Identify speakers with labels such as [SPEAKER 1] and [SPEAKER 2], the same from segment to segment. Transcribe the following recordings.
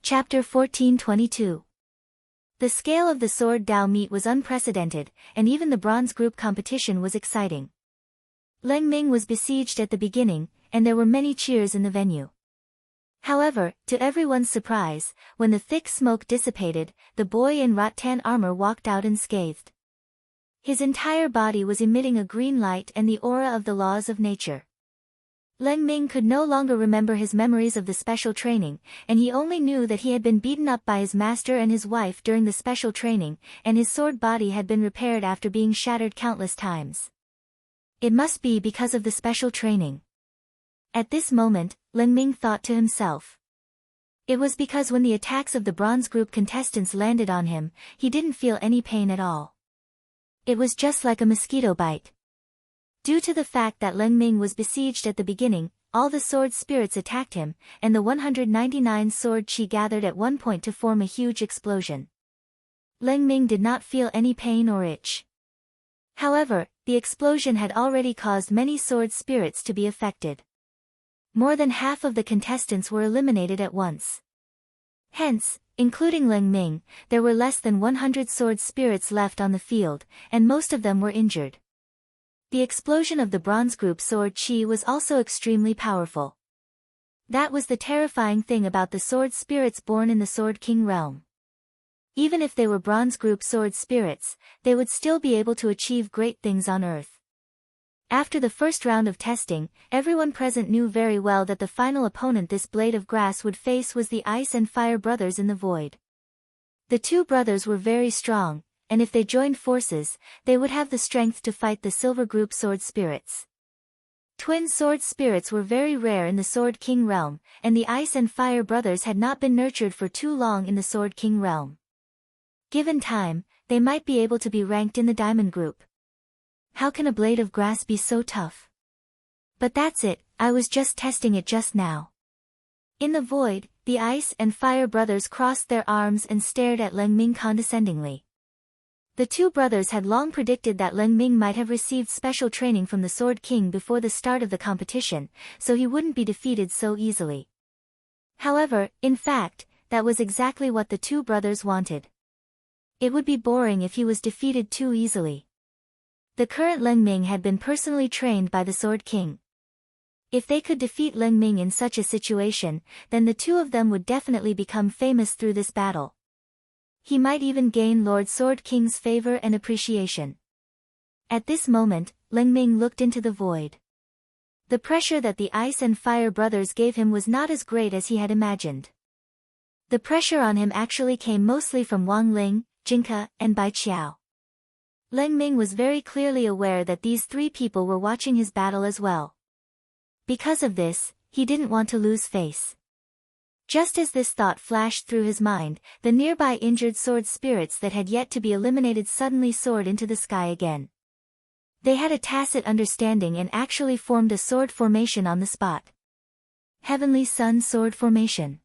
[SPEAKER 1] Chapter 1422. The scale of the sword Dao meet was unprecedented, and even the bronze group competition was exciting. Leng Ming was besieged at the beginning, and there were many cheers in the venue. However, to everyone's surprise, when the thick smoke dissipated, the boy in rattan armor walked out unscathed. His entire body was emitting a green light and the aura of the laws of nature. Leng Ming could no longer remember his memories of the special training, and he only knew that he had been beaten up by his master and his wife during the special training, and his sword body had been repaired after being shattered countless times. It must be because of the special training. At this moment, Leng Ming thought to himself. It was because when the attacks of the bronze group contestants landed on him, he didn't feel any pain at all. It was just like a mosquito bite. Due to the fact that Leng Ming was besieged at the beginning, all the sword spirits attacked him, and the 199 sword chi gathered at one point to form a huge explosion. Leng Ming did not feel any pain or itch. However, the explosion had already caused many sword spirits to be affected. More than half of the contestants were eliminated at once. Hence, including Leng Ming, there were less than 100 sword spirits left on the field, and most of them were injured. The explosion of the bronze group sword chi was also extremely powerful. That was the terrifying thing about the sword spirits born in the Sword King realm. Even if they were bronze group sword spirits, they would still be able to achieve great things on Earth. After the first round of testing, everyone present knew very well that the final opponent this blade of grass would face was the Ice and Fire brothers in the void. The two brothers were very strong, and if they joined forces, they would have the strength to fight the Silver Group sword spirits. Twin sword spirits were very rare in the Sword King realm, and the Ice and Fire brothers had not been nurtured for too long in the Sword King realm. Given time, they might be able to be ranked in the Diamond Group. How can a blade of grass be so tough? But that's it, I was just testing it just now. In the void, the Ice and Fire brothers crossed their arms and stared at Leng Ming condescendingly. The two brothers had long predicted that Leng Ming might have received special training from the Sword King before the start of the competition, so he wouldn't be defeated so easily. However, in fact, that was exactly what the two brothers wanted. It would be boring if he was defeated too easily. The current Leng Ming had been personally trained by the Sword King. If they could defeat Leng Ming in such a situation, then the two of them would definitely become famous through this battle. He might even gain Lord Sword King's favor and appreciation. At this moment, Leng Ming looked into the void. The pressure that the Ice and Fire brothers gave him was not as great as he had imagined. The pressure on him actually came mostly from Wang Ling, Jinke, and Bai Qiao. Leng Ming was very clearly aware that these three people were watching his battle as well. Because of this, he didn't want to lose face. Just as this thought flashed through his mind, the nearby injured sword spirits that had yet to be eliminated suddenly soared into the sky again. They had a tacit understanding and actually formed a sword formation on the spot. Heavenly Sun Sword Formation.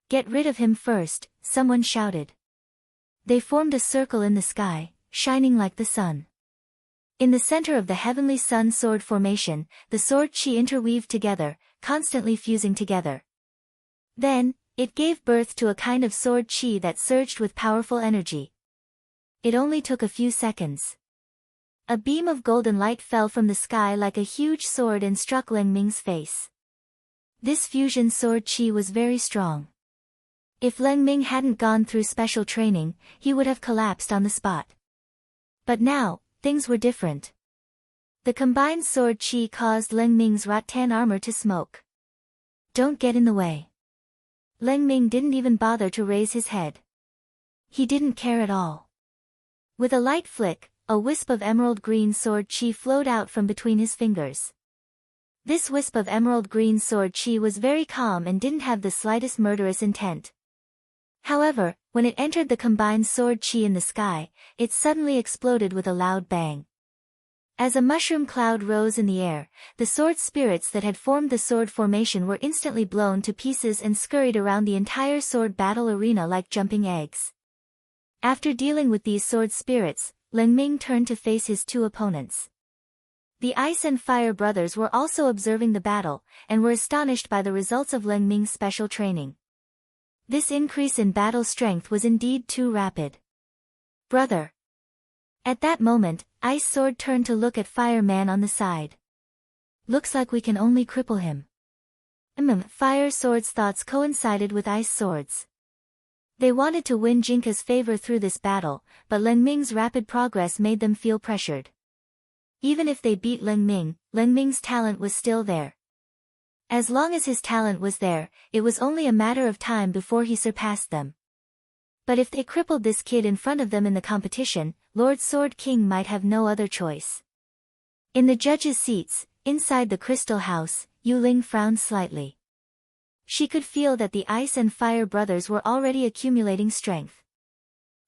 [SPEAKER 1] Get rid of him first, someone shouted. They formed a circle in the sky, shining like the sun. In the center of the Heavenly Sun Sword Formation, the sword chi interweaved together, constantly fusing together. Then, it gave birth to a kind of sword chi that surged with powerful energy. It only took a few seconds. A beam of golden light fell from the sky like a huge sword and struck Leng Ming's face. This fusion sword chi was very strong. If Leng Ming hadn't gone through special training, he would have collapsed on the spot. But now, things were different. The combined sword chi caused Leng Ming's rattan armor to smoke. Don't get in the way. Leng Ming didn't even bother to raise his head. He didn't care at all. With a light flick, a wisp of emerald green sword chi flowed out from between his fingers. This wisp of emerald green sword chi was very calm and didn't have the slightest murderous intent. However, when it entered the combined sword chi in the sky, it suddenly exploded with a loud bang. As a mushroom cloud rose in the air, the sword spirits that had formed the sword formation were instantly blown to pieces and scurried around the entire sword battle arena like jumping eggs. After dealing with these sword spirits, Leng Ming turned to face his two opponents. The Ice and Fire brothers were also observing the battle, and were astonished by the results of Leng Ming's special training. This increase in battle strength was indeed too rapid. Brother. At that moment, Ice Sword turned to look at Fire Man on the side. Looks like we can only cripple him. Fire Sword's thoughts coincided with Ice Sword's. They wanted to win Jinka's favor through this battle, but Leng Ming's rapid progress made them feel pressured. Even if they beat Leng Ming's talent was still there. As long as his talent was there, it was only a matter of time before he surpassed them. But if they crippled this kid in front of them in the competition, Lord Sword King might have no other choice. In the judges' seats, inside the crystal house, Yu Ling frowned slightly. She could feel that the Ice and Fire brothers were already accumulating strength.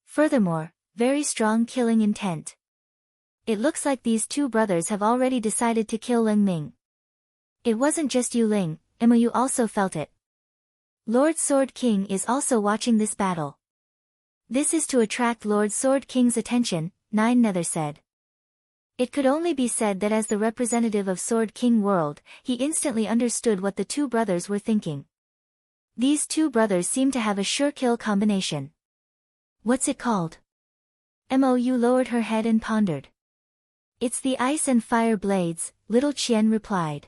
[SPEAKER 1] Furthermore, very strong killing intent. It looks like these two brothers have already decided to kill Leng Ming. It wasn't just Yu Ling, Yu also felt it. Lord Sword King is also watching this battle. This is to attract Lord Sword King's attention, Nine Nether said. It could only be said that as the representative of Sword King World, he instantly understood what the two brothers were thinking. These two brothers seem to have a sure kill combination. What's it called? Yu lowered her head and pondered. It's the Ice and Fire Blades, Little Qian replied.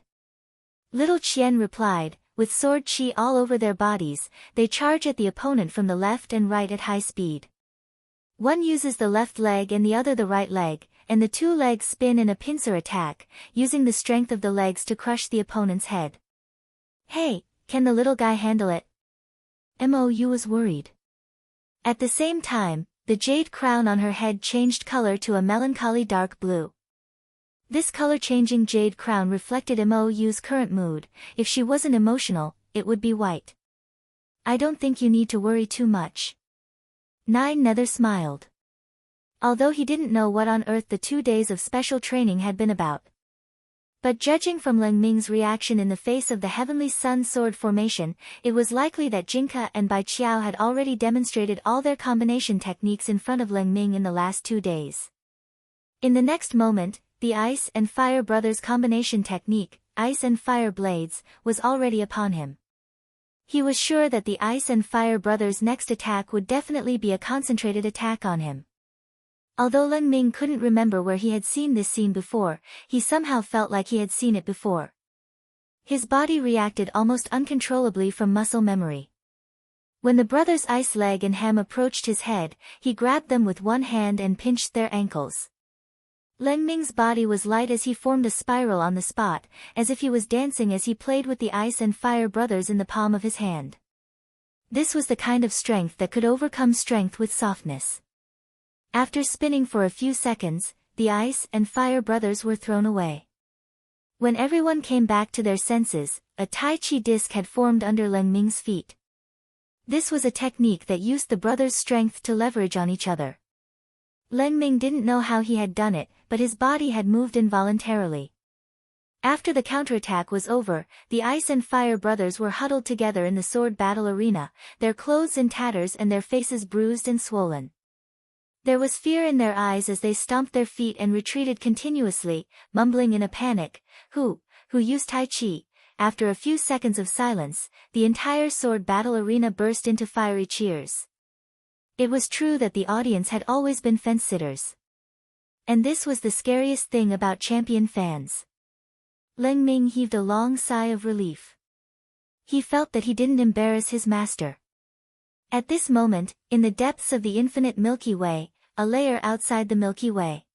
[SPEAKER 1] Little Qian replied, with sword chi all over their bodies, they charge at the opponent from the left and right at high speed. One uses the left leg and the other the right leg, and the two legs spin in a pincer attack, using the strength of the legs to crush the opponent's head. Hey, can the little guy handle it? Yu was worried. At the same time, the jade crown on her head changed color to a melancholy dark blue. This color-changing jade crown reflected Yu's current mood. If she wasn't emotional, it would be white. I don't think you need to worry too much. Nine Nether smiled. Although he didn't know what on earth the 2 days of special training had been about. But judging from Leng Ming's reaction in the face of the Heavenly Sun sword formation, it was likely that Jinka and Bai Qiao had already demonstrated all their combination techniques in front of Leng Ming in the last 2 days. In the next moment, the Ice and Fire brothers' combination technique, Ice and Fire Blades, was already upon him. He was sure that the Ice and Fire brothers' next attack would definitely be a concentrated attack on him. Although Leng Ming couldn't remember where he had seen this scene before, he somehow felt like he had seen it before. His body reacted almost uncontrollably from muscle memory. When the brothers' ice leg and ham approached his head, he grabbed them with one hand and pinched their ankles. Leng Ming's body was light as he formed a spiral on the spot, as if he was dancing as he played with the Ice and Fire brothers in the palm of his hand. This was the kind of strength that could overcome strength with softness. After spinning for a few seconds, the Ice and Fire brothers were thrown away. When everyone came back to their senses, a Tai Chi disc had formed under Leng Ming's feet. This was a technique that used the brothers' strength to leverage on each other. Leng Ming didn't know how he had done it, but his body had moved involuntarily. After the counterattack was over, the Ice and Fire brothers were huddled together in the sword battle arena, their clothes in tatters and their faces bruised and swollen. There was fear in their eyes as they stomped their feet and retreated continuously, mumbling in a panic, who used Tai Chi? After a few seconds of silence, the entire sword battle arena burst into fiery cheers. It was true that the audience had always been fence-sitters. And this was the scariest thing about champion fans. Leng Ming heaved a long sigh of relief. He felt that he didn't embarrass his master. At this moment, in the depths of the infinite Milky Way, a layer outside the Milky Way.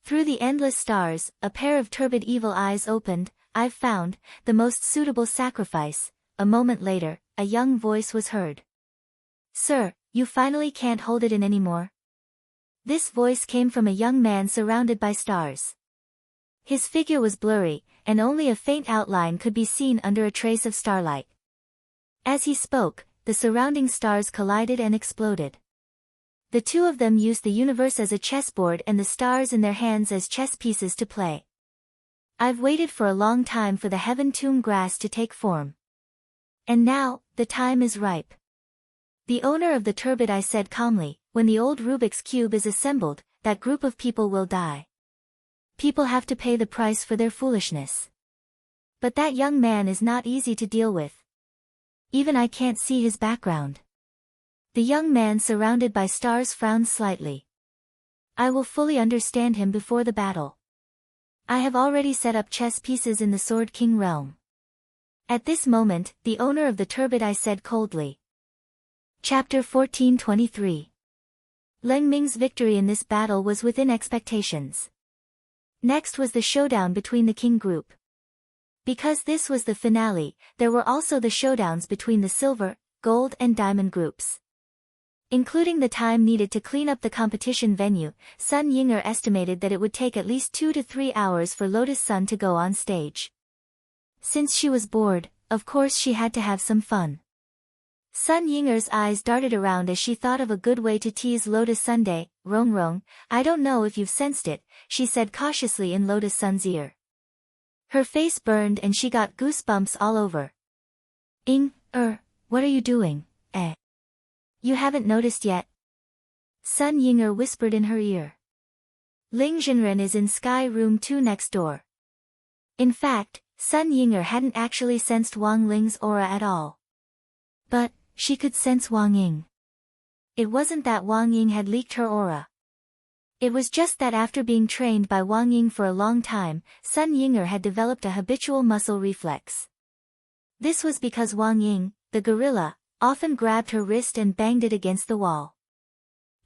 [SPEAKER 1] Through the endless stars, a pair of turbid evil eyes opened. I've found the most suitable sacrifice. A moment later, a young voice was heard. Sir, you finally can't hold it in anymore. This voice came from a young man surrounded by stars. His figure was blurry, and only a faint outline could be seen under a trace of starlight. As he spoke, the surrounding stars collided and exploded. The two of them used the universe as a chessboard and the stars in their hands as chess pieces to play. I've waited for a long time for the Heaven Tomb grass to take form. And now, the time is ripe. The owner of the turbid eye said calmly, when the old Rubik's Cube is assembled, that group of people will die. People have to pay the price for their foolishness. But that young man is not easy to deal with. Even I can't see his background. The young man surrounded by stars frowned slightly. I will fully understand him before the battle. I have already set up chess pieces in the Sword King realm. At this moment, the owner of the turbid said coldly. Chapter 1423. Leng Ming's victory in this battle was within expectations. Next was the showdown between the king group. Because this was the finale, there were also the showdowns between the silver, gold and diamond groups. Including the time needed to clean up the competition venue, Sun Yinger estimated that it would take at least 2 to 3 hours for Lotus Sun to go on stage. Since she was bored, of course she had to have some fun. Sun Yinger's eyes darted around as she thought of a good way to tease Lotus Sunday. Rong, I don't know if you've sensed it, she said cautiously in Lotus Sun's ear. Her face burned and she got goosebumps all over. What are you doing, You haven't noticed yet? Sun Yinger whispered in her ear. Ling Zhenren is in Sky Room 2 next door. In fact, Sun Yinger hadn't actually sensed Wang Ling's aura at all. But, she could sense Wang Ying. It wasn't that Wang Ying had leaked her aura. It was just that after being trained by Wang Ying for a long time, Sun Yinger had developed a habitual muscle reflex. This was because Wang Ying, the gorilla, often grabbed her wrist and banged it against the wall.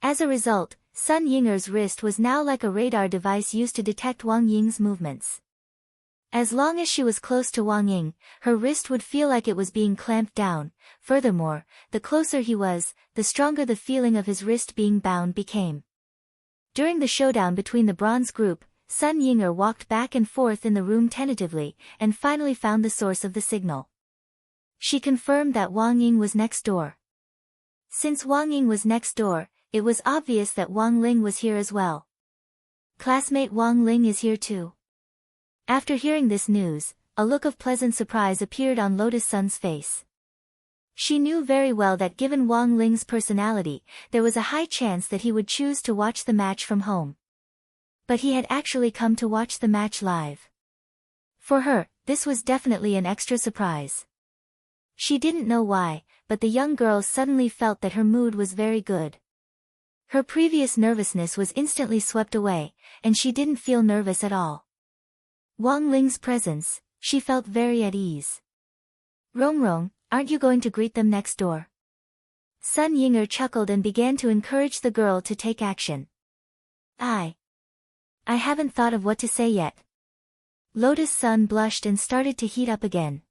[SPEAKER 1] As a result, Sun Yinger's wrist was now like a radar device used to detect Wang Ying's movements. As long as she was close to Wang Ying, her wrist would feel like it was being clamped down. Furthermore, the closer he was, the stronger the feeling of his wrist being bound became. During the showdown between the bronze group, Sun Yinger walked back and forth in the room tentatively, and finally found the source of the signal. She confirmed that Wang Ying was next door. Since Wang Ying was next door, it was obvious that Wang Ling was here as well. Classmate Wang Ling is here too. After hearing this news, a look of pleasant surprise appeared on Lotus Sun's face. She knew very well that given Wang Ling's personality, there was a high chance that he would choose to watch the match from home. But he had actually come to watch the match live. For her, this was definitely an extra surprise. She didn't know why, but the young girl suddenly felt that her mood was very good. Her previous nervousness was instantly swept away, and she didn't feel nervous at all. Wang Ling's presence, she felt very at ease. Rong, aren't you going to greet them next door? Sun Yinger chuckled and began to encourage the girl to take action. I haven't thought of what to say yet. Lotus Sun blushed and started to heat up again.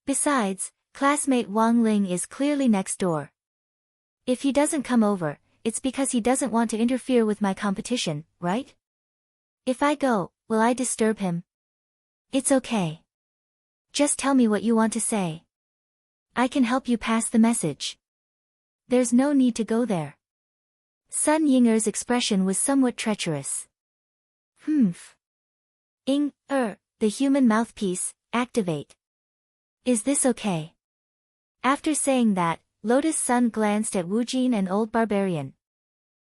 [SPEAKER 1] Besides, classmate Wang Ling is clearly next door. If he doesn't come over, it's because he doesn't want to interfere with my competition, right? If I go, will I disturb him? It's okay. Just tell me what you want to say. I can help you pass the message. There's no need to go there. Sun Yinger's expression was somewhat treacherous. The human mouthpiece, activate. Is this okay? After saying that, Lotus Sun glanced at Wu Jin and Old Barbarian.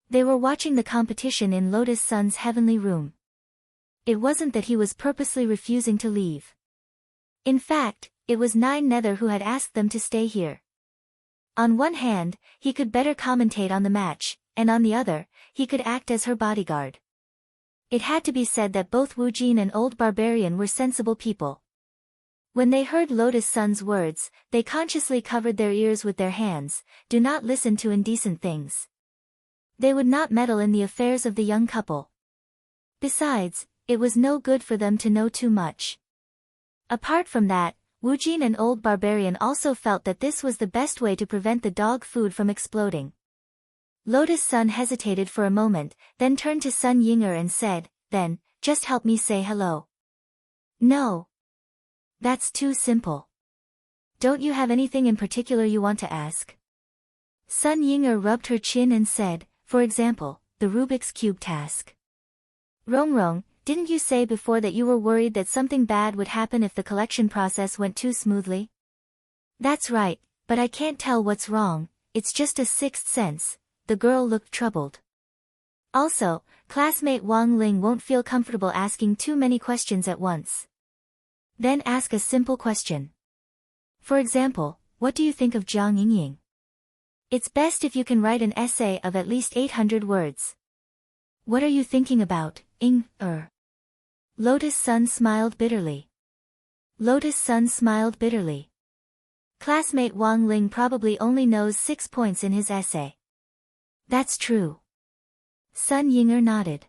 [SPEAKER 1] They were watching the competition in Lotus Sun's heavenly room. It wasn't that he was purposely refusing to leave. In fact, it was Nine Nether who had asked them to stay here. On one hand, he could better commentate on the match, and on the other, he could act as her bodyguard. It had to be said that both Wu Jin and Old Barbarian were sensible people. When they heard Lotus Sun's words, they consciously covered their ears with their hands. Do not listen to indecent things. They would not meddle in the affairs of the young couple. Besides, it was no good for them to know too much. Apart from that, Wu Jin and Old Barbarian also felt that this was the best way to prevent the dog food from exploding. Lotus Sun hesitated for a moment, then turned to Sun Yinger and said, "Then, just help me say hello." "No. That's too simple. Don't you have anything in particular you want to ask?" Sun Yinger rubbed her chin and said, "For example, the Rubik's Cube task." Rong, didn't you say before that you were worried that something bad would happen if the collection process went too smoothly? That's right, but I can't tell what's wrong, it's just a sixth sense. The girl looked troubled. Also, classmate Wang Ling won't feel comfortable asking too many questions at once. Then ask a simple question. For example, what do you think of Jiang Yingying? It's best if you can write an essay of at least 800 words. What are you thinking about, Ying-er? Lotus Sun smiled bitterly. Lotus Sun smiled bitterly. Classmate Wang Ling probably only knows 6 points in his essay. That's true. Sun Yinger nodded.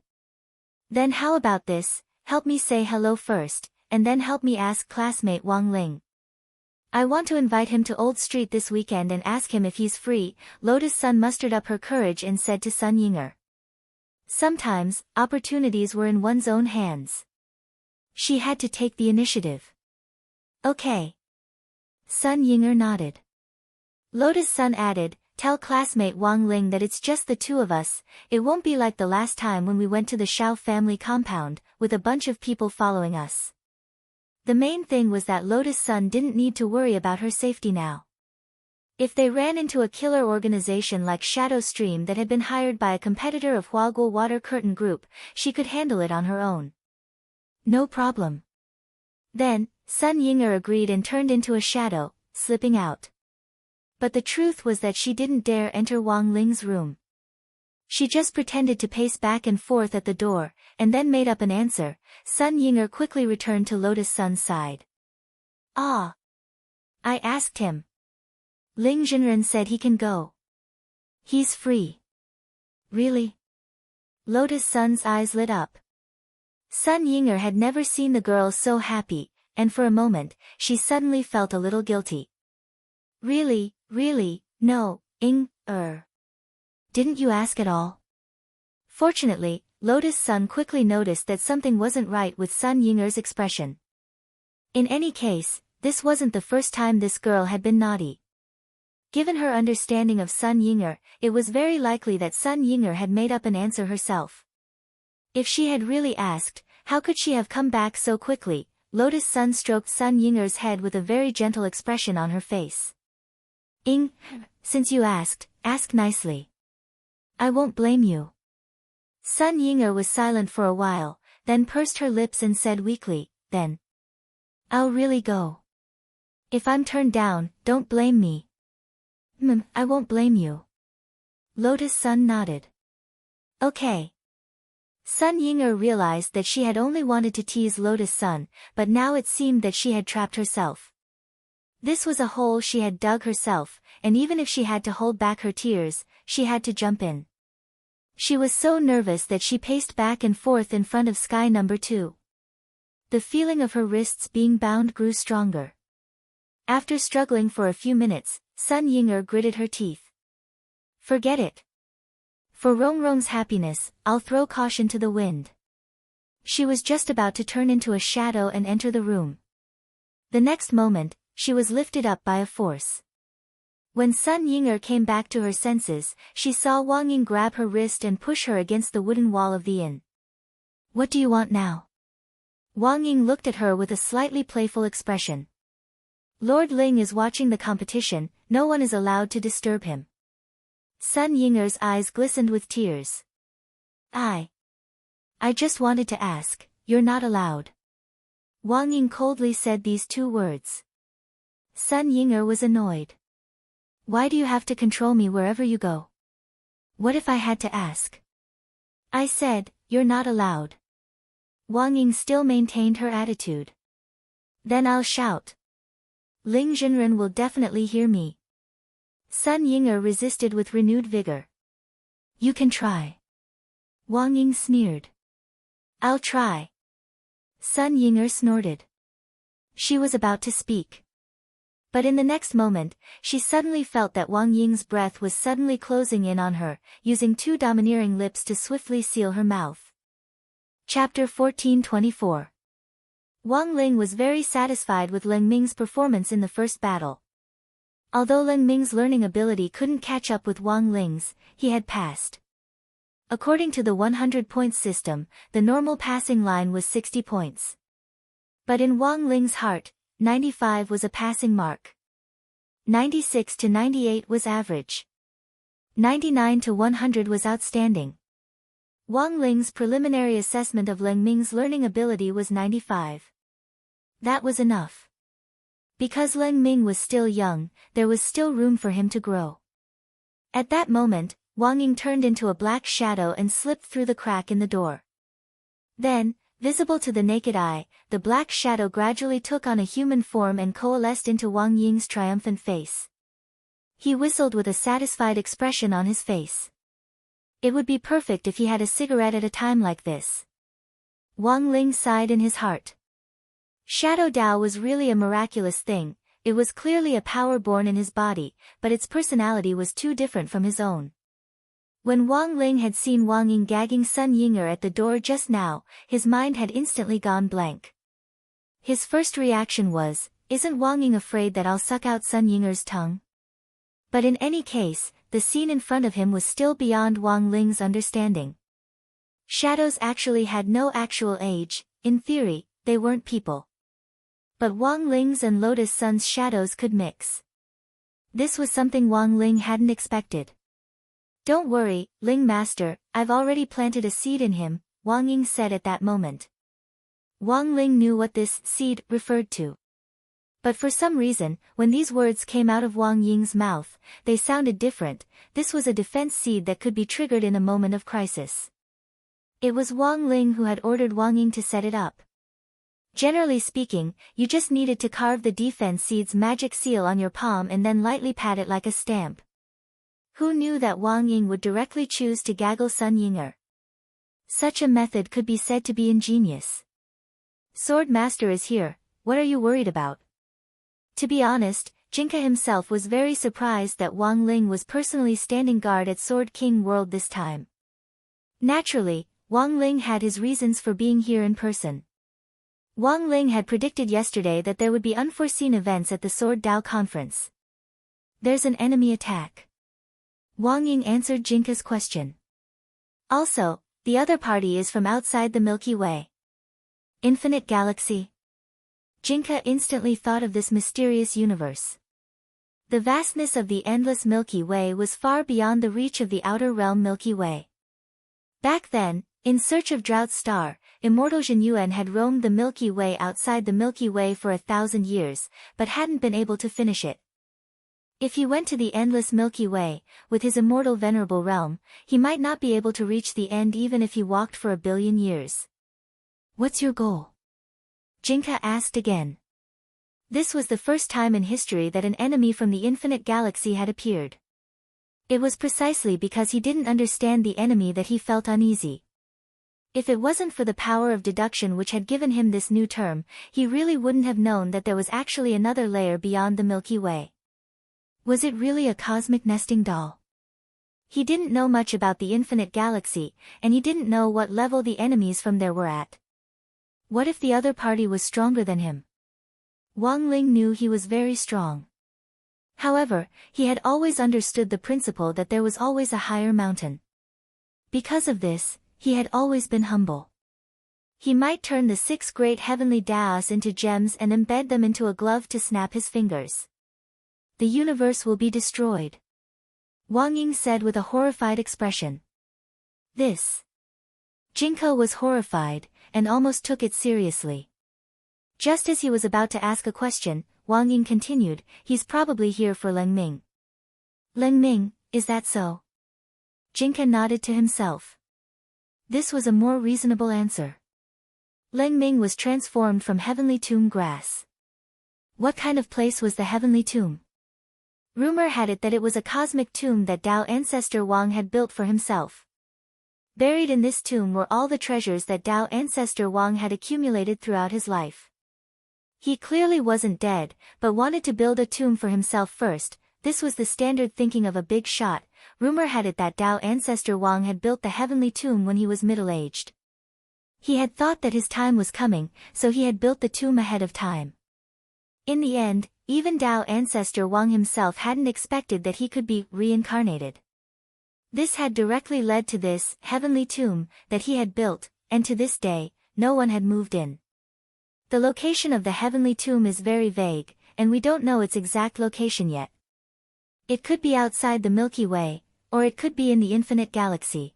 [SPEAKER 1] Then how about this, help me say hello first, and then help me ask classmate Wang Ling. I want to invite him to Old Street this weekend and ask him if he's free. Lotus Sun mustered up her courage and said to Sun Yinger. Sometimes, opportunities were in one's own hands. She had to take the initiative. Okay. Sun Yinger nodded. Lotus Sun added, tell classmate Wang Ling that it's just the two of us, it won't be like the last time when we went to the Shao family compound, with a bunch of people following us. The main thing was that Lotus Sun didn't need to worry about her safety now. If they ran into a killer organization like Shadow Stream that had been hired by a competitor of Huaguo Water Curtain Group, she could handle it on her own. No problem. Then, Sun Yinger agreed and turned into a shadow, slipping out. But the truth was that she didn't dare enter Wang Ling's room. She just pretended to pace back and forth at the door, and then made up an answer. Sun Yinger quickly returned to Lotus Sun's side. Ah. I asked him. Ling Jinren said he can go. He's free. Really? Lotus Sun's eyes lit up. Sun Yinger had never seen the girl so happy, and for a moment, she suddenly felt a little guilty. Really, no, Ying-er. Didn't you ask at all? Fortunately, Lotus Sun quickly noticed that something wasn't right with Sun Yinger's expression. In any case, this wasn't the first time this girl had been naughty. Given her understanding of Sun Yinger, it was very likely that Sun Yinger had made up an answer herself. If she had really asked, how could she have come back so quickly? Lotus Sun stroked Sun Yinger's head with a very gentle expression on her face. Since you asked, ask nicely. I won't blame you. Sun Yinger was silent for a while, then pursed her lips and said weakly, then. I'll really go. If I'm turned down, don't blame me. I won't blame you. Lotus Sun nodded. Okay. Sun Yinger realized that she had only wanted to tease Lotus Sun, but now it seemed that she had trapped herself. This was a hole she had dug herself, and even if she had to hold back her tears, she had to jump in. She was so nervous that she paced back and forth in front of sky number 2. The feeling of her wrists being bound grew stronger. After struggling for a few minutes, Sun Yinger gritted her teeth. Forget it. For Rongrong's happiness, I'll throw caution to the wind. She was just about to turn into a shadow and enter the room. The next moment, she was lifted up by a force. When Sun Yinger came back to her senses, she saw Wang Ying grab her wrist and push her against the wooden wall of the inn. What do you want now? Wang Ying looked at her with a slightly playful expression. Lord Ling is watching the competition, no one is allowed to disturb him. Sun Yinger's eyes glistened with tears. I just wanted to ask, you're not allowed. Wang Ying coldly said these 2 words. Sun Yinger was annoyed. Why do you have to control me wherever you go? What if I had to ask? I said, you're not allowed. Wang Ying still maintained her attitude. Then I'll shout. Ling Jinren will definitely hear me. Sun Yinger resisted with renewed vigor. You can try. Wang Ying sneered. I'll try. Sun Yinger snorted. She was about to speak. But in the next moment, she suddenly felt that Wang Ying's breath was suddenly closing in on her, using 2 domineering lips to swiftly seal her mouth. Chapter 1424. Wang Ling was very satisfied with Leng Ming's performance in the first battle. Although Leng Ming's learning ability couldn't catch up with Wang Ling's, he had passed. According to the 100 points system, the normal passing line was 60 points. But in Wang Ling's heart, 95 was a passing mark. 96 to 98 was average. 99 to 100 was outstanding. Wang Ling's preliminary assessment of Leng Ming's learning ability was 95. That was enough. Because Leng Ming was still young, there was still room for him to grow. At that moment, Wang Ying turned into a black shadow and slipped through the crack in the door. Then, visible to the naked eye, the black shadow gradually took on a human form and coalesced into Wang Ying's triumphant face. He whistled with a satisfied expression on his face. It would be perfect if he had a cigarette at a time like this. Wang Ling sighed in his heart. Shadow Dao was really a miraculous thing. It was clearly a power born in his body, but its personality was too different from his own. When Wang Ling had seen Wang Ying gagging Sun Yinger at the door just now, his mind had instantly gone blank. His first reaction was, isn't Wang Ying afraid that I'll suck out Sun Yinger's tongue? But in any case, the scene in front of him was still beyond Wang Ling's understanding. Shadows actually had no actual age. In theory, they weren't people. But Wang Ling's and Lotus Sun's shadows could mix. This was something Wang Ling hadn't expected. Don't worry, Ling Master, I've already planted a seed in him, Wang Ying said at that moment. Wang Ling knew what this seed referred to. But for some reason, when these words came out of Wang Ying's mouth, they sounded different. This was a defense seed that could be triggered in a moment of crisis. It was Wang Ling who had ordered Wang Ying to set it up. Generally speaking, you just needed to carve the defense seed's magic seal on your palm and then lightly pat it like a stamp. Who knew that Wang Ying would directly choose to gaggle Sun Yinger? Such a method could be said to be ingenious. Sword Master is here, what are you worried about? To be honest, Jinka himself was very surprised that Wang Ling was personally standing guard at Sword King World this time. Naturally, Wang Ling had his reasons for being here in person. Wang Ling had predicted yesterday that there would be unforeseen events at the Sword Dao conference. There's an enemy attack. Wang Ying answered Jinka's question. Also, the other party is from outside the Milky Way. Infinite Galaxy? Jinka instantly thought of this mysterious universe. The vastness of the endless Milky Way was far beyond the reach of the outer realm Milky Way. Back then, in search of Drought's star, immortal Jin Yuan had roamed the Milky Way outside the Milky Way for 1,000 years, but hadn't been able to finish it. If he went to the endless Milky Way, with his immortal venerable realm, he might not be able to reach the end even if he walked for 1 billion years. What's your goal? Jinka asked again. This was the first time in history that an enemy from the infinite galaxy had appeared. It was precisely because he didn't understand the enemy that he felt uneasy. If it wasn't for the power of deduction which had given him this new term, he really wouldn't have known that there was actually another layer beyond the Milky Way. Was it really a cosmic nesting doll? He didn't know much about the infinite galaxy, and he didn't know what level the enemies from there were at. What if the other party was stronger than him? Wang Ling knew he was very strong. However, he had always understood the principle that there was always a higher mountain. Because of this, he had always been humble. He might turn the 6 great heavenly Daos into gems and embed them into a glove to snap his fingers. The universe will be destroyed. Wang Ying said with a horrified expression. This. Jinka was horrified, and almost took it seriously. Just as he was about to ask a question, Wang Ying continued, he's probably here for Leng Ming. Leng Ming, is that so? Jinka nodded to himself. This was a more reasonable answer. Leng Ming was transformed from heavenly tomb grass. What kind of place was the heavenly tomb? Rumor had it that it was a cosmic tomb that Dao ancestor Wang had built for himself. Buried in this tomb were all the treasures that Dao ancestor Wang had accumulated throughout his life. He clearly wasn't dead, but wanted to build a tomb for himself first. This was the standard thinking of a big shot. Rumor had it that Dao ancestor Wang had built the heavenly tomb when he was middle-aged. He had thought that his time was coming, so he had built the tomb ahead of time. In the end, even Dao ancestor Wang himself hadn't expected that he could be reincarnated. This had directly led to this heavenly tomb that he had built, and to this day, no one had moved in. The location of the heavenly tomb is very vague, and we don't know its exact location yet. It could be outside the Milky Way, or it could be in the infinite galaxy.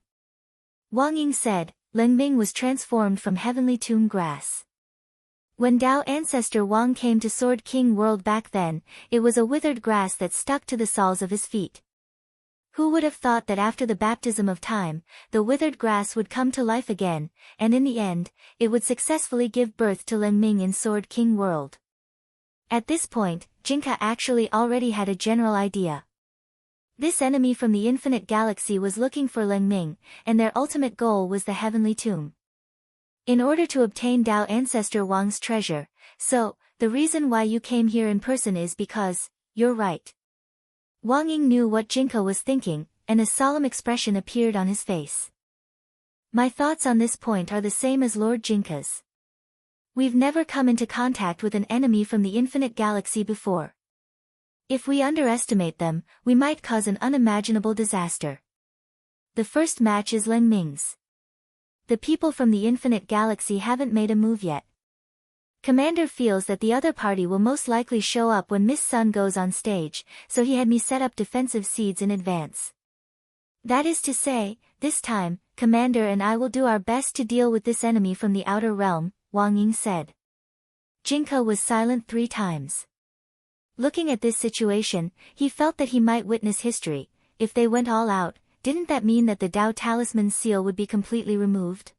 [SPEAKER 1] Wang Ying said, Leng Ming was transformed from heavenly tomb grass. When Dao ancestor Wang came to Sword King world back then, it was a withered grass that stuck to the soles of his feet. Who would have thought that after the baptism of time, the withered grass would come to life again, and in the end, it would successfully give birth to Leng Ming in Sword King world. At this point, Jinka actually already had a general idea. This enemy from the infinite galaxy was looking for Leng Ming, and their ultimate goal was the heavenly tomb. In order to obtain Dao ancestor Wang's treasure, so, the reason why you came here in person is because, you're right. Wang Ying knew what Jinka was thinking, and a solemn expression appeared on his face. My thoughts on this point are the same as Lord Jinka's. We've never come into contact with an enemy from the infinite galaxy before. If we underestimate them, we might cause an unimaginable disaster. The first match is Leng Ming's. The people from the infinite galaxy haven't made a move yet. Commander feels that the other party will most likely show up when Miss Sun goes on stage, so he had me set up defensive seeds in advance. That is to say, this time, Commander and I will do our best to deal with this enemy from the outer realm, Wang Ying said. Jinka was silent 3 times. Looking at this situation, he felt that he might witness history. If they went all out, didn't that mean that the Dao talisman seal would be completely removed?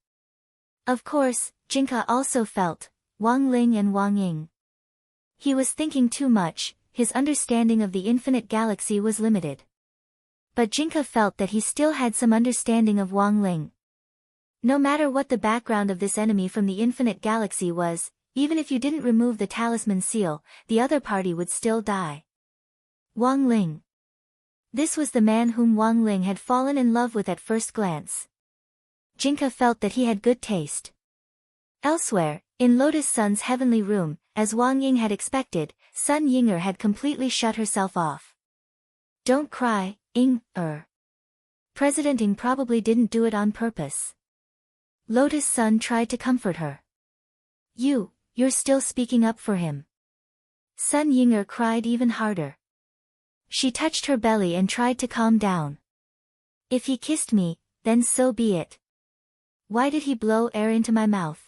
[SPEAKER 1] Of course, Jinka also felt, Wang Ling and Wang Ying. He was thinking too much, his understanding of the infinite galaxy was limited. But Jinka felt that he still had some understanding of Wang Ling. No matter what the background of this enemy from the infinite galaxy was, even if you didn't remove the talisman seal, the other party would still die. Wang Ling. This was the man whom Wang Ling had fallen in love with at first glance. Jinka felt that he had good taste. Elsewhere, in Lotus Sun's heavenly room, as Wang Ying had expected, Sun Yinger had completely shut herself off. Don't cry, Ying. President Ying probably didn't do it on purpose. Lotus Sun tried to comfort her. You're still speaking up for him. Sun Yinger cried even harder. She touched her belly and tried to calm down. If he kissed me, then so be it. Why did he blow air into my mouth?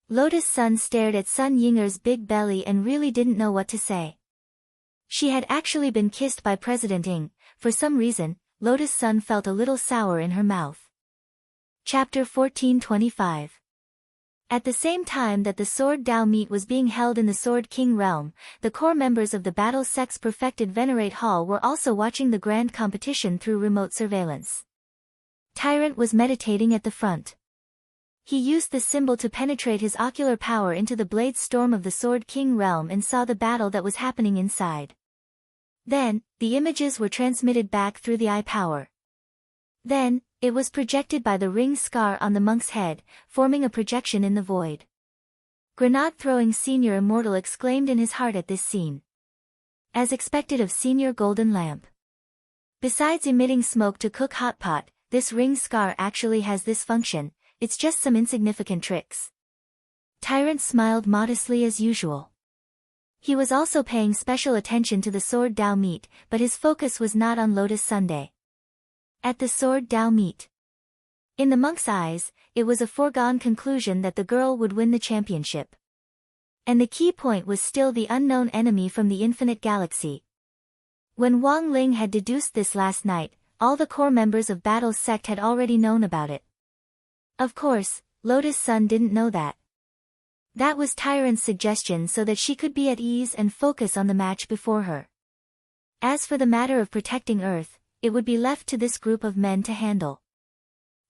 [SPEAKER 1] Lotus Sun stared at Sun Yinger's big belly and really didn't know what to say. She had actually been kissed by President Ying. For some reason, Lotus Sun felt a little sour in her mouth. Chapter 1425. At the same time that the Sword Dao meet was being held in the Sword King realm, the core members of the Battle Sex Perfected Venerate Hall were also watching the grand competition through remote surveillance. Tyrant was meditating at the front. He used the symbol to penetrate his ocular power into the blade storm of the Sword King realm and saw the battle that was happening inside. Then, the images were transmitted back through the eye power. Then, it was projected by the ring scar on the monk's head, forming a projection in the void. Grenade-throwing Senior Immortal exclaimed in his heart at this scene. As expected of Senior Golden Lamp. Besides emitting smoke to cook hot pot, this ring scar actually has this function. It's just some insignificant tricks. Tyrant smiled modestly as usual. He was also paying special attention to the Sword Dao meet, but his focus was not on Lotus Sunday. At the Sword Dao meet. In the monk's eyes, it was a foregone conclusion that the girl would win the championship. And the key point was still the unknown enemy from the infinite galaxy. When Wang Ling had deduced this last night, all the core members of Battle's sect had already known about it. Of course, Lotus Sun didn't know that. That was Tyrant's suggestion so that she could be at ease and focus on the match before her. As for the matter of protecting Earth, it would be left to this group of men to handle.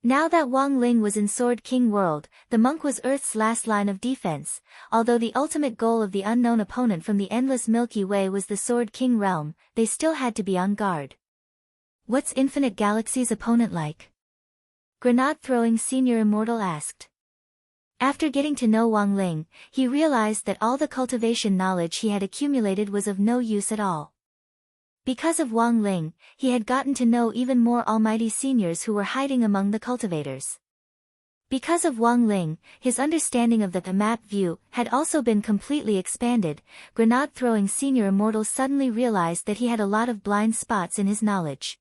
[SPEAKER 1] Now that Wang Ling was in Sword King world, the monk was Earth's last line of defense, although the ultimate goal of the unknown opponent from the endless Milky Way was the Sword King realm, they still had to be on guard. What's Infinite Galaxy's opponent like? Grenade-throwing Senior Immortal asked. After getting to know Wang Ling, he realized that all the cultivation knowledge he had accumulated was of no use at all. Because of Wang Ling, he had gotten to know even more almighty seniors who were hiding among the cultivators. Because of Wang Ling, his understanding of the map view had also been completely expanded. Grenade-throwing Senior Immortal suddenly realized that he had a lot of blind spots in his knowledge.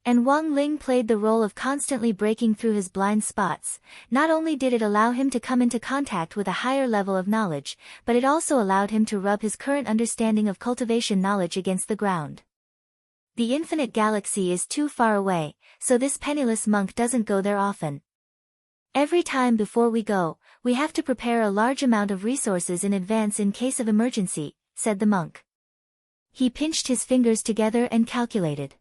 [SPEAKER 1] And Wang Ling played the role of constantly breaking through his blind spots. Not only did it allow him to come into contact with a higher level of knowledge, but it also allowed him to rub his current understanding of cultivation knowledge against the ground. The infinite galaxy is too far away, so this penniless monk doesn't go there often. Every time before we go, we have to prepare a large amount of resources in advance in case of emergency, said the monk. He pinched his fingers together and calculated.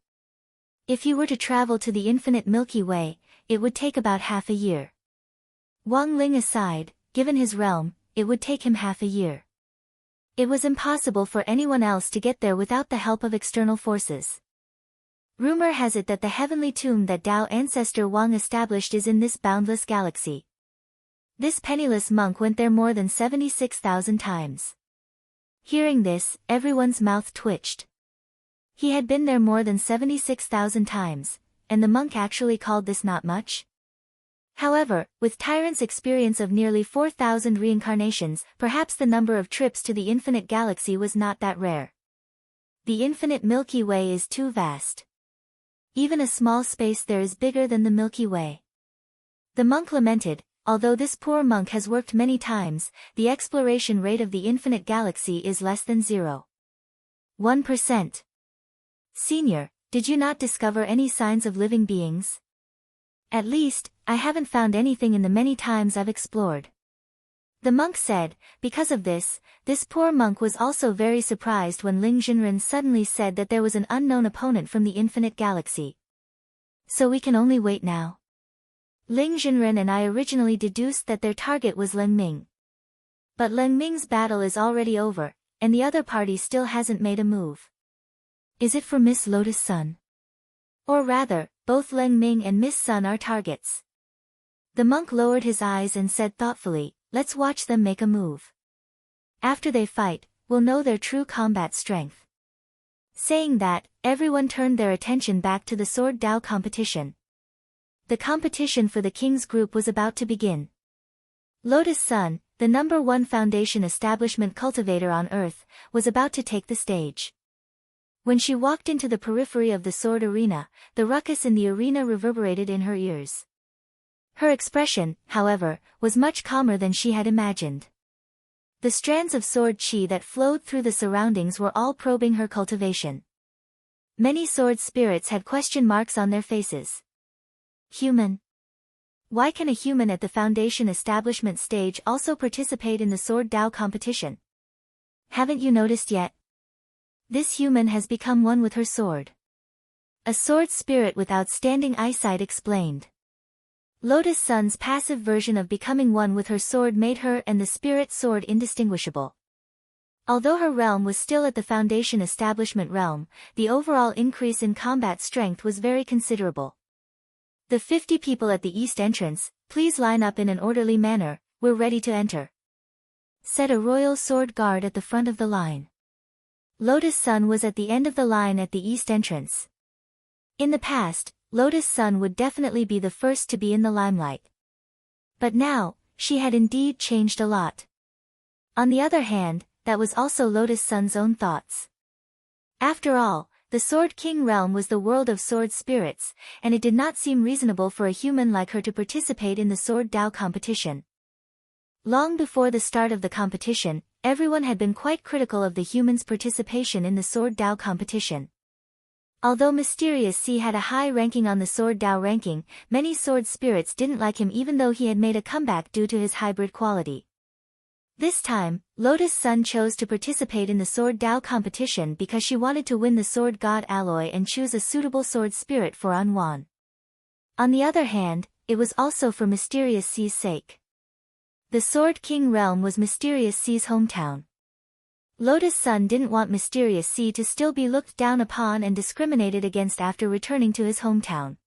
[SPEAKER 1] If he were to travel to the infinite Milky Way, it would take about half a year. Wang Ling aside, given his realm, it would take him half a year. It was impossible for anyone else to get there without the help of external forces. Rumor has it that the heavenly tomb that Tao ancestor Wang established is in this boundless galaxy. This penniless monk went there more than 76,000 times. Hearing this, everyone's mouth twitched. He had been there more than 76,000 times, and the monk actually called this not much? However, with Tyrant's experience of nearly 4,000 reincarnations, perhaps the number of trips to the infinite galaxy was not that rare. The infinite Milky Way is too vast. Even a small space there is bigger than the Milky Way. The monk lamented, although this poor monk has worked many times, the exploration rate of the infinite galaxy is less than 0.1%. Senior, did you not discover any signs of living beings? At least, I haven't found anything in the many times I've explored. The monk said. Because of this poor monk was also very surprised when Ling Jinren suddenly said that there was an unknown opponent from the infinite galaxy. So we can only wait now. Ling Jinren and I originally deduced that their target was Leng Ming. But Leng Ming's battle is already over, and the other party still hasn't made a move. Is it for Miss Lotus Sun? Or rather, both Leng Ming and Miss Sun are targets. The monk lowered his eyes and said thoughtfully, let's watch them make a move. After they fight, we'll know their true combat strength. Saying that, everyone turned their attention back to the Sword Dao competition. The competition for the King's group was about to begin. Lotus Sun, the #1 foundation establishment cultivator on Earth, was about to take the stage. When she walked into the periphery of the sword arena, the ruckus in the arena reverberated in her ears. Her expression, however, was much calmer than she had imagined. The strands of sword chi that flowed through the surroundings were all probing her cultivation. Many sword spirits had question marks on their faces. Human. Why can a human at the foundation establishment stage also participate in the Sword Dao competition? Haven't you noticed yet? This human has become one with her sword. A sword spirit with outstanding eyesight explained. Lotus Sun's passive version of becoming one with her sword made her and the spirit sword indistinguishable. Although her realm was still at the foundation establishment realm, the overall increase in combat strength was very considerable. The 50 people at the east entrance, please line up in an orderly manner, we're ready to enter, said a royal sword guard at the front of the line. Lotus Sun was at the end of the line at the east entrance. In the past, Lotus Sun would definitely be the first to be in the limelight. But now, she had indeed changed a lot. On the other hand, that was also Lotus Sun's own thoughts. After all, the Sword King realm was the world of sword spirits, and it did not seem reasonable for a human like her to participate in the Sword Dao competition. Long before the start of the competition, everyone had been quite critical of the human's participation in the Sword Dao competition. Although Mysterious Sea had a high ranking on the Sword Dao ranking, many sword spirits didn't like him even though he had made a comeback due to his hybrid quality. This time, Lotus Sun chose to participate in the Sword Dao competition because she wanted to win the Sword God alloy and choose a suitable sword spirit for Anwan. On the other hand, it was also for Mysterious Sea's sake. The Sword King realm was Mysterious Sea's hometown. Lotus Sun didn't want Mysterious Sea to still be looked down upon and discriminated against after returning to his hometown.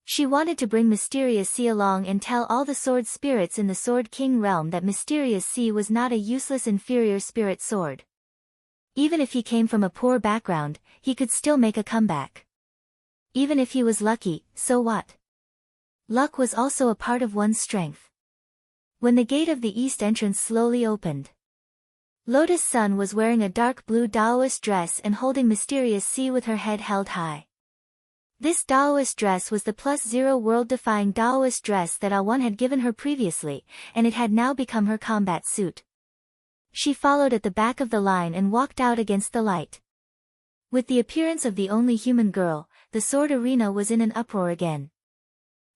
[SPEAKER 1] She wanted to bring Mysterious Sea along and tell all the sword spirits in the Sword King realm that Mysterious Sea was not a useless inferior spirit sword. Even if he came from a poor background, he could still make a comeback. Even if he was lucky, so what? Luck was also a part of one's strength. When the gate of the east entrance slowly opened, Lotus Sun was wearing a dark blue Daoist dress and holding Mysterious Sea with her head held high. This Daoist dress was the +0 world-defying Daoist dress that Awan had given her previously, and it had now become her combat suit. She followed at the back of the line and walked out against the light. With the appearance of the only human girl, the sword arena was in an uproar again.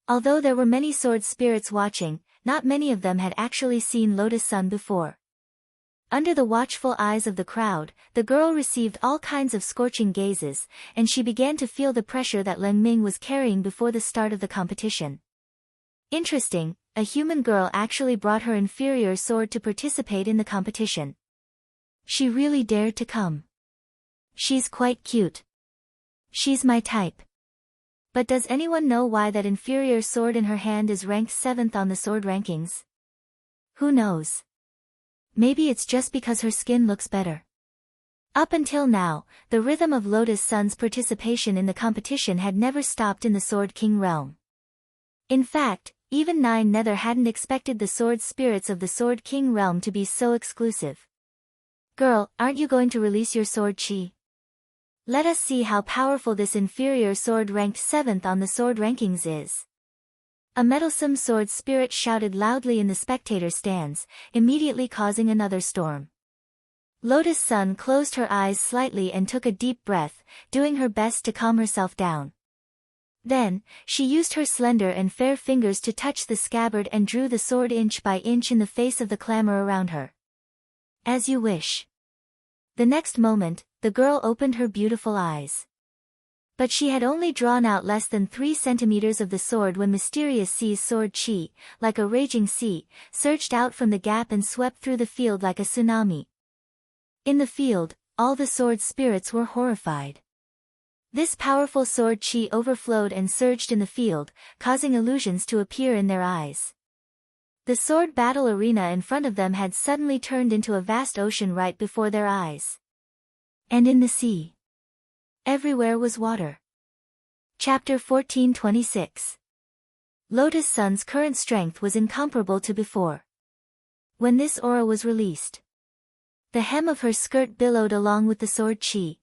[SPEAKER 1] Although there were many sword spirits watching, not many of them had actually seen Lotus Sun before. Under the watchful eyes of the crowd, the girl received all kinds of scorching gazes, and she began to feel the pressure that Leng Ming was carrying before the start of the competition. Interesting, a human girl actually brought her inferior sword to participate in the competition. She really dared to come. She's quite cute. She's my type. But does anyone know why that inferior sword in her hand is ranked 7th on the sword rankings? Who knows? Maybe it's just because her skin looks better. Up until now, the rhythm of Lotus Sun's participation in the competition had never stopped in the Sword King realm. In fact, even Nine Nether hadn't expected the sword spirits of the Sword King realm to be so exclusive. Girl, aren't you going to release your sword chi? Let us see how powerful this inferior sword ranked 7th on the sword rankings is. A meddlesome sword spirit shouted loudly in the spectator stands, immediately causing another storm. Lotus Sun closed her eyes slightly and took a deep breath, doing her best to calm herself down. Then, she used her slender and fair fingers to touch the scabbard and drew the sword inch by inch in the face of the clamor around her. As you wish. The next moment, the girl opened her beautiful eyes. But she had only drawn out less than 3 centimeters of the sword when Mysterious Sea's sword chi, like a raging sea, surged out from the gap and swept through the field like a tsunami. In the field, all the sword spirits were horrified. This powerful sword chi overflowed and surged in the field, causing illusions to appear in their eyes. The sword battle arena in front of them had suddenly turned into a vast ocean right before their eyes. And in the sea, everywhere was water. Chapter 1426. Lotus Sun's current strength was incomparable to before. When this aura was released, the hem of her skirt billowed along with the sword chi.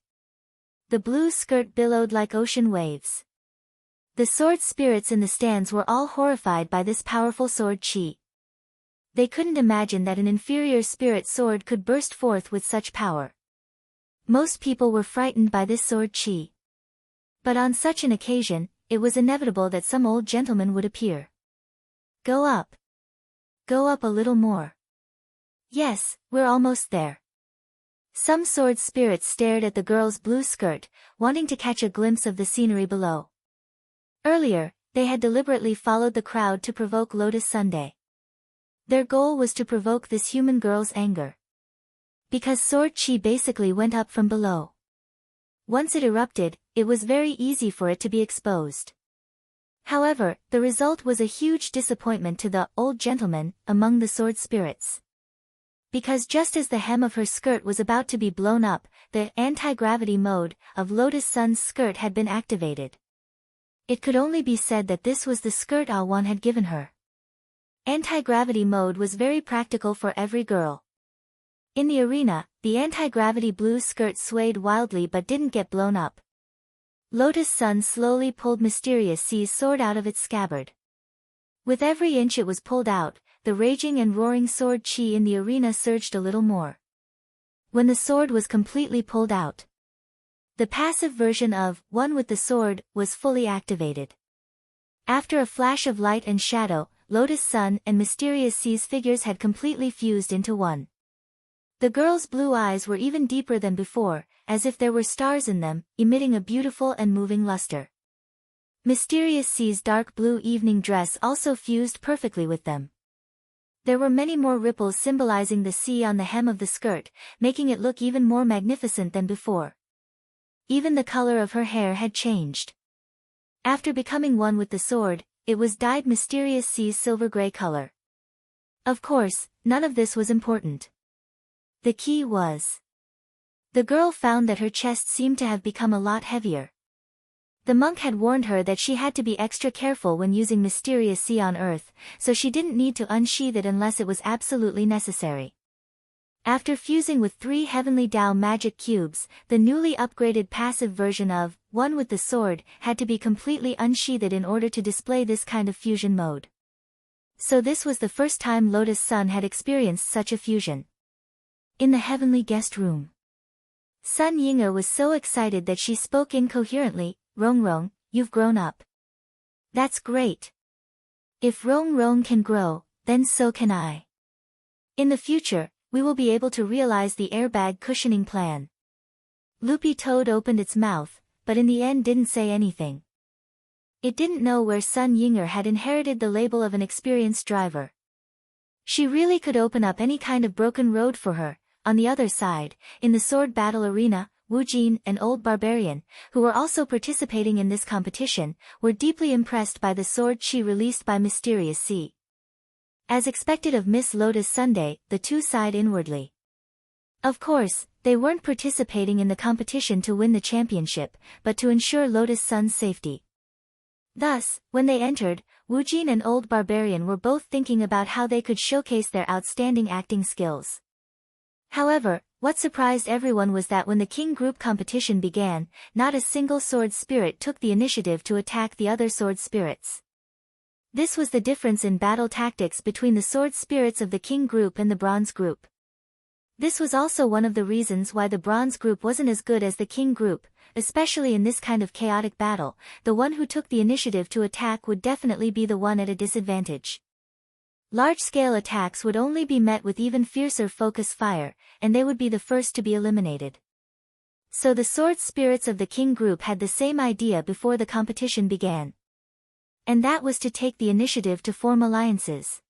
[SPEAKER 1] The blue skirt billowed like ocean waves. The sword spirits in the stands were all horrified by this powerful sword chi. They couldn't imagine that an inferior spirit sword could burst forth with such power. Most people were frightened by this sword chi. But on such an occasion, it was inevitable that some old gentleman would appear. Go up. Go up a little more. Yes, we're almost there. Some sword spirits stared at the girl's blue skirt, wanting to catch a glimpse of the scenery below. Earlier, they had deliberately followed the crowd to provoke Lotus Sunday. Their goal was to provoke this human girl's anger. Because sword chi basically went up from below. Once it erupted, it was very easy for it to be exposed. However, the result was a huge disappointment to the old gentleman among the sword spirits. Because just as the hem of her skirt was about to be blown up, the anti-gravity mode of Lotus Sun's skirt had been activated. It could only be said that this was the skirt Awan had given her. Anti-gravity mode was very practical for every girl. In the arena, the anti-gravity blue skirt swayed wildly but didn't get blown up. Lotus Sun slowly pulled Mysterious Sea's sword out of its scabbard. With every inch it was pulled out, the raging and roaring sword chi in the arena surged a little more. When the sword was completely pulled out, the passive version of One with the Sword was fully activated. After a flash of light and shadow, Lotus Sun and Mysterious Sea's figures had completely fused into one. The girl's blue eyes were even deeper than before, as if there were stars in them, emitting a beautiful and moving luster. Mysterious Sea's dark blue evening dress also fused perfectly with them. There were many more ripples symbolizing the sea on the hem of the skirt, making it look even more magnificent than before. Even the color of her hair had changed. After becoming one with the sword, it was dyed Mysterious Sea's silver-gray color. Of course, none of this was important. The key was, the girl found that her chest seemed to have become a lot heavier. The monk had warned her that she had to be extra careful when using Mysterious Sea on Earth, so she didn't need to unsheath it unless it was absolutely necessary. After fusing with 3 Heavenly Tao magic cubes, the newly upgraded passive version of One with the Sword had to be completely unsheathed in order to display this kind of fusion mode. So this was the first time Lotus Sun had experienced such a fusion. In the heavenly guest room, Sun Ying'er was so excited that she spoke incoherently. Rong Rong, you've grown up. That's great. If Rong Rong can grow, then so can I. In the future, we will be able to realize the airbag cushioning plan. Loopy Toad opened its mouth, but in the end didn't say anything. It didn't know where Sun Ying'er had inherited the label of an experienced driver. She really could open up any kind of broken road for her. On the other side, in the sword battle arena, Wu Jin and Old Barbarian, who were also participating in this competition, were deeply impressed by the sword chi released by Mysterious Sea. As expected of Miss Lotus Sunday, the two sighed inwardly. Of course, they weren't participating in the competition to win the championship, but to ensure Lotus Sun's safety. Thus, when they entered, Wu Jin and Old Barbarian were both thinking about how they could showcase their outstanding acting skills. However, what surprised everyone was that when the King Group competition began, not a single sword spirit took the initiative to attack the other sword spirits. This was the difference in battle tactics between the sword spirits of the King Group and the Bronze Group. This was also one of the reasons why the Bronze Group wasn't as good as the King Group, especially in this kind of chaotic battle. The one who took the initiative to attack would definitely be the one at a disadvantage. Large-scale attacks would only be met with even fiercer focus fire, and they would be the first to be eliminated. So the sword spirits of the King Group had the same idea before the competition began. And that was to take the initiative to form alliances.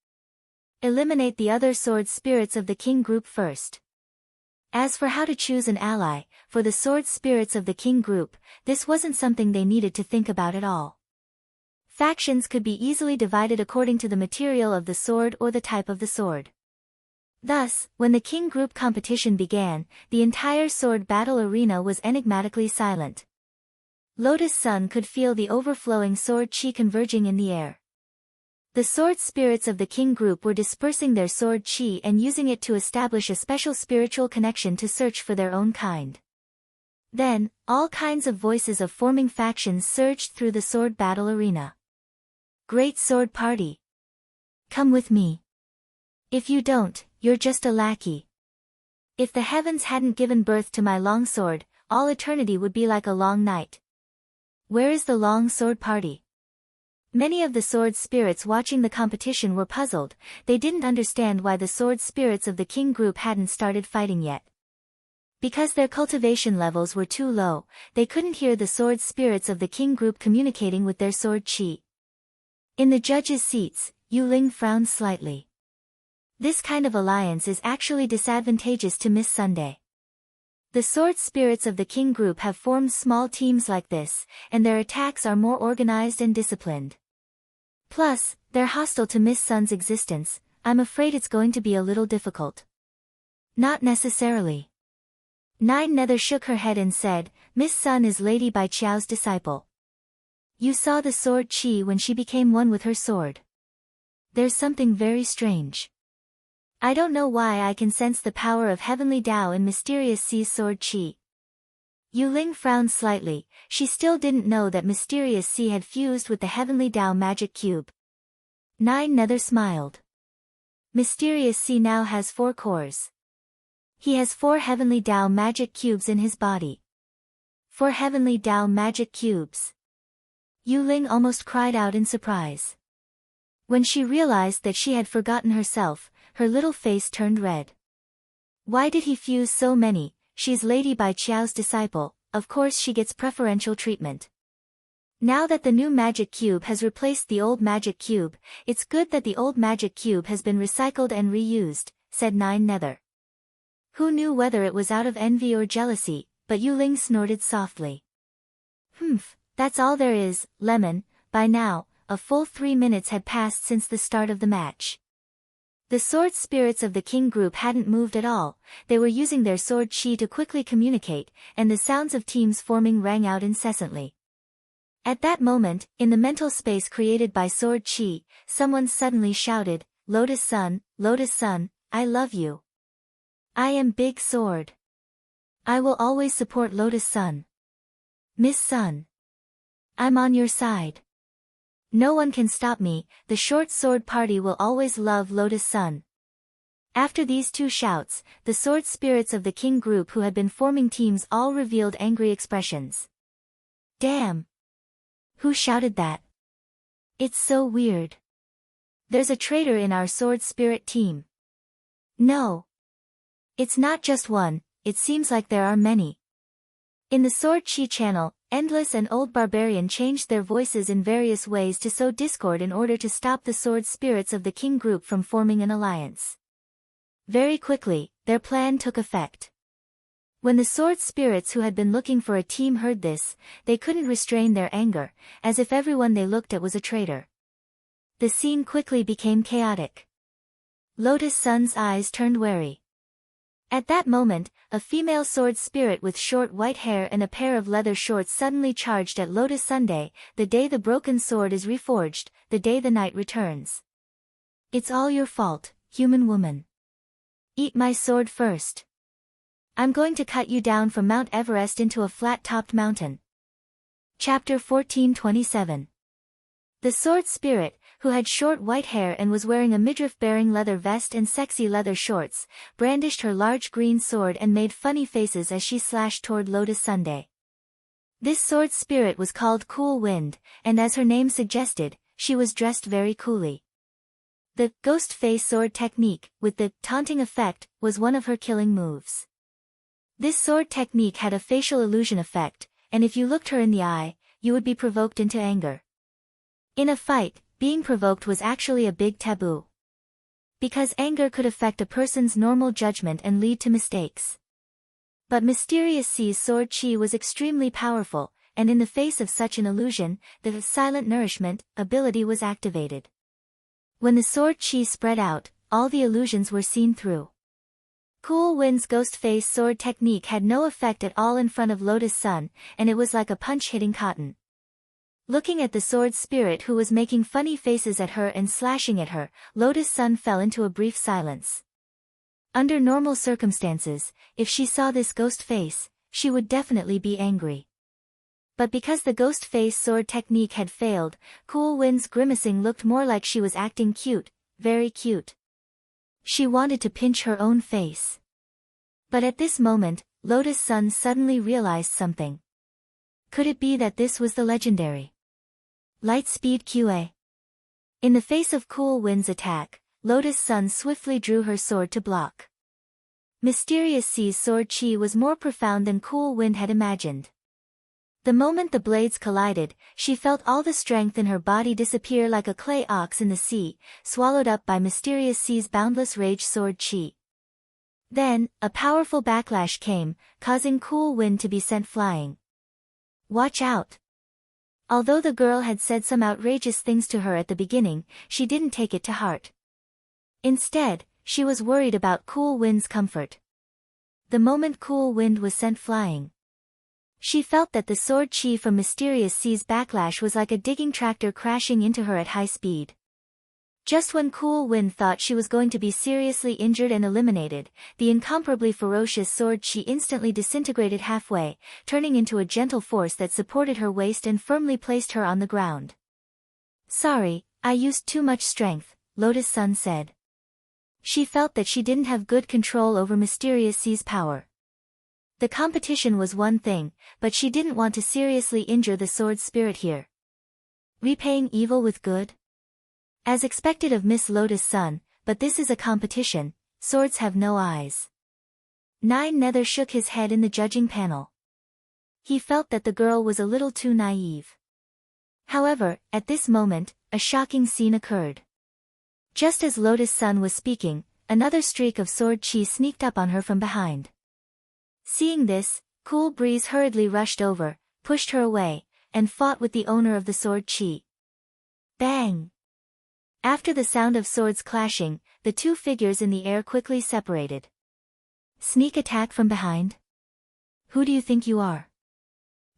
[SPEAKER 1] Eliminate the other sword spirits of the King Group first. As for how to choose an ally, for the sword spirits of the King Group, this wasn't something they needed to think about at all. Factions could be easily divided according to the material of the sword or the type of the sword. Thus, when the King Group competition began, the entire sword battle arena was enigmatically silent. Lotus Sun could feel the overflowing sword chi converging in the air. The sword spirits of the King Group were dispersing their sword chi and using it to establish a special spiritual connection to search for their own kind. Then, all kinds of voices of forming factions surged through the sword battle arena. Great sword party. Come with me. If you don't, you're just a lackey. If the heavens hadn't given birth to my long sword, all eternity would be like a long night. Where is the long sword party? Many of the sword spirits watching the competition were puzzled. They didn't understand why the sword spirits of the King Group hadn't started fighting yet. Because their cultivation levels were too low, they couldn't hear the sword spirits of the King Group communicating with their sword chi. In the judges' seats, Yu Ling frowned slightly. This kind of alliance is actually disadvantageous to Miss Sunday. The sword spirits of the King Group have formed small teams like this, and their attacks are more organized and disciplined. Plus, they're hostile to Miss Sun's existence. I'm afraid it's going to be a little difficult. Not necessarily. Nine Nether shook her head and said, Miss Sun is Lady Bai Qiao's disciple. You saw the sword chi when she became one with her sword. There's something very strange. I don't know why I can sense the power of Heavenly Tao in Mysterious Sea's sword chi. Yu Ling frowned slightly. She still didn't know that Mysterious Sea had fused with the Heavenly Tao magic cube. Nine Nether smiled. Mysterious Sea now has 4 cores. He has 4 Heavenly Tao magic cubes in his body. 4 Heavenly Tao magic cubes. Yu Ling almost cried out in surprise. When she realized that she had forgotten herself, her little face turned red. Why did he fuse so many? She's Lady Bai Qiao's disciple, of course she gets preferential treatment. Now that the new magic cube has replaced the old magic cube, it's good that the old magic cube has been recycled and reused, said Nine Nether. Who knew whether it was out of envy or jealousy, but Yu Ling snorted softly. Humph. That's all there is, Lemon. By now, a full 3 minutes had passed since the start of the match. The sword spirits of the King Group hadn't moved at all. They were using their sword chi to quickly communicate, and the sounds of teams forming rang out incessantly. At that moment, in the mental space created by sword chi, someone suddenly shouted, Lotus Sun, I love you. I am Big Sword. I will always support Lotus Sun. Miss Sun. I'm on your side. No one can stop me, the short sword party will always love Lotus Sun. After these two shouts, the sword spirits of the king group who had been forming teams all revealed angry expressions. Damn! Who shouted that? It's so weird. There's a traitor in our sword spirit team. No. It's not just one, it seems like there are many. In the Sword Chi channel, Endless and Old Barbarian changed their voices in various ways to sow discord in order to stop the sword spirits of the king group from forming an alliance. Very quickly, their plan took effect. When the sword spirits who had been looking for a team heard this, they couldn't restrain their anger, as if everyone they looked at was a traitor. The scene quickly became chaotic. Lotus Sun's eyes turned wary. At that moment, a female sword spirit with short white hair and a pair of leather shorts suddenly charged at Lotus Sunday, the day the broken sword is reforged, the day the night returns. It's all your fault, human woman. Eat my sword first. I'm going to cut you down from Mount Everest into a flat-topped mountain. Chapter 1427. The sword spirit, who had short white hair and was wearing a midriff-bearing leather vest and sexy leather shorts, brandished her large green sword and made funny faces as she slashed toward Lotus Sunday. This sword spirit was called Cool Wind, and as her name suggested, she was dressed very coolly. The ghost face sword technique, with the taunting effect, was one of her killing moves. This sword technique had a facial illusion effect, and if you looked her in the eye, you would be provoked into anger. In a fight, being provoked was actually a big taboo. Because anger could affect a person's normal judgment and lead to mistakes. But Mysterious C's sword chi was extremely powerful, and in the face of such an illusion, the silent nourishment ability was activated. When the sword chi spread out, all the illusions were seen through. Cool Wind's ghost face sword technique had no effect at all in front of Lotus Sun, and it was like a punch hitting cotton. Looking at the sword spirit who was making funny faces at her and slashing at her, Lotus Sun fell into a brief silence. Under normal circumstances, if she saw this ghost face, she would definitely be angry. But because the ghost face sword technique had failed, Cool Wind's grimacing looked more like she was acting cute, very cute. She wanted to pinch her own face. But at this moment, Lotus Sun suddenly realized something. Could it be that this was the legendary Lightspeed QA? In the face of Cool Wind's attack, Lotus Sun swiftly drew her sword to block. Mysterious C's sword chi was more profound than Cool Wind had imagined. The moment the blades collided, she felt all the strength in her body disappear like a clay ox in the sea, swallowed up by Mysterious C's boundless rage sword chi. Then, a powerful backlash came, causing Cool Wind to be sent flying. Watch out! Although the girl had said some outrageous things to her at the beginning, she didn't take it to heart. Instead, she was worried about Cool Wind's comfort. The moment Cool Wind was sent flying, she felt that the sword chi from Mysterious C's backlash was like a digging tractor crashing into her at high speed. Just when Cool Wind thought she was going to be seriously injured and eliminated, the incomparably ferocious sword chi instantly disintegrated halfway, turning into a gentle force that supported her waist and firmly placed her on the ground. Sorry, I used too much strength, Lotus Sun said. She felt that she didn't have good control over Mysterious C's power. The competition was one thing, but she didn't want to seriously injure the sword spirit here. Repaying evil with good? As expected of Miss Lotus Sun, but this is a competition, swords have no eyes. Nine Nether shook his head in the judging panel. He felt that the girl was a little too naive. However, at this moment, a shocking scene occurred. Just as Lotus Sun was speaking, another streak of sword chi sneaked up on her from behind. Seeing this, Cool Breeze hurriedly rushed over, pushed her away, and fought with the owner of the sword chi. Bang! After the sound of swords clashing, the two figures in the air quickly separated. Sneak attack from behind? Who do you think you are?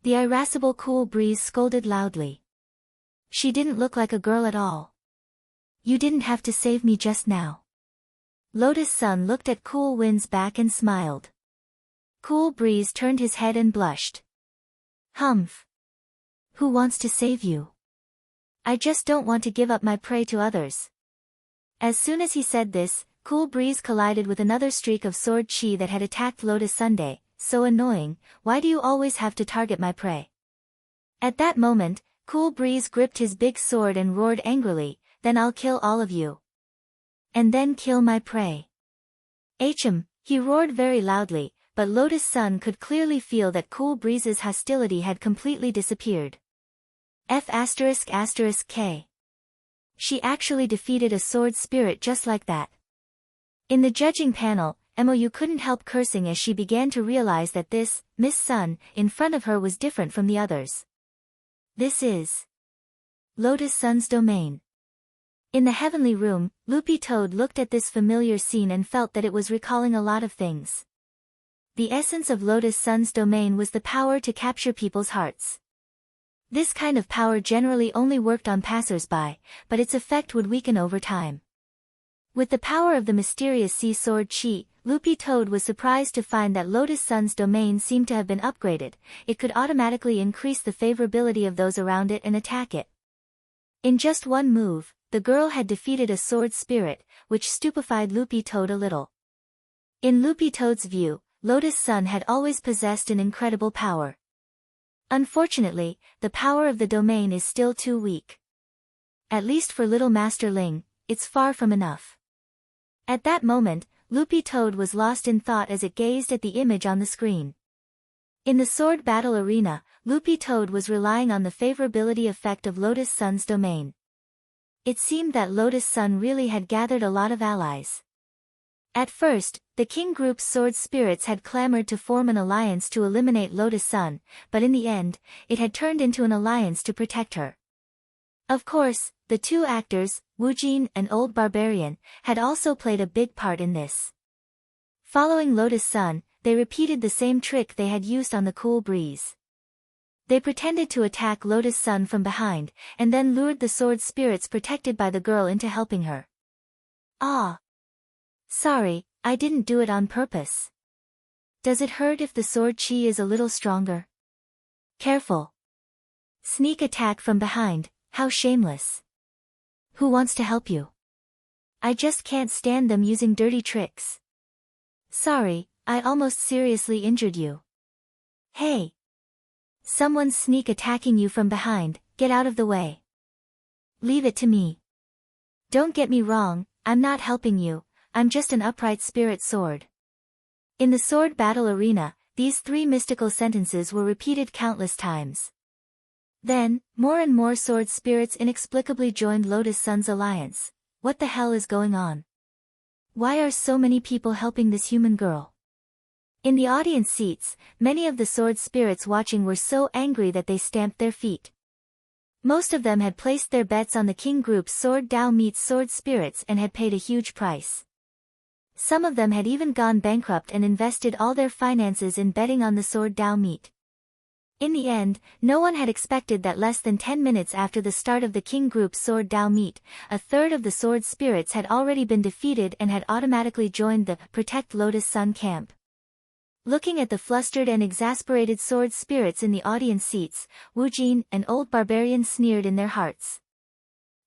[SPEAKER 1] The irascible Cool Breeze scolded loudly. She didn't look like a girl at all. You didn't have to save me just now. Lotus Sun looked at Cool Wind's back and smiled. Cool Breeze turned his head and blushed. Humph. Who wants to save you? I just don't want to give up my prey to others. As soon as he said this, Cool Breeze collided with another streak of sword chi that had attacked Lotus Sunday. So annoying, why do you always have to target my prey? At that moment, Cool Breeze gripped his big sword and roared angrily, then I'll kill all of you. And then kill my prey. Hm, he roared very loudly, but Lotus Sun could clearly feel that Cool Breeze's hostility had completely disappeared. F***K. She actually defeated a sword spirit just like that. In the judging panel, Mou couldn't help cursing as she began to realize that this, Miss Sun, in front of her was different from the others. This is Lotus Sun's domain. In the heavenly room, Loopy Toad looked at this familiar scene and felt that it was recalling a lot of things. The essence of Lotus Sun's domain was the power to capture people's hearts. This kind of power generally only worked on passers-by, but its effect would weaken over time. With the power of the mysterious sea sword chi, Loopy Toad was surprised to find that Lotus Sun's domain seemed to have been upgraded. It could automatically increase the favorability of those around it and attack it. In just one move, the girl had defeated a sword spirit, which stupefied Loopy Toad a little. In Loopy Toad's view, Lotus Sun had always possessed an incredible power. Unfortunately, the power of the domain is still too weak. At least for little Master Ling, it's far from enough. At that moment, Loopy Toad was lost in thought as it gazed at the image on the screen. In the sword battle arena, Loopy Toad was relying on the favorability effect of Lotus Sun's domain. It seemed that Lotus Sun really had gathered a lot of allies. At first, the King Group's sword spirits had clamored to form an alliance to eliminate Lotus Sun, but in the end, it had turned into an alliance to protect her. Of course, the two actors, Wu Jin and Old Barbarian, had also played a big part in this. Following Lotus Sun, they repeated the same trick they had used on the Cool Breeze. They pretended to attack Lotus Sun from behind, and then lured the sword spirits protected by the girl into helping her. Ah! Sorry, I didn't do it on purpose. Does it hurt if the sword chi is a little stronger? Careful. Sneak attack from behind, how shameless. Who wants to help you? I just can't stand them using dirty tricks. Sorry, I almost seriously injured you. Hey! Someone's sneak attacking you from behind, get out of the way. Leave it to me. Don't get me wrong, I'm not helping you. I'm just an upright spirit sword. In the sword battle arena, these three mystical sentences were repeated countless times. Then, more and more sword spirits inexplicably joined Lotus Sun's alliance. What the hell is going on? Why are so many people helping this human girl? In the audience seats, many of the sword spirits watching were so angry that they stamped their feet. Most of them had placed their bets on the King Group's Sword Dao meets Sword Spirits and had paid a huge price. Some of them had even gone bankrupt and invested all their finances in betting on the Sword Dao meet. In the end, no one had expected that less than 10 minutes after the start of the King Group's Sword Dao meet, a third of the sword spirits had already been defeated and had automatically joined the Protect Lotus Sun camp. Looking at the flustered and exasperated sword spirits in the audience seats, Wu Jin and Old Barbarian sneered in their hearts.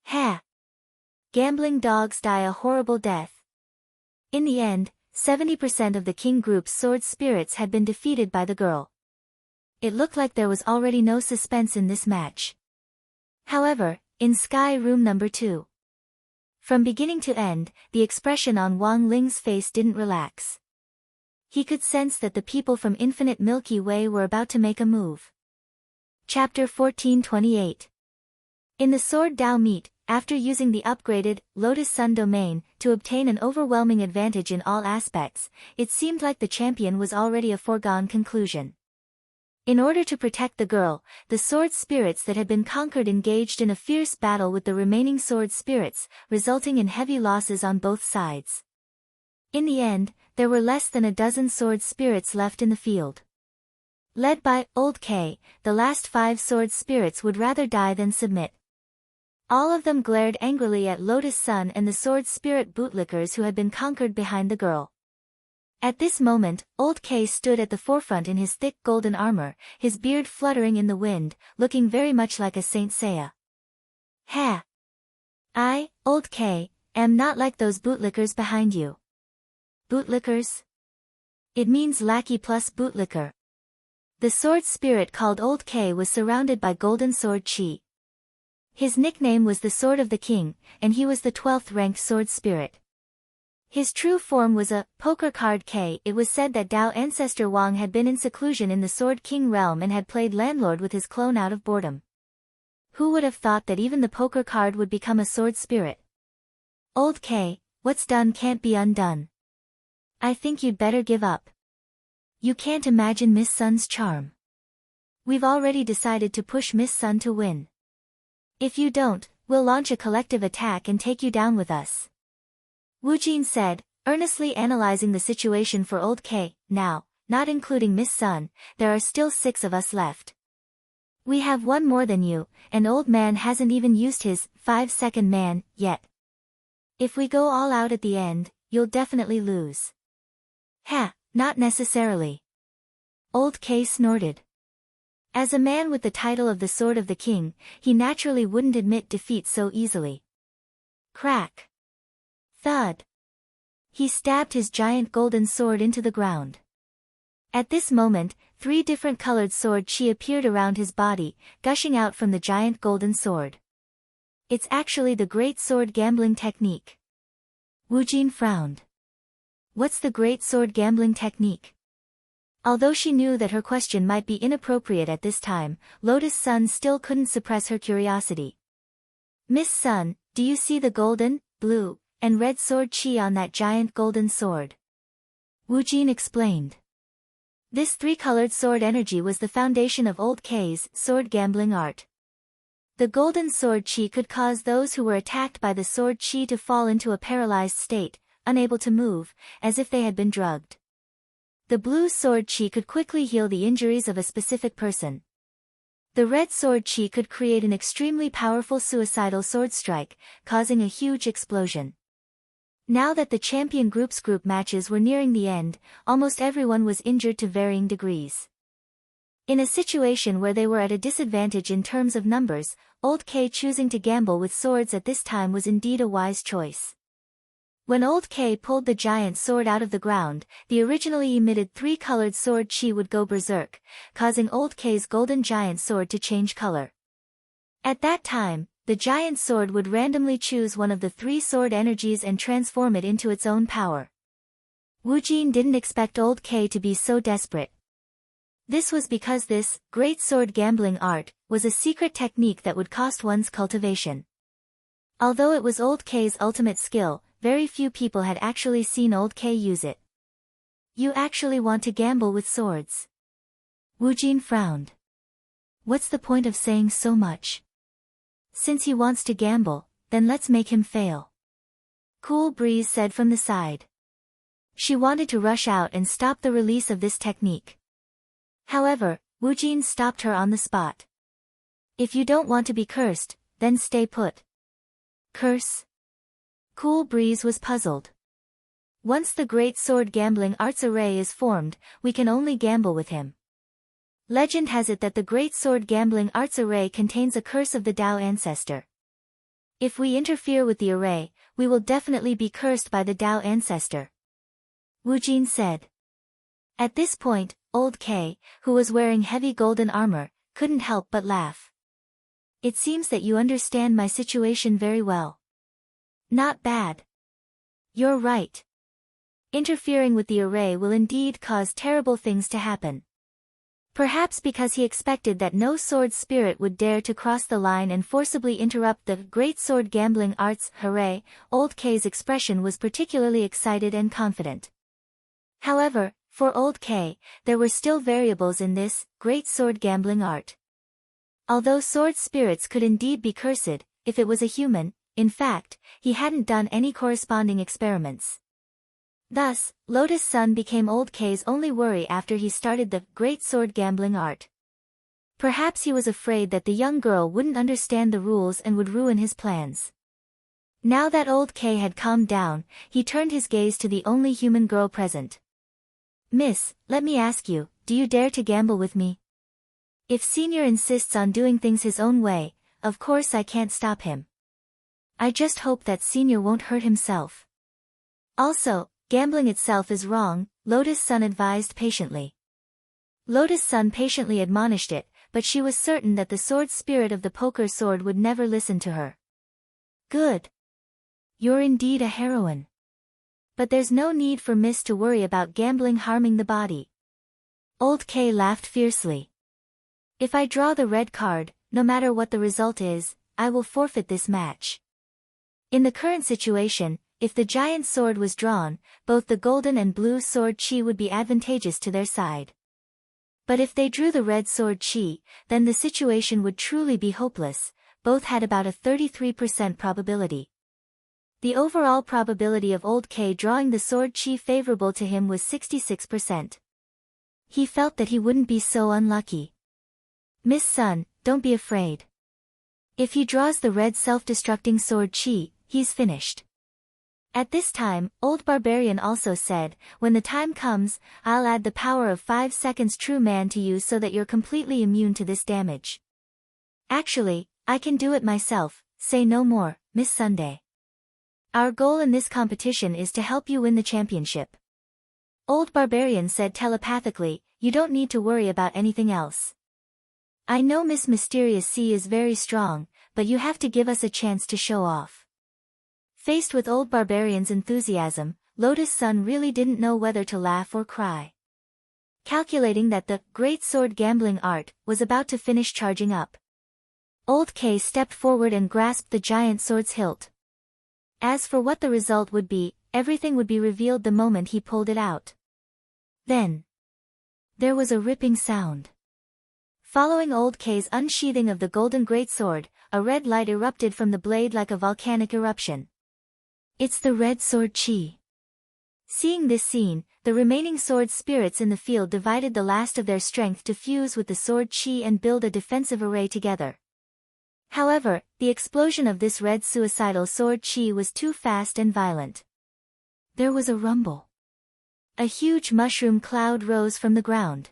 [SPEAKER 1] Ha! Gambling dogs die a horrible death. In the end, 70% of the King Group's sword spirits had been defeated by the girl. It looked like there was already no suspense in this match. However, in Sky Room number 2. From beginning to end, the expression on Wang Ling's face didn't relax. He could sense that the people from Infinite Milky Way were about to make a move. Chapter 1428. In the Sword Dao meet, after using the upgraded Lotus Sun domain to obtain an overwhelming advantage in all aspects, it seemed like the champion was already a foregone conclusion. In order to protect the girl, the sword spirits that had been conquered engaged in a fierce battle with the remaining sword spirits, resulting in heavy losses on both sides. In the end, there were less than a dozen sword spirits left in the field. Led by Old K, the last 5 sword spirits would rather die than submit. All of them glared angrily at Lotus Sun and the sword spirit bootlickers who had been conquered behind the girl. At this moment, Old K stood at the forefront in his thick golden armor, his beard fluttering in the wind, looking very much like a Saint Seiya. Ha! I, Old K, am not like those bootlickers behind you. Bootlickers? It means lackey plus bootlicker. The sword spirit called Old K was surrounded by golden sword chi. His nickname was the Sword of the King, and he was the 12th ranked sword spirit. His true form was a poker card K. It was said that Dao ancestor Wang had been in seclusion in the Sword King realm and had played landlord with his clone out of boredom. Who would have thought that even the poker card would become a sword spirit? Old K, what's done can't be undone. I think you'd better give up. You can't imagine Miss Sun's charm. We've already decided to push Miss Sun to win. If you don't, we'll launch a collective attack and take you down with us. Wu Jin said, earnestly analyzing the situation for Old K. Now, not including Miss Sun, there are still 6 of us left. We have one more than you, and Old Man hasn't even used his 5-second man yet. If we go all out at the end, you'll definitely lose. Ha, not necessarily. Old K snorted. As a man with the title of the Sword of the King, he naturally wouldn't admit defeat so easily. Crack. Thud. He stabbed his giant golden sword into the ground. At this moment, 3 different colored sword chi appeared around his body, gushing out from the giant golden sword. It's actually the Great Sword Gambling Technique. Wu Jin frowned. What's the Great Sword Gambling Technique? Although she knew that her question might be inappropriate at this time, Lotus Sun still couldn't suppress her curiosity. Miss Sun, do you see the golden, blue, and red sword chi on that giant golden sword? Wu Jin explained. This 3-colored sword energy was the foundation of Old K's sword gambling art. The golden sword chi could cause those who were attacked by the sword chi to fall into a paralyzed state, unable to move, as if they had been drugged. The blue sword chi could quickly heal the injuries of a specific person. The red sword chi could create an extremely powerful suicidal sword strike, causing a huge explosion. Now that the champion group matches were nearing the end, almost everyone was injured to varying degrees. In a situation where they were at a disadvantage in terms of numbers, Old K choosing to gamble with swords at this time was indeed a wise choice. When Old K pulled the giant sword out of the ground, the originally emitted 3-colored sword chi would go berserk, causing Old K's golden giant sword to change color. At that time, the giant sword would randomly choose one of the 3 sword energies and transform it into its own power. Wu Jin didn't expect Old K to be so desperate. This was because this great sword gambling art was a secret technique that would cost one's cultivation. Although it was Old K's ultimate skill, very few people had actually seen Old K use it. You actually want to gamble with swords? Wu Jin frowned. What's the point of saying so much? Since he wants to gamble, then let's make him fail. Cool Breeze said from the side. She wanted to rush out and stop the release of this technique. However, Wu Jin stopped her on the spot. If you don't want to be cursed, then stay put. Curse? Cool Breeze was puzzled. Once the Great Sword Gambling Arts Array is formed, we can only gamble with him. Legend has it that the Great Sword Gambling Arts Array contains a curse of the Dao ancestor. If we interfere with the array, we will definitely be cursed by the Dao ancestor. Wu Jin said. At this point, Old K, who was wearing heavy golden armor, couldn't help but laugh. It seems that you understand my situation very well. Not bad. You're right. Interfering with the array will indeed cause terrible things to happen. Perhaps because he expected that no sword spirit would dare to cross the line and forcibly interrupt the Great Sword Gambling Arts Array, Old K's expression was particularly excited and confident. However, for Old K, there were still variables in this Great Sword Gambling Art. Although sword spirits could indeed be cursed, if it was a human, in fact, he hadn't done any corresponding experiments. Thus, Lotus Sun became Old K's only worry after he started the Great Sword Gambling Art. Perhaps he was afraid that the young girl wouldn't understand the rules and would ruin his plans. Now that old K had calmed down, he turned his gaze to the only human girl present. "Miss, let me ask you, do you dare to gamble with me? If Senior insists on doing things his own way, of course I can't stop him. I just hope that Senior won't hurt himself. Also, gambling itself is wrong," Lotus Sun advised patiently. Lotus Sun patiently admonished it, but she was certain that the sword spirit of the poker sword would never listen to her. "Good. You're indeed a heroine. But there's no need for Miss to worry about gambling harming the body." Old K laughed fiercely. "If I draw the red card, no matter what the result is, I will forfeit this match." In the current situation, if the giant sword was drawn, both the golden and blue sword chi would be advantageous to their side. But if they drew the red sword chi, then the situation would truly be hopeless. Both had about a 33% probability. The overall probability of Old K drawing the sword chi favorable to him was 66%. He felt that he wouldn't be so unlucky. "Miss Sun, don't be afraid. If he draws the red self-destructing sword chi, he's finished." At this time, Old Barbarian also said, "When the time comes, I'll add the power of 5 seconds True Man to you so that you're completely immune to this damage. Actually, I can do it myself, say no more, Miss Sunday. Our goal in this competition is to help you win the championship." Old Barbarian said telepathically, "You don't need to worry about anything else. I know Miss Mysterious Sea is very strong, but you have to give us a chance to show off." Faced with Old Barbarian's enthusiasm, Lotus Sun really didn't know whether to laugh or cry. Calculating that the great sword gambling art was about to finish charging up, Old K stepped forward and grasped the giant sword's hilt. As for what the result would be, everything would be revealed the moment he pulled it out. Then there was a ripping sound. Following Old K's unsheathing of the golden greatsword, a red light erupted from the blade like a volcanic eruption. "It's the red sword chi." Seeing this scene, the remaining sword spirits in the field divided the last of their strength to fuse with the sword chi and build a defensive array together. However, the explosion of this red suicidal sword chi was too fast and violent. There was a rumble. A huge mushroom cloud rose from the ground.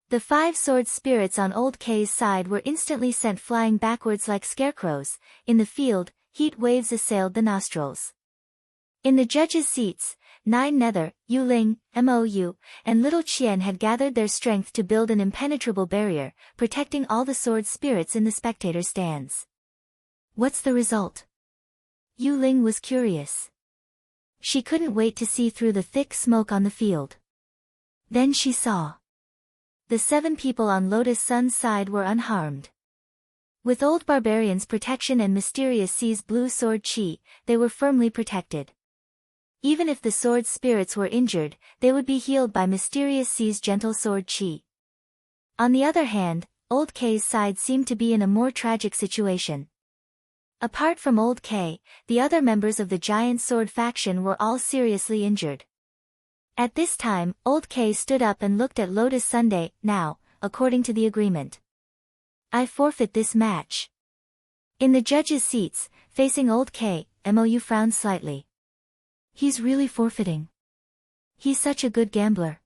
[SPEAKER 1] The 5 sword spirits on Old K's side were instantly sent flying backwards like scarecrows. In the field, heat waves assailed the nostrils. In the judges' seats, 9 Nether, Yu Ling, Mou, and Little Qian had gathered their strength to build an impenetrable barrier, protecting all the sword spirits in the spectator stands. "What's the result?" Yu Ling was curious. She couldn't wait to see through the thick smoke on the field. Then she saw. The 7 people on Lotus Sun's side were unharmed. With Old Barbarian's protection and Mysterious Sea's blue sword chi, they were firmly protected. Even if the sword spirits were injured, they would be healed by Mysterious Sea's gentle sword chi. On the other hand, Old K's side seemed to be in a more tragic situation. Apart from Old K, the other members of the Giant Sword faction were all seriously injured. At this time, Old K stood up and looked at Lotus Sunday. "Now, according to the agreement, I forfeit this match." In the judges' seats, facing Old K, Mou frowned slightly. "He's really forfeiting. He's such a good gambler."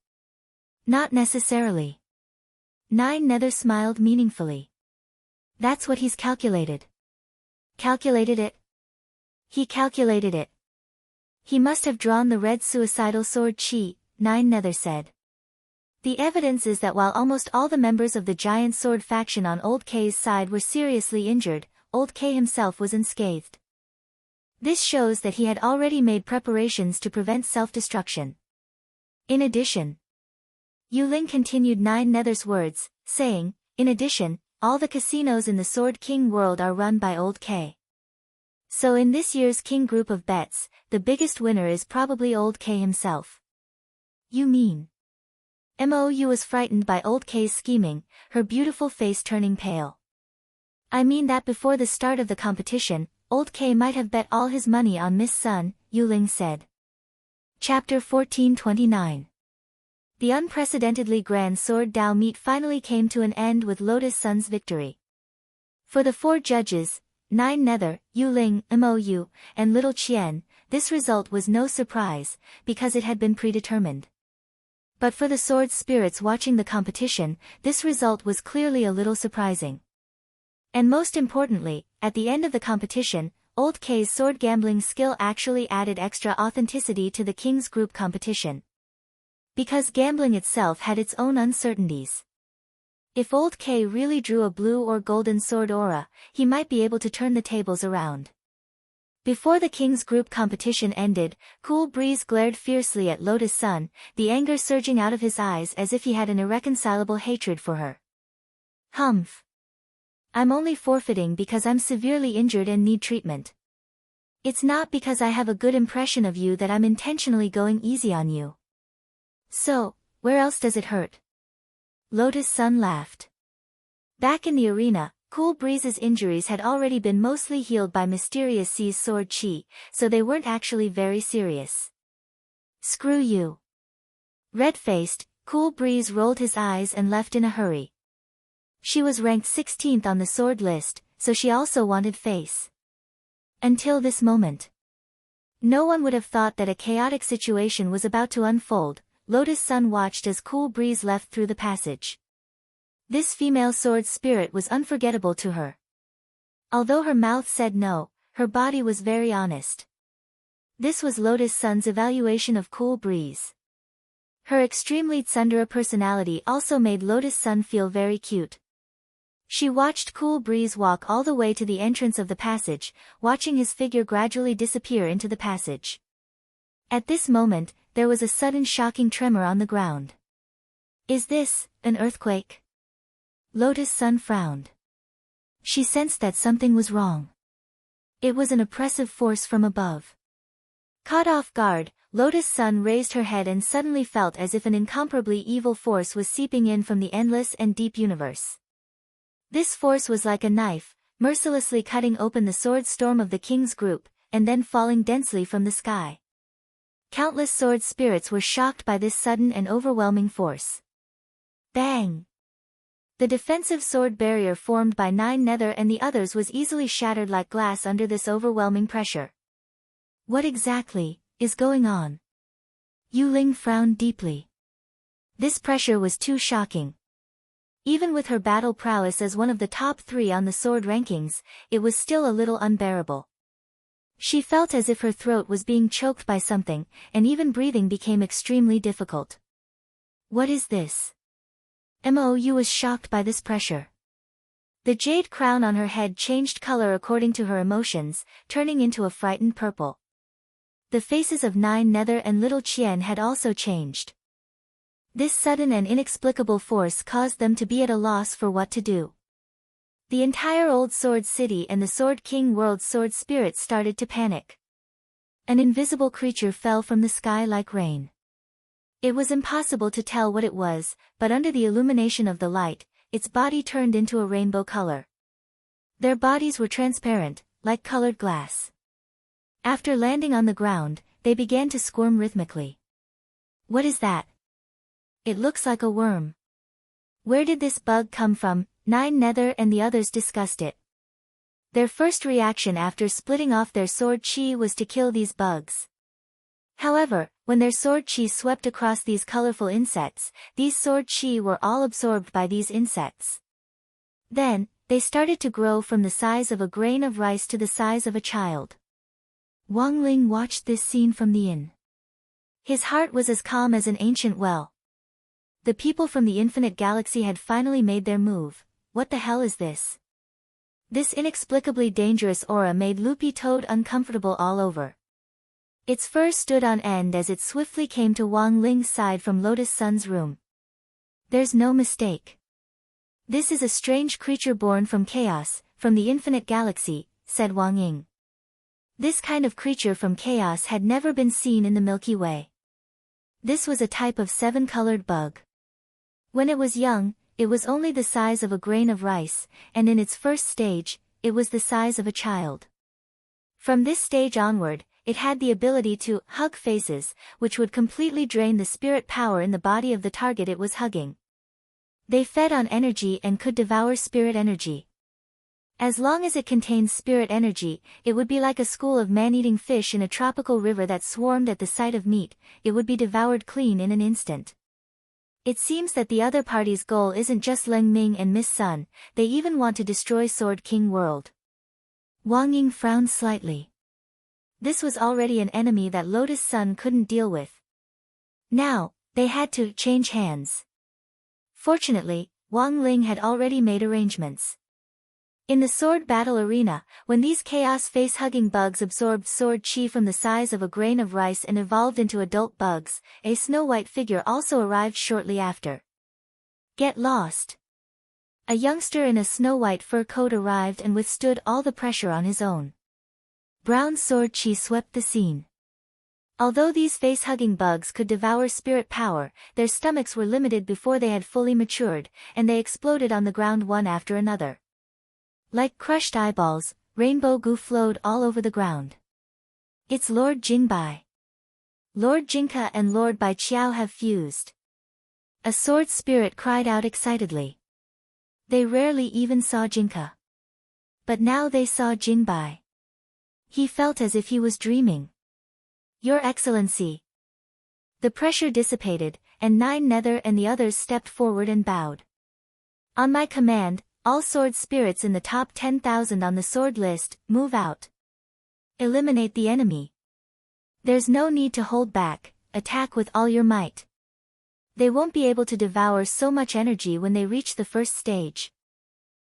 [SPEAKER 1] "Not necessarily." 9 Nether smiled meaningfully. "That's what he's calculated." "Calculated it?" "He calculated it. He must have drawn the red suicidal sword chi," 9 Nether said. The evidence is that while almost all the members of the Giant Sword faction on Old K's side were seriously injured, Old K himself was unscathed. This shows that he had already made preparations to prevent self-destruction. In addition, Yu Ling continued 9 Nether's words, saying, "In addition, all the casinos in the Sword King world are run by Old K. So in this year's King group of bets, the biggest winner is probably Old K himself." "You mean?" Mou was frightened by Old K's scheming, her beautiful face turning pale. "I mean that before the start of the competition, Old K might have bet all his money on Miss Sun," Yu Ling said. Chapter 1429. The unprecedentedly grand sword Dao meet finally came to an end with Lotus Sun's victory. For the 4 judges, 9 Nether, Yu Ling, Mou, and Little Qian, this result was no surprise, because it had been predetermined. But for the sword spirits watching the competition, this result was clearly a little surprising. And most importantly, at the end of the competition, Old K's sword gambling skill actually added extra authenticity to the King's group competition. Because gambling itself had its own uncertainties. If Old K really drew a blue or golden sword aura, he might be able to turn the tables around. Before the King's group competition ended, Cool Breeze glared fiercely at Lotus Sun, the anger surging out of his eyes as if he had an irreconcilable hatred for her. Humph. I'm only forfeiting because I'm severely injured and need treatment. It's not because I have a good impression of you that I'm intentionally going easy on you. So, where else does it hurt? Lotus Sun laughed. Back in the arena, Cool Breeze's injuries had already been mostly healed by Mysterious Sea's sword chi, so they weren't actually very serious. Screw you. Red-faced, Cool Breeze rolled his eyes and left in a hurry. She was ranked 16th on the sword list, so she also wanted face. Until this moment. No one would have thought that a chaotic situation was about to unfold. Lotus Sun watched as Cool Breeze left through the passage. This female sword spirit was unforgettable to her. Although her mouth said no, her body was very honest. This was Lotus Sun's evaluation of Cool Breeze. Her extremely tsundere personality also made Lotus Sun feel very cute. She watched Cool Breeze walk all the way to the entrance of the passage, watching his figure gradually disappear into the passage. At this moment, there was a sudden shocking tremor on the ground. Is this an earthquake? Lotus Sun frowned. She sensed that something was wrong. It was an oppressive force from above. Caught off guard, Lotus Sun raised her head and suddenly felt as if an incomparably evil force was seeping in from the endless and deep universe. This force was like a knife, mercilessly cutting open the sword storm of the King's group, and then falling densely from the sky. Countless sword spirits were shocked by this sudden and overwhelming force. Bang! The defensive sword barrier formed by 9 Nether and the others was easily shattered like glass under this overwhelming pressure. What exactly is going on? Yu Ling frowned deeply. This pressure was too shocking. Even with her battle prowess as one of the top 3 on the sword rankings, it was still a little unbearable. She felt as if her throat was being choked by something, and even breathing became extremely difficult. What is this? Mou was shocked by this pressure. The jade crown on her head changed color according to her emotions, turning into a frightened purple. The faces of 9 Nether and Little Qian had also changed. This sudden and inexplicable force caused them to be at a loss for what to do. The entire Old Sword City and the Sword King world's sword spirits started to panic. An invisible creature fell from the sky like rain. It was impossible to tell what it was, but under the illumination of the light, its body turned into a rainbow color. Their bodies were transparent, like colored glass. After landing on the ground, they began to squirm rhythmically. What is that? It looks like a worm. Where did this bug come from? 9 Nether and the others discussed it. Their first reaction after splitting off their sword chi was to kill these bugs. However, when their sword chi swept across these colorful insects, these sword chi were all absorbed by these insects. Then, they started to grow from the size of a grain of rice to the size of a child. Wang Ling watched this scene from the inn. His heart was as calm as an ancient well. The people from the infinite galaxy had finally made their move. What the hell is this? This inexplicably dangerous aura made Loopy Toad uncomfortable all over. Its fur stood on end as it swiftly came to Wang Ling's side from Lotus Sun's room. There's no mistake. This is a strange creature born from chaos, from the infinite galaxy, said Wang Ying. This kind of creature from chaos had never been seen in the Milky Way. This was a type of 7-colored bug. When it was young, it was only the size of a grain of rice, and in its first stage, it was the size of a child. From this stage onward, it had the ability to hug faces, which would completely drain the spirit power in the body of the target it was hugging. They fed on energy and could devour spirit energy. As long as it contains spirit energy, it would be like a school of man-eating fish in a tropical river that swarmed at the sight of meat. It would be devoured clean in an instant. It seems that the other party's goal isn't just Leng Ming and Miss Sun, they even want to destroy Sword King World. Wang Ying frowned slightly. This was already an enemy that Lotus Sun couldn't deal with. Now, they had to change hands. Fortunately, Wang Ling had already made arrangements. In the sword battle arena, when these chaos face-hugging bugs absorbed sword chi from the size of a grain of rice and evolved into adult bugs, a snow-white figure also arrived shortly after. Get lost! A youngster in a snow-white fur coat arrived and withstood all the pressure on his own. Brown sword chi swept the scene. Although these face-hugging bugs could devour spirit power, their stomachs were limited before they had fully matured, and they exploded on the ground one after another. Like crushed eyeballs, rainbow goo flowed all over the ground. It's Lord Jingbai. Lord Jinka and Lord Bai Qiao have fused. A sword spirit cried out excitedly. They rarely even saw Jinka. But now they saw Jingbai. He felt as if he was dreaming. Your Excellency. The pressure dissipated, and Nine Nether and the others stepped forward and bowed. On my command, all sword spirits in the top 10,000 on the sword list, move out. Eliminate the enemy. There's no need to hold back, attack with all your might. They won't be able to devour so much energy when they reach the first stage.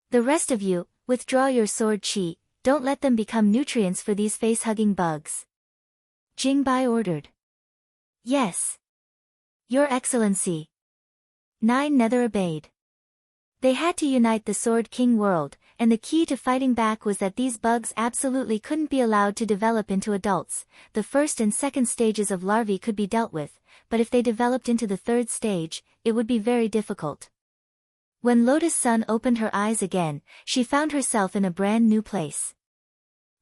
[SPEAKER 1] The rest of you, withdraw your sword chi, don't let them become nutrients for these face-hugging bugs. Jingbai ordered. Yes. Your Excellency. Nine Nether obeyed. They had to unite the Sword King world, and the key to fighting back was that these bugs absolutely couldn't be allowed to develop into adults. The first and second stages of larvae could be dealt with, but if they developed into the third stage, it would be very difficult. When Lotus Sun opened her eyes again, she found herself in a brand new place.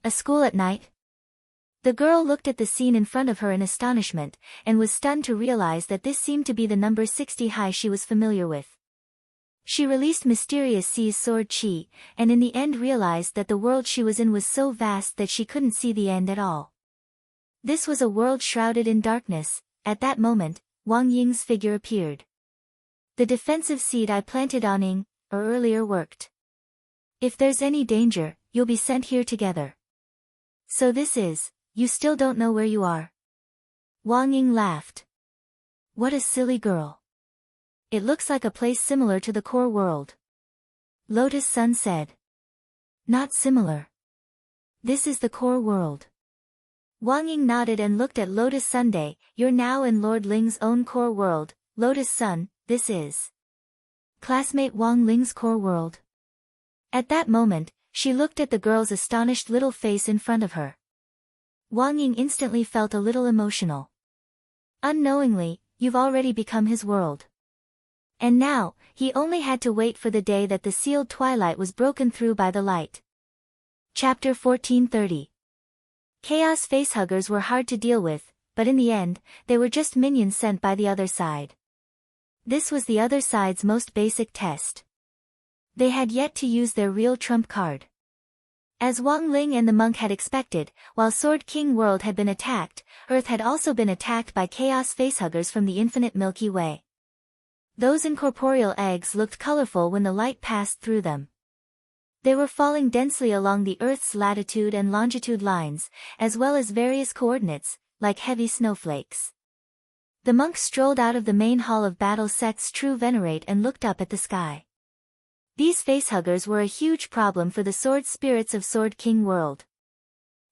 [SPEAKER 1] A school at night? The girl looked at the scene in front of her in astonishment, and was stunned to realize that this seemed to be the number 60 high she was familiar with. She released Mysterious Sea's sword chi, and in the end realized that the world she was in was so vast that she couldn't see the end at all. This was a world shrouded in darkness. At that moment, Wang Ying's figure appeared. The defensive seed I planted on Ying, or earlier worked. If there's any danger, you'll be sent here together. So this is, you still don't know where you are? Wang Ying laughed. What a silly girl. It looks like a place similar to the core world. Lotus Sun said. Not similar. This is the core world. Wang Ying nodded and looked at Lotus Sunday. You're now in Lord Ling's own core world, Lotus Sun, this is. Classmate Wang Ling's core world. At that moment, she looked at the girl's astonished little face in front of her. Wang Ying instantly felt a little emotional. Unknowingly, you've already become his world. And now, he only had to wait for the day that the sealed twilight was broken through by the light. Chapter 1430. Chaos facehuggers were hard to deal with, but in the end, they were just minions sent by the other side. This was the other side's most basic test. They had yet to use their real trump card. As Wang Ling and the monk had expected, while Sword King World had been attacked, Earth had also been attacked by chaos facehuggers from the infinite Milky Way. Those incorporeal eggs looked colorful when the light passed through them. They were falling densely along the Earth's latitude and longitude lines, as well as various coordinates, like heavy snowflakes. The monk strolled out of the main hall of Battle Sect's True Venerate and looked up at the sky. These facehuggers were a huge problem for the sword spirits of Sword King World.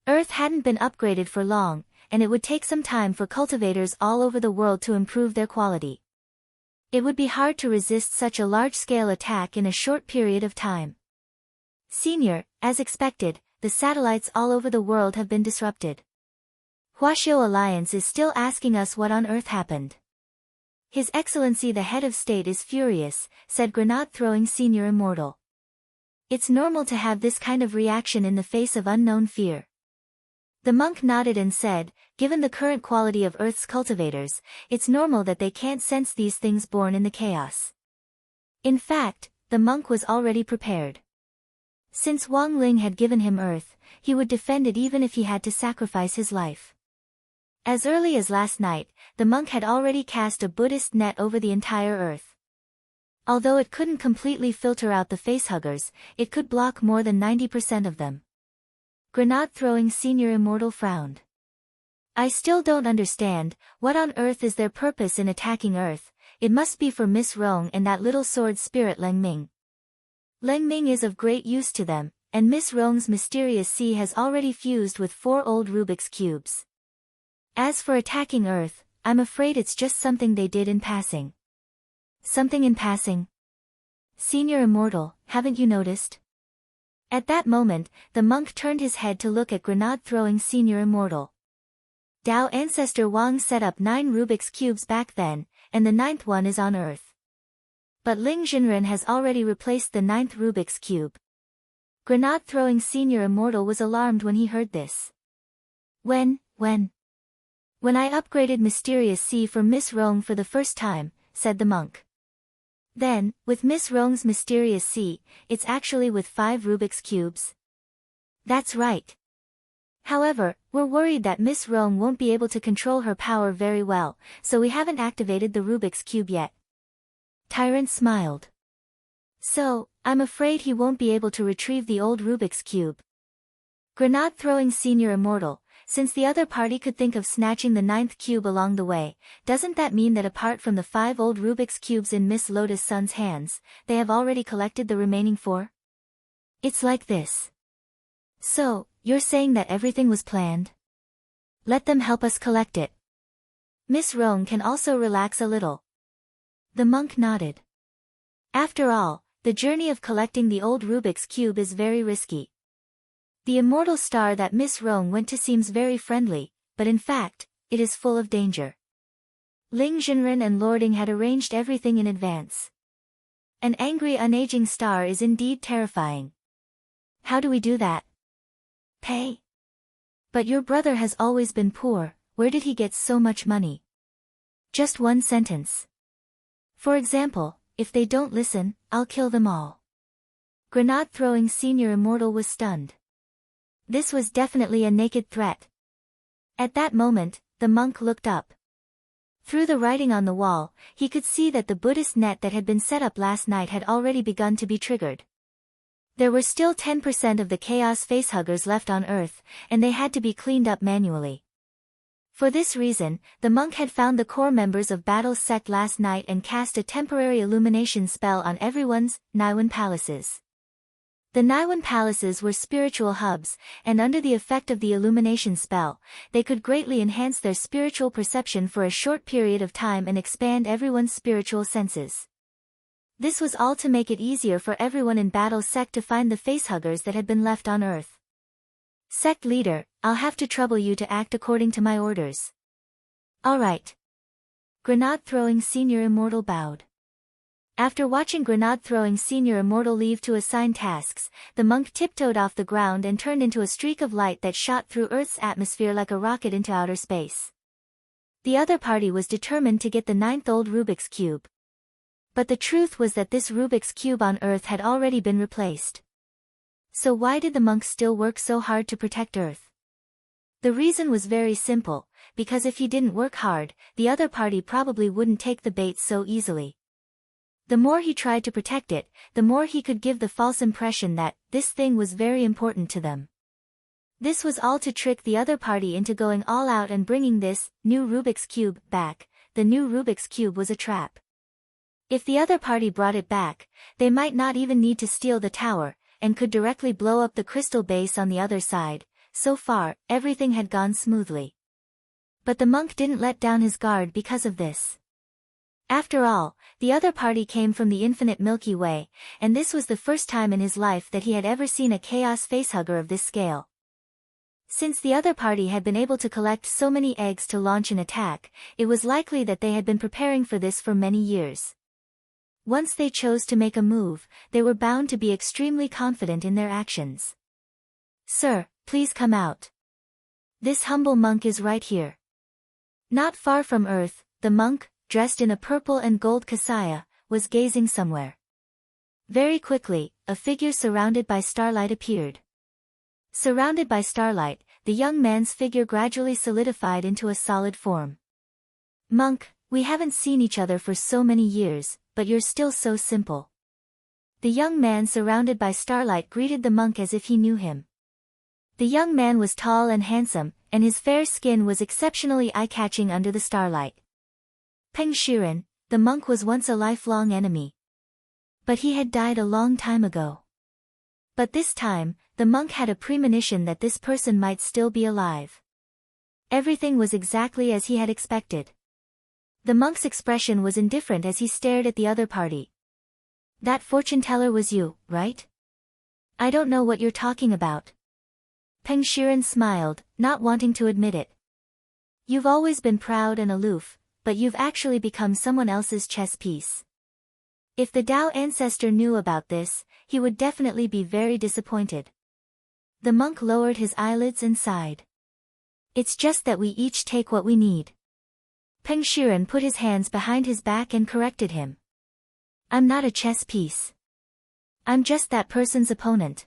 [SPEAKER 1] Earth hadn't been upgraded for long, and it would take some time for cultivators all over the world to improve their quality. It would be hard to resist such a large-scale attack in a short period of time. Senior, as expected, the satellites all over the world have been disrupted. Huaxiao Alliance is still asking us what on earth happened. His Excellency the Head of State is furious, said grenade-throwing Senior Immortal. It's normal to have this kind of reaction in the face of unknown fear. The monk nodded and said, given the current quality of Earth's cultivators, it's normal that they can't sense these things born in the chaos. In fact, the monk was already prepared. Since Wang Ling had given him Earth, he would defend it even if he had to sacrifice his life. As early as last night, the monk had already cast a Buddhist net over the entire Earth. Although it couldn't completely filter out the facehuggers, it could block more than 90% of them. Grenade-throwing Senior Immortal frowned. I still don't understand, what on earth is their purpose in attacking Earth? It must be for Miss Rong and that little sword spirit Leng Ming. Leng Ming is of great use to them, and Miss Rong's mysterious sea has already fused with 4 old Rubik's Cubes. As for attacking Earth, I'm afraid it's just something they did in passing. Something in passing? Senior Immortal, haven't you noticed? At that moment, the monk turned his head to look at grenade-throwing Senior Immortal. Dao Ancestor Wang set up 9 Rubik's Cubes back then, and the 9th one is on Earth. But Ling Jinren has already replaced the 9th Rubik's Cube. Grenade-throwing Senior Immortal was alarmed when he heard this. When I upgraded Mysterious Sea for Miss Rong for the first time, said the monk. Then, with Miss Rong's Mysterious Sea, it's actually with 5 Rubik's Cubes. That's right. However, we're worried that Miss Rong won't be able to control her power very well, so we haven't activated the Rubik's Cube yet. Tyrant smiled. So, I'm afraid he won't be able to retrieve the old Rubik's Cube. Grenade-throwing Senior Immortal, since the other party could think of snatching the 9th cube along the way, doesn't that mean that apart from the 5 old Rubik's Cubes in Miss Lotus Sun's hands, they have already collected the remaining 4? It's like this. So, you're saying that everything was planned? Let them help us collect it. Miss Rong can also relax a little. The monk nodded. After all, the journey of collecting the old Rubik's Cube is very risky. The immortal star that Miss Rong went to seems very friendly, but in fact, it is full of danger. Ling Jinren and Lording had arranged everything in advance. An angry unaging star is indeed terrifying. How do we do that? Pay? But your brother has always been poor, where did he get so much money? Just one sentence. For example, if they don't listen, I'll kill them all. Grenade-throwing Senior Immortal was stunned. This was definitely a naked threat. At that moment, the monk looked up. Through the writing on the wall, he could see that the Buddhist net that had been set up last night had already begun to be triggered. There were still 10% of the chaos facehuggers left on Earth, and they had to be cleaned up manually. For this reason, the monk had found the core members of Battle's sect last night and cast a temporary illumination spell on everyone's Naiwan palaces. The Naiwan palaces were spiritual hubs, and under the effect of the illumination spell, they could greatly enhance their spiritual perception for a short period of time and expand everyone's spiritual senses. This was all to make it easier for everyone in Battle's sect to find the facehuggers that had been left on Earth. Sect leader, I'll have to trouble you to act according to my orders. Alright. Grenade-throwing Senior Immortal bowed. After watching grenade-throwing Senior Immortal leave to assign tasks, the monk tiptoed off the ground and turned into a streak of light that shot through Earth's atmosphere like a rocket into outer space. The other party was determined to get the 9th old Rubik's Cube. But the truth was that this Rubik's Cube on Earth had already been replaced. So why did the monk still work so hard to protect Earth? The reason was very simple, because if he didn't work hard, the other party probably wouldn't take the bait so easily. The more he tried to protect it, the more he could give the false impression that this thing was very important to them. This was all to trick the other party into going all out and bringing this new Rubik's Cube back. The new Rubik's Cube was a trap. If the other party brought it back, they might not even need to steal the tower, and could directly blow up the crystal base on the other side. So far, everything had gone smoothly. But the monk didn't let down his guard because of this. After all, the other party came from the infinite Milky Way, and this was the first time in his life that he had ever seen a chaos facehugger of this scale. Since the other party had been able to collect so many eggs to launch an attack, it was likely that they had been preparing for this for many years. Once they chose to make a move, they were bound to be extremely confident in their actions. Sir, please come out. This humble monk is right here. Not far from earth, the monk, dressed in a purple and gold kasaya, was gazing somewhere. Very quickly, a figure surrounded by starlight appeared. Surrounded by starlight, the young man's figure gradually solidified into a solid form. Monk, we haven't seen each other for so many years, but you're still so simple. The young man surrounded by starlight greeted the monk as if he knew him. The young man was tall and handsome, and his fair skin was exceptionally eye-catching under the starlight. Peng Shiren, the monk was once a lifelong enemy. But he had died a long time ago. But this time, the monk had a premonition that this person might still be alive. Everything was exactly as he had expected. The monk's expression was indifferent as he stared at the other party. That fortune teller was you, right? I don't know what you're talking about. Peng Shiren smiled, not wanting to admit it. You've always been proud and aloof, but you've actually become someone else's chess piece. If the Tao ancestor knew about this, he would definitely be very disappointed. The monk lowered his eyelids and sighed. It's just that we each take what we need. Peng Shiren put his hands behind his back and corrected him. I'm not a chess piece. I'm just that person's opponent.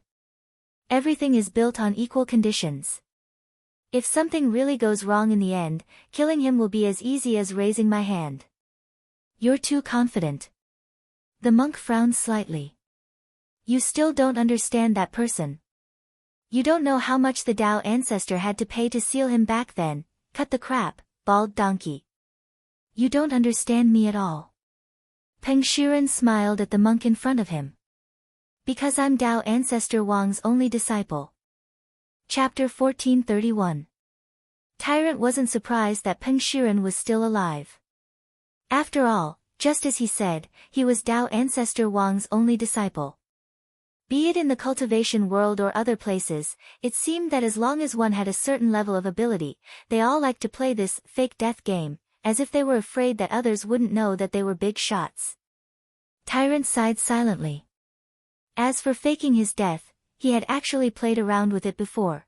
[SPEAKER 1] Everything is built on equal conditions. If something really goes wrong in the end, killing him will be as easy as raising my hand. You're too confident. The monk frowned slightly. You still don't understand that person. You don't know how much the Tao ancestor had to pay to seal him back then. Cut the crap, bald donkey. You don't understand me at all. Peng Shiren smiled at the monk in front of him. Because I'm Tao ancestor Wang's only disciple. Chapter 1431. Tyrant wasn't surprised that Peng Shiren was still alive. After all, just as he said, he was Tao ancestor Wang's only disciple. Be it in the cultivation world or other places, it seemed that as long as one had a certain level of ability, they all liked to play this fake death game, as if they were afraid that others wouldn't know that they were big shots. Tyrant sighed silently. As for faking his death, he had actually played around with it before.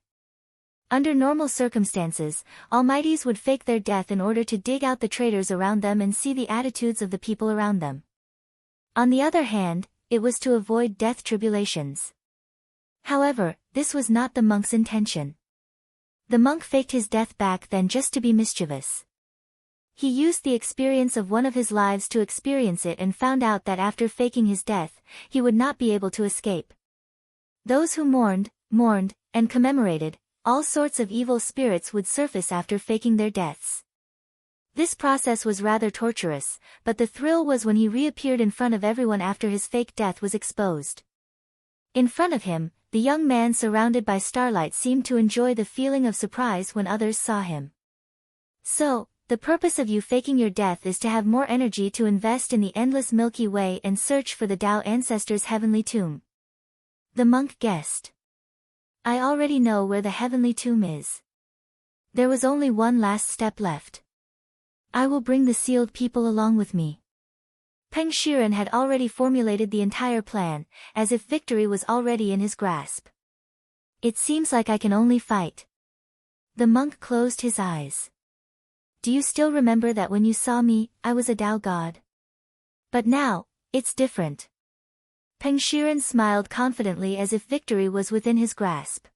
[SPEAKER 1] Under normal circumstances, Almighties would fake their death in order to dig out the traitors around them and see the attitudes of the people around them. On the other hand, it was to avoid death tribulations. However, this was not the monk's intention. The monk faked his death back then just to be mischievous. He used the experience of one of his lives to experience it and found out that after faking his death, he would not be able to escape. Those who mourned, and commemorated, all sorts of evil spirits would surface after faking their deaths. This process was rather torturous, but the thrill was when he reappeared in front of everyone after his fake death was exposed. In front of him, the young man surrounded by starlight seemed to enjoy the feeling of surprise when others saw him. So, the purpose of you faking your death is to have more energy to invest in the endless Milky Way and search for the Tao ancestor's heavenly tomb. The monk guessed. I already know where the heavenly tomb is. There was only one last step left. I will bring the sealed people along with me. Peng Shiren had already formulated the entire plan, as if victory was already in his grasp. It seems like I can only fight. The monk closed his eyes. Do you still remember that when you saw me, I was a Tao god? But now, it's different. Peng Shiren smiled confidently as if victory was within his grasp.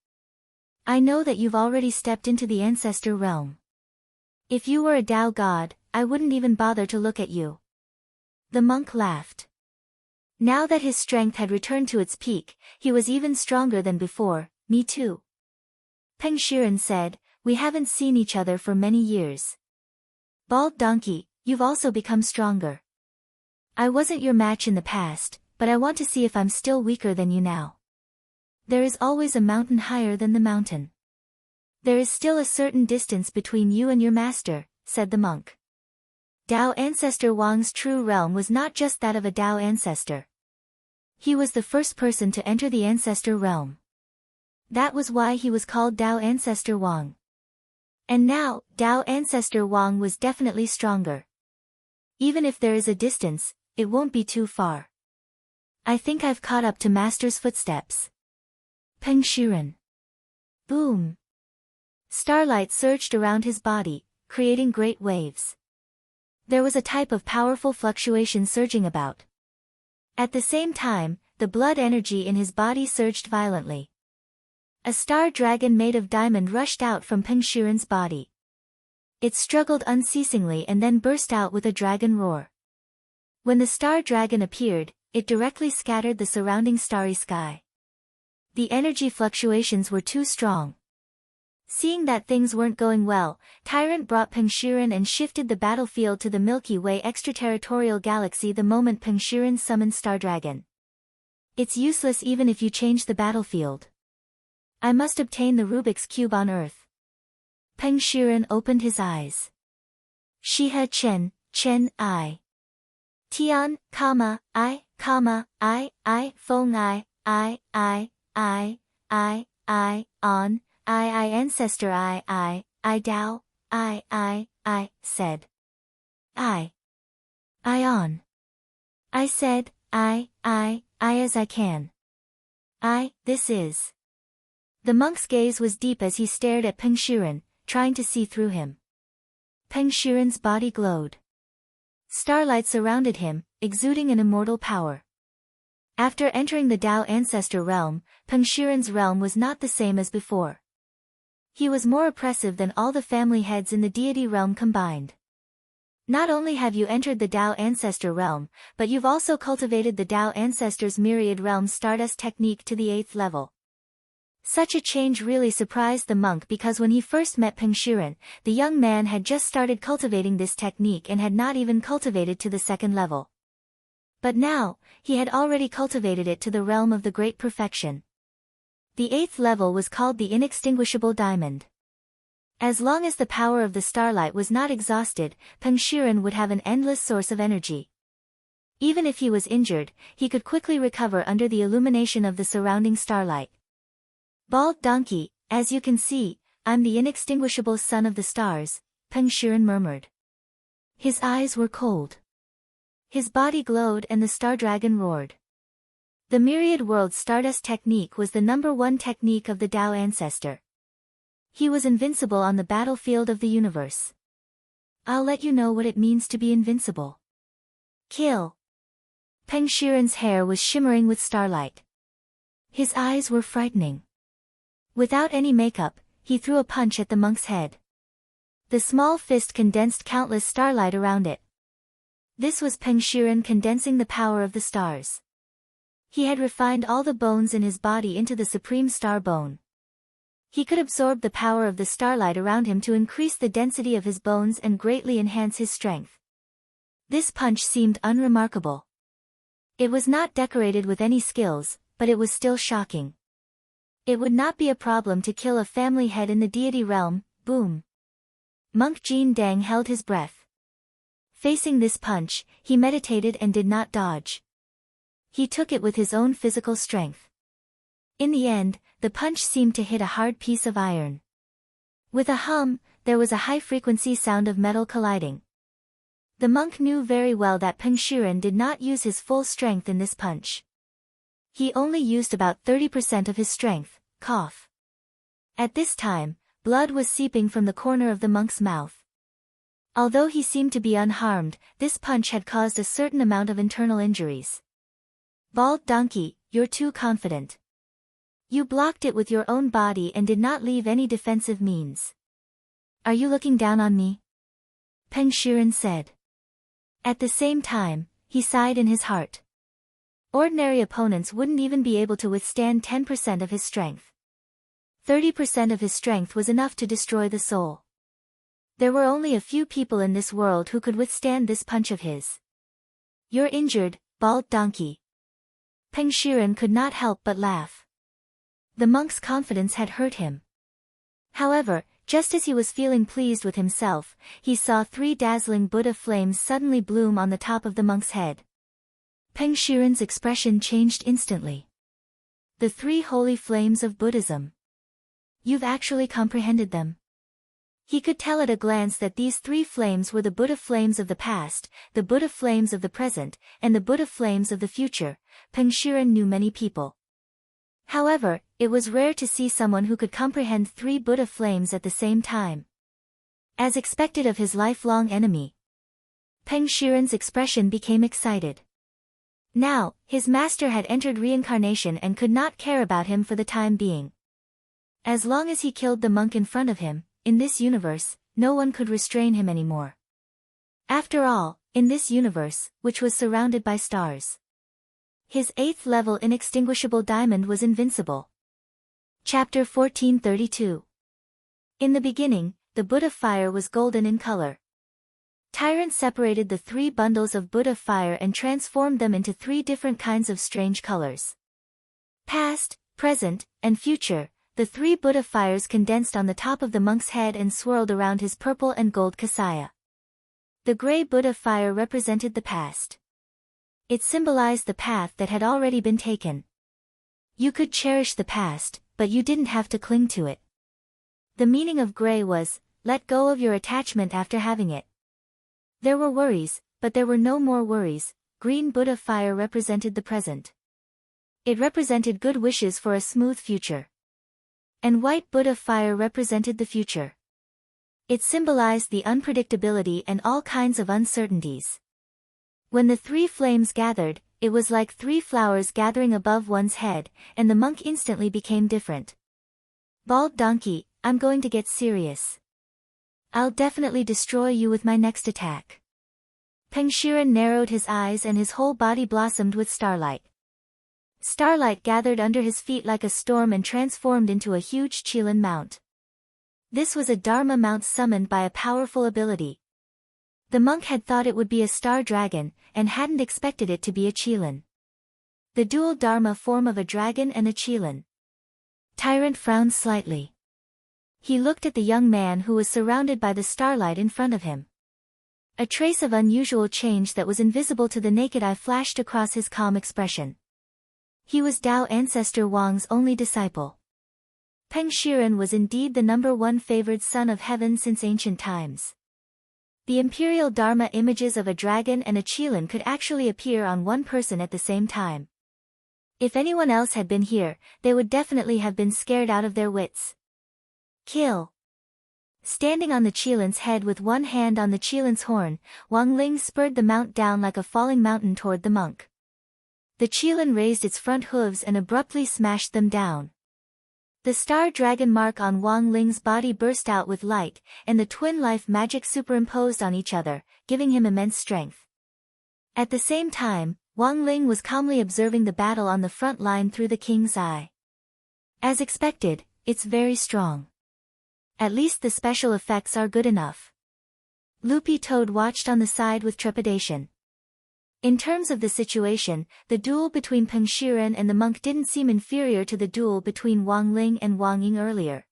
[SPEAKER 1] I know that you've already stepped into the ancestor realm. If you were a Tao god, I wouldn't even bother to look at you. The monk laughed. Now that his strength had returned to its peak, he was even stronger than before. Me too. Peng Shiren said, we haven't seen each other for many years. Bald donkey, you've also become stronger. I wasn't your match in the past, but I want to see if I'm still weaker than you now. There is always a mountain higher than the mountain. There is still a certain distance between you and your master, said the monk. Tao ancestor Wang's true realm was not just that of a Tao ancestor. He was the first person to enter the ancestor realm. That was why he was called Tao ancestor Wang. And now, Tao ancestor Wang was definitely stronger. Even if there is a distance, it won't be too far. I think I've caught up to master's footsteps. Peng Shiren. Boom. Starlight surged around his body, creating great waves. There was a type of powerful fluctuation surging about. At the same time, the blood energy in his body surged violently. A star dragon made of diamond rushed out from Peng Shiren's body. It struggled unceasingly and then burst out with a dragon roar. When the star dragon appeared, it directly scattered the surrounding starry sky. The energy fluctuations were too strong. Seeing that things weren't going well, Tyrant brought Peng Shiren and shifted the battlefield to the Milky Way extraterritorial galaxy the moment Peng Shiren summoned Star Dragon. It's useless even if you change the battlefield. I must obtain the Rubik's Cube on Earth. Peng Shiren opened his eyes. Shiha Chen, I. Tian, I, Feng I, on, I ancestor I Dao, I, said. I on. I said, I as I can. This is. The monk's gaze was deep as he stared at Peng Shiren, trying to see through him. Peng Shiren's body glowed. Starlight surrounded him, exuding an immortal power. After entering the Dao ancestor realm, Peng Shiren's realm was not the same as before. He was more oppressive than all the family heads in the deity realm combined. Not only have you entered the Dao ancestor realm, but you've also cultivated the Dao ancestor's myriad realm Stardust technique to the 8th level. Such a change really surprised the monk because when he first met Peng Shiren, the young man had just started cultivating this technique and had not even cultivated to the 2nd level. But now, he had already cultivated it to the realm of the great perfection. The 8th level was called the Inextinguishable Diamond. As long as the power of the starlight was not exhausted, Peng Shiren would have an endless source of energy. Even if he was injured, he could quickly recover under the illumination of the surrounding starlight. Bald donkey, as you can see, I'm the inextinguishable son of the stars, Peng Shiren murmured. His eyes were cold. His body glowed and the star dragon roared. The myriad world Stardust technique was the #1 technique of the Dao ancestor. He was invincible on the battlefield of the universe. I'll let you know what it means to be invincible. Kill. Peng Shiren's hair was shimmering with starlight. His eyes were frightening. Without any makeup, he threw a punch at the monk's head. The small fist condensed countless starlight around it. This was Peng Shiren condensing the power of the stars. He had refined all the bones in his body into the supreme star bone. He could absorb the power of the starlight around him to increase the density of his bones and greatly enhance his strength. This punch seemed unremarkable. It was not decorated with any skills, but it was still shocking. It would not be a problem to kill a family head in the deity realm. Boom. Monk Jin Dang held his breath. Facing this punch, he meditated and did not dodge. He took it with his own physical strength. In the end, the punch seemed to hit a hard piece of iron. With a hum, there was a high-frequency sound of metal colliding. The monk knew very well that Peng Shiren did not use his full strength in this punch. He only used about 30% of his strength. Cough. At this time, blood was seeping from the corner of the monk's mouth. Although he seemed to be unharmed, this punch had caused a certain amount of internal injuries. Bald donkey, you're too confident. You blocked it with your own body and did not leave any defensive means. Are you looking down on me? Peng Shiren said. At the same time, he sighed in his heart. Ordinary opponents wouldn't even be able to withstand 10% of his strength. 30% of his strength was enough to destroy the soul. There were only a few people in this world who could withstand this punch of his. You're injured, bald donkey. Peng Shiren could not help but laugh. The monk's confidence had hurt him. However, just as he was feeling pleased with himself, he saw 3 dazzling Buddha flames suddenly bloom on the top of the monk's head. Peng Shiren's expression changed instantly. The 3 holy flames of Buddhism. You've actually comprehended them. He could tell at a glance that these 3 flames were the Buddha flames of the past, the Buddha flames of the present, and the Buddha flames of the future. Peng Shiren knew many people. However, it was rare to see someone who could comprehend 3 Buddha flames at the same time. As expected of his lifelong enemy, Peng Shiren's expression became excited. Now, his master had entered reincarnation and could not care about him for the time being. As long as he killed the monk in front of him, in this universe, no one could restrain him anymore. After all, in this universe, which was surrounded by stars, his 8th level inextinguishable diamond was invincible. Chapter 1432. In the beginning, the Buddha fire was golden in color. Tyrant separated the 3 bundles of Buddha fire and transformed them into 3 different kinds of strange colors. Past, present, and future, the 3 Buddha fires condensed on the top of the monk's head and swirled around his purple and gold kasaya. The gray Buddha fire represented the past. It symbolized the path that had already been taken. You could cherish the past, but you didn't have to cling to it. The meaning of gray was, let go of your attachment after having it. There were worries, but there were no more worries. Green Buddha fire represented the present. It represented good wishes for a smooth future. And white Buddha fire represented the future. It symbolized the unpredictability and all kinds of uncertainties. When the 3 flames gathered, it was like 3 flowers gathering above one's head, and the monk instantly became different. Bald donkey, I'm going to get serious. I'll definitely destroy you with my next attack. Peng Shiren narrowed his eyes and his whole body blossomed with starlight. Starlight gathered under his feet like a storm and transformed into a huge Qilin mount. This was a Dharma mount summoned by a powerful ability. The monk had thought it would be a star dragon, and hadn't expected it to be a Qilin. The dual Dharma form of a dragon and a Qilin. Tyrant frowned slightly. He looked at the young man who was surrounded by the starlight in front of him. A trace of unusual change that was invisible to the naked eye flashed across his calm expression. He was Tao ancestor Wang's only disciple. Peng Shiren was indeed the #1 favored son of heaven since ancient times. The imperial Dharma images of a dragon and a Qilin could actually appear on one person at the same time. If anyone else had been here, they would definitely have been scared out of their wits. Kill. Standing on the Qilin's head with one hand on the Qilin's horn, Wang Ling spurred the mount down like a falling mountain toward the monk. The Qilin raised its front hooves and abruptly smashed them down. The star dragon mark on Wang Ling's body burst out with light, and the twin life magic superimposed on each other, giving him immense strength. At the same time, Wang Ling was calmly observing the battle on the front line through the king's eye. As expected, it's very strong. At least the special effects are good enough. Loopy Toad watched on the side with trepidation. In terms of the situation, the duel between Peng Shiren and the monk didn't seem inferior to the duel between Wang Ling and Wang Ying earlier.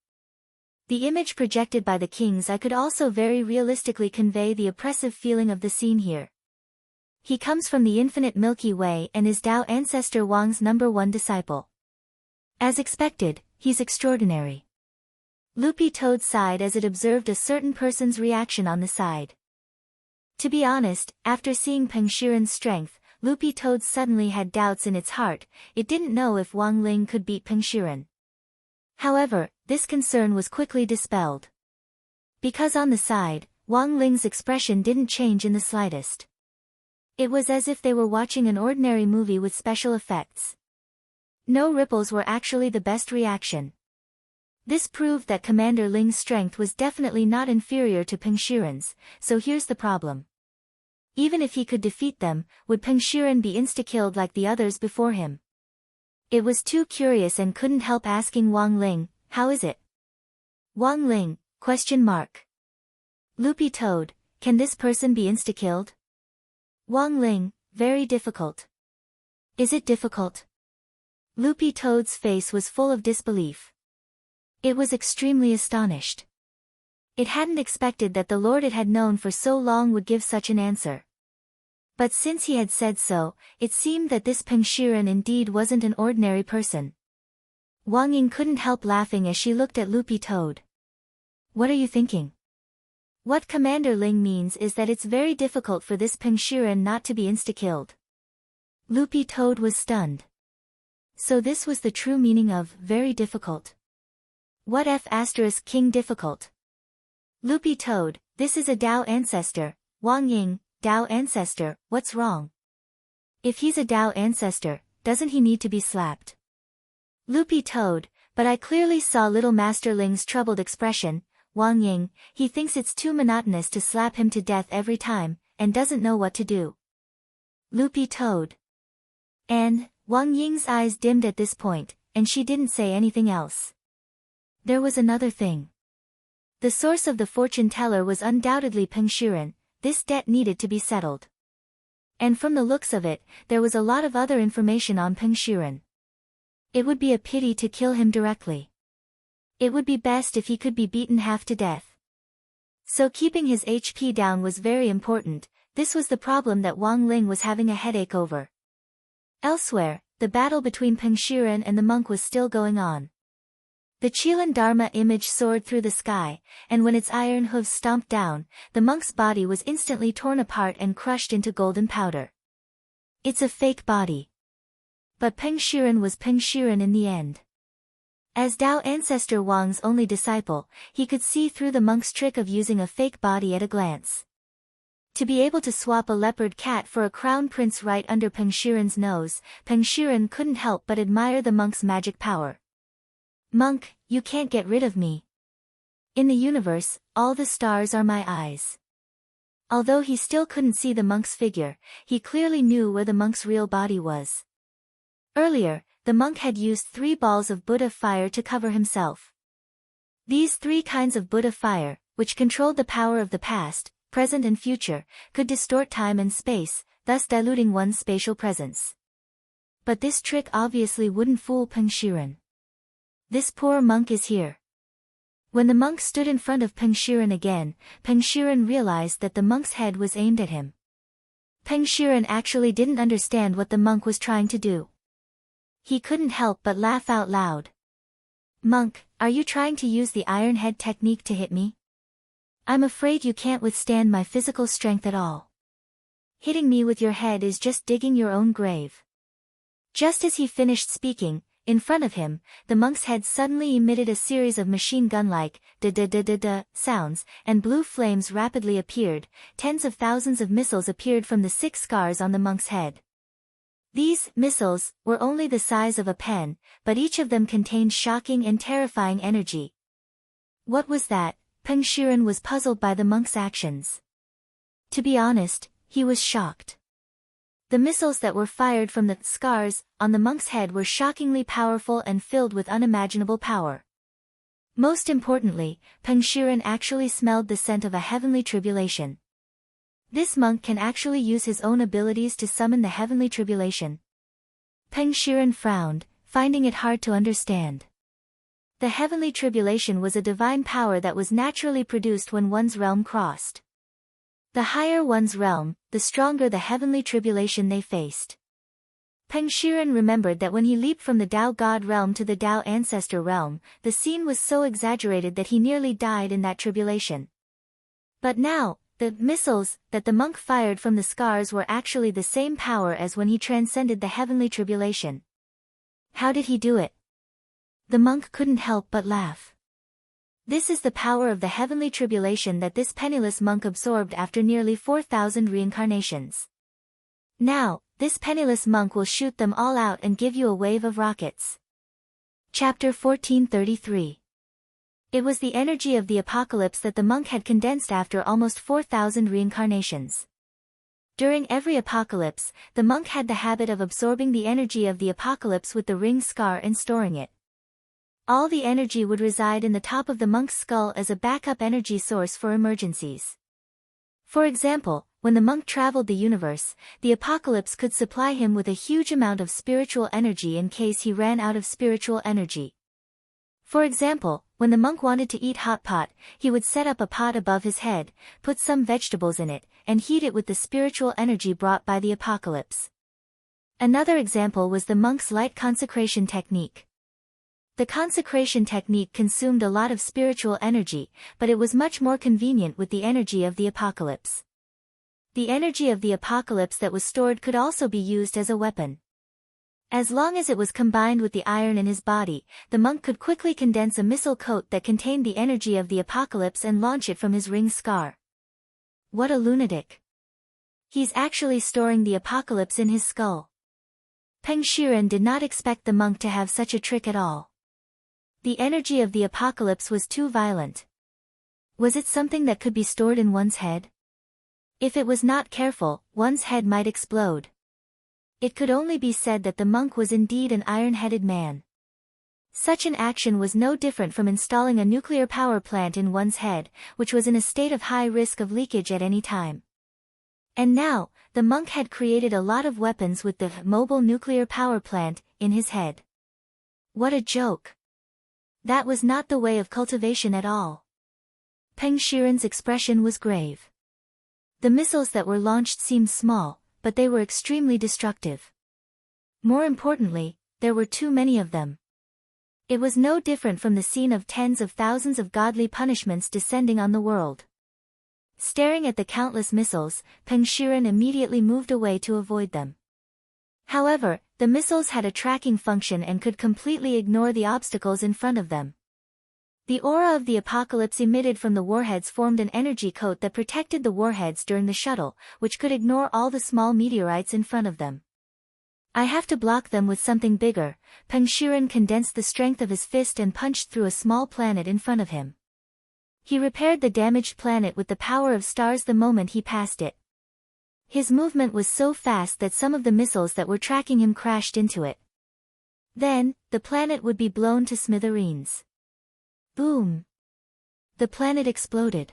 [SPEAKER 1] The image projected by the king's eye could also very realistically convey the oppressive feeling of the scene here. He comes from the infinite Milky Way and is Tao ancestor Wang's #1 disciple. As expected, he's extraordinary. Loopy Toad sighed as it observed a certain person's reaction on the side. To be honest, after seeing Peng Shiren's strength, Loopy Toad suddenly had doubts in its heart. It didn't know if Wang Ling could beat Peng Shiren. However, this concern was quickly dispelled. Because on the side, Wang Ling's expression didn't change in the slightest. It was as if they were watching an ordinary movie with special effects. No ripples were actually the best reaction. This proved that Commander Ling's strength was definitely not inferior to Peng Shiren's, so here's the problem. Even if he could defeat them, would Peng Shiren be insta-killed like the others before him? It was too curious and couldn't help asking Wang Ling, how is it? Wang Ling, ? Loopy Toad, can this person be insta-killed? Wang Ling, very difficult. Is it difficult? Loopy Toad's face was full of disbelief. It was extremely astonished. It hadn't expected that the lord it had known for so long would give such an answer. But since he had said so, it seemed that this Peng Shiren indeed wasn't an ordinary person. Wang Ying couldn't help laughing as she looked at Loopy Toad. What are you thinking? What Commander Ling means is that it's very difficult for this Peng Shiren not to be insta-killed. Loopy Toad was stunned. So this was the true meaning of very difficult. What F** king difficult? Loopy Toad, this is a Tao ancestor. Wang Ying, Tao ancestor, what's wrong? If he's a Tao ancestor, doesn't he need to be slapped? Loopy Toad, but I clearly saw little Master Ling's troubled expression. Wang Ying, he thinks it's too monotonous to slap him to death every time, and doesn't know what to do. Loopy Toad. And, Wang Ying's eyes dimmed at this point, and she didn't say anything else. There was another thing. The source of the fortune teller was undoubtedly Peng Shiren. This debt needed to be settled. And from the looks of it, there was a lot of other information on Peng Shiren. It would be a pity to kill him directly. It would be best if he could be beaten half to death. So keeping his HP down was very important. This was the problem that Wang Ling was having a headache over. Elsewhere, the battle between Peng Shiren and the monk was still going on. The Chilan Dharma image soared through the sky, and when its iron hooves stomped down, the monk's body was instantly torn apart and crushed into golden powder. It's a fake body. But Peng Shiren was Peng Shiren in the end. As Tao ancestor Wang's only disciple, he could see through the monk's trick of using a fake body at a glance. To be able to swap a leopard cat for a crown prince right under Peng Shiren's nose, Peng Shiren couldn't help but admire the monk's magic power. Monk, you can't get rid of me. In the universe, all the stars are my eyes. Although he still couldn't see the monk's figure, he clearly knew where the monk's real body was. Earlier, the monk had used 3 balls of Buddha fire to cover himself. These 3 kinds of Buddha fire, which controlled the power of the past, present and future, could distort time and space, thus diluting one's spatial presence. But this trick obviously wouldn't fool Peng Shiren. This poor monk is here. When the monk stood in front of Peng Shiren again, Peng Shiren realized that the monk's head was aimed at him. Peng Shiren actually didn't understand what the monk was trying to do. He couldn't help but laugh out loud. Monk, are you trying to use the iron head technique to hit me? I'm afraid you can't withstand my physical strength at all. Hitting me with your head is just digging your own grave. Just as he finished speaking, in front of him, the monk's head suddenly emitted a series of machine gun-like da-da-da-da-da sounds, and blue flames rapidly appeared. Tens of thousands of missiles appeared from the 6 scars on the monk's head. These missiles were only the size of a pen, but each of them contained shocking and terrifying energy. What was that? Peng Shiren was puzzled by the monk's actions. To be honest, he was shocked. The missiles that were fired from the scars on the monk's head were shockingly powerful and filled with unimaginable power. Most importantly, Peng Shiren actually smelled the scent of a heavenly tribulation. This monk can actually use his own abilities to summon the heavenly tribulation. Peng Shiren frowned, finding it hard to understand. The heavenly tribulation was a divine power that was naturally produced when one's realm crossed. The higher one's realm, the stronger the heavenly tribulation they faced. Peng Shiren remembered that when he leaped from the Tao God realm to the Tao ancestor realm, the scene was so exaggerated that he nearly died in that tribulation. But now, the missiles that the monk fired from the scars were actually the same power as when he transcended the heavenly tribulation. How did he do it? The monk couldn't help but laugh. This is the power of the heavenly tribulation that this penniless monk absorbed after nearly 4,000 reincarnations. Now, this penniless monk will shoot them all out and give you a wave of rockets. Chapter 1433. It was the energy of the apocalypse that the monk had condensed after almost 4,000 reincarnations. During every apocalypse, the monk had the habit of absorbing the energy of the apocalypse with the ring scar and storing it. All the energy would reside in the top of the monk's skull as a backup energy source for emergencies. For example, when the monk traveled the universe, the apocalypse could supply him with a huge amount of spiritual energy in case he ran out of spiritual energy. For example, when the monk wanted to eat hot pot, he would set up a pot above his head, put some vegetables in it, and heat it with the spiritual energy brought by the apocalypse. Another example was the monk's light consecration technique. The consecration technique consumed a lot of spiritual energy, but it was much more convenient with the energy of the apocalypse. The energy of the apocalypse that was stored could also be used as a weapon. As long as it was combined with the iron in his body, the monk could quickly condense a missile coat that contained the energy of the apocalypse and launch it from his ring scar. What a lunatic. He's actually storing the apocalypse in his skull. Peng Shiren did not expect the monk to have such a trick at all. The energy of the apocalypse was too violent. Was it something that could be stored in one's head? If it was not careful, one's head might explode. It could only be said that the monk was indeed an iron-headed man. Such an action was no different from installing a nuclear power plant in one's head, which was in a state of high risk of leakage at any time. And now, the monk had created a lot of weapons with the mobile nuclear power plant in his head. What a joke. That was not the way of cultivation at all. Peng Shiren's expression was grave. The missiles that were launched seemed small, but they were extremely destructive. More importantly, there were too many of them. It was no different from the scene of tens of thousands of godly punishments descending on the world. Staring at the countless missiles, Peng Shiren immediately moved away to avoid them. However, the missiles had a tracking function and could completely ignore the obstacles in front of them. The aura of the apocalypse emitted from the warheads formed an energy coat that protected the warheads during the shuttle, which could ignore all the small meteorites in front of them. I have to block them with something bigger. Peng Shiren condensed the strength of his fist and punched through a small planet in front of him. He repaired the damaged planet with the power of stars the moment he passed it. His movement was so fast that some of the missiles that were tracking him crashed into it. Then, the planet would be blown to smithereens. Boom! The planet exploded.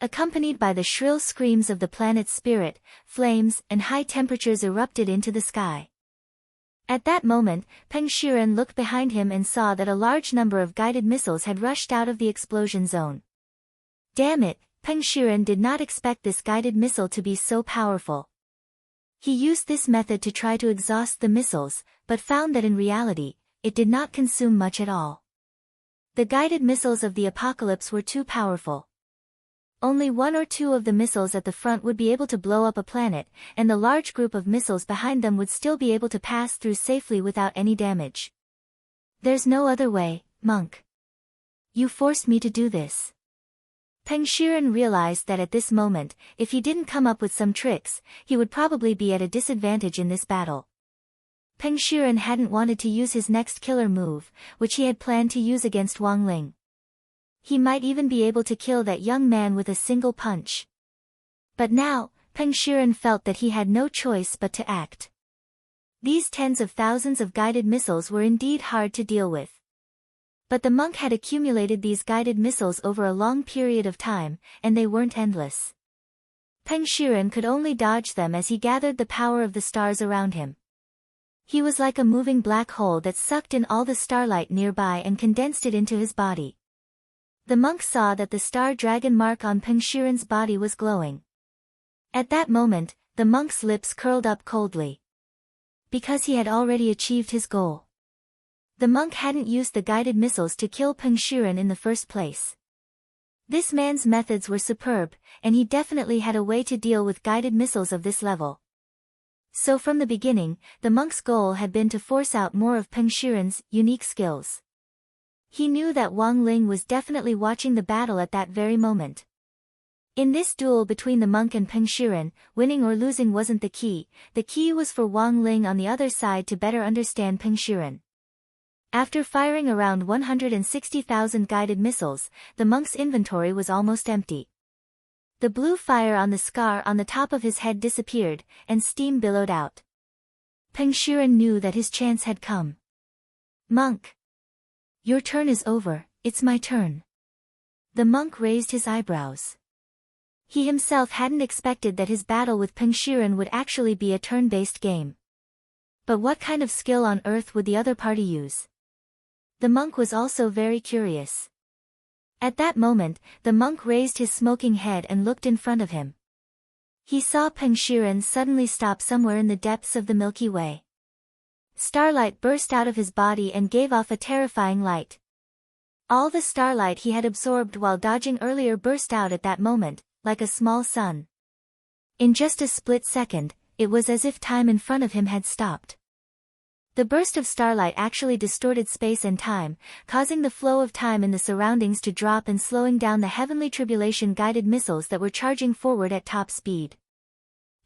[SPEAKER 1] Accompanied by the shrill screams of the planet's spirit, flames and high temperatures erupted into the sky. At that moment, Peng Shiren looked behind him and saw that a large number of guided missiles had rushed out of the explosion zone. Damn it, Peng Shiren did not expect this guided missile to be so powerful. He used this method to try to exhaust the missiles, but found that in reality, it did not consume much at all. The guided missiles of the apocalypse were too powerful. Only one or two of the missiles at the front would be able to blow up a planet, and the large group of missiles behind them would still be able to pass through safely without any damage. There's no other way, monk. You forced me to do this. Peng Shiren realized that at this moment, if he didn't come up with some tricks, he would probably be at a disadvantage in this battle. Peng Shiren hadn't wanted to use his next killer move, which he had planned to use against Wang Ling. He might even be able to kill that young man with a single punch. But now, Peng Shiren felt that he had no choice but to act. These tens of thousands of guided missiles were indeed hard to deal with. But the monk had accumulated these guided missiles over a long period of time, and they weren't endless. Peng Shiren could only dodge them as he gathered the power of the stars around him. He was like a moving black hole that sucked in all the starlight nearby and condensed it into his body. The monk saw that the star dragon mark on Peng Shiren's body was glowing. At that moment, the monk's lips curled up coldly. Because he had already achieved his goal. The monk hadn't used the guided missiles to kill Peng Shiren in the first place. This man's methods were superb, and he definitely had a way to deal with guided missiles of this level. So from the beginning, the monk's goal had been to force out more of Peng Shiren's unique skills. He knew that Wang Ling was definitely watching the battle at that very moment. In this duel between the monk and Peng Shiren, winning or losing wasn't the key was for Wang Ling on the other side to better understand Peng Shiren. After firing around 160,000 guided missiles, the monk's inventory was almost empty. The blue fire on the scar on the top of his head disappeared, and steam billowed out. Peng Shiren knew that his chance had come. Monk. Your turn is over, it's my turn. The monk raised his eyebrows. He himself hadn't expected that his battle with Peng Shiren would actually be a turn-based game. But what kind of skill on earth would the other party use? The monk was also very curious. At that moment, the monk raised his smoking head and looked in front of him. He saw Peng Shiren suddenly stop somewhere in the depths of the Milky Way. Starlight burst out of his body and gave off a terrifying light. All the starlight he had absorbed while dodging earlier burst out at that moment, like a small sun. In just a split second, it was as if time in front of him had stopped. The burst of starlight actually distorted space and time, causing the flow of time in the surroundings to drop and slowing down the heavenly tribulation-guided missiles that were charging forward at top speed.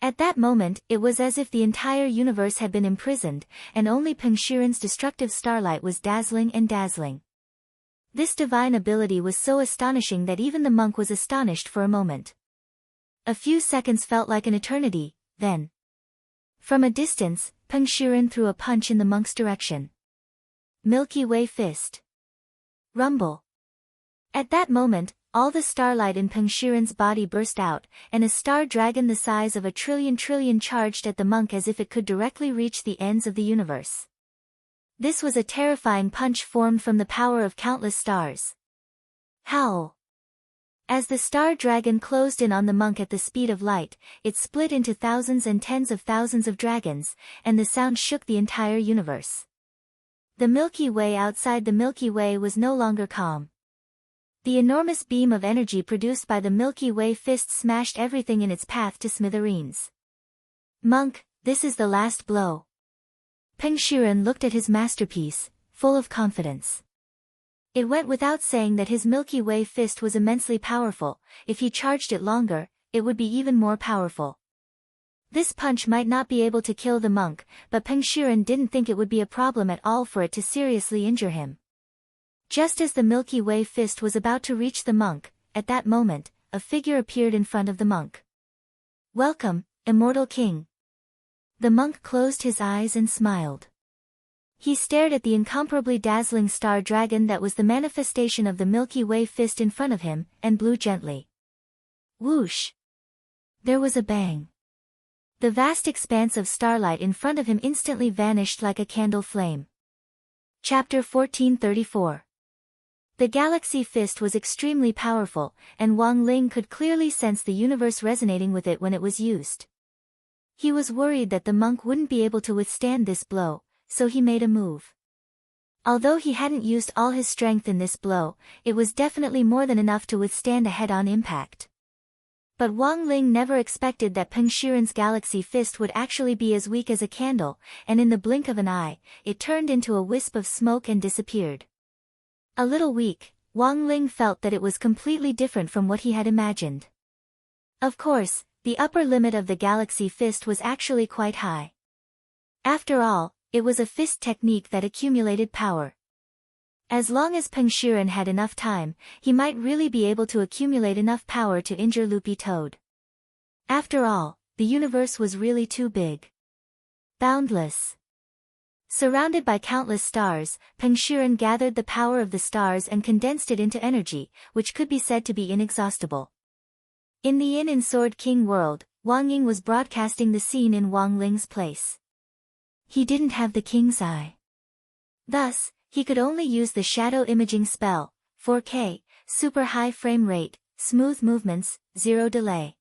[SPEAKER 1] At that moment, it was as if the entire universe had been imprisoned, and only Pengshiren's destructive starlight was dazzling and dazzling. This divine ability was so astonishing that even the monk was astonished for a moment. A few seconds felt like an eternity, then. From a distance, Pengshiren threw a punch in the monk's direction. Milky Way fist. Rumble. At that moment, all the starlight in Pengshiren's body burst out, and a star dragon the size of a trillion charged at the monk as if it could directly reach the ends of the universe. This was a terrifying punch formed from the power of countless stars. Howl. As the star dragon closed in on the monk at the speed of light, it split into thousands and tens of thousands of dragons, and the sound shook the entire universe. The Milky Way outside the Milky Way was no longer calm. The enormous beam of energy produced by the Milky Way fist smashed everything in its path to smithereens. Monk, this is the last blow. Pengshiren looked at his masterpiece, full of confidence. It went without saying that his Milky Way fist was immensely powerful. If he charged it longer, it would be even more powerful. This punch might not be able to kill the monk, but Pengshiren didn't think it would be a problem at all for it to seriously injure him. Just as the Milky Way fist was about to reach the monk, at that moment, a figure appeared in front of the monk. Welcome, Immortal King. The monk closed his eyes and smiled. He stared at the incomparably dazzling star dragon that was the manifestation of the Milky Way fist in front of him, and blew gently. Whoosh! There was a bang. The vast expanse of starlight in front of him instantly vanished like a candle flame. Chapter 1434. The Galaxy Fist was extremely powerful, and Wang Ling could clearly sense the universe resonating with it when it was used. He was worried that the monk wouldn't be able to withstand this blow, so he made a move. Although he hadn't used all his strength in this blow, it was definitely more than enough to withstand a head-on impact. But Wang Ling never expected that Pengshiren's Galaxy Fist would actually be as weak as a candle, and in the blink of an eye, it turned into a wisp of smoke and disappeared. A little weak, Wang Ling felt that it was completely different from what he had imagined. Of course, the upper limit of the Galaxy Fist was actually quite high. After all, it was a fist technique that accumulated power. As long as Pengshiren had enough time, he might really be able to accumulate enough power to injure Loopy Toad. After all, the universe was really too big. Boundless. Surrounded by countless stars, Pengshiren gathered the power of the stars and condensed it into energy, which could be said to be inexhaustible. In the Inn in Sword King world, Wang Ying was broadcasting the scene in Wang Ling's place. He didn't have the king's eye. Thus, he could only use the shadow imaging spell, 4K, super high frame rate, smooth movements, zero delay.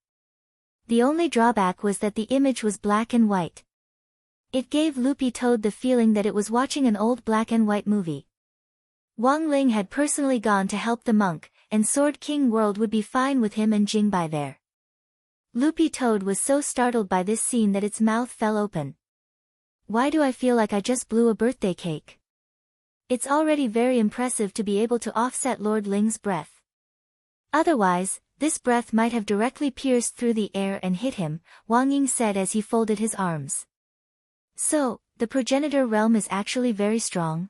[SPEAKER 1] The only drawback was that the image was black and white. It gave Loopy Toad the feeling that it was watching an old black and white movie. Wang Ling had personally gone to help the monk, and Sword King world would be fine with him and Jingbai there. Loopy Toad was so startled by this scene that its mouth fell open. Why do I feel like I just blew a birthday cake? It's already very impressive to be able to offset Lord Ling's breath. Otherwise, this breath might have directly pierced through the air and hit him, Wang Ying said as he folded his arms. So, the progenitor realm is actually very strong?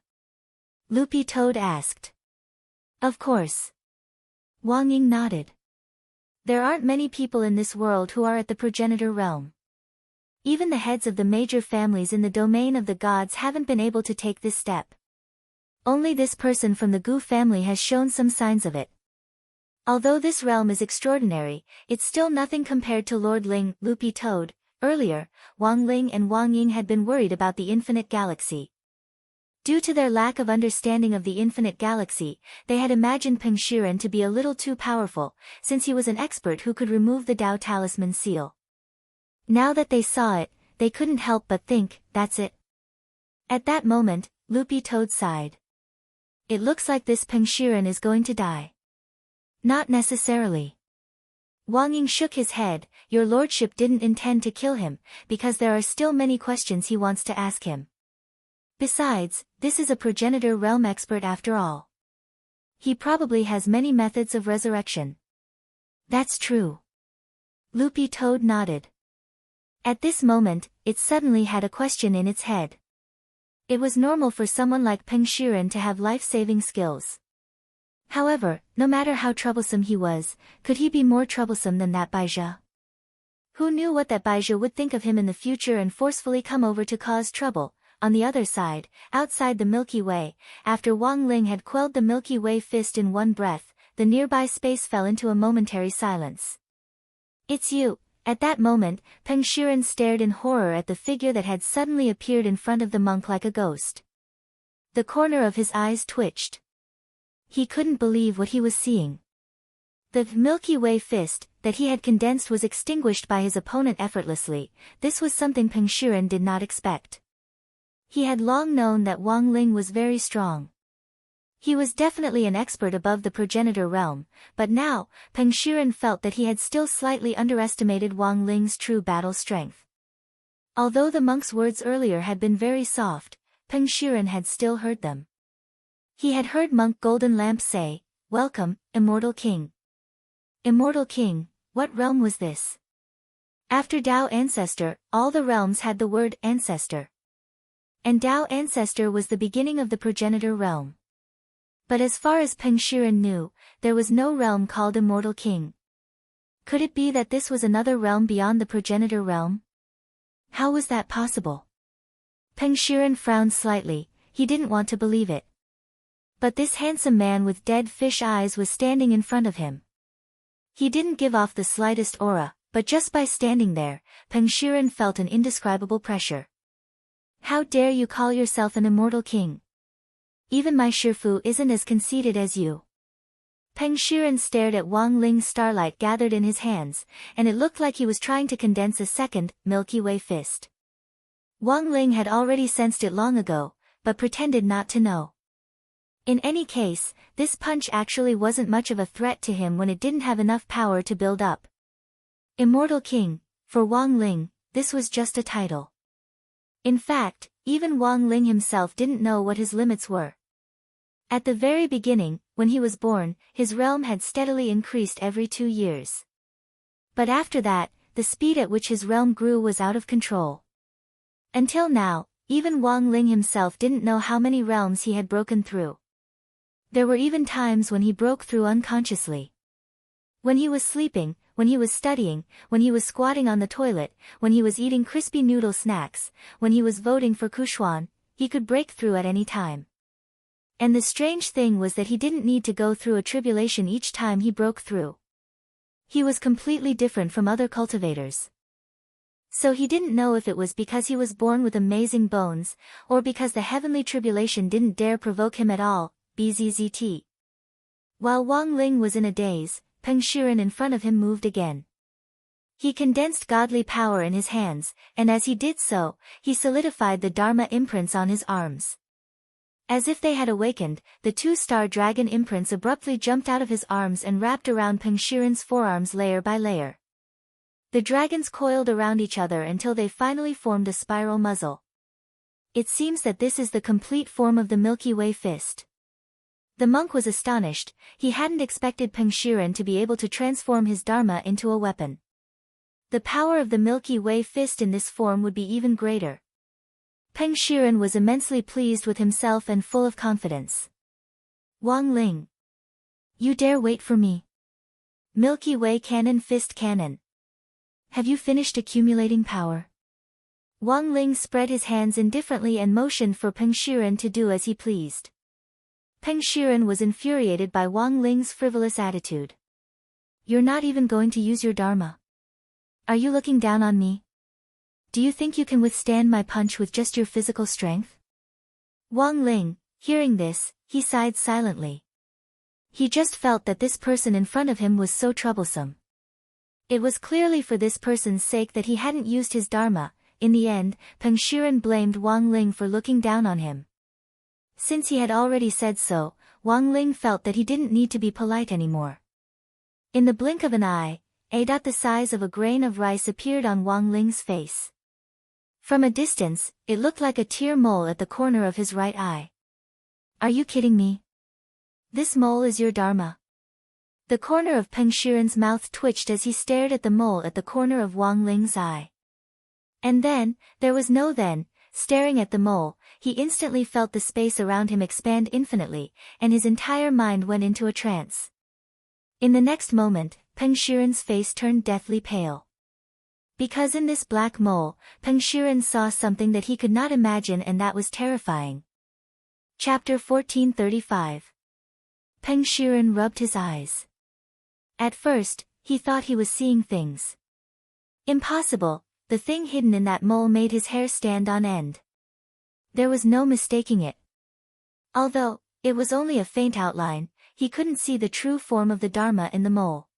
[SPEAKER 1] Loopy Toad asked. Of course. Wang Ying nodded. There aren't many people in this world who are at the progenitor realm. Even the heads of the major families in the domain of the gods haven't been able to take this step. Only this person from the Gu family has shown some signs of it. Although this realm is extraordinary, it's still nothing compared to Lord Ling, Loopy Toad. Earlier, Wang Ling and Wang Ying had been worried about the infinite galaxy. Due to their lack of understanding of the infinite galaxy, they had imagined Pengshiren to be a little too powerful, since he was an expert who could remove the Dao Talisman seal. Now that they saw it, they couldn't help but think, that's it. At that moment, Loopy Toad sighed. It looks like this Pengshiren is going to die. Not necessarily. Wang Ying shook his head. Your lordship didn't intend to kill him, because there are still many questions he wants to ask him. Besides, this is a progenitor realm expert after all. He probably has many methods of resurrection. That's true. Loopy Toad nodded. At this moment, it suddenly had a question in its head. It was normal for someone like Peng Shiren to have life-saving skills. However, no matter how troublesome he was, could he be more troublesome than that Baizha? Who knew what that Baizha would think of him in the future and forcefully come over to cause trouble? On the other side, outside the Milky Way, after Wang Ling had quelled the Milky Way fist in one breath, the nearby space fell into a momentary silence. It's you. At that moment, Peng Shiren stared in horror at the figure that had suddenly appeared in front of the monk like a ghost. The corner of his eyes twitched. He couldn't believe what he was seeing. The Milky Way fist that he had condensed was extinguished by his opponent effortlessly. This was something Peng Shiren did not expect. He had long known that Wang Ling was very strong. He was definitely an expert above the progenitor realm, but now, Peng Shiren felt that he had still slightly underestimated Wang Ling's true battle strength. Although the monk's words earlier had been very soft, Peng Shiren had still heard them. He had heard Monk Golden Lamp say, "Welcome, Immortal King." Immortal King, what realm was this? After Tao Ancestor, all the realms had the word Ancestor. And Tao Ancestor was the beginning of the progenitor realm. But as far as Peng Shiren knew, there was no realm called Immortal King. Could it be that this was another realm beyond the progenitor realm? How was that possible? Peng Shiren frowned slightly. He didn't want to believe it. But this handsome man with dead fish eyes was standing in front of him. He didn't give off the slightest aura, but just by standing there, Peng Shiren felt an indescribable pressure. How dare you call yourself an immortal king? Even my Shifu isn't as conceited as you. Peng Shiren stared at Wang Ling's starlight gathered in his hands, and it looked like he was trying to condense a second Milky Way fist. Wang Ling had already sensed it long ago, but pretended not to know. In any case, this punch actually wasn't much of a threat to him when it didn't have enough power to build up. Immortal King, for Wang Ling, this was just a title. In fact, even Wang Ling himself didn't know what his limits were. At the very beginning, when he was born, his realm had steadily increased every 2 years. But after that, the speed at which his realm grew was out of control. Until now, even Wang Ling himself didn't know how many realms he had broken through. There were even times when he broke through unconsciously. When he was sleeping, when he was studying, when he was squatting on the toilet, when he was eating crispy noodle snacks, when he was voting for Kuxuan, he could break through at any time. And the strange thing was that he didn't need to go through a tribulation each time he broke through. He was completely different from other cultivators. So he didn't know if it was because he was born with amazing bones, or because the heavenly tribulation didn't dare provoke him at all, bzzzt. While Wang Ling was in a daze, Peng Shiren in front of him moved again. He condensed godly power in his hands, and as he did so, he solidified the Dharma imprints on his arms. As if they had awakened, the 2-star dragon imprints abruptly jumped out of his arms and wrapped around Peng Shiren's forearms layer by layer. The dragons coiled around each other until they finally formed a spiral muzzle. It seems that this is the complete form of the Milky Way fist. The monk was astonished. He hadn't expected Peng Shiren to be able to transform his Dharma into a weapon. The power of the Milky Way fist in this form would be even greater. Peng Shiren was immensely pleased with himself and full of confidence. Wang Ling. You dare wait for me? Milky Way Cannon Fist Cannon. Have you finished accumulating power? Wang Ling spread his hands indifferently and motioned for Peng Shiren to do as he pleased. Peng Shiren was infuriated by Wang Ling's frivolous attitude. You're not even going to use your Dharma. Are you looking down on me? Do you think you can withstand my punch with just your physical strength? Wang Ling, hearing this, he sighed silently. He just felt that this person in front of him was so troublesome. It was clearly for this person's sake that he hadn't used his Dharma. In the end, Peng Shiren blamed Wang Ling for looking down on him. Since he had already said so, Wang Ling felt that he didn't need to be polite anymore. In the blink of an eye, a dot the size of a grain of rice appeared on Wang Ling's face. From a distance, it looked like a tear mole at the corner of his right eye. Are you kidding me? This mole is your dharma. The corner of Peng Shiren's mouth twitched as he stared at the mole at the corner of Wang Ling's eye. And then, staring at the mole, he instantly felt the space around him expand infinitely, and his entire mind went into a trance. In the next moment, Peng Shiren's face turned deathly pale. Because in this black mole, Peng Shiren saw something that he could not imagine, and that was terrifying. Chapter 1435. Peng Shiren rubbed his eyes. At first, he thought he was seeing things. Impossible, the thing hidden in that mole made his hair stand on end. There was no mistaking it. Although it was only a faint outline, he couldn't see the true form of the Dharma in the mole.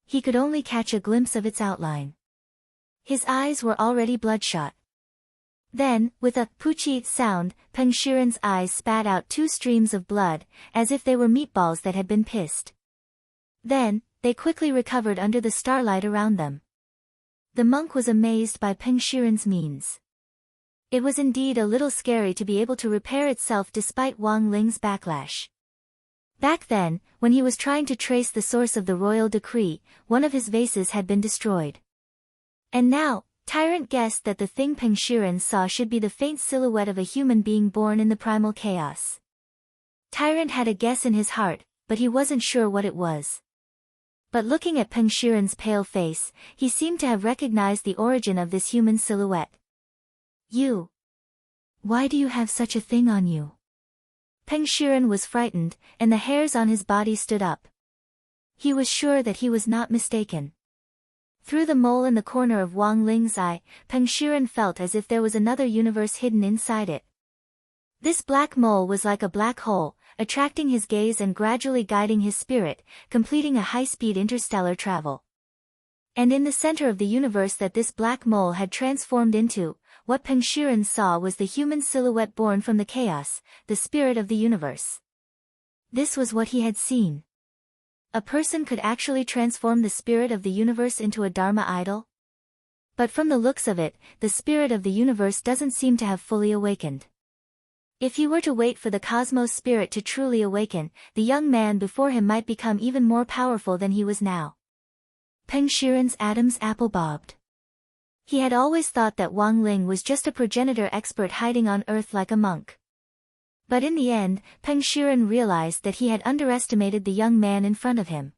[SPEAKER 1] He could only catch a glimpse of its outline. His eyes were already bloodshot. Then, with a poochie sound, Peng Shiren's eyes spat out 2 streams of blood, as if they were meatballs that had been pissed. Then, they quickly recovered under the starlight around them. The monk was amazed by Peng Shiren's means. It was indeed a little scary to be able to repair itself despite Wang Ling's backlash. Back then, when he was trying to trace the source of the royal decree, one of his vases had been destroyed. And now, Tyrant guessed that the thing Peng Shiren saw should be the faint silhouette of a human being born in the primal chaos. Tyrant had a guess in his heart, but he wasn't sure what it was. But looking at Peng Shiren's pale face, he seemed to have recognized the origin of this human silhouette. You. Why do you have such a thing on you? Peng Shiren was frightened, and the hairs on his body stood up. He was sure that he was not mistaken. Through the mole in the corner of Wang Ling's eye, Peng Shiren felt as if there was another universe hidden inside it. This black mole was like a black hole, attracting his gaze and gradually guiding his spirit, completing a high-speed interstellar travel. And in the center of the universe that this black mole had transformed into, what Peng Shiren saw was the human silhouette born from the chaos, the spirit of the universe. This was what he had seen. A person could actually transform the spirit of the universe into a Dharma idol? But from the looks of it, the spirit of the universe doesn't seem to have fully awakened. If he were to wait for the cosmos spirit to truly awaken, the young man before him might become even more powerful than he was now. Peng Shiren's Adam's apple bobbed. He had always thought that Wang Ling was just a progenitor expert hiding on earth like a monk. But in the end, Peng Shiren realized that he had underestimated the young man in front of him.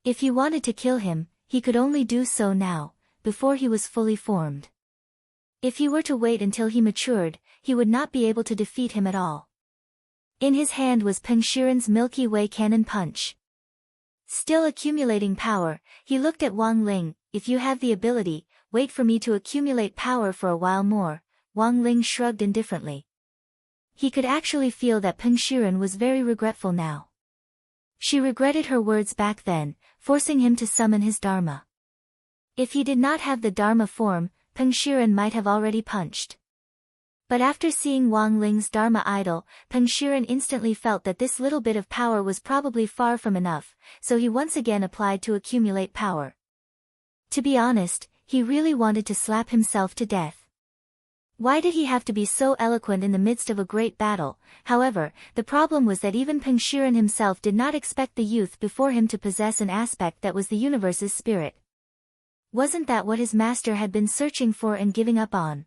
[SPEAKER 1] If he wanted to kill him, he could only do so now, before he was fully formed. If he were to wait until he matured, he would not be able to defeat him at all. In his hand was Peng Shiren's Milky Way cannon punch. Still accumulating power, he looked at Wang Ling. If you have the ability, wait for me to accumulate power for a while more. Wang Ling shrugged indifferently. He could actually feel that Peng Shiren was very regretful now. She regretted her words back then, forcing him to summon his Dharma. If he did not have the Dharma form, Peng Shiren might have already punched. But after seeing Wang Ling's Dharma idol, Peng Shiren instantly felt that this little bit of power was probably far from enough, so he once again applied to accumulate power. To be honest, he really wanted to slap himself to death. Why did he have to be so eloquent in the midst of a great battle? However, the problem was that even Peng Shiren himself did not expect the youth before him to possess an aspect that was the universe's spirit. Wasn't that what his master had been searching for and giving up on?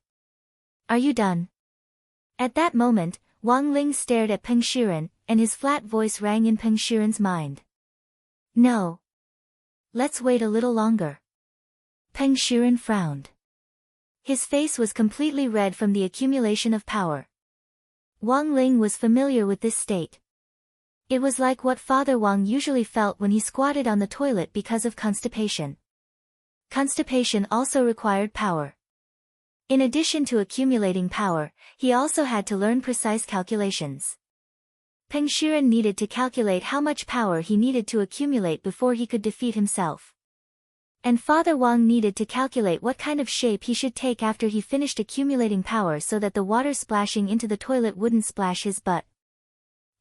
[SPEAKER 1] Are you done? At that moment, Wang Ling stared at Peng Shiren, and his flat voice rang in Peng Shiren's mind. No. Let's wait a little longer. Peng Shiren frowned. His face was completely red from the accumulation of power. Wang Ling was familiar with this state. It was like what Father Wang usually felt when he squatted on the toilet because of constipation. Constipation also required power. In addition to accumulating power, he also had to learn precise calculations. Peng Shiren needed to calculate how much power he needed to accumulate before he could defeat himself. And Father Wang needed to calculate what kind of shape he should take after he finished accumulating power so that the water splashing into the toilet wouldn't splash his butt.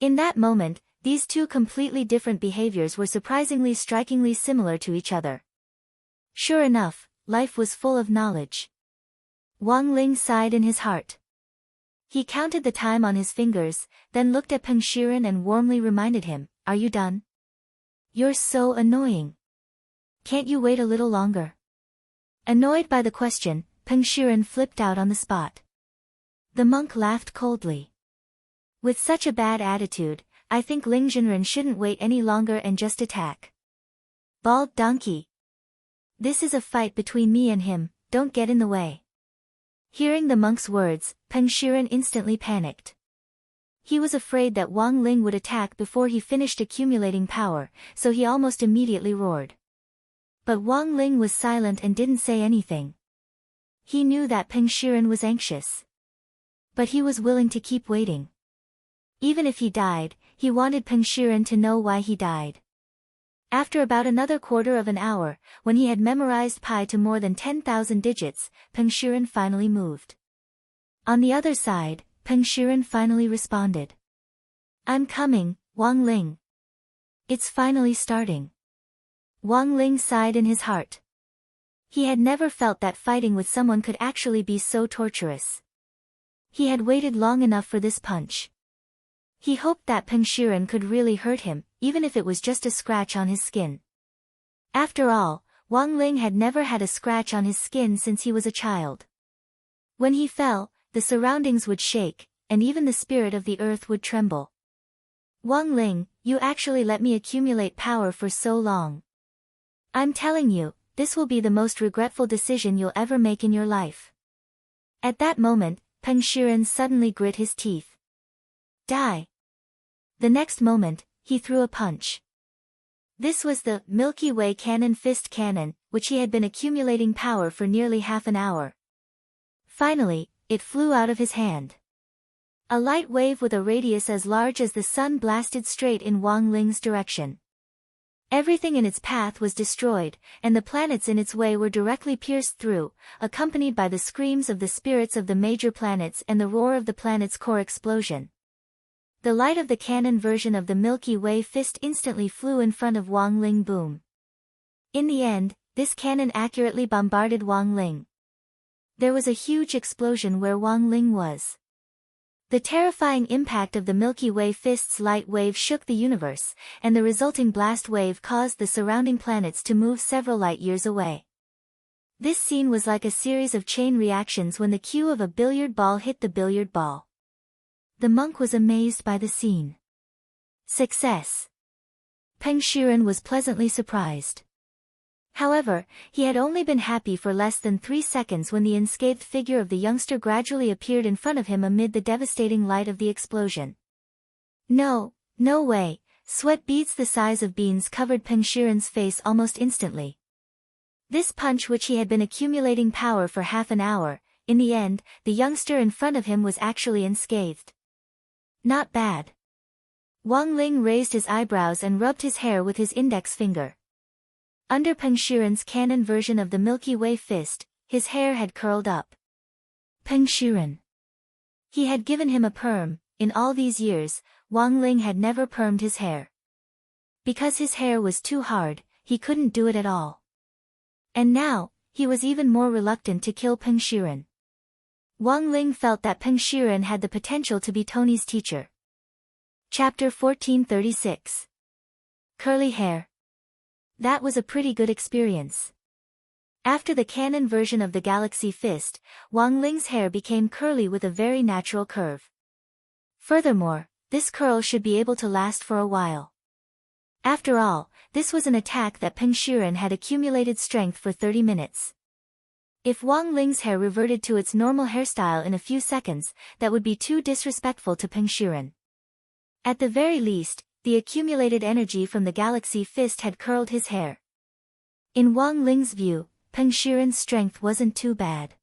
[SPEAKER 1] In that moment, these two completely different behaviors were strikingly similar to each other. Sure enough, life was full of knowledge. Wang Ling sighed in his heart. He counted the time on his fingers, then looked at Peng Shiren and warmly reminded him, "Are you done? You're so annoying. Can't you wait a little longer?" Annoyed by the question, Peng Shiren flipped out on the spot. The monk laughed coldly. "With such a bad attitude, I think Ling Zhenren shouldn't wait any longer and just attack." "Bald donkey. This is a fight between me and him, don't get in the way." Hearing the monk's words, Peng Shiren instantly panicked. He was afraid that Wang Ling would attack before he finished accumulating power, so he almost immediately roared. But Wang Ling was silent and didn't say anything. He knew that Peng Shiren was anxious. But he was willing to keep waiting. Even if he died, he wanted Peng Shiren to know why he died. After about another quarter of an hour, when he had memorized pi to more than 10,000 digits, Peng Shiren finally moved. On the other side, Peng Shiren finally responded. "I'm coming, Wang Ling. It's finally starting." Wang Ling sighed in his heart. He had never felt that fighting with someone could actually be so torturous. He had waited long enough for this punch. He hoped that Peng Shiren could really hurt him, even if it was just a scratch on his skin. After all, Wang Ling had never had a scratch on his skin since he was a child. When he fell, the surroundings would shake, and even the spirit of the earth would tremble. "Wang Ling, you actually let me accumulate power for so long. I'm telling you, this will be the most regretful decision you'll ever make in your life." At that moment, Peng Shiren suddenly grit his teeth. "Die." The next moment, he threw a punch. This was the Milky Way Cannon Fist Cannon, which he had been accumulating power for nearly half an hour. Finally, it flew out of his hand. A light wave with a radius as large as the sun blasted straight in Wang Ling's direction. Everything in its path was destroyed, and the planets in its way were directly pierced through, accompanied by the screams of the spirits of the major planets and the roar of the planet's core explosion. The light of the cannon version of the Milky Way fist instantly flew in front of Wang Ling. Boom. In the end, this cannon accurately bombarded Wang Ling. There was a huge explosion where Wang Ling was. The terrifying impact of the Milky Way fist's light wave shook the universe, and the resulting blast wave caused the surrounding planets to move several light years away. This scene was like a series of chain reactions when the cue of a billiard ball hit the billiard ball. The monk was amazed by the scene. Success. Peng Shiren was pleasantly surprised. However, he had only been happy for less than 3 seconds when the unscathed figure of the youngster gradually appeared in front of him amid the devastating light of the explosion. No way, sweat beads the size of beans covered Peng Shiren's face almost instantly. This punch, which he had been accumulating power for half an hour, in the end, the youngster in front of him was actually unscathed. Not bad. Wang Ling raised his eyebrows and rubbed his hair with his index finger. Under Peng Shiren's cannon version of the Milky Way fist, his hair had curled up. Peng Shiren. He had given him a perm. In all these years, Wang Ling had never permed his hair. Because his hair was too hard, he couldn't do it at all. And now, he was even more reluctant to kill Peng Shiren. Wang Ling felt that Peng Shiren had the potential to be Tony's teacher. Chapter 1436. Curly hair. That was a pretty good experience. After the cannon version of the Galaxy Fist, Wang Ling's hair became curly with a very natural curve. Furthermore, this curl should be able to last for a while. After all, this was an attack that Peng Shiren had accumulated strength for 30 minutes. If Wang Ling's hair reverted to its normal hairstyle in a few seconds, that would be too disrespectful to Peng Shiren. At the very least, the accumulated energy from the Galaxy Fist had curled his hair. In Wang Ling's view, Peng Shiren's strength wasn't too bad.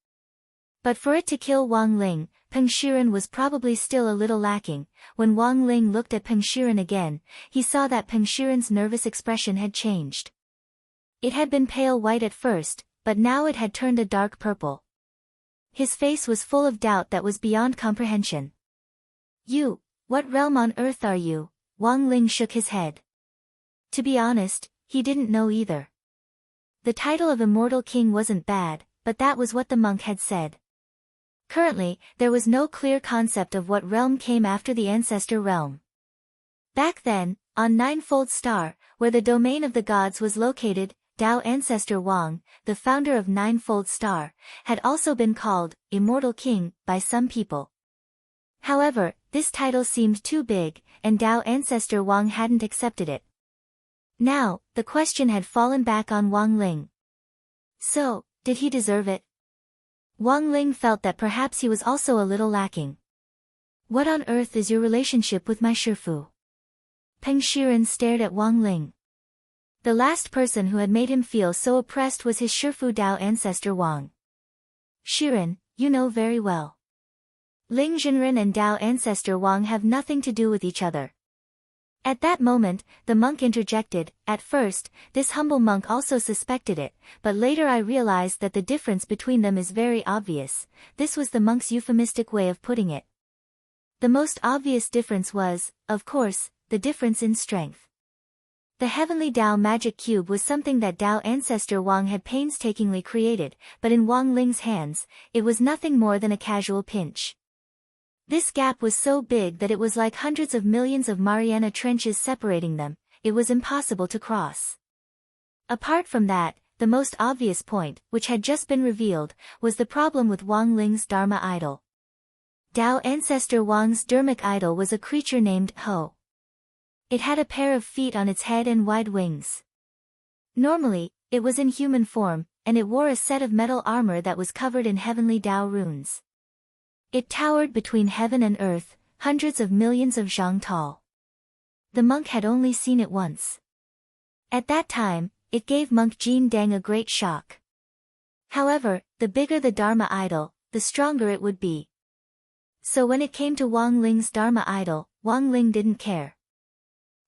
[SPEAKER 1] But for it to kill Wang Ling, Peng Shiren was probably still a little lacking. When Wang Ling looked at Peng Shiren again, he saw that Peng Shiren's nervous expression had changed. It had been pale white at first, but now it had turned a dark purple. His face was full of doubt that was beyond comprehension. "You, what realm on earth are you?" Wang Ling shook his head. To be honest, he didn't know either. The title of Immortal King wasn't bad, but that was what the monk had said. Currently, there was no clear concept of what realm came after the ancestor realm. Back then, on Ninefold Star, where the domain of the gods was located, Tao Ancestor Wang, the founder of Ninefold Star, had also been called Immortal King by some people. However, this title seemed too big, and Tao Ancestor Wang hadn't accepted it. Now, the question had fallen back on Wang Ling. So, did he deserve it? Wang Ling felt that perhaps he was also a little lacking. What on earth is your relationship with my Shifu? Peng Shiren stared at Wang Ling. The last person who had made him feel so oppressed was his Shifu Tao Ancestor Wang. Shiren, you know very well. Ling Zhenren and Tao Ancestor Wang have nothing to do with each other. At that moment, the monk interjected. At first, this humble monk also suspected it, but later I realized that the difference between them is very obvious. This was the monk's euphemistic way of putting it. The most obvious difference was, of course, the difference in strength. The heavenly Tao magic cube was something that Tao Ancestor Wang had painstakingly created, but in Wang Ling's hands, it was nothing more than a casual pinch. This gap was so big that it was like hundreds of millions of Mariana trenches separating them. It was impossible to cross. Apart from that, the most obvious point, which had just been revealed, was the problem with Wang Ling's Dharma idol. Tao Ancestor Wang's Dharmic idol was a creature named Ho. It had a pair of feet on its head and wide wings. Normally, it was in human form, and it wore a set of metal armor that was covered in heavenly Tao runes. It towered between heaven and earth, hundreds of millions of zhang tall. The monk had only seen it once. At that time, it gave monk Jin Dang a great shock. However, the bigger the Dharma idol, the stronger it would be. So when it came to Wang Ling's Dharma idol, Wang Ling didn't care.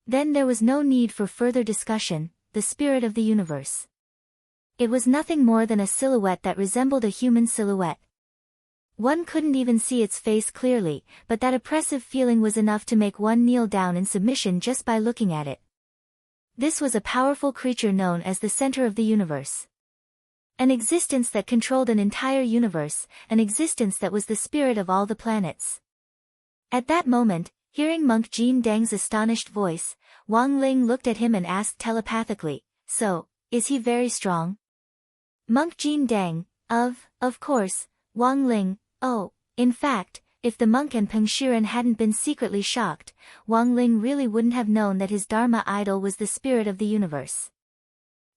[SPEAKER 1] Then there was no need for further discussion. The spirit of the universe. It was nothing more than a silhouette that resembled a human silhouette. One couldn't even see its face clearly, but that oppressive feeling was enough to make one kneel down in submission just by looking at it. This was a powerful creature known as the center of the universe. An existence that controlled an entire universe, an existence that was the spirit of all the planets. At that moment, hearing monk Jin Dang's astonished voice, Wang Ling looked at him and asked telepathically, "So, is he very strong?" Monk Jin Dang, of course, Wang Ling, oh, in fact, if the monk and Peng Shiren hadn't been secretly shocked, Wang Ling really wouldn't have known that his Dharma idol was the spirit of the universe.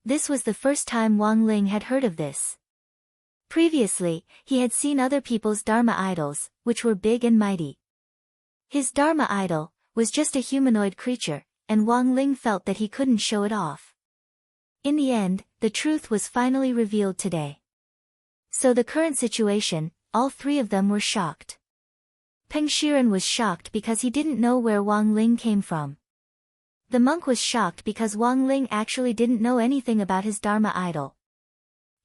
[SPEAKER 1] This was the first time Wang Ling had heard of this. Previously, he had seen other people's Dharma idols, which were big and mighty. His Dharma idol was just a humanoid creature, and Wang Ling felt that he couldn't show it off. In the end, the truth was finally revealed today. So the current situation, all three of them were shocked. Peng Shiren was shocked because he didn't know where Wang Ling came from. The monk was shocked because Wang Ling actually didn't know anything about his Dharma idol.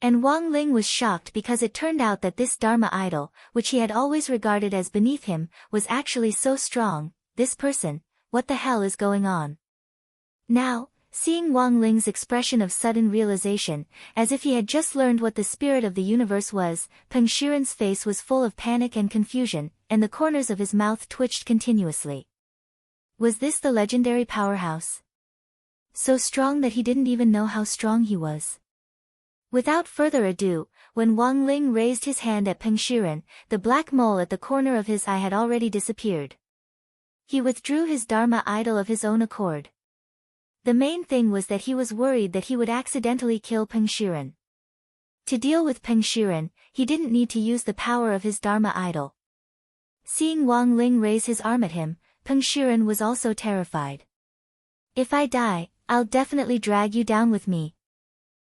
[SPEAKER 1] And Wang Ling was shocked because it turned out that this Dharma idol, which he had always regarded as beneath him, was actually so strong. This person, what the hell is going on? Now, seeing Wang Ling's expression of sudden realization, as if he had just learned what the spirit of the universe was, Peng Shiren's face was full of panic and confusion, and the corners of his mouth twitched continuously. Was this the legendary powerhouse? So strong that he didn't even know how strong he was. Without further ado, when Wang Ling raised his hand at Peng Shiren, the black mole at the corner of his eye had already disappeared. He withdrew his Dharma idol of his own accord. The main thing was that he was worried that he would accidentally kill Peng Shiren. To deal with Peng Shiren, he didn't need to use the power of his Dharma idol. Seeing Wang Ling raise his arm at him, Peng Shiren was also terrified. "If I die, I'll definitely drag you down with me."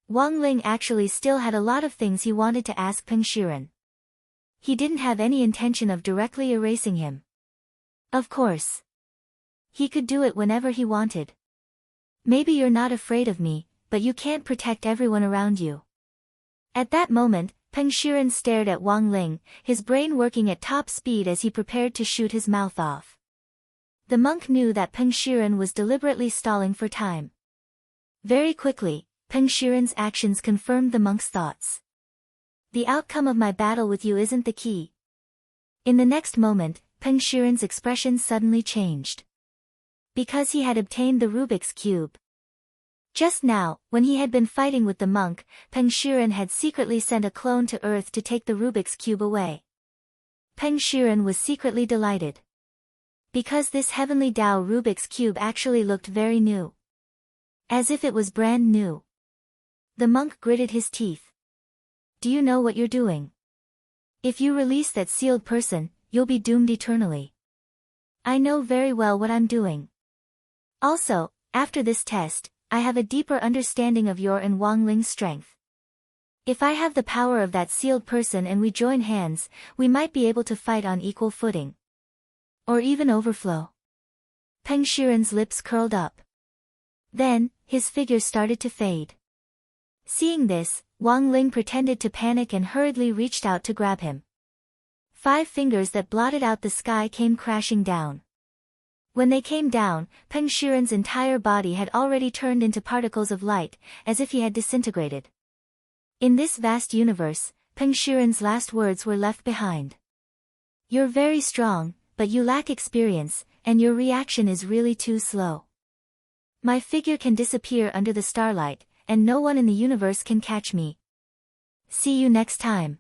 [SPEAKER 1] Wang Ling actually still had a lot of things he wanted to ask Peng Shiren. He didn't have any intention of directly erasing him. Of course. He could do it whenever he wanted. "Maybe you're not afraid of me, but you can't protect everyone around you." At that moment, Peng Shiren stared at Wang Ling, his brain working at top speed as he prepared to shoot his mouth off. The monk knew that Peng Shiren was deliberately stalling for time. Very quickly, Peng Shiren's actions confirmed the monk's thoughts. "The outcome of my battle with you isn't the key. In the next moment, Peng Shiren's expression suddenly changed. Because he had obtained the Rubik's Cube. Just now, when he had been fighting with the monk, Peng Shiren had secretly sent a clone to Earth to take the Rubik's Cube away. Peng Shiren was secretly delighted. Because this heavenly Tao Rubik's Cube actually looked very new. As if it was brand new. The monk gritted his teeth. Do you know what you're doing? If you release that sealed person, you'll be doomed eternally. I know very well what I'm doing. Also, after this test, I have a deeper understanding of your and Wang Ling's strength. If I have the power of that sealed person and we join hands, we might be able to fight on equal footing. Or even overflow. Peng Shiren's lips curled up. Then, his figure started to fade. Seeing this, Wang Ling pretended to panic and hurriedly reached out to grab him. 5 fingers that blotted out the sky came crashing down. When they came down, Peng Shiren's entire body had already turned into particles of light, as if he had disintegrated. In this vast universe, Peng Shiren's last words were left behind. You're very strong, but you lack experience, and your reaction is really too slow. My figure can disappear under the starlight, and no one in the universe can catch me. See you next time.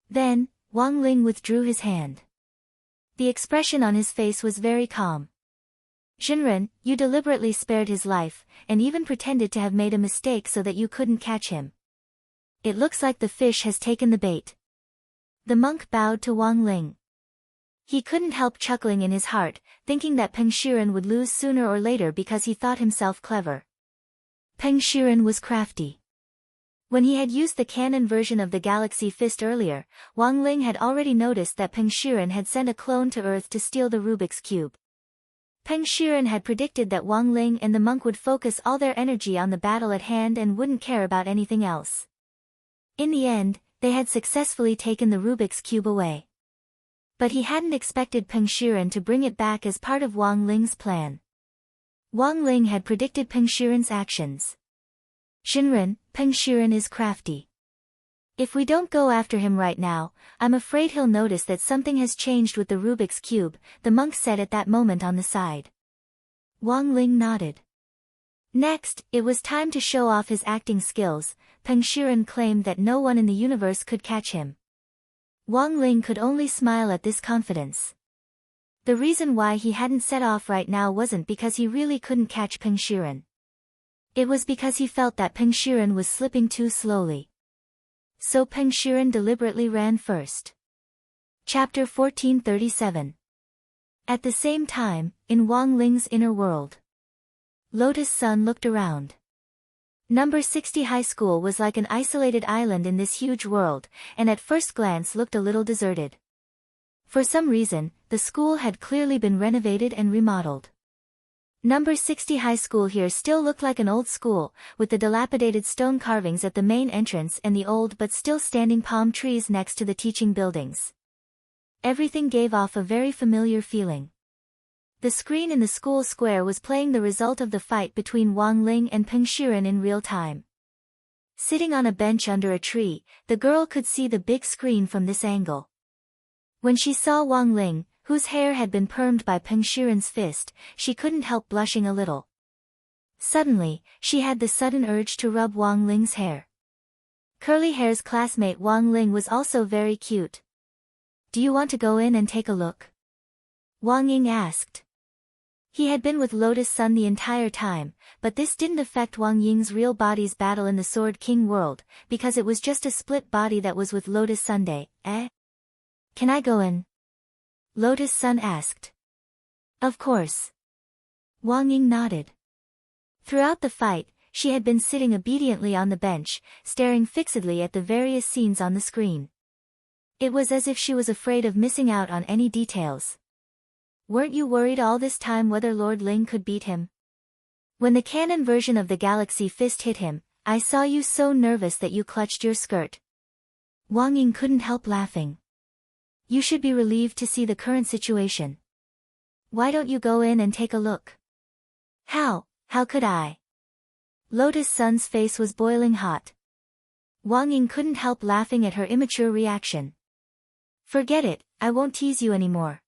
[SPEAKER 1] Then, Wang Ling withdrew his hand. The expression on his face was very calm. Jinren, you deliberately spared his life, and even pretended to have made a mistake so that you couldn't catch him. It looks like the fish has taken the bait. The monk bowed to Wang Ling. He couldn't help chuckling in his heart, thinking that Peng Shiren would lose sooner or later because he thought himself clever. Peng Shiren was crafty. When he had used the canon version of the Galaxy Fist earlier, Wang Ling had already noticed that Peng Shiren had sent a clone to Earth to steal the Rubik's Cube. Peng Shiren had predicted that Wang Ling and the monk would focus all their energy on the battle at hand and wouldn't care about anything else. In the end, they had successfully taken the Rubik's Cube away. But he hadn't expected Peng Shiren to bring it back as part of Wang Ling's plan. Wang Ling had predicted Peng Shiren's actions. Jinren, Peng Shiren is crafty. If we don't go after him right now, I'm afraid he'll notice that something has changed with the Rubik's Cube, the monk said at that moment on the side. Wang Ling nodded. Next, it was time to show off his acting skills. Peng Shiren claimed that no one in the universe could catch him. Wang Ling could only smile at this confidence. The reason why he hadn't set off right now wasn't because he really couldn't catch Peng Shiren. It was because he felt that Peng Shiren was slipping too slowly. So Peng Shiren deliberately ran first. Chapter 1437. At the same time, in Wang Ling's inner world. Lotus Sun looked around. Number 60 High School was like an isolated island in this huge world, and at first glance looked a little deserted. For some reason, the school had clearly been renovated and remodeled. Number 60 High School here still looked like an old school, with the dilapidated stone carvings at the main entrance and the old but still standing palm trees next to the teaching buildings. Everything gave off a very familiar feeling. The screen in the school square was playing the result of the fight between Wang Ling and Peng Shiren in real time. Sitting on a bench under a tree, the girl could see the big screen from this angle. When she saw Wang Ling, whose hair had been permed by Peng Shiren's fist, she couldn't help blushing a little. Suddenly, she had the sudden urge to rub Wang Ling's hair. Curly Hair's classmate Wang Ling was also very cute. Do you want to go in and take a look? Wang Ying asked. He had been with Lotus Sun the entire time, but this didn't affect Wang Ying's real body's battle in the Sword King world, because it was just a split body that was with Lotus Sunday, eh? Can I go in? Lotus Sun asked. Of course. Wang Ying nodded. Throughout the fight, she had been sitting obediently on the bench, staring fixedly at the various scenes on the screen. It was as if she was afraid of missing out on any details. Weren't you worried all this time whether Lord Ling could beat him? When the canon version of the Galaxy Fist hit him, I saw you so nervous that you clutched your skirt. Wang Ying couldn't help laughing. You should be relieved to see the current situation. Why don't you go in and take a look? How could I? Lotus Sun's face was boiling hot. Wang Ying couldn't help laughing at her immature reaction. Forget it, I won't tease you anymore.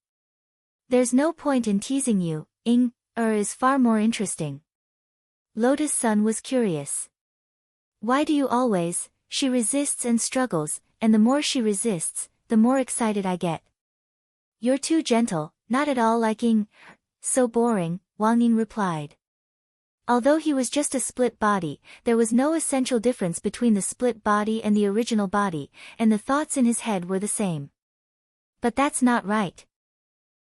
[SPEAKER 1] There's no point in teasing you, is far more interesting. Lotus Sun was curious. Why do you always? She resists and struggles, and the more she resists, the more excited I get. You're too gentle, not at all like So boring, Wang Ying replied. Although he was just a split body, there was no essential difference between the split body and the original body, and the thoughts in his head were the same. But that's not right.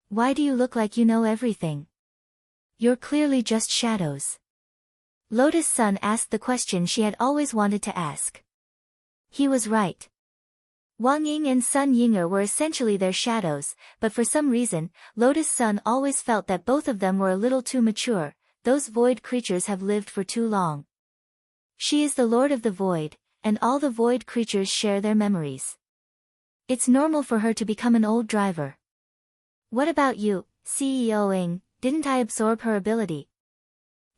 [SPEAKER 1] Why do you look like you know everything? You're clearly just shadows. Lotus Sun asked the question she had always wanted to ask. He was right. Wang Ying and Sun Yinger were essentially their shadows, but for some reason, Lotus Sun always felt that both of them were a little too mature. Those void creatures have lived for too long. She is the Lord of the Void, and all the void creatures share their memories. It's normal for her to become an old driver. What about you, CEO Ing? Didn't I absorb her ability?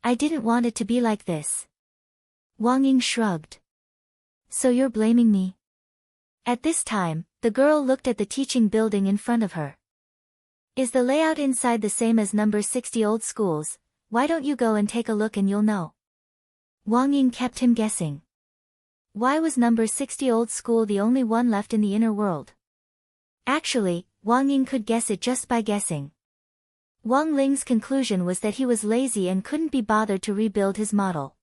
[SPEAKER 1] I didn't want it to be like this. Wang Ying shrugged. So you're blaming me? At this time, the girl looked at the teaching building in front of her. Is the layout inside the same as number 60 old schools? Why don't you go and take a look and you'll know? Wang Ying kept him guessing. Why was number 60 old school the only one left in the inner world? Actually, Wang Ying could guess it just by guessing. Wang Ling's conclusion was that he was lazy and couldn't be bothered to rebuild his model.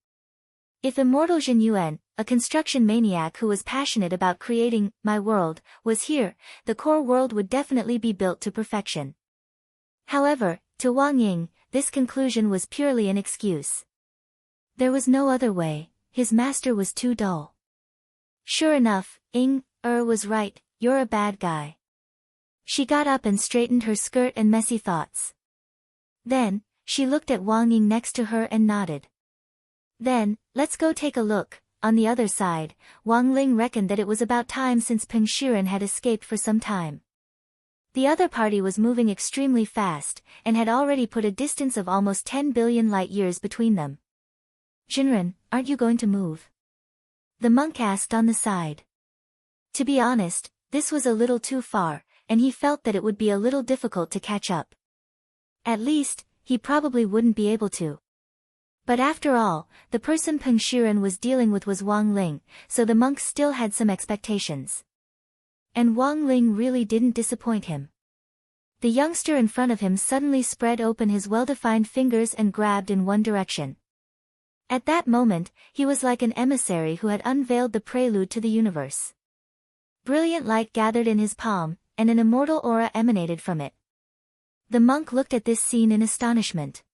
[SPEAKER 1] If immortal Jin Yuan, a construction maniac who was passionate about creating my world, was here, the core world would definitely be built to perfection. However, to Wang Ying, this conclusion was purely an excuse. There was no other way, his master was too dull. Sure enough, was right, you're a bad guy. She got up and straightened her skirt and messy thoughts. Then, she looked at Wang Ying next to her and nodded. Then, let's go take a look. On the other side, Wang Ling reckoned that it was about time since Peng Shiren had escaped for some time. The other party was moving extremely fast, and had already put a distance of almost 10 billion light-years between them. Jinren, aren't you going to move? The monk asked on the side. To be honest, this was a little too far, and he felt that it would be a little difficult to catch up. At least, he probably wouldn't be able to. But after all, the person Peng Shiren was dealing with was Wang Ling, so the monk still had some expectations. And Wang Ling really didn't disappoint him. The youngster in front of him suddenly spread open his well-defined fingers and grabbed in one direction. At that moment, he was like an emissary who had unveiled the prelude to the universe. Brilliant light gathered in his palm, and an immortal aura emanated from it. The monk looked at this scene in astonishment.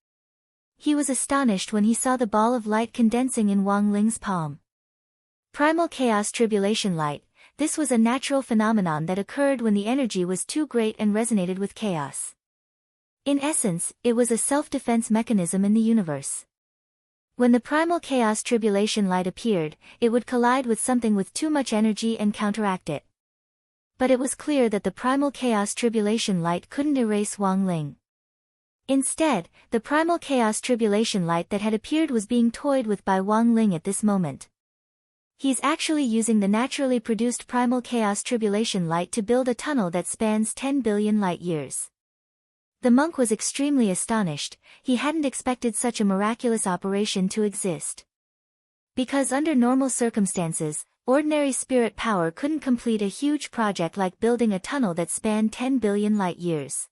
[SPEAKER 1] He was astonished when he saw the ball of light condensing in Wang Ling's palm. Primal chaos tribulation light. This was a natural phenomenon that occurred when the energy was too great and resonated with chaos. In essence, it was a self-defense mechanism in the universe. When the primal chaos tribulation light appeared, it would collide with something with too much energy and counteract it. But it was clear that the primal chaos tribulation light couldn't erase Wang Ling. Instead, the primal chaos tribulation light that had appeared was being toyed with by Wang Ling at this moment. He's actually using the naturally produced primal chaos tribulation light to build a tunnel that spans 10 billion light-years. The monk was extremely astonished, he hadn't expected such a miraculous operation to exist. Because under normal circumstances, ordinary spirit power couldn't complete a huge project like building a tunnel that spanned 10 billion light-years.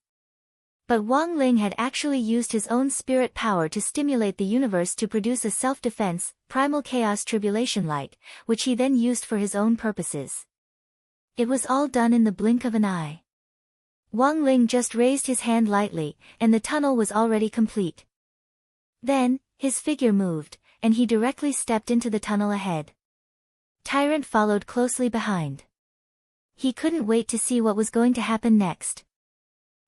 [SPEAKER 1] But Wang Ling had actually used his own spirit power to stimulate the universe to produce a self-defense, primal chaos tribulation light, which he then used for his own purposes. It was all done in the blink of an eye. Wang Ling just raised his hand lightly, and the tunnel was already complete. Then, his figure moved, and he directly stepped into the tunnel ahead. Tyrant followed closely behind. He couldn't wait to see what was going to happen next.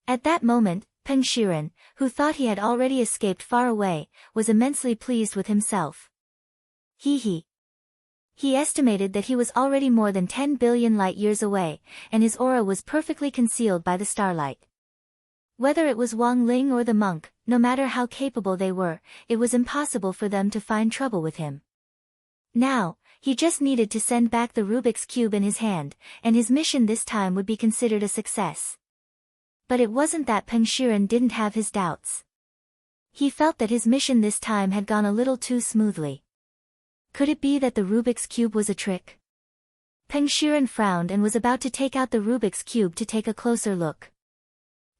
[SPEAKER 1] At that moment, Peng Shiren, who thought he had already escaped far away, was immensely pleased with himself. He estimated that he was already more than 10 billion light-years away, and his aura was perfectly concealed by the starlight. Whether it was Wang Ling or the monk, no matter how capable they were, it was impossible for them to find trouble with him. Now, he just needed to send back the Rubik's Cube in his hand, and his mission this time would be considered a success. But it wasn't that Peng Shiren didn't have his doubts. He felt that his mission this time had gone a little too smoothly. Could it be that the Rubik's Cube was a trick? Peng Shiren frowned and was about to take out the Rubik's Cube to take a closer look.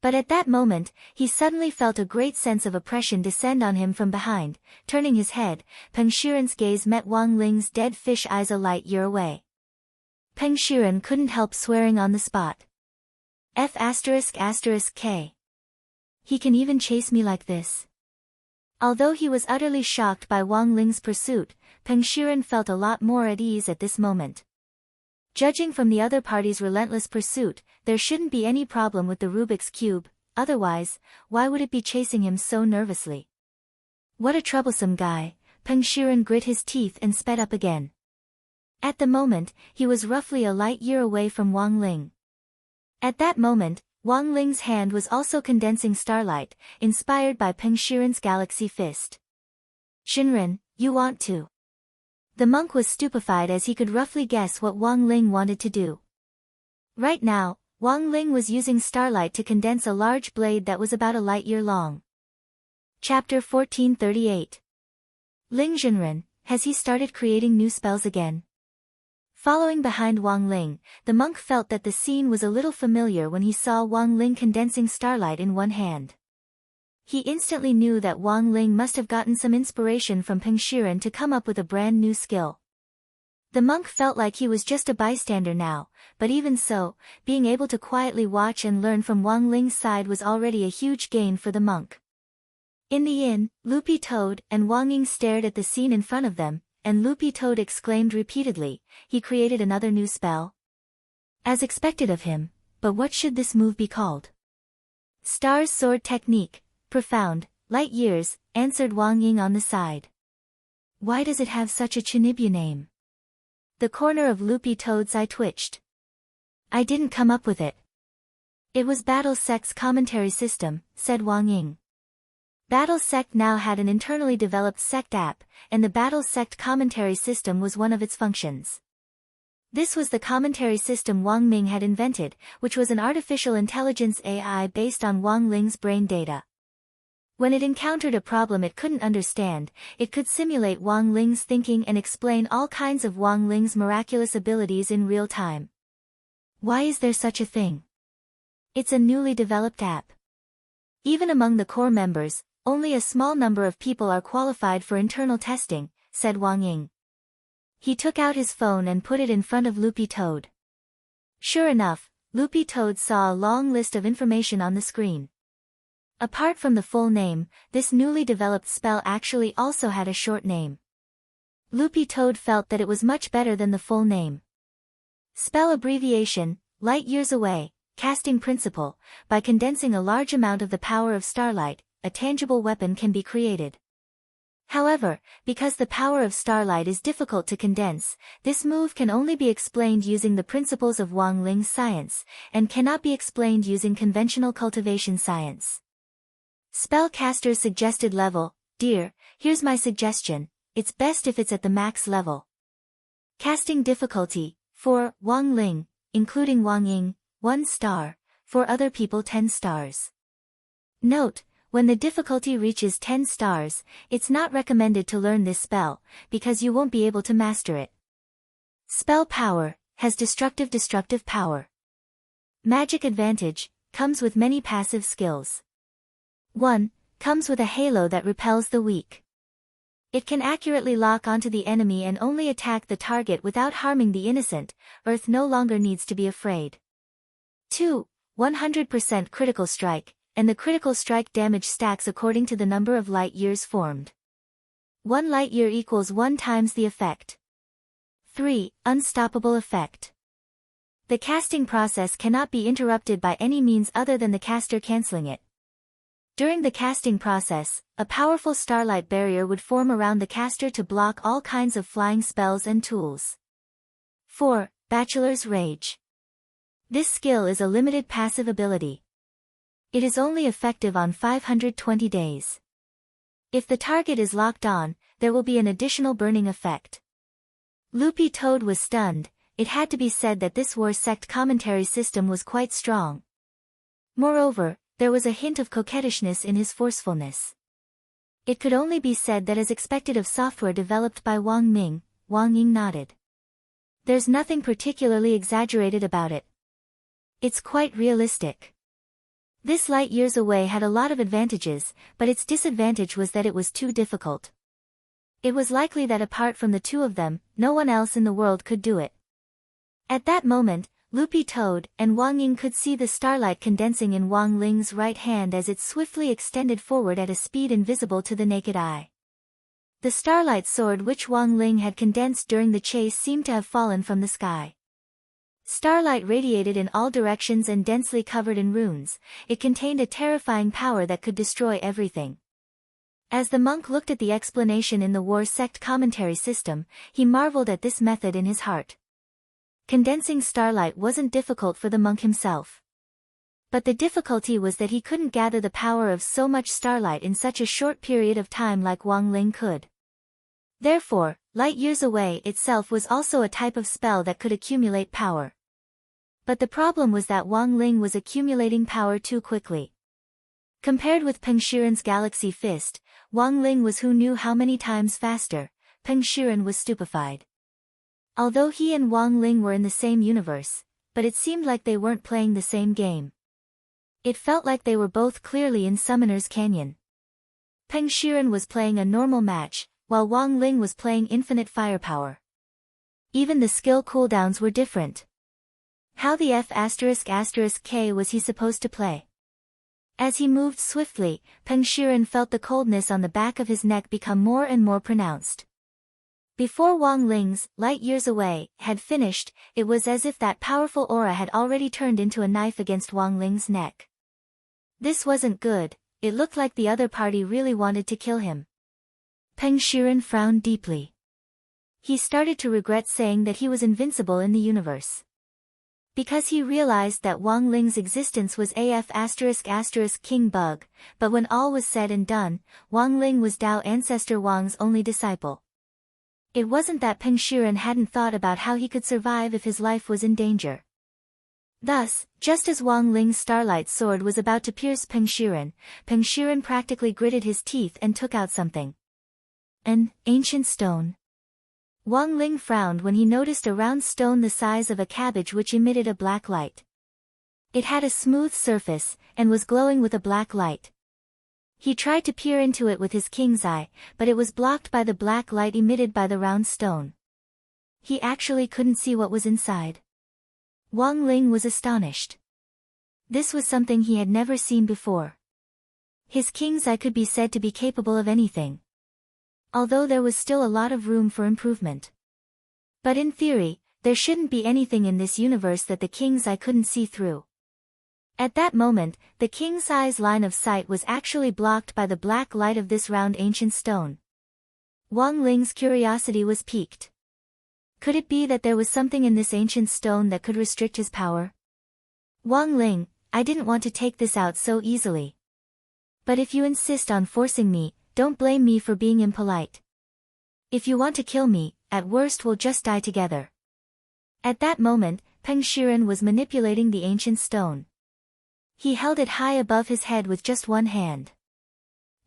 [SPEAKER 1] But at that moment, he suddenly felt a great sense of oppression descend on him from behind. Turning his head, Peng Shiren's gaze met Wang Ling's dead fish eyes a light year away. Peng Shiren couldn't help swearing on the spot. F***K. He can even chase me like this. Although he was utterly shocked by Wang Ling's pursuit, Peng Shiren felt a lot more at ease at this moment. Judging from the other party's relentless pursuit, there shouldn't be any problem with the Rubik's Cube, otherwise, why would it be chasing him so nervously? What a troublesome guy. Peng Shiren grit his teeth and sped up again. At the moment, he was roughly a light year away from Wang Ling. At that moment, Wang Ling's hand was also condensing starlight, inspired by Peng Shiren's galaxy fist. Shinren, you want to? The monk was stupefied as he could roughly guess what Wang Ling wanted to do. Right now, Wang Ling was using starlight to condense a large blade that was about a light year long. Chapter 1438. Ling Zhenren, has he started creating new spells again? Following behind Wang Ling, the monk felt that the scene was a little familiar when he saw Wang Ling condensing starlight in one hand. He instantly knew that Wang Ling must have gotten some inspiration from Peng Shiren to come up with a brand new skill. The monk felt like he was just a bystander now, but even so, being able to quietly watch and learn from Wang Ling's side was already a huge gain for the monk. In the inn, Loopy Toad and Wang Ying stared at the scene in front of them, and Loopy Toad exclaimed repeatedly, he created another new spell? As expected of him, but what should this move be called? Star's Sword Technique. Profound, light years, answered Wang Ying on the side. Why does it have such a Chinibya name? The corner of Loopy Toad's eye twitched. I didn't come up with it. It was Battlesect's commentary system, said Wang Ying. Battlesect now had an internally developed sect app, and the Battlesect commentary system was one of its functions. This was the commentary system Wang Ming had invented, which was an artificial intelligence AI based on Wang Ling's brain data. When it encountered a problem it couldn't understand, it could simulate Wang Ling's thinking and explain all kinds of Wang Ling's miraculous abilities in real time. Why is there such a thing? It's a newly developed app. Even among the core members, only a small number of people are qualified for internal testing, said Wang Ying. He took out his phone and put it in front of Loopy Toad. Sure enough, Loopy Toad saw a long list of information on the screen. Apart from the full name, this newly developed spell actually also had a short name. Loopy Toad felt that it was much better than the full name. Spell abbreviation, Light Years Away, Casting Principle. By condensing a large amount of the power of starlight, a tangible weapon can be created. However, because the power of starlight is difficult to condense, this move can only be explained using the principles of Wang Ling's science, and cannot be explained using conventional cultivation science. Spellcaster's suggested level. Dear, here's my suggestion, it's best if it's at the max level. Casting difficulty, for Wang Ling, including Wang Ying, 1 star, for other people 10 stars. Note, when the difficulty reaches 10 stars, it's not recommended to learn this spell, because you won't be able to master it. Spell power, has destructive power. Magic advantage, comes with many passive skills. 1. Comes with a halo that repels the weak. It can accurately lock onto the enemy and only attack the target without harming the innocent. Earth no longer needs to be afraid. 2. 100% critical strike, and the critical strike damage stacks according to the number of light years formed. 1 light year equals 1 times the effect. 3. Unstoppable effect. The casting process cannot be interrupted by any means other than the caster cancelling it. During the casting process, a powerful starlight barrier would form around the caster to block all kinds of flying spells and tools. 4. Bachelor's Rage. This skill is a limited passive ability. It is only effective on 520 days. If the target is locked on, there will be an additional burning effect. Loopy Toad was stunned. It had to be said that this war sect commentary system was quite strong. Moreover, there was a hint of coquettishness in his forcefulness. It could only be said that as expected of software developed by Wang Ming. Wang Ying nodded. There's nothing particularly exaggerated about it. It's quite realistic. This light years away had a lot of advantages, but its disadvantage was that it was too difficult. It was likely that apart from the two of them, no one else in the world could do it. At that moment, Loopy Toad and Wang Ying could see the starlight condensing in Wang Ling's right hand as it swiftly extended forward at a speed invisible to the naked eye. The starlight sword which Wang Ling had condensed during the chase seemed to have fallen from the sky. Starlight radiated in all directions and densely covered in runes, it contained a terrifying power that could destroy everything. As the monk looked at the explanation in the War Sect commentary system, he marveled at this method in his heart. Condensing starlight wasn't difficult for the monk himself. But the difficulty was that he couldn't gather the power of so much starlight in such a short period of time like Wang Ling could. Therefore, light years away itself was also a type of spell that could accumulate power. But the problem was that Wang Ling was accumulating power too quickly. Compared with Peng Shiren's Galaxy Fist, Wang Ling was who knew how many times faster. Peng Shiren was stupefied. Although he and Wang Ling were in the same universe, but it seemed like they weren't playing the same game. It felt like they were both clearly in Summoner's Canyon. Peng Shiren was playing a normal match, while Wang Ling was playing infinite firepower. Even the skill cooldowns were different. How the F***K was he supposed to play? As he moved swiftly, Peng Shiren felt the coldness on the back of his neck become more and more pronounced. Before Wang Ling's, light years away, had finished, it was as if that powerful aura had already turned into a knife against Wang Ling's neck. This wasn't good, it looked like the other party really wanted to kill him. Peng Shiren frowned deeply. He started to regret saying that he was invincible in the universe. Because he realized that Wang Ling's existence was King Bug, but when all was said and done, Wang Ling was Tao ancestor Wang's only disciple. It wasn't that Peng Shiren hadn't thought about how he could survive if his life was in danger. Thus, just as Wang Ling's starlight sword was about to pierce Peng Shiren practically gritted his teeth and took out something. An ancient stone. Wang Ling frowned when he noticed a round stone the size of a cabbage which emitted a black light. It had a smooth surface, and was glowing with a black light. He tried to peer into it with his king's eye, but it was blocked by the black light emitted by the round stone. He actually couldn't see what was inside. Wang Ling was astonished. This was something he had never seen before. His king's eye could be said to be capable of anything. Although there was still a lot of room for improvement. But in theory, there shouldn't be anything in this universe that the king's eye couldn't see through. At that moment, the king's eye's line of sight was actually blocked by the black light of this round ancient stone. Wang Ling's curiosity was piqued. Could it be that there was something in this ancient stone that could restrict his power? Wang Ling, I didn't want to take this out so easily. But if you insist on forcing me, don't blame me for being impolite. If you want to kill me, at worst we'll just die together. At that moment, Peng Shiren was manipulating the ancient stone. He held it high above his head with just one hand.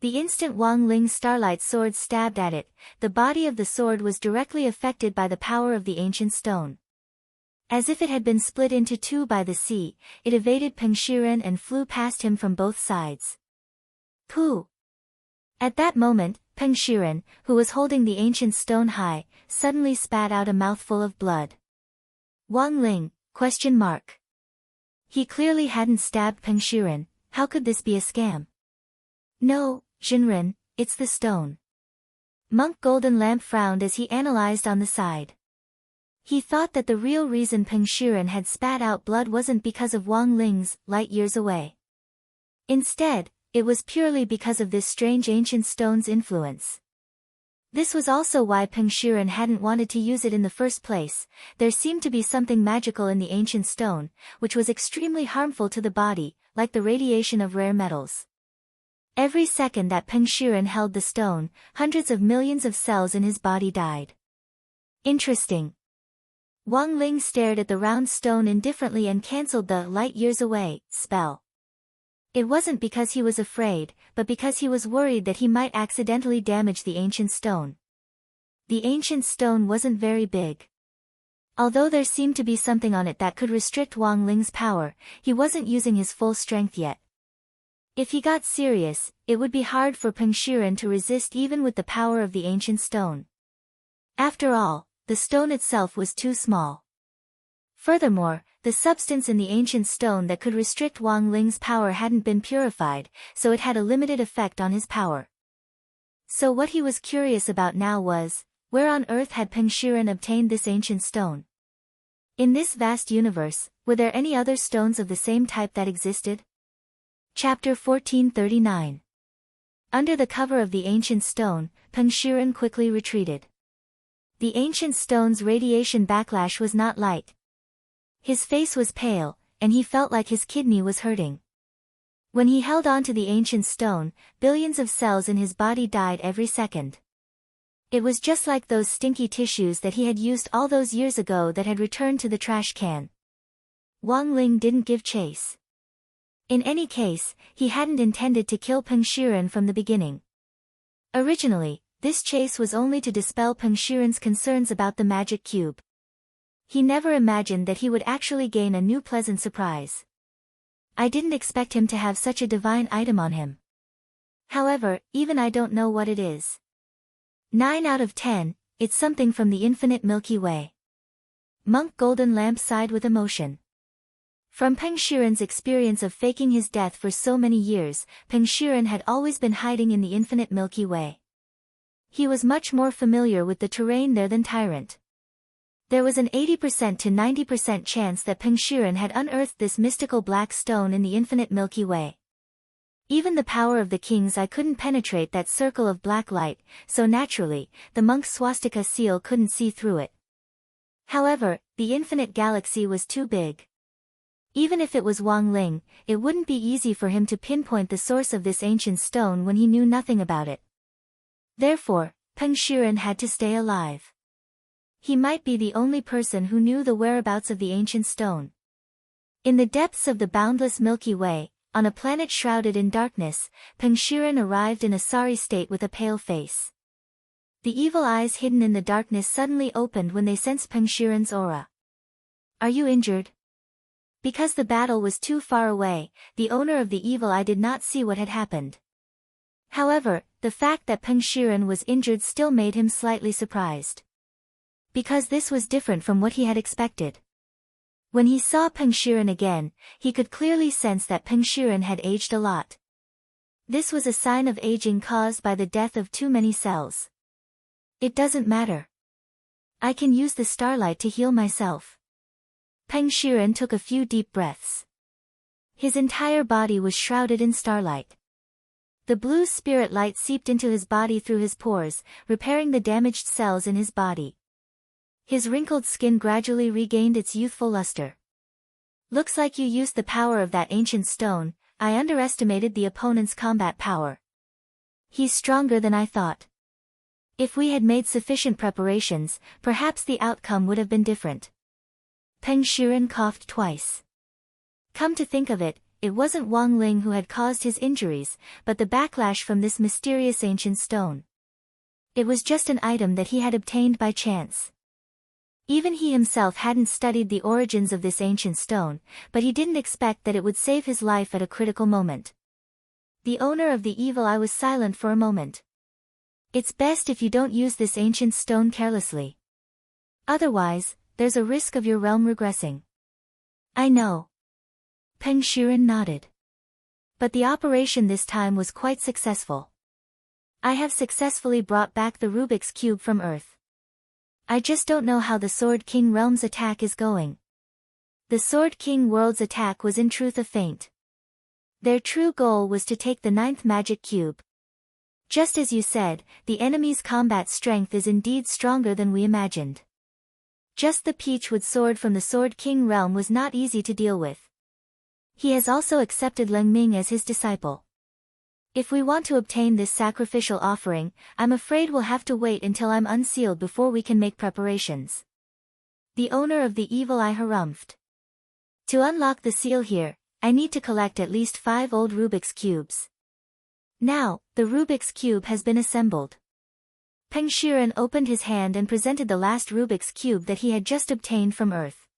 [SPEAKER 1] The instant Wang Ling's starlight sword stabbed at it, the body of the sword was directly affected by the power of the ancient stone. As if it had been split into two by the sea, it evaded Peng Shiren and flew past him from both sides. Pooh! At that moment, Peng Shiren, who was holding the ancient stone high, suddenly spat out a mouthful of blood. Wang Ling, ? He clearly hadn't stabbed Peng Shiren, how could this be a scam? No, Jinren, it's the stone. Monk Golden Lamp frowned as he analyzed on the side. He thought that the real reason Peng Shiren had spat out blood wasn't because of Wang Ling's light years away. Instead, it was purely because of this strange ancient stone's influence. This was also why Peng Shiren hadn't wanted to use it in the first place. There seemed to be something magical in the ancient stone, which was extremely harmful to the body, like the radiation of rare metals. Every second that Peng Shiren held the stone, hundreds of millions of cells in his body died. Interesting. Wang Ling stared at the round stone indifferently and cancelled the light years away spell. It wasn't because he was afraid, but because he was worried that he might accidentally damage the ancient stone. The ancient stone wasn't very big. Although there seemed to be something on it that could restrict Wang Ling's power, he wasn't using his full strength yet. If he got serious, it would be hard for Peng Shiren to resist even with the power of the ancient stone. After all, the stone itself was too small. Furthermore, the substance in the ancient stone that could restrict Wang Ling's power hadn't been purified, so it had a limited effect on his power. So what he was curious about now was, where on earth had Peng Shiren obtained this ancient stone? In this vast universe, were there any other stones of the same type that existed? Chapter 1439. Under the cover of the ancient stone, Peng Shiren quickly retreated. The ancient stone's radiation backlash was not light. His face was pale, and he felt like his kidney was hurting. When he held on to the ancient stone, billions of cells in his body died every second. It was just like those stinky tissues that he had used all those years ago that had returned to the trash can. Wang Ling didn't give chase. In any case, he hadn't intended to kill Peng Shiren from the beginning. Originally, this chase was only to dispel Peng Shiren's concerns about the magic cube. He never imagined that he would actually gain a new pleasant surprise. I didn't expect him to have such a divine item on him. However, even I don't know what it is. 9 out of 10, it's something from the infinite Milky Way. Monk Golden Lamp sighed with emotion. From Peng Shiren's experience of faking his death for so many years, Peng Shiren had always been hiding in the infinite Milky Way. He was much more familiar with the terrain there than Tyrant. There was an 80% to 90% chance that Peng Shiren had unearthed this mystical black stone in the infinite Milky Way. Even the power of the king's eye couldn't penetrate that circle of black light, so naturally, the monk's swastika seal couldn't see through it. However, the infinite galaxy was too big. Even if it was Wang Ling, it wouldn't be easy for him to pinpoint the source of this ancient stone when he knew nothing about it. Therefore, Peng Shiren had to stay alive. He might be the only person who knew the whereabouts of the ancient stone. In the depths of the boundless Milky Way, on a planet shrouded in darkness, Peng Shiren arrived in a sorry state with a pale face. The evil eyes hidden in the darkness suddenly opened when they sensed Peng Shiren's aura. "Are you injured?" Because the battle was too far away, the owner of the evil eye did not see what had happened. However, the fact that Peng Shiren was injured still made him slightly surprised. Because this was different from what he had expected. When he saw Peng Shiren again, he could clearly sense that Peng Shiren had aged a lot. This was a sign of aging caused by the death of too many cells. "It doesn't matter. I can use the starlight to heal myself." Peng Shiren took a few deep breaths. His entire body was shrouded in starlight. The blue spirit light seeped into his body through his pores, repairing the damaged cells in his body. His wrinkled skin gradually regained its youthful luster. "Looks like you used the power of that ancient stone. I underestimated the opponent's combat power. He's stronger than I thought. If we had made sufficient preparations, perhaps the outcome would have been different." Peng Shiren coughed twice. Come to think of it, it wasn't Wang Ling who had caused his injuries, but the backlash from this mysterious ancient stone. It was just an item that he had obtained by chance. Even he himself hadn't studied the origins of this ancient stone, but he didn't expect that it would save his life at a critical moment. The owner of the evil eye was silent for a moment. "It's best if you don't use this ancient stone carelessly. Otherwise, there's a risk of your realm regressing." "I know." Peng Shiren nodded. "But the operation this time was quite successful. I have successfully brought back the Rubik's Cube from Earth. I just don't know how the Sword King Realm's attack is going." The Sword King World's attack was in truth a feint. Their true goal was to take the 9th magic cube. Just as you said, the enemy's combat strength is indeed stronger than we imagined. Just the peachwood sword from the Sword King Realm was not easy to deal with. He has also accepted Leng Ming as his disciple. If we want to obtain this sacrificial offering, I'm afraid we'll have to wait until I'm unsealed before we can make preparations." The owner of the evil eye harumphed. "To unlock the seal here, I need to collect at least 5 old Rubik's Cubes. Now, the Rubik's Cube has been assembled. Peng Shiren opened his hand and presented the last Rubik's Cube that he had just obtained from Earth.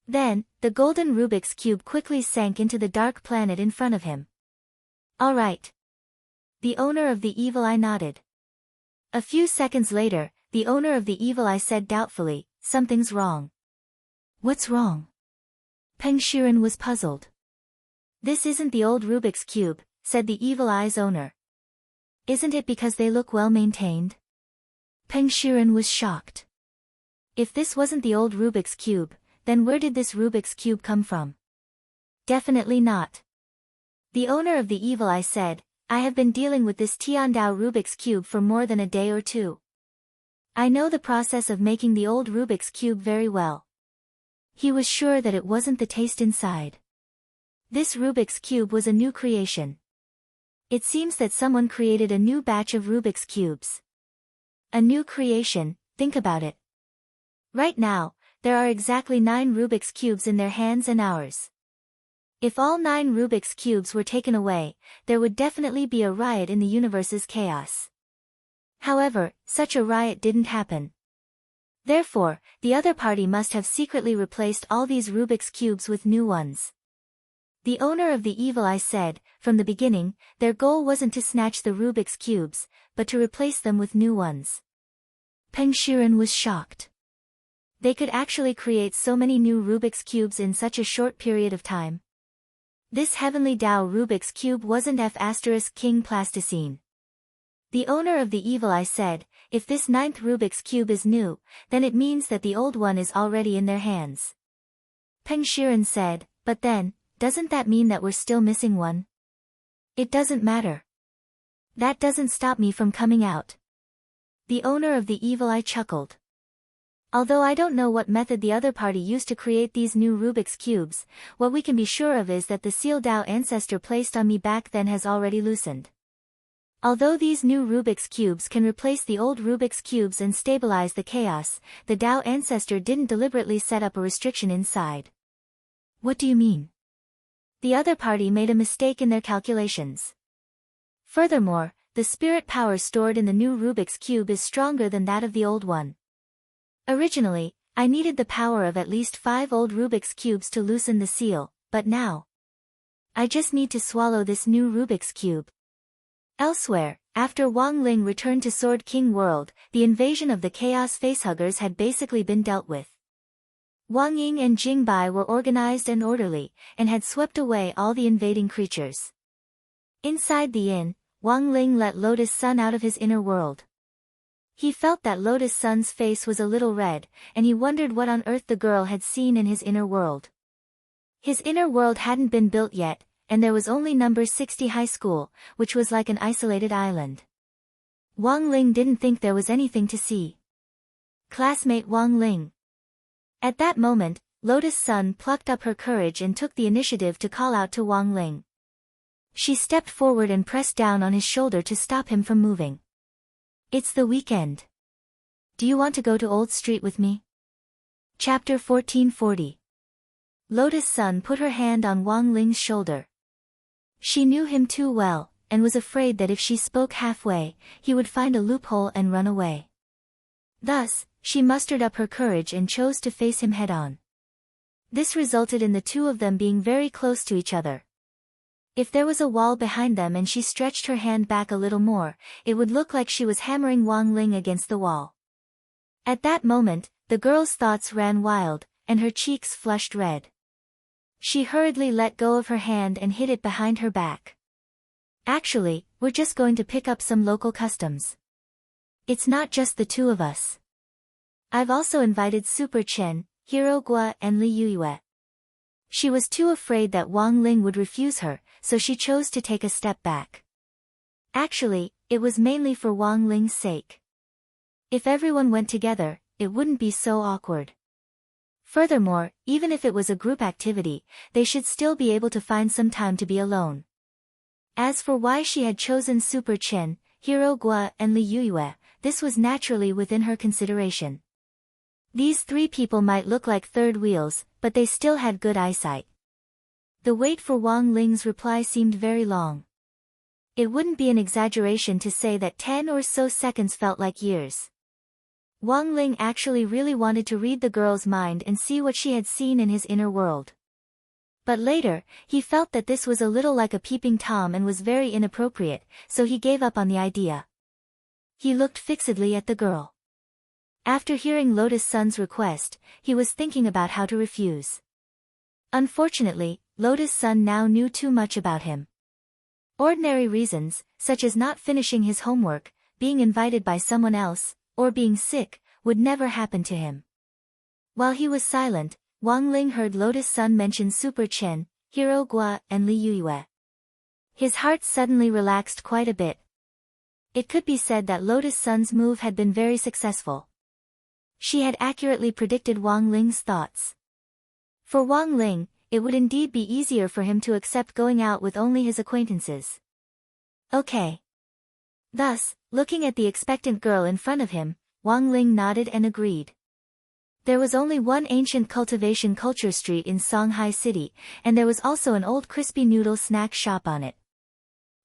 [SPEAKER 1] Then, the golden Rubik's Cube quickly sank into the dark planet in front of him. All right. The owner of the evil eye nodded. A few seconds later, the owner of the evil eye said doubtfully, "Something's wrong." "What's wrong?" Peng Shiren was puzzled. "This isn't the old Rubik's Cube," said the evil eye's owner. "Isn't it because they look well maintained?" Peng Shiren was shocked. If this wasn't the old Rubik's Cube, then where did this Rubik's Cube come from? Definitely not. The owner of the evil eye said, "I have been dealing with this Tiandao Rubik's Cube for more than a day or two. I know the process of making the old Rubik's Cube very well." He was sure that it wasn't the taste inside. This Rubik's Cube was a new creation. It seems that someone created a new batch of Rubik's Cubes. A new creation, think about it. Right now, there are exactly 9 Rubik's Cubes in their hands and ours. If all 9 Rubik's Cubes were taken away, there would definitely be a riot in the universe's chaos. However, such a riot didn't happen. Therefore, the other party must have secretly replaced all these Rubik's Cubes with new ones. The owner of the evil eye said, from the beginning, their goal wasn't to snatch the Rubik's Cubes, but to replace them with new ones. Peng Shiren was shocked. They could actually create so many new Rubik's Cubes in such a short period of time. This Heavenly Tao Rubik's Cube wasn't F*King Plasticine. The owner of the evil eye said, if this 9th Rubik's Cube is new, then it means that the old one is already in their hands. Peng Shiren said, but then, doesn't that mean that we're still missing one? It doesn't matter. That doesn't stop me from coming out. The owner of the evil eye chuckled. Although I don't know what method the other party used to create these new Rubik's Cubes, what we can be sure of is that the seal Tao ancestor placed on me back then has already loosened. Although these new Rubik's Cubes can replace the old Rubik's Cubes and stabilize the chaos, the Tao ancestor didn't deliberately set up a restriction inside. What do you mean? The other party made a mistake in their calculations. Furthermore, the spirit power stored in the new Rubik's Cube is stronger than that of the old one. Originally, I needed the power of at least 5 old Rubik's Cubes to loosen the seal, but now I just need to swallow this new Rubik's Cube. Elsewhere, after Wang Ling returned to Sword King World, the invasion of the Chaos Facehuggers had basically been dealt with. Wang Ying and Jing Bai were organized and orderly, and had swept away all the invading creatures. Inside the inn, Wang Ling let Lotus Sun out of his inner world. He felt that Lotus Sun's face was a little red, and he wondered what on earth the girl had seen in his inner world. His inner world hadn't been built yet, and there was only number 60 high school, which was like an isolated island. Wang Ling didn't think there was anything to see. Classmate Wang Ling. At that moment, Lotus Sun plucked up her courage and took the initiative to call out to Wang Ling. She stepped forward and pressed down on his shoulder to stop him from moving. It's the weekend. Do you want to go to Old Street with me? Chapter 1440. Lotus Sun put her hand on Wang Ling's shoulder. She knew him too well, and was afraid that if she spoke halfway, he would find a loophole and run away. Thus, she mustered up her courage and chose to face him head-on. This resulted in the two of them being very close to each other. If there was a wall behind them and she stretched her hand back a little more, it would look like she was hammering Wang Ling against the wall. At that moment, the girl's thoughts ran wild, and her cheeks flushed red. She hurriedly let go of her hand and hid it behind her back. Actually, we're just going to pick up some local customs. It's not just the two of us. I've also invited Super Chen, Hiro Gua and Li Yuyue. She was too afraid that Wang Ling would refuse her, so she chose to take a step back. Actually, it was mainly for Wang Ling's sake. If everyone went together, it wouldn't be so awkward. Furthermore, even if it was a group activity, they should still be able to find some time to be alone. As for why she had chosen Super Chen, Hiro Gua and Li Yuyue, this was naturally within her consideration. These three people might look like third wheels, but they still had good eyesight. The wait for Wang Ling's reply seemed very long. It wouldn't be an exaggeration to say that 10 or so seconds felt like years. Wang Ling actually really wanted to read the girl's mind and see what she had seen in his inner world. But later, he felt that this was a little like a peeping Tom and was very inappropriate, so he gave up on the idea. He looked fixedly at the girl. After hearing Lotus Sun's request, he was thinking about how to refuse. Unfortunately, Lotus Sun now knew too much about him. Ordinary reasons, such as not finishing his homework, being invited by someone else, or being sick, would never happen to him. While he was silent, Wang Ling heard Lotus Sun mention Super Chen, Hero Gua, and Li Yuyue. His heart suddenly relaxed quite a bit. It could be said that Lotus Sun's move had been very successful. She had accurately predicted Wang Ling's thoughts. For Wang Ling, it would indeed be easier for him to accept going out with only his acquaintances. Okay. Thus, looking at the expectant girl in front of him, Wang Ling nodded and agreed. There was only one ancient cultivation culture street in Songhai City, and there was also an old crispy noodle snack shop on it.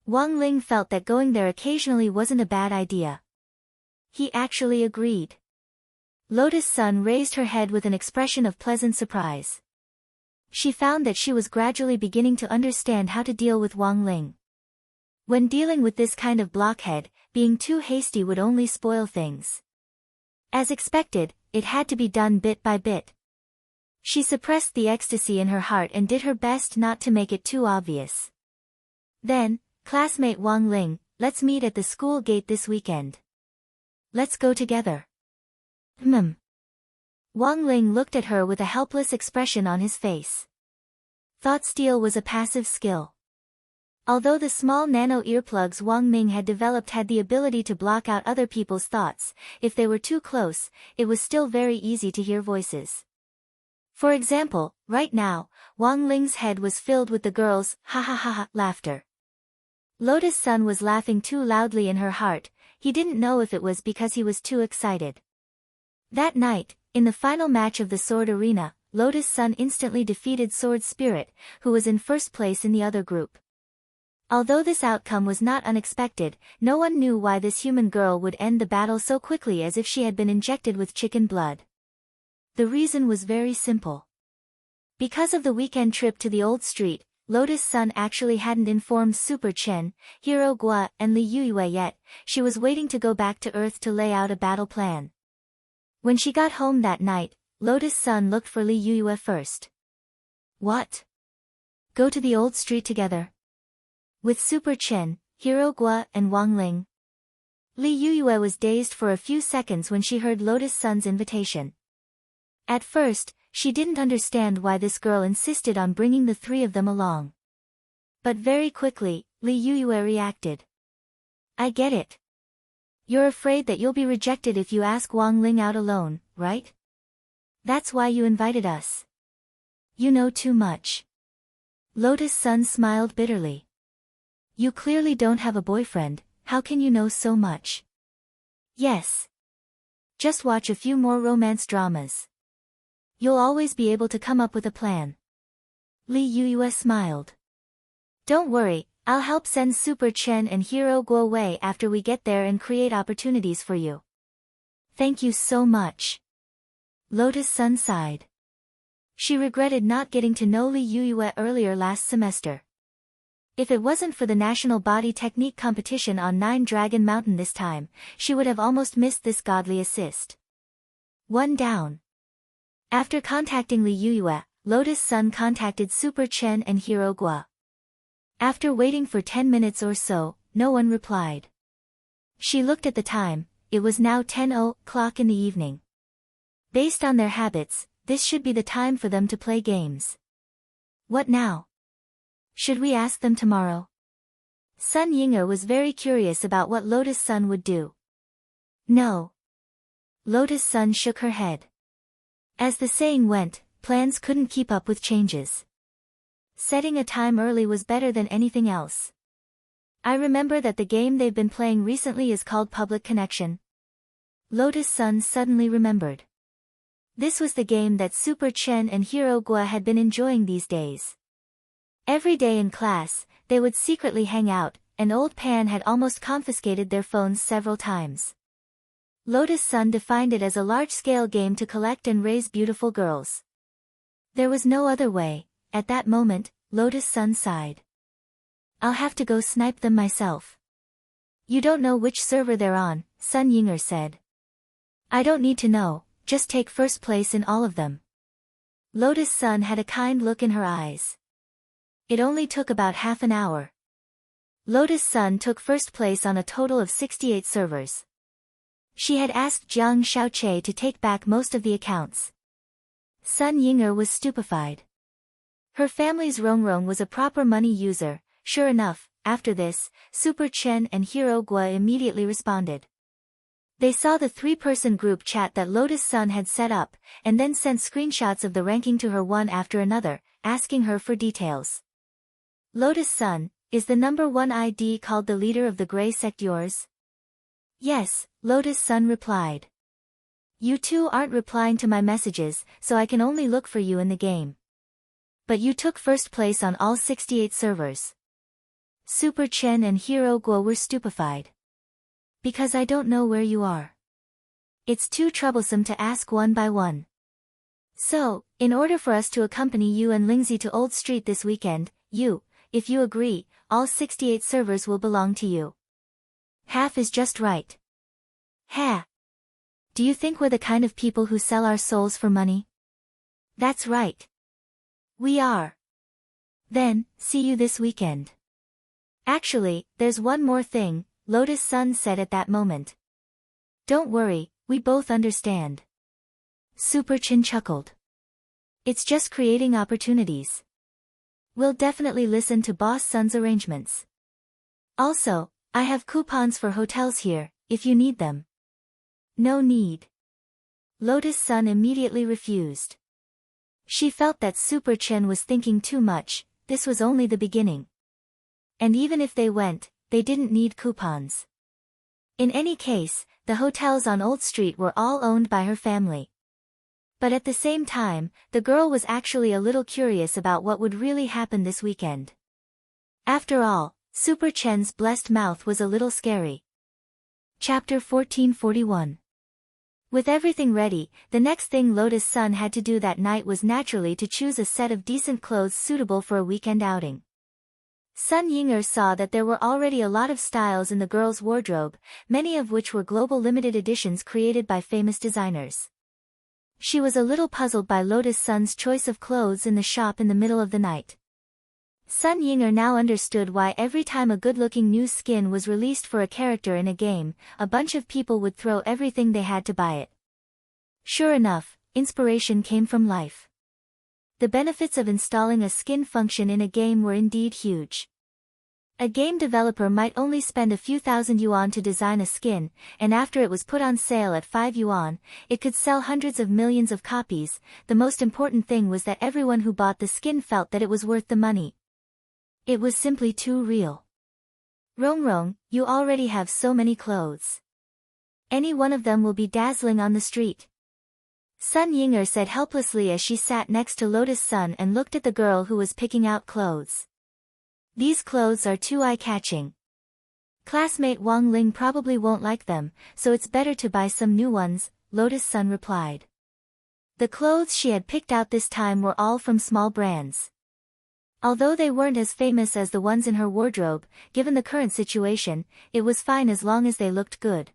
[SPEAKER 1] Wang Ling felt that going there occasionally wasn't a bad idea. He actually agreed. Lotus Sun raised her head with an expression of pleasant surprise. She found that she was gradually beginning to understand how to deal with Wang Ling. When dealing with this kind of blockhead, being too hasty would only spoil things. As expected, it had to be done bit by bit. She suppressed the ecstasy in her heart and did her best not to make it too obvious. Then, classmate Wang Ling, let's meet at the school gate this weekend. Let's go together. Wang Ling looked at her with a helpless expression on his face. Thought steal was a passive skill. Although the small nano earplugs Wang Ming had developed had the ability to block out other people's thoughts, if they were too close, it was still very easy to hear voices. For example, right now, Wang Ling's head was filled with the girl's ha ha ha ha laughter. Lotus Sun was laughing too loudly in her heart. He didn't know if it was because he was too excited. That night, in the final match of the Sword Arena, Lotus Sun instantly defeated Sword Spirit, who was in first place in the other group. Although this outcome was not unexpected, no one knew why this human girl would end the battle so quickly as if she had been injected with chicken blood. The reason was very simple. Because of the weekend trip to the old street, Lotus Sun actually hadn't informed Super Chen, Hero Gua, and Li Yuyue yet. She was waiting to go back to Earth to lay out a battle plan. When she got home that night, Lotus Sun looked for Li Yuyue first. What? Go to the old street together? With Super Chen, Hero Gua, and Wang Ling? Li Yuyue was dazed for a few seconds when she heard Lotus Sun's invitation. At first, she didn't understand why this girl insisted on bringing the three of them along. But very quickly, Li Yuyue reacted. I get it. You're afraid that you'll be rejected if you ask Wang Ling out alone, right? That's why you invited us. You know too much. Lotus Sun smiled bitterly. You clearly don't have a boyfriend, how can you know so much? Yes. Just watch a few more romance dramas. You'll always be able to come up with a plan. Li Yuyue smiled. Don't worry, I'll help send Super Chen and Hero Guo away after we get there and create opportunities for you. Thank you so much. Lotus Sun sighed. She regretted not getting to know Li Yuyue earlier last semester. If it wasn't for the National Body Technique competition on 9 Dragon Mountain this time, she would have almost missed this godly assist. One down. After contacting Li Yuyue, Lotus Sun contacted Super Chen and Hero Gua. After waiting for 10 minutes or so, no one replied. She looked at the time, it was now 10:00 in the evening. Based on their habits, this should be the time for them to play games. What now? Should we ask them tomorrow? Sun Ying'er was very curious about what Lotus Sun would do. No. Lotus Sun shook her head. As the saying went, plans couldn't keep up with changes. Setting a time early was better than anything else. I remember that the game they've been playing recently is called Public Connection. Lotus Sun suddenly remembered. This was the game that Super Chen and Hero Gua had been enjoying these days. Every day in class, they would secretly hang out, and old Pan had almost confiscated their phones several times. Lotus Sun defined it as a large-scale game to collect and raise beautiful girls. There was no other way. At that moment, Lotus Sun sighed. I'll have to go snipe them myself. You don't know which server they're on, Sun Yinger said. I don't need to know, just take first place in all of them. Lotus Sun had a kind look in her eyes. It only took about half an hour. Lotus Sun took first place on a total of 68 servers. She had asked Jiang Xiaoche to take back most of the accounts. Sun Yinger was stupefied. Her family's Rongrong was a proper money user. Sure enough, after this, Super Chen and Hero Gua immediately responded. They saw the three-person group chat that Lotus Sun had set up, and then sent screenshots of the ranking to her one after another, asking her for details. Lotus Sun, is the number 1 ID called the leader of the Grey Sect yours? Yes, Lotus Sun replied. You two aren't replying to my messages, so I can only look for you in the game. But you took first place on all 68 servers. Super Chen and Hero Guo were stupefied. Because I don't know where you are. It's too troublesome to ask one by one. So, in order for us to accompany you and Lingzi to Old Street this weekend, if you agree, all 68 servers will belong to you. Half is just right. Ha! Do you think we're the kind of people who sell our souls for money? That's right. We are. Then, see you this weekend. Actually, there's one more thing, Lotus Sun said at that moment. Don't worry, we both understand. Super Chen chuckled. It's just creating opportunities. We'll definitely listen to Boss Sun's arrangements. Also, I have coupons for hotels here, if you need them. No need. Lotus Sun immediately refused. She felt that Super Chen was thinking too much. This was only the beginning. And even if they went, they didn't need coupons. In any case, the hotels on Old Street were all owned by her family. But at the same time, the girl was actually a little curious about what would really happen this weekend. After all, Super Chen's blessed mouth was a little scary. Chapter 1441. With everything ready, the next thing Lotus Sun had to do that night was naturally to choose a set of decent clothes suitable for a weekend outing. Sun Yinger saw that there were already a lot of styles in the girl's wardrobe, many of which were global limited editions created by famous designers. She was a little puzzled by Lotus Sun's choice of clothes in the shop in the middle of the night. Sun Yinger now understood why every time a good-looking new skin was released for a character in a game, a bunch of people would throw everything they had to buy it. Sure enough, inspiration came from life. The benefits of installing a skin function in a game were indeed huge. A game developer might only spend a few thousand yuan to design a skin, and after it was put on sale at 5 yuan, it could sell hundreds of millions of copies. The most important thing was that everyone who bought the skin felt that it was worth the money. It was simply too real. Rongrong, you already have so many clothes. Any one of them will be dazzling on the street. Sun Yinger said helplessly as she sat next to Lotus Sun and looked at the girl who was picking out clothes. These clothes are too eye-catching. Classmate Wang Ling probably won't like them, so it's better to buy some new ones, Lotus Sun replied. The clothes she had picked out this time were all from small brands. Although they weren't as famous as the ones in her wardrobe, given the current situation, it was fine as long as they looked good.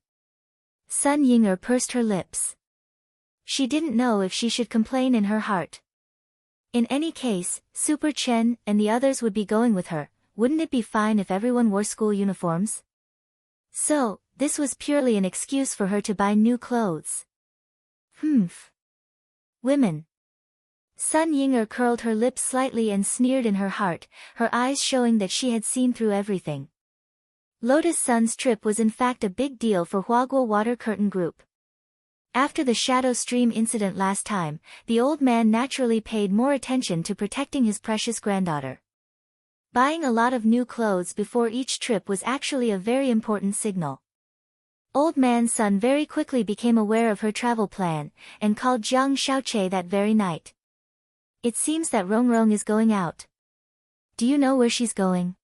[SPEAKER 1] Sun Yinger pursed her lips. She didn't know if she should complain in her heart. In any case, Super Chen and the others would be going with her. Wouldn't it be fine if everyone wore school uniforms? So, this was purely an excuse for her to buy new clothes. Women. Sun Yinger curled her lips slightly and sneered in her heart, her eyes showing that she had seen through everything. Lotus Sun's trip was in fact a big deal for Huaguo Water Curtain Group. After the Shadow Stream incident last time, the old man naturally paid more attention to protecting his precious granddaughter. Buying a lot of new clothes before each trip was actually a very important signal. Old Man Sun very quickly became aware of her travel plan, and called Jiang Xiaoche that very night. It seems that Rongrong is going out. Do you know where she's going?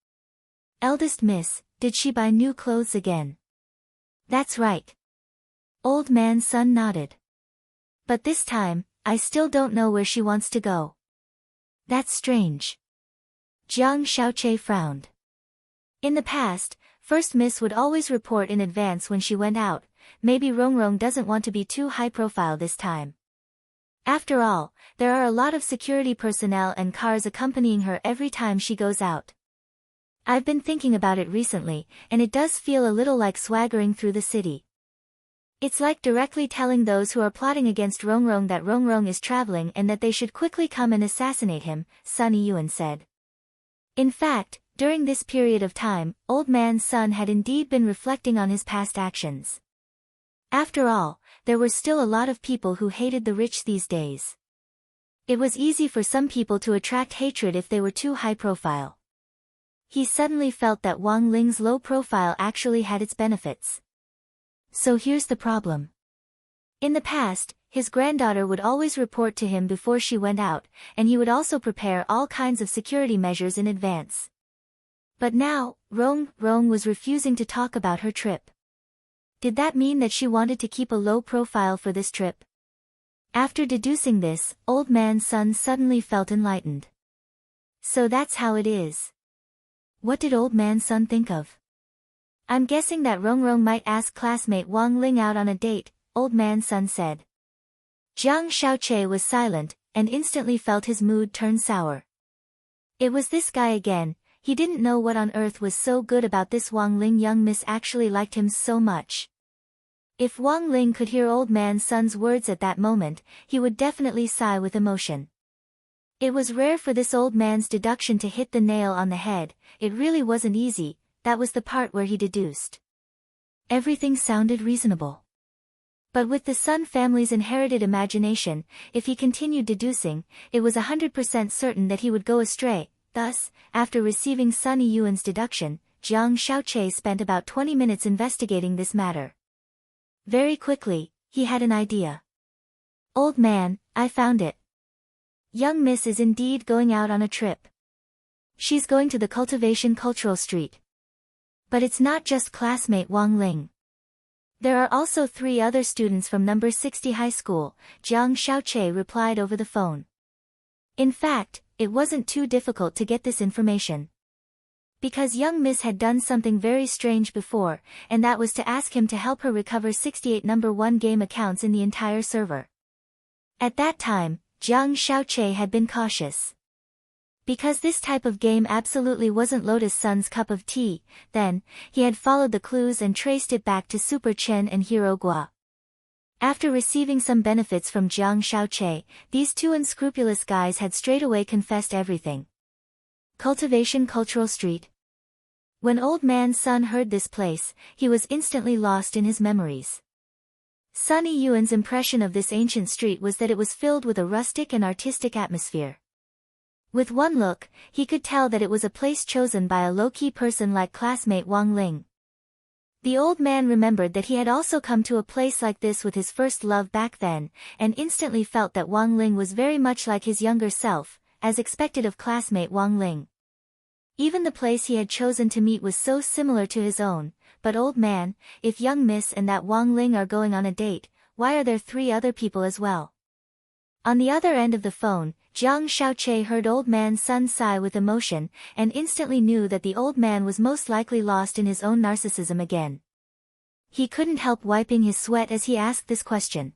[SPEAKER 1] Eldest miss, did she buy new clothes again? That's right. Old man's son nodded. But this time, I still don't know where she wants to go. That's strange. Jiang Xiaoqie frowned. In the past, First Miss would always report in advance when she went out. Maybe Rongrong doesn't want to be too high profile this time. After all, there are a lot of security personnel and cars accompanying her every time she goes out. I've been thinking about it recently, and it does feel a little like swaggering through the city. It's like directly telling those who are plotting against Rongrong that Rongrong is traveling and that they should quickly come and assassinate him, Sun Yiyuan said. In fact, during this period of time, Old Man's son had indeed been reflecting on his past actions. After all, there were still a lot of people who hated the rich these days. It was easy for some people to attract hatred if they were too high profile. He suddenly felt that Wang Ling's low profile actually had its benefits. So here's the problem. In the past, his granddaughter would always report to him before she went out, and he would also prepare all kinds of security measures in advance. But now, Rong was refusing to talk about her trip. Did that mean that she wanted to keep a low profile for this trip? After deducing this, Old Man's son suddenly felt enlightened. So that's how it is. What did Old Man's son think of? I'm guessing that Rongrong might ask classmate Wang Ling out on a date, Old Man's son said. Jiang Xiaoqie was silent, and instantly felt his mood turn sour. It was this guy again. He didn't know what on earth was so good about this Wang Ling. Young miss actually liked him so much. If Wang Ling could hear Old Man's son's words at that moment, he would definitely sigh with emotion. It was rare for this old man's deduction to hit the nail on the head. It really wasn't easy. That was the part where he deduced. Everything sounded reasonable. But with the Sun family's inherited imagination, if he continued deducing, it was 100% certain that he would go astray. Thus, after receiving Sun Yiyuan's deduction, Jiang Xiaoqie spent about 20 minutes investigating this matter. Very quickly, he had an idea. Old man, I found it. Young miss is indeed going out on a trip. She's going to the Cultivation Cultural Street. But it's not just classmate Wang Ling. There are also 3 other students from number 60 high school, Jiang Xiaoqie replied over the phone. In fact, it wasn't too difficult to get this information. Because young miss had done something very strange before, and that was to ask him to help her recover 68 number 1 game accounts in the entire server. At that time, Jiang Xiaoqie had been cautious. Because this type of game absolutely wasn't Lotus Sun's cup of tea, then, he had followed the clues and traced it back to Super Chen and Hero Gua. After receiving some benefits from Jiang Xiaoqie, these 2 unscrupulous guys had straightaway confessed everything. Cultivation Cultural Street. When Old Man's son heard this place, he was instantly lost in his memories. Sun Yiyuan's impression of this ancient street was that it was filled with a rustic and artistic atmosphere. With one look, he could tell that it was a place chosen by a low-key person like classmate Wang Ling. The old man remembered that he had also come to a place like this with his first love back then, and instantly felt that Wang Ling was very much like his younger self, as expected of classmate Wang Ling. Even the place he had chosen to meet was so similar to his own. But old man, if young miss and that Wang Ling are going on a date, why are there 3 other people as well? On the other end of the phone, Jiang Xiaoqie heard Old Man's son sigh with emotion, and instantly knew that the old man was most likely lost in his own narcissism again. He couldn't help wiping his sweat as he asked this question.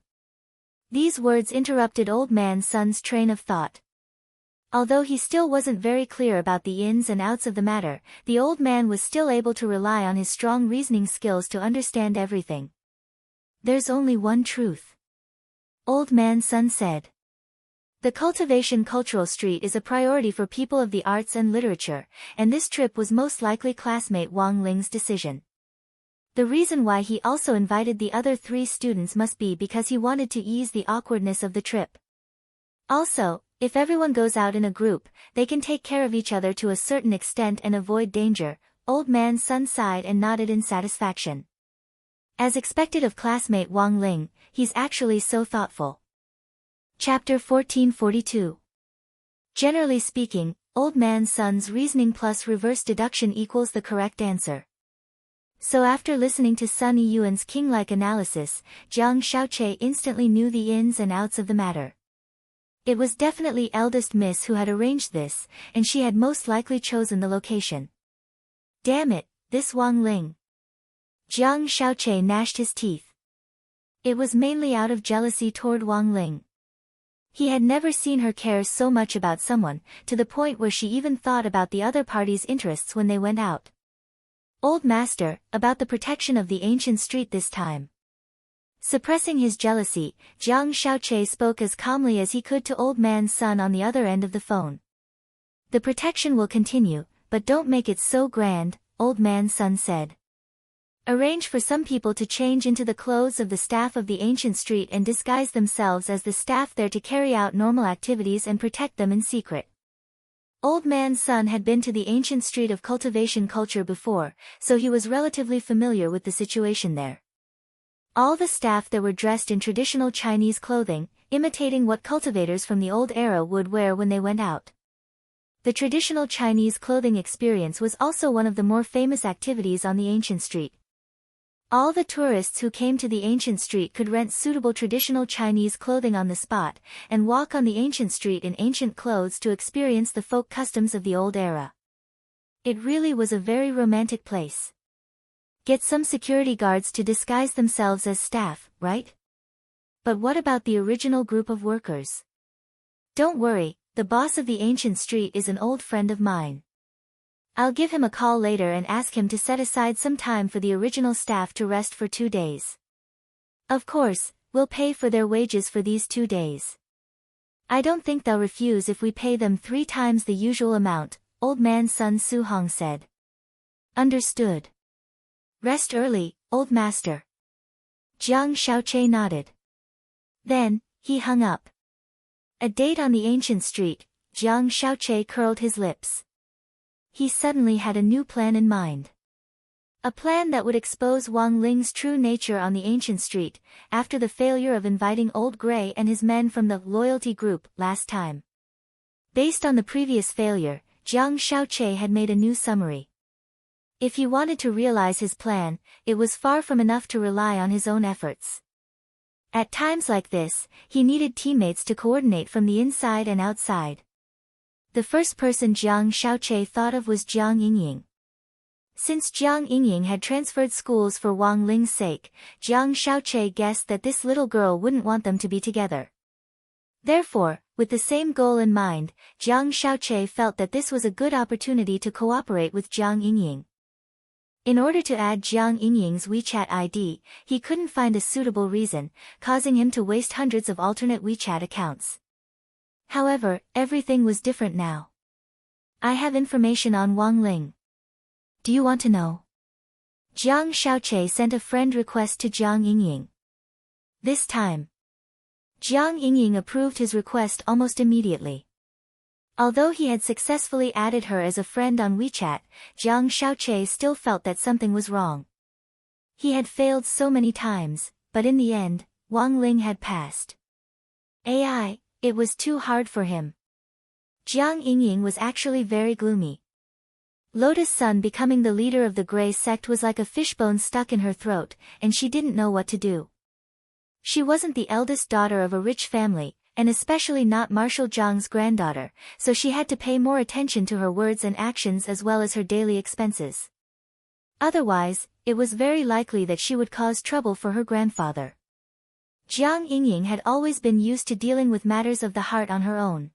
[SPEAKER 1] These words interrupted Old Man's son's train of thought. Although he still wasn't very clear about the ins and outs of the matter, the old man was still able to rely on his strong reasoning skills to understand everything. There's only one truth. Old Man's son said. The Cultivation Cultural Street is a priority for people of the arts and literature, and this trip was most likely classmate Wang Ling's decision. The reason why he also invited the other 3 students must be because he wanted to ease the awkwardness of the trip. Also, if everyone goes out in a group, they can take care of each other to a certain extent and avoid danger. Old Man's son sighed and nodded in satisfaction. As expected of classmate Wang Ling, he's actually so thoughtful. Chapter 1442. Generally speaking, Old Man Sun's reasoning plus reverse deduction equals the correct answer. So after listening to Sun Yiyuan's king-like analysis, Jiang Shaoqi instantly knew the ins and outs of the matter. It was definitely eldest miss who had arranged this, and she had most likely chosen the location. Damn it, this Wang Ling. Jiang Shaoqi gnashed his teeth. It was mainly out of jealousy toward Wang Ling. He had never seen her care so much about someone, to the point where she even thought about the other party's interests when they went out. Old master, about the protection of the ancient street this time. Suppressing his jealousy, Jiang Shaoqi spoke as calmly as he could to Old Man Sun on the other end of the phone. The protection will continue, but don't make it so grand, Old Man Sun said. Arrange for some people to change into the clothes of the staff of the ancient street and disguise themselves as the staff there to carry out normal activities and protect them in secret. Old Man Sun had been to the ancient street of cultivation culture before, so he was relatively familiar with the situation there. All the staff there were dressed in traditional Chinese clothing, imitating what cultivators from the old era would wear when they went out. The traditional Chinese clothing experience was also one of the more famous activities on the ancient street. All the tourists who came to the ancient street could rent suitable traditional Chinese clothing on the spot, and walk on the ancient street in ancient clothes to experience the folk customs of the old era. It really was a very romantic place. Get some security guards to disguise themselves as staff, right? But what about the original group of workers? Don't worry, the boss of the ancient street is an old friend of mine. I'll give him a call later and ask him to set aside some time for the original staff to rest for 2 days. Of course, we'll pay for their wages for these 2 days. I don't think they'll refuse if we pay them 3 times the usual amount, Old Man Sun Su Hong said. Understood. Rest early, old master. Jiang Shaoqi nodded. Then, he hung up. A date on the ancient street, Jiang Shaoqi curled his lips. He suddenly had a new plan in mind. A plan that would expose Wang Ling's true nature on the ancient street, after the failure of inviting Old Gray and his men from the loyalty group last time. Based on the previous failure, Jiang Shaoqi had made a new summary. If he wanted to realize his plan, it was far from enough to rely on his own efforts. At times like this, he needed teammates to coordinate from the inside and outside. The first person Jiang Shaoqi thought of was Jiang Yingying. Since Jiang Yingying had transferred schools for Wang Ling's sake, Jiang Shaoqi guessed that this little girl wouldn't want them to be together. Therefore, with the same goal in mind, Jiang Shaoqi felt that this was a good opportunity to cooperate with Jiang Yingying. In order to add Jiang Yingying's WeChat ID, he couldn't find a suitable reason, causing him to waste hundreds of alternate WeChat accounts. However, everything was different now. I have information on Wang Ling. Do you want to know? Jiang Shaoqi sent a friend request to Jiang Yingying. This time, Jiang Yingying approved his request almost immediately. Although he had successfully added her as a friend on WeChat, Jiang Shaoqi still felt that something was wrong. He had failed so many times, but in the end, Wang Ling had passed. It was too hard for him. Jiang Yingying was actually very gloomy. Lotus Sun becoming the leader of the Gray sect was like a fishbone stuck in her throat, and she didn't know what to do. She wasn't the eldest daughter of a rich family, and especially not Marshal Zhang's granddaughter, so she had to pay more attention to her words and actions as well as her daily expenses. Otherwise, it was very likely that she would cause trouble for her grandfather. Jiang Yingying had always been used to dealing with matters of the heart on her own.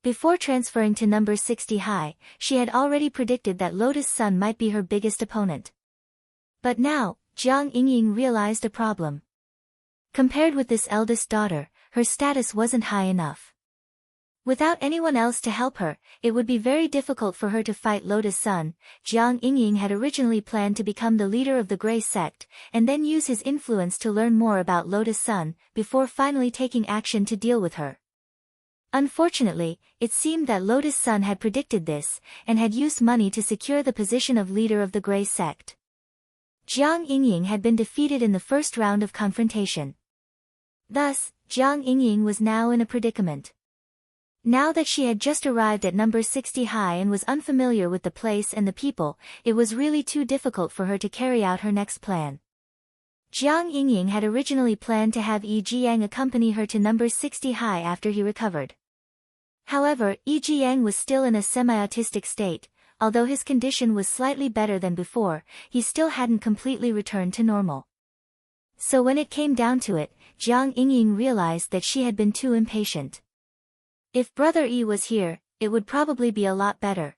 [SPEAKER 1] Before transferring to number 60 high, she had already predicted that Lotus Sun might be her biggest opponent. But now, Jiang Yingying realized a problem. Compared with this eldest daughter, her status wasn't high enough. Without anyone else to help her, it would be very difficult for her to fight Lotus Sun. Jiang Yingying had originally planned to become the leader of the Gray sect, and then use his influence to learn more about Lotus Sun, before finally taking action to deal with her. Unfortunately, it seemed that Lotus Sun had predicted this, and had used money to secure the position of leader of the Gray sect. Jiang Yingying had been defeated in the first round of confrontation. Thus, Jiang Yingying was now in a predicament. Now that she had just arrived at number 60 high and was unfamiliar with the place and the people, it was really too difficult for her to carry out her next plan. Jiang Yingying had originally planned to have Yi Jiang accompany her to number 60 high after he recovered. However, Yi Jiang was still in a semi-autistic state. Although his condition was slightly better than before, he still hadn't completely returned to normal. So when it came down to it, Jiang Yingying realized that she had been too impatient. If Brother Yi was here, it would probably be a lot better.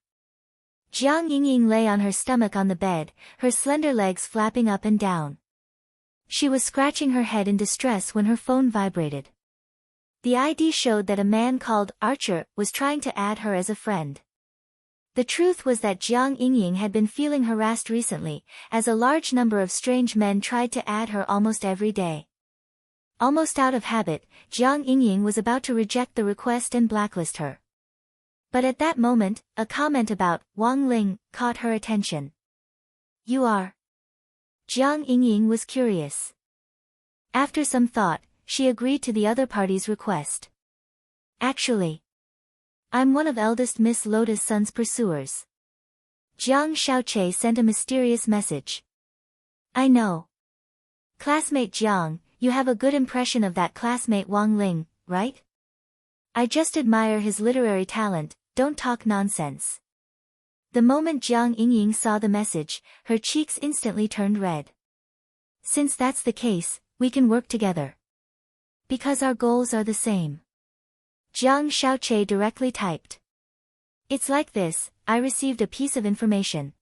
[SPEAKER 1] Jiang Yingying lay on her stomach on the bed, her slender legs flapping up and down. She was scratching her head in distress when her phone vibrated. The ID showed that a man called Archer was trying to add her as a friend. The truth was that Jiang Yingying had been feeling harassed recently, as a large number of strange men tried to add her almost every day. Almost out of habit, Jiang Yingying was about to reject the request and blacklist her. But at that moment, a comment about Wang Ling caught her attention. "You are?" Jiang Yingying was curious. After some thought, she agreed to the other party's request. "Actually, I'm one of eldest Miss Lotus Sun's pursuers." Jiang Xiaoche sent a mysterious message. "I know. Classmate Jiang, you have a good impression of that classmate Wang Ling, right? I just admire his literary talent, don't talk nonsense." The moment Jiang Yingying saw the message, her cheeks instantly turned red. "Since that's the case, we can work together. Because our goals are the same." Jiang Xiaoche directly typed. "It's like this, I received a piece of information.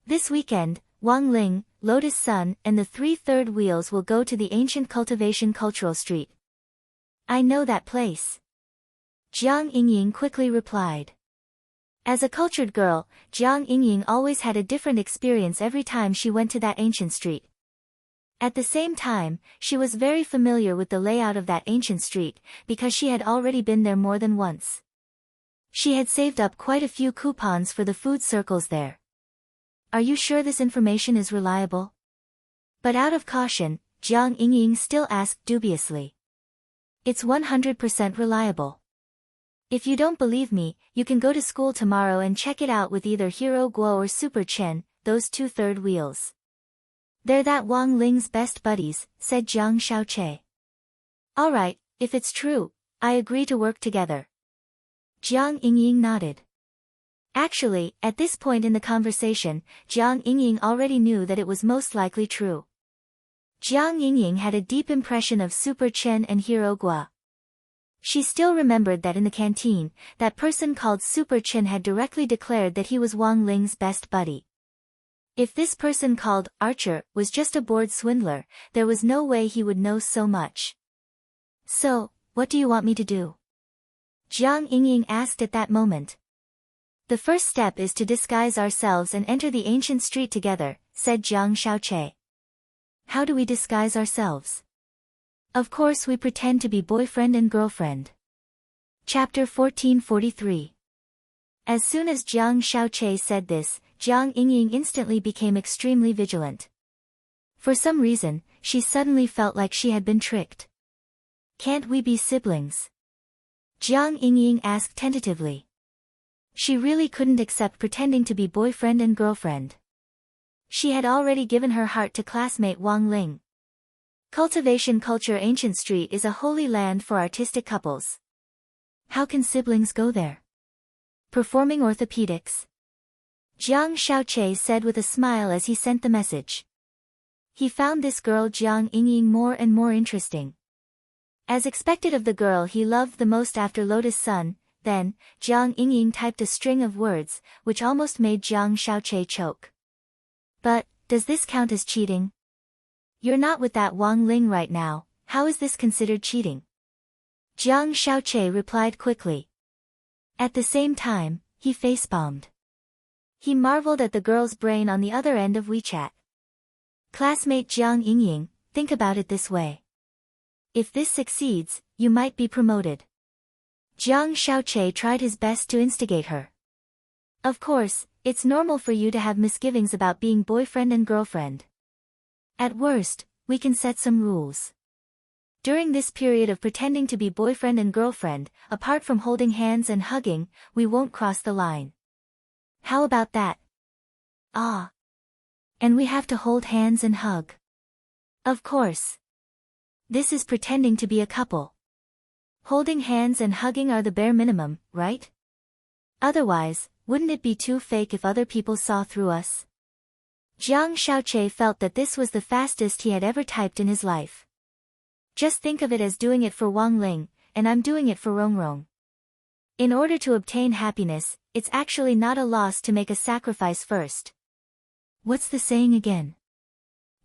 [SPEAKER 1] This weekend, Wang Ling, Lotus Sun and the 3/3 wheels will go to the ancient cultivation cultural street." "I know that place." Jiang Yingying quickly replied. As a cultured girl, Jiang Yingying always had a different experience every time she went to that ancient street. At the same time, she was very familiar with the layout of that ancient street, because she had already been there more than once. She had saved up quite a few coupons for the food circles there. "Are you sure this information is reliable?" But out of caution, Jiang Yingying still asked dubiously. "It's 100% reliable. If you don't believe me, you can go to school tomorrow and check it out with either Hero Guo or Super Chen, those 2/3 wheels. They're that Wang Ling's best buddies," said Jiang Xiaoche. "Alright, if it's true, I agree to work together." Jiang Yingying nodded. Actually, at this point in the conversation, Jiang Yingying already knew that it was most likely true. Jiang Yingying had a deep impression of Super Chen and Hero Guo. She still remembered that in the canteen, that person called Super Chen had directly declared that he was Wang Ling's best buddy. If this person called Archer was just a bored swindler, there was no way he would know so much. "So, what do you want me to do?" Jiang Yingying asked at that moment. "The first step is to disguise ourselves and enter the ancient street together," said Jiang Xiaoche. "How do we disguise ourselves?" "Of course we pretend to be boyfriend and girlfriend." Chapter 1443. As soon as Jiang Xiaoche said this, Jiang Yingying instantly became extremely vigilant. For some reason, she suddenly felt like she had been tricked. "Can't we be siblings?" Jiang Yingying asked tentatively. She really couldn't accept pretending to be boyfriend and girlfriend. She had already given her heart to classmate Wang Ling. Cultivation Culture Ancient Street is a holy land for artistic couples. How can siblings go there? Performing orthopedics? Jiang Xiaoche said with a smile as he sent the message. He found this girl Jiang Yingying more and more interesting. As expected of the girl he loved the most after Lotus Sun, then, Jiang Yingying typed a string of words, which almost made Jiang Xiaoche choke. "But, does this count as cheating? You're not with that Wang Ling right now, how is this considered cheating?" Jiang Xiaoche replied quickly. At the same time, he facepalmed. He marveled at the girl's brain on the other end of WeChat. "Classmate Jiang Yingying, think about it this way. If this succeeds, you might be promoted." Jiang Xiaoche tried his best to instigate her. "Of course, it's normal for you to have misgivings about being boyfriend and girlfriend. At worst, we can set some rules. During this period of pretending to be boyfriend and girlfriend, apart from holding hands and hugging, we won't cross the line. How about that? Ah. And we have to hold hands and hug. Of course. This is pretending to be a couple. Holding hands and hugging are the bare minimum, right? Otherwise, wouldn't it be too fake if other people saw through us? Jiang Xiaoqie felt that this was the fastest he had ever typed in his life. Just think of it as doing it for Wang Ling, and I'm doing it for Rongrong. In order to obtain happiness, it's actually not a loss to make a sacrifice first. What's the saying again?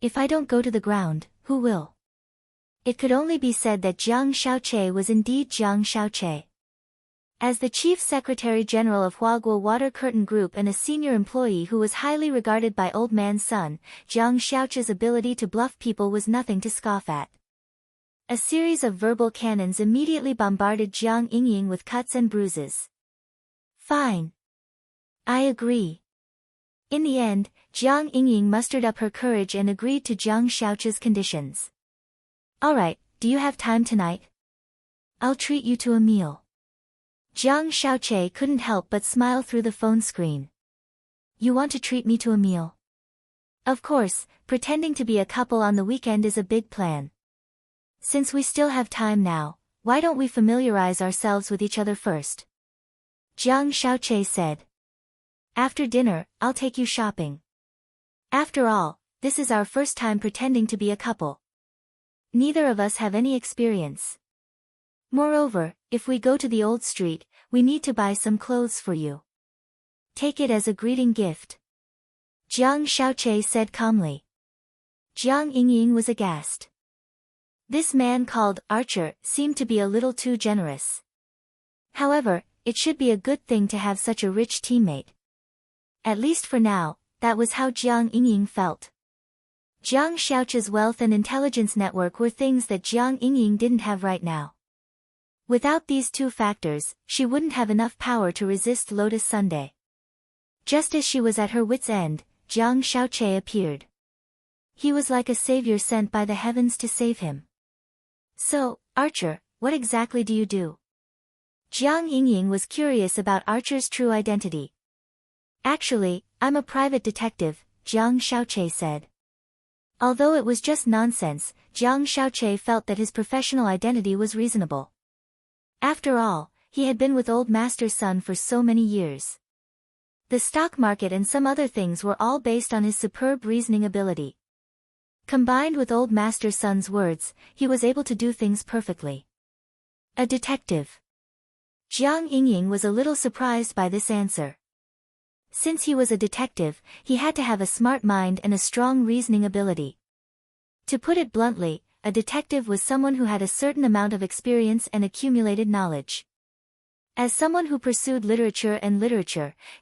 [SPEAKER 1] If I don't go to the ground, who will? It could only be said that Jiang Xiaoqie was indeed Jiang Xiaoqie. As the chief secretary general of Huaguo Water Curtain Group and a senior employee who was highly regarded by Old Man Sun, Jiang Xiaoqie's ability to bluff people was nothing to scoff at. A series of verbal cannons immediately bombarded Jiang Yingying with cuts and bruises. Fine. I agree. In the end, Jiang Yingying mustered up her courage and agreed to Jiang Xiaoqie's conditions. Alright, do you have time tonight? I'll treat you to a meal. Jiang Xiaoqie couldn't help but smile through the phone screen. You want to treat me to a meal? Of course, pretending to be a couple on the weekend is a big plan. Since we still have time now, why don't we familiarize ourselves with each other first? Jiang Xiaoqie said. After dinner, I'll take you shopping. After all, this is our first time pretending to be a couple. Neither of us have any experience. Moreover, if we go to the old street, we need to buy some clothes for you. Take it as a greeting gift. Jiang Xiaoqie said calmly. Jiang Yingying was aghast. This man called Archer seemed to be a little too generous. However, it should be a good thing to have such a rich teammate. At least for now, that was how Jiang Yingying felt. Jiang Xiaoqie's wealth and intelligence network were things that Jiang Yingying didn't have right now. Without these two factors, she wouldn't have enough power to resist Lotus Sunday. Just as she was at her wit's end, Jiang Xiaoqie appeared. He was like a savior sent by the heavens to save him. So, Archer, what exactly do you do? Jiang Yingying was curious about Archer's true identity. Actually, I'm a private detective, Jiang Xiaoqie said. Although it was just nonsense, Jiang Xiaoqie felt that his professional identity was reasonable. After all, he had been with Old Master Sun for so many years. The stock market and some other things were all based on his superb reasoning ability. Combined with Old Master Sun's words, he was able to do things perfectly. A detective. Jiang Yingying was a little surprised by this answer. Since he was a detective, he had to have a smart mind and a strong reasoning ability. To put it bluntly, a detective was someone who had a certain amount of experience and accumulated knowledge. As someone who pursued literature,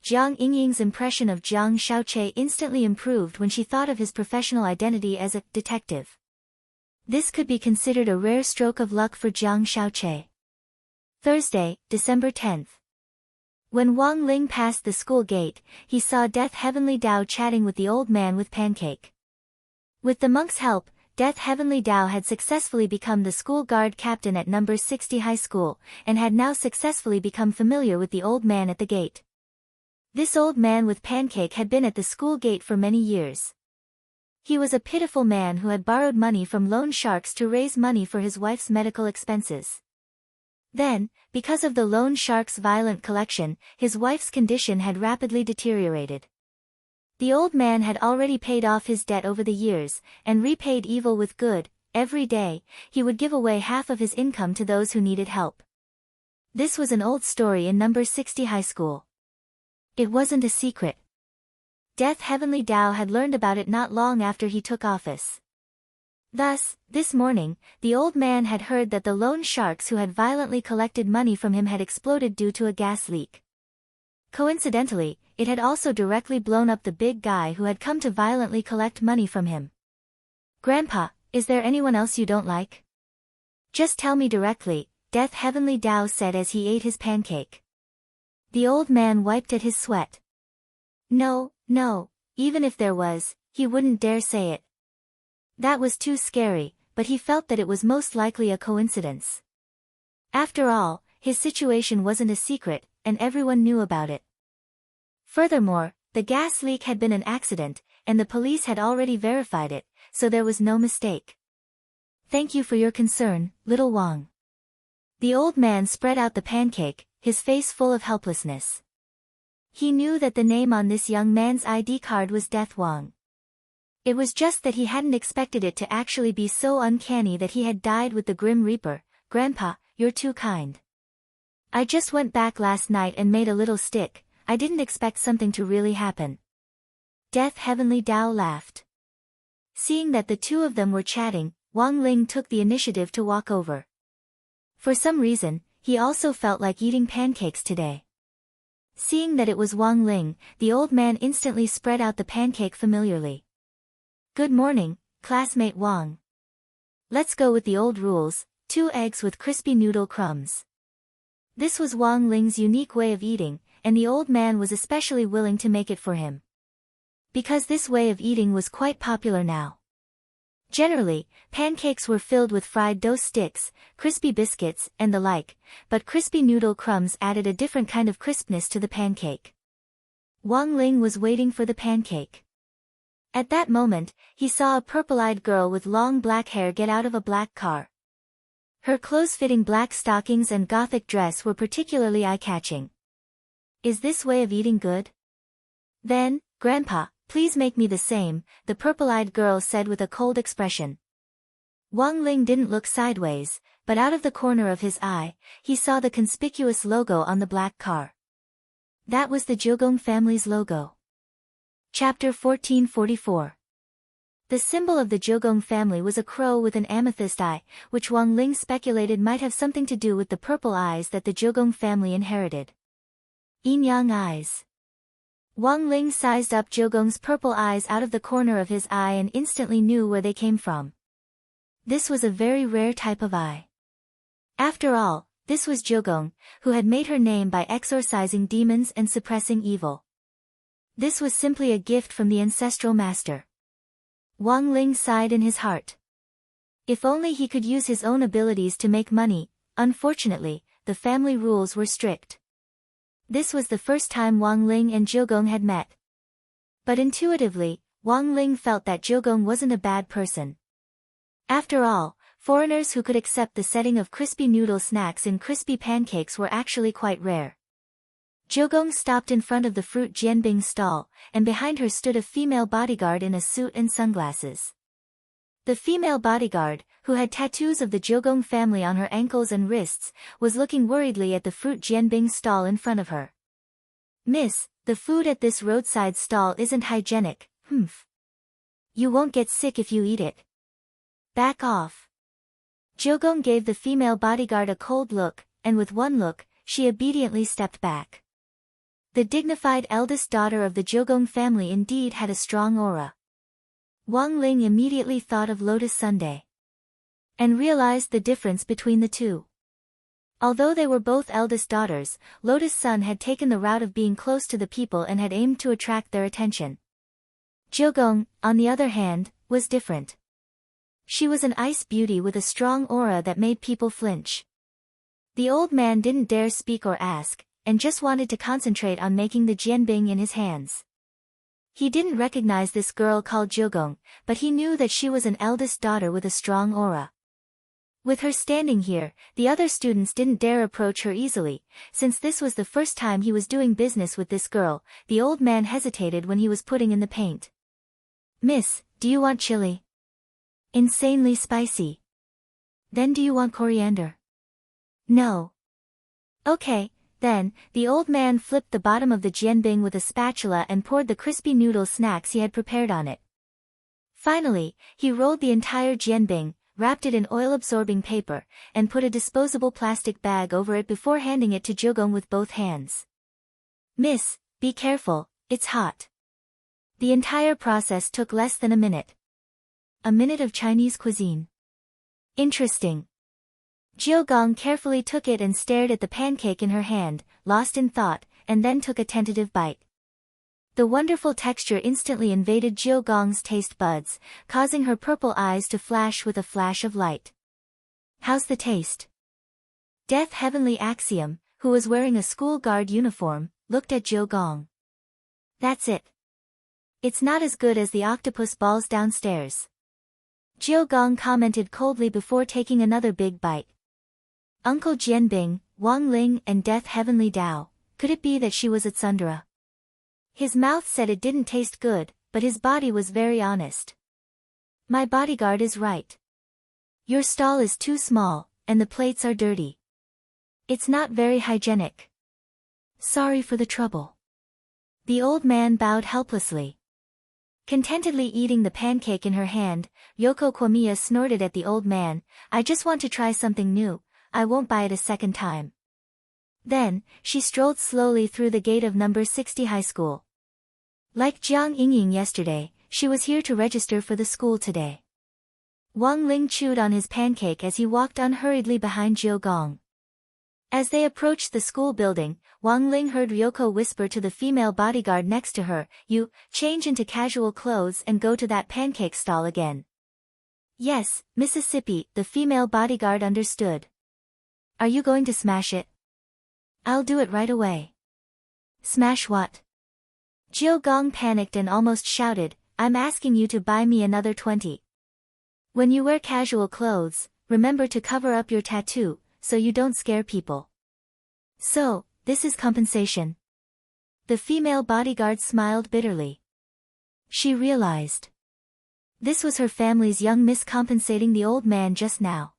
[SPEAKER 1] Jiang Yingying's impression of Jiang Xiaoqie instantly improved when she thought of his professional identity as a detective. This could be considered a rare stroke of luck for Jiang Xiaoqie. Thursday, December 10th. When Wang Ling passed the school gate, he saw Death Heavenly Dao chatting with the old man with pancake. With the monk's help, Death Heavenly Dao had successfully become the school guard captain at number 60 high school, and had now successfully become familiar with the old man at the gate. This old man with pancake had been at the school gate for many years. He was a pitiful man who had borrowed money from loan sharks to raise money for his wife's medical expenses. Then, because of the loan shark's violent collection, his wife's condition had rapidly deteriorated. The old man had already paid off his debt over the years, and repaid evil with good. Every day, he would give away half of his income to those who needed help. This was an old story in number 60 high school. It wasn't a secret. Death Heavenly Dao had learned about it not long after he took office. Thus, this morning, the old man had heard that the loan sharks who had violently collected money from him had exploded due to a gas leak. Coincidentally, it had also directly blown up the big guy who had come to violently collect money from him. Grandpa, is there anyone else you don't like? Just tell me directly, Death Heavenly Dao said as he ate his pancake. The old man wiped at his sweat. No, even if there was, he wouldn't dare say it. That was too scary, but he felt that it was most likely a coincidence. After all, his situation wasn't a secret, and everyone knew about it. Furthermore, the gas leak had been an accident, and the police had already verified it, so there was no mistake. Thank you for your concern, little Wang. The old man spread out the pancake, his face full of helplessness. He knew that the name on this young man's ID card was Death Wang. It was just that he hadn't expected it to actually be so uncanny that he had died with the Grim Reaper. Grandpa, you're too kind. I just went back last night and made a little stick. I didn't expect something to really happen. Death Heavenly Dao laughed. Seeing that the two of them were chatting, Wang Ling took the initiative to walk over. For some reason, he also felt like eating pancakes today. Seeing that it was Wang Ling, the old man instantly spread out the pancake familiarly. Good morning, classmate Wang. Let's go with the old rules, 2 eggs with crispy noodle crumbs. This was Wang Ling's unique way of eating, and the old man was especially willing to make it for him. Because this way of eating was quite popular now. Generally, pancakes were filled with fried dough sticks, crispy biscuits, and the like, but crispy noodle crumbs added a different kind of crispness to the pancake. Wang Ling was waiting for the pancake. At that moment, he saw a purple-eyed girl with long black hair get out of a black car. Her close-fitting black stockings and gothic dress were particularly eye-catching. Is this way of eating good? Then, Grandpa, please make me the same, the purple-eyed girl said with a cold expression. Wang Ling didn't look sideways, but out of the corner of his eye, he saw the conspicuous logo on the black car. That was the Jiugong family's logo. Chapter 1444. The symbol of the Jiugong family was a crow with an amethyst eye, which Wang Ling speculated might have something to do with the purple eyes that the Jiugong family inherited. Yin-yang eyes. Wang Ling sized up Jiugong's purple eyes out of the corner of his eye and instantly knew where they came from. This was a very rare type of eye. After all, this was Jiugong, who had made her name by exorcising demons and suppressing evil. This was simply a gift from the ancestral master. Wang Ling sighed in his heart. If only he could use his own abilities to make money. Unfortunately, the family rules were strict. This was the first time Wang Ling and Jiugong had met. But intuitively, Wang Ling felt that Jiugong wasn't a bad person. After all, foreigners who could accept the setting of crispy noodle snacks in crispy pancakes were actually quite rare. Jiugong stopped in front of the fruit jianbing stall, and behind her stood a female bodyguard in a suit and sunglasses. The female bodyguard, who had tattoos of the Jiugong family on her ankles and wrists, was looking worriedly at the fruit jianbing stall in front of her. Miss, the food at this roadside stall isn't hygienic, You won't get sick if you eat it. Back off. Jiugong gave the female bodyguard a cold look, and with one look, she obediently stepped back. The dignified eldest daughter of the Jiugong family indeed had a strong aura. Wang Ling immediately thought of Lotus Sundae. And realized the difference between the two. Although they were both eldest daughters, Lotus Sun had taken the route of being close to the people and had aimed to attract their attention. Jiugong, on the other hand, was different. She was an ice beauty with a strong aura that made people flinch. The old man didn't dare speak or ask, and just wanted to concentrate on making the jianbing in his hands. He didn't recognize this girl called Jiugong, but he knew that she was an eldest daughter with a strong aura. With her standing here, the other students didn't dare approach her easily. Since this was the first time he was doing business with this girl, the old man hesitated when he was putting in the paint. Miss, do you want chili? Insanely spicy. Then do you want coriander? No. Okay. Then, the old man flipped the bottom of the jianbing with a spatula and poured the crispy noodle snacks he had prepared on it. Finally, he rolled the entire jianbing, wrapped it in oil-absorbing paper, and put a disposable plastic bag over it before handing it to Jiugong with both hands. Miss, be careful, it's hot. The entire process took less than a minute. A minute of Chinese cuisine. Interesting. Jiugong carefully took it and stared at the pancake in her hand, lost in thought, and then took a tentative bite. The wonderful texture instantly invaded Jiu Gong's taste buds, causing her purple eyes to flash with a flash of light. How's the taste? Death Heavenly Axiom, who was wearing a school guard uniform, looked at Jiu Gong. That's it. It's not as good as the octopus balls downstairs. Jiu Gong commented coldly before taking another big bite. Uncle Jianbing, Wang Ling and Death Heavenly Dao, could it be that she was at Sundara? His mouth said it didn't taste good, but his body was very honest. My bodyguard is right. Your stall is too small, and the plates are dirty. It's not very hygienic. Sorry for the trouble. The old man bowed helplessly. Contentedly eating the pancake in her hand, Yoko Kwamiya snorted at the old man, I just want to try something new, I won't buy it a second time. Then, she strolled slowly through the gate of number 60 high school. Like Jiang Yingying yesterday, she was here to register for the school today. Wang Ling chewed on his pancake as he walked unhurriedly behind Jiu Gong. As they approached the school building, Wang Ling heard Ryoko whisper to the female bodyguard next to her, you, change into casual clothes and go to that pancake stall again. Yes, Mississippi, the female bodyguard understood. Are you going to smash it? I'll do it right away. Smash what? Jiu Gong panicked and almost shouted, I'm asking you to buy me another 20. When you wear casual clothes, remember to cover up your tattoo, so you don't scare people. So, this is compensation. The female bodyguard smiled bitterly. She realized. This was her family's young miss compensating the old man just now.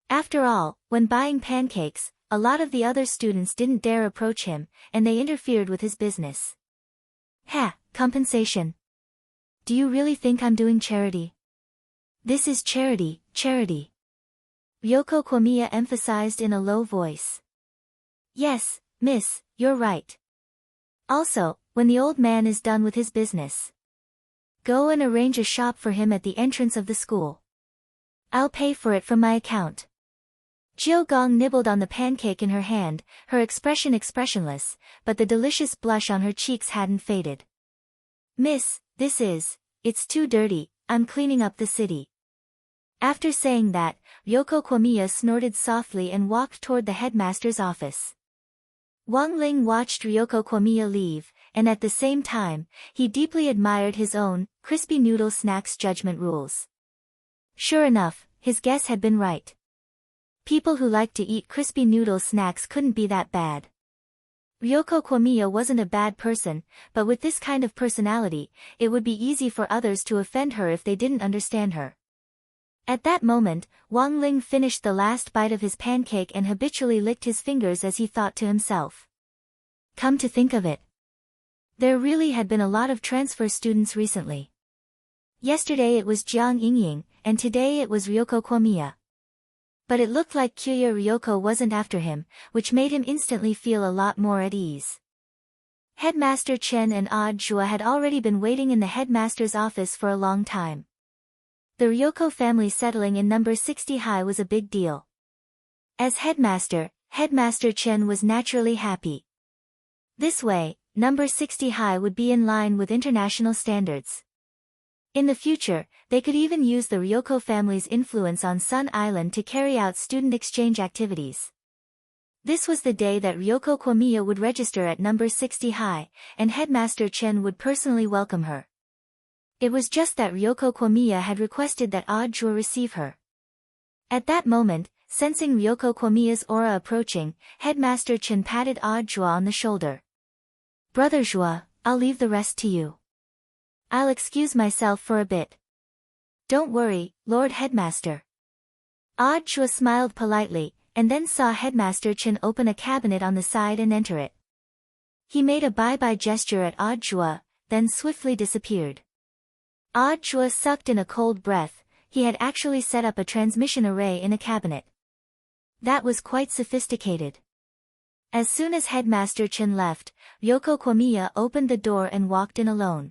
[SPEAKER 1] After all, when buying pancakes, a lot of the other students didn't dare approach him, and they interfered with his business. Ha, compensation. Do you really think I'm doing charity? This is charity, charity. Ryoko Kwamiya emphasized in a low voice. Yes, miss, you're right. Also, when the old man is done with his business, go and arrange a shop for him at the entrance of the school. I'll pay for it from my account. Jiu Gong nibbled on the pancake in her hand, her expression expressionless, but the delicious blush on her cheeks hadn't faded. Miss, it's too dirty, I'm cleaning up the city. After saying that, Ryoko Kwamiya snorted softly and walked toward the headmaster's office. Wang Ling watched Ryoko Kwamiya leave, and at the same time, he deeply admired his own, crispy noodle snacks judgment rules. Sure enough, his guess had been right. People who liked to eat crispy noodle snacks couldn't be that bad. Ryoko Kwamiya wasn't a bad person, but with this kind of personality, it would be easy for others to offend her if they didn't understand her. At that moment, Wang Ling finished the last bite of his pancake and habitually licked his fingers as he thought to himself. Come to think of it, there really had been a lot of transfer students recently. Yesterday it was Jiang Yingying, and today it was Ryoko Kwamiya. But it looked like Kyuya Ryoko wasn't after him, which made him instantly feel a lot more at ease. Headmaster Chen and Odd Jua had already been waiting in the headmaster's office for a long time. The Ryoko family settling in number 60 high was a big deal. As headmaster, Headmaster Chen was naturally happy. This way, number 60 high would be in line with international standards. In the future, they could even use the Ryoko family's influence on Sun Island to carry out student exchange activities. This was the day that Ryoko Kwamiya would register at number 60 high, and Headmaster Chen would personally welcome her. It was just that Ryoko Kwamiya had requested that Odd Jua receive her. At that moment, sensing Ryoko Kwamiya's aura approaching, Headmaster Chen patted Odd Jua on the shoulder. Brother Jua, I'll leave the rest to you. I'll excuse myself for a bit. Don't worry, Lord Headmaster. Odd Jua smiled politely, and then saw Headmaster Chen open a cabinet on the side and enter it. He made a bye-bye gesture at Odd Jua, then swiftly disappeared. Odd Jua sucked in a cold breath. He had actually set up a transmission array in a cabinet. That was quite sophisticated. As soon as Headmaster Chen left, Ryoko Kwamiya opened the door and walked in alone.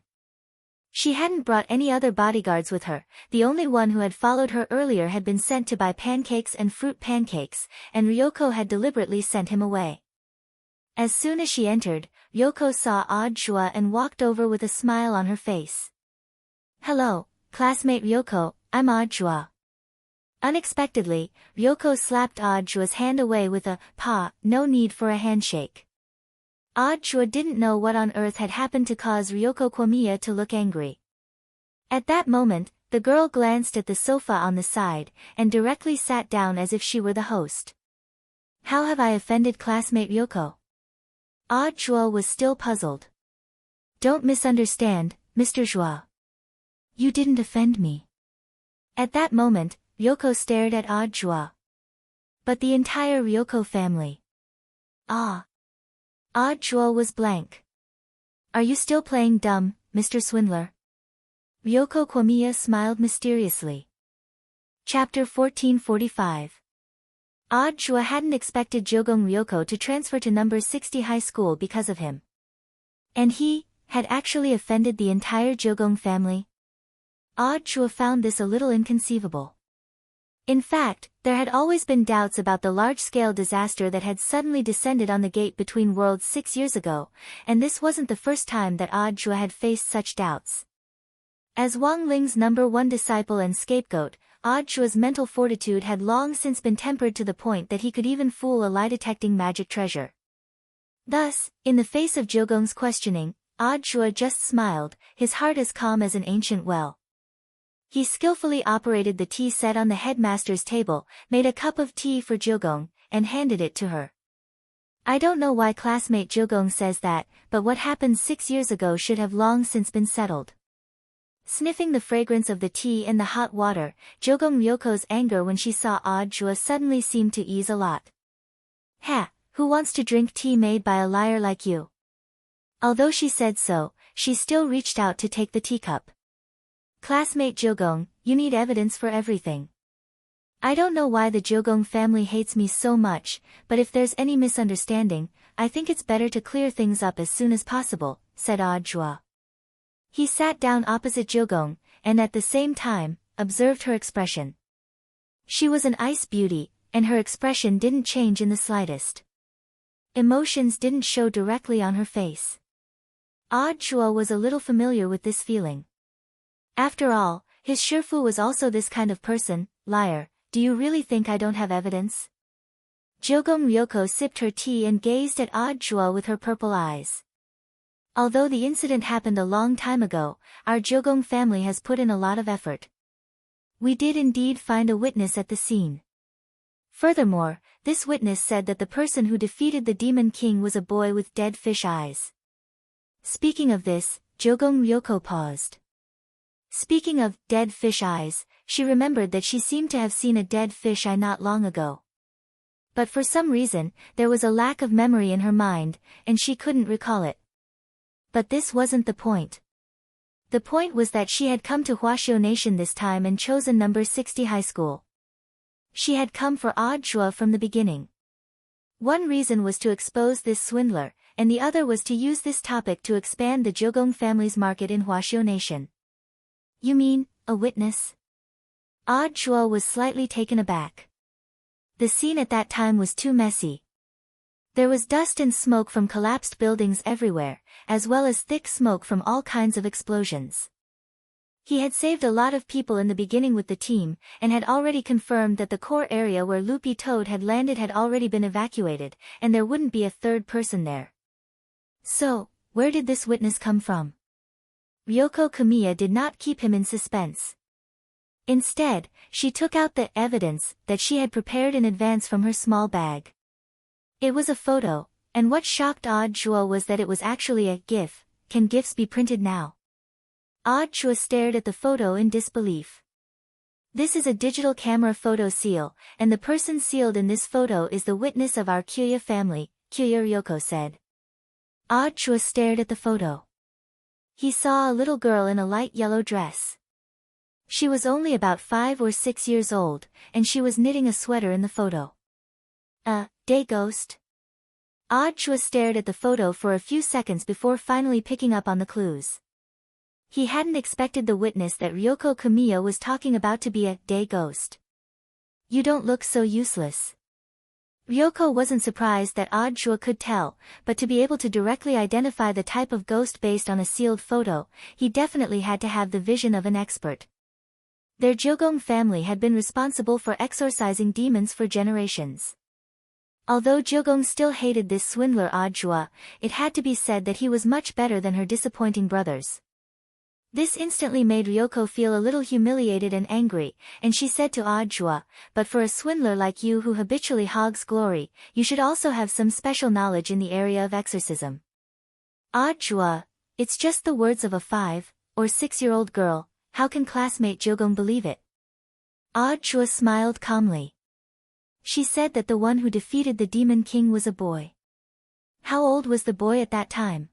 [SPEAKER 1] She hadn't brought any other bodyguards with her, the only one who had followed her earlier had been sent to buy pancakes and fruit pancakes, and Ryoko had deliberately sent him away. As soon as she entered, Ryoko saw Ajua and walked over with a smile on her face. "Hello, classmate Ryoko, I'm Ajua." Unexpectedly, Ryoko slapped Ajua's hand away with a "Pa, no need for a handshake." Ajua didn't know what on earth had happened to cause Ryoko Kwamiya to look angry. At that moment, the girl glanced at the sofa on the side, and directly sat down as if she were the host. "How have I offended classmate Ryoko?" Ajua was still puzzled. "Don't misunderstand, Mr. Jua. You didn't offend me." At that moment, Ryoko stared at Ajua. "But the entire Ryoko family." "Ah." Ajua was blank. "Are you still playing dumb, Mr. Swindler?" Ryoko Kwamiya smiled mysteriously. Chapter 1445. Ajua hadn't expected Jogong Ryoko to transfer to number 60 high school because of him. And he had actually offended the entire Jogong family. Ajua found this a little inconceivable. In fact, there had always been doubts about the large-scale disaster that had suddenly descended on the gate between worlds 6 years ago, and this wasn't the first time that Ajua had faced such doubts. As Wang Ling's number one disciple and scapegoat, Ajua's mental fortitude had long since been tempered to the point that he could even fool a lie-detecting magic treasure. Thus, in the face of Jogong's questioning, Ajua just smiled, his heart as calm as an ancient well. He skillfully operated the tea set on the headmaster's table, made a cup of tea for Jogong, and handed it to her. "I don't know why classmate Jogong says that, but what happened 6 years ago should have long since been settled." Sniffing the fragrance of the tea and the hot water, Jogong Ryoko's anger when she saw Ajua suddenly seemed to ease a lot. "Ha, who wants to drink tea made by a liar like you?" Although she said so, she still reached out to take the teacup. "Classmate Jogong, you need evidence for everything. I don't know why the Jogong family hates me so much, but if there's any misunderstanding, I think it's better to clear things up as soon as possible," said Ajua. He sat down opposite Jogong, and at the same time, observed her expression. She was an ice beauty, and her expression didn't change in the slightest. Emotions didn't show directly on her face. Ajua was a little familiar with this feeling. After all, his Shifu was also this kind of person. "Liar, do you really think I don't have evidence?" Jogong Ryoko sipped her tea and gazed at Ajua with her purple eyes. "Although the incident happened a long time ago, our Jogong family has put in a lot of effort. We did indeed find a witness at the scene. Furthermore, this witness said that the person who defeated the Demon King was a boy with dead fish eyes." Speaking of this, Jogong Ryoko paused. Speaking of dead fish eyes, she remembered that she seemed to have seen a dead fish eye not long ago. But for some reason, there was a lack of memory in her mind, and she couldn't recall it. But this wasn't the point. The point was that she had come to Huaxiao Nation this time and chosen number 60 high school. She had come for Ajua from the beginning. One reason was to expose this swindler, and the other was to use this topic to expand the Jogong family's market in Huaxiao Nation. "You mean, a witness?" Ajua was slightly taken aback. The scene at that time was too messy. There was dust and smoke from collapsed buildings everywhere, as well as thick smoke from all kinds of explosions. He had saved a lot of people in the beginning with the team, and had already confirmed that the core area where Loopy Toad had landed had already been evacuated, and there wouldn't be a third person there. So, where did this witness come from? Ryoko Kamiya did not keep him in suspense. Instead, she took out the evidence that she had prepared in advance from her small bag. It was a photo, and what shocked Ajua was that it was actually a GIF. Can GIFs be printed now? Ajua stared at the photo in disbelief. "This is a digital camera photo seal, and the person sealed in this photo is the witness of our Kyuya family," Kyuya Ryoko said. Ajua stared at the photo. He saw a little girl in a light yellow dress. She was only about 5 or 6 years old, and she was knitting a sweater in the photo. "A day ghost?" Ajua stared at the photo for a few seconds before finally picking up on the clues. He hadn't expected the witness that Ryoko Kamiya was talking about to be a day ghost. "You don't look so useless." Ryoko wasn't surprised that Ajua could tell, but to be able to directly identify the type of ghost based on a sealed photo, he definitely had to have the vision of an expert. Their Jogong family had been responsible for exorcising demons for generations. Although Jogong still hated this swindler Ajua, it had to be said that he was much better than her disappointing brothers. This instantly made Ryoko feel a little humiliated and angry, and she said to Ajua, "But for a swindler like you who habitually hogs glory, you should also have some special knowledge in the area of exorcism." Ajua, it's just the words of a 5 or 6-year-old girl, how can classmate Jogong believe it? Ajua smiled calmly. She said that the one who defeated the Demon King was a boy. How old was the boy at that time?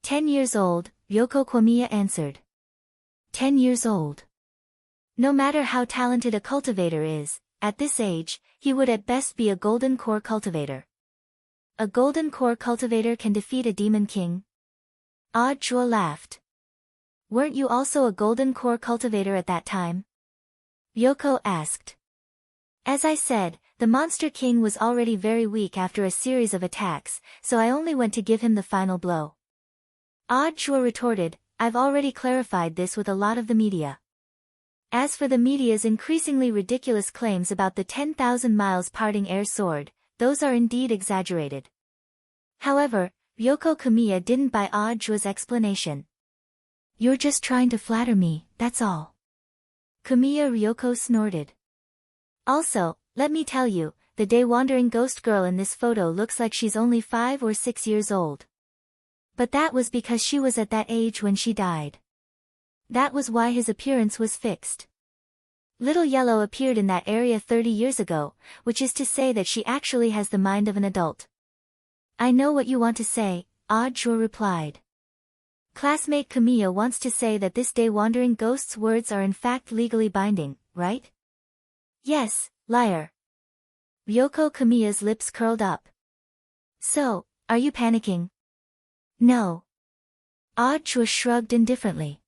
[SPEAKER 1] 10 years old, Ryoko Kwamiya answered. 10 years old. No matter how talented a cultivator is, at this age, he would at best be a golden core cultivator. A golden core cultivator can defeat a demon king? Ajua laughed. Weren't you also a golden core cultivator at that time? Ryoko asked. As I said, the Monster King was already very weak after a series of attacks, so I only went to give him the final blow. Ajua retorted, I've already clarified this with a lot of the media. As for the media's increasingly ridiculous claims about the 10,000 miles parting air sword, those are indeed exaggerated. However, Ryoko Kamiya didn't buy Ajua's explanation. You're just trying to flatter me, that's all. Kamiya Ryoko snorted. Also, let me tell you, the day-wandering ghost girl in this photo looks like she's only 5 or 6 years old. But that was because she was at that age when she died. That was why his appearance was fixed. Little Yellow appeared in that area 30 years ago, which is to say that she actually has the mind of an adult. I know what you want to say, Ajua replied. Classmate Kamiya wants to say that this day-wandering ghost's words are in fact legally binding, right? Yes, liar. Ryoko Kamiya's lips curled up. So, are you panicking? No. Ajua shrugged indifferently.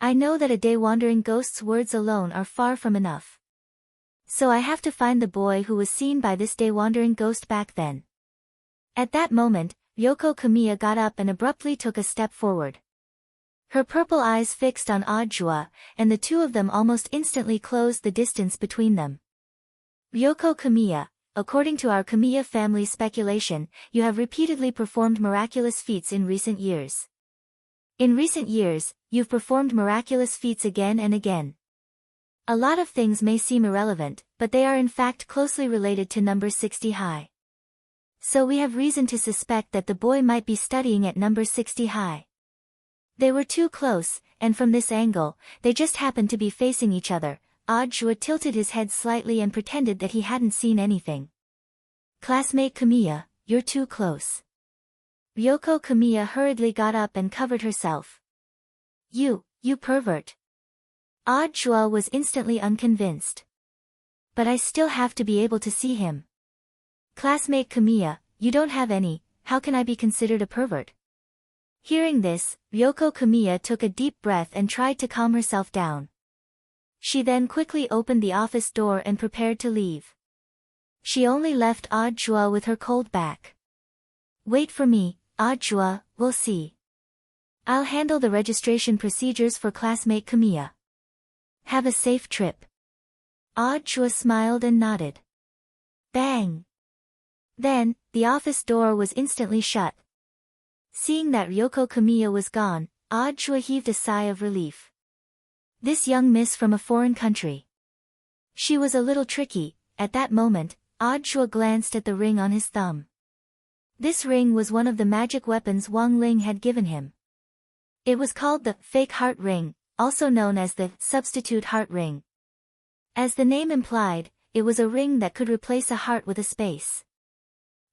[SPEAKER 1] I know that a day-wandering ghost's words alone are far from enough. So I have to find the boy who was seen by this day-wandering ghost back then. At that moment, Ryoko Kamiya got up and abruptly took a step forward. Her purple eyes fixed on Ajua, and the two of them almost instantly closed the distance between them. Ryoko Kamiya, according to our Kamiya family speculation, you have repeatedly performed miraculous feats in recent years. In recent years, you've performed miraculous feats again and again. A lot of things may seem irrelevant, but they are in fact closely related to number 60 high. So we have reason to suspect that the boy might be studying at number 60 high. They were too close, and from this angle, they just happened to be facing each other. Ajua tilted his head slightly and pretended that he hadn't seen anything. Classmate Kamiya, you're too close. Ryoko Kamiya hurriedly got up and covered herself. You pervert. Ajua was instantly unconvinced. But I still have to be able to see him. Classmate Kamiya, you don't have any, how can I be considered a pervert? Hearing this, Ryoko Kamiya took a deep breath and tried to calm herself down. She then quickly opened the office door and prepared to leave. She only left Ajua with her cold back. Wait for me, Ajua, we'll see. I'll handle the registration procedures for classmate Kamiya. Have a safe trip. Ajua smiled and nodded. Bang! Then, the office door was instantly shut. Seeing that Ryoko Kamiya was gone, Ajua heaved a sigh of relief. This young miss from a foreign country. She was a little tricky. At that moment, Ajua glanced at the ring on his thumb. This ring was one of the magic weapons Wang Ling had given him. It was called the fake heart ring, also known as the substitute heart ring. As the name implied, it was a ring that could replace a heart with a space.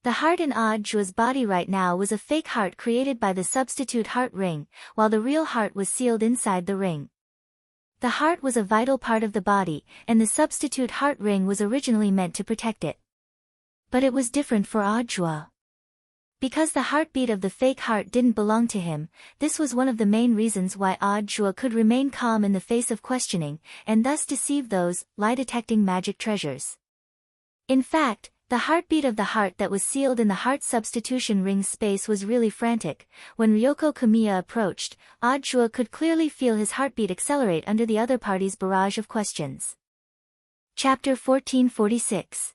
[SPEAKER 1] The heart in Ajua's body right now was a fake heart created by the substitute heart ring, while the real heart was sealed inside the ring. The heart was a vital part of the body, and the substitute heart ring was originally meant to protect it. But it was different for Ajua. Because the heartbeat of the fake heart didn't belong to him, this was one of the main reasons why Ajua could remain calm in the face of questioning, and thus deceive those lie-detecting magic treasures. In fact, The heartbeat of the heart that was sealed in the heart substitution ring's space was really frantic. When Ryoko Kamiya approached, Chua could clearly feel his heartbeat accelerate under the other party's barrage of questions. Chapter 1446.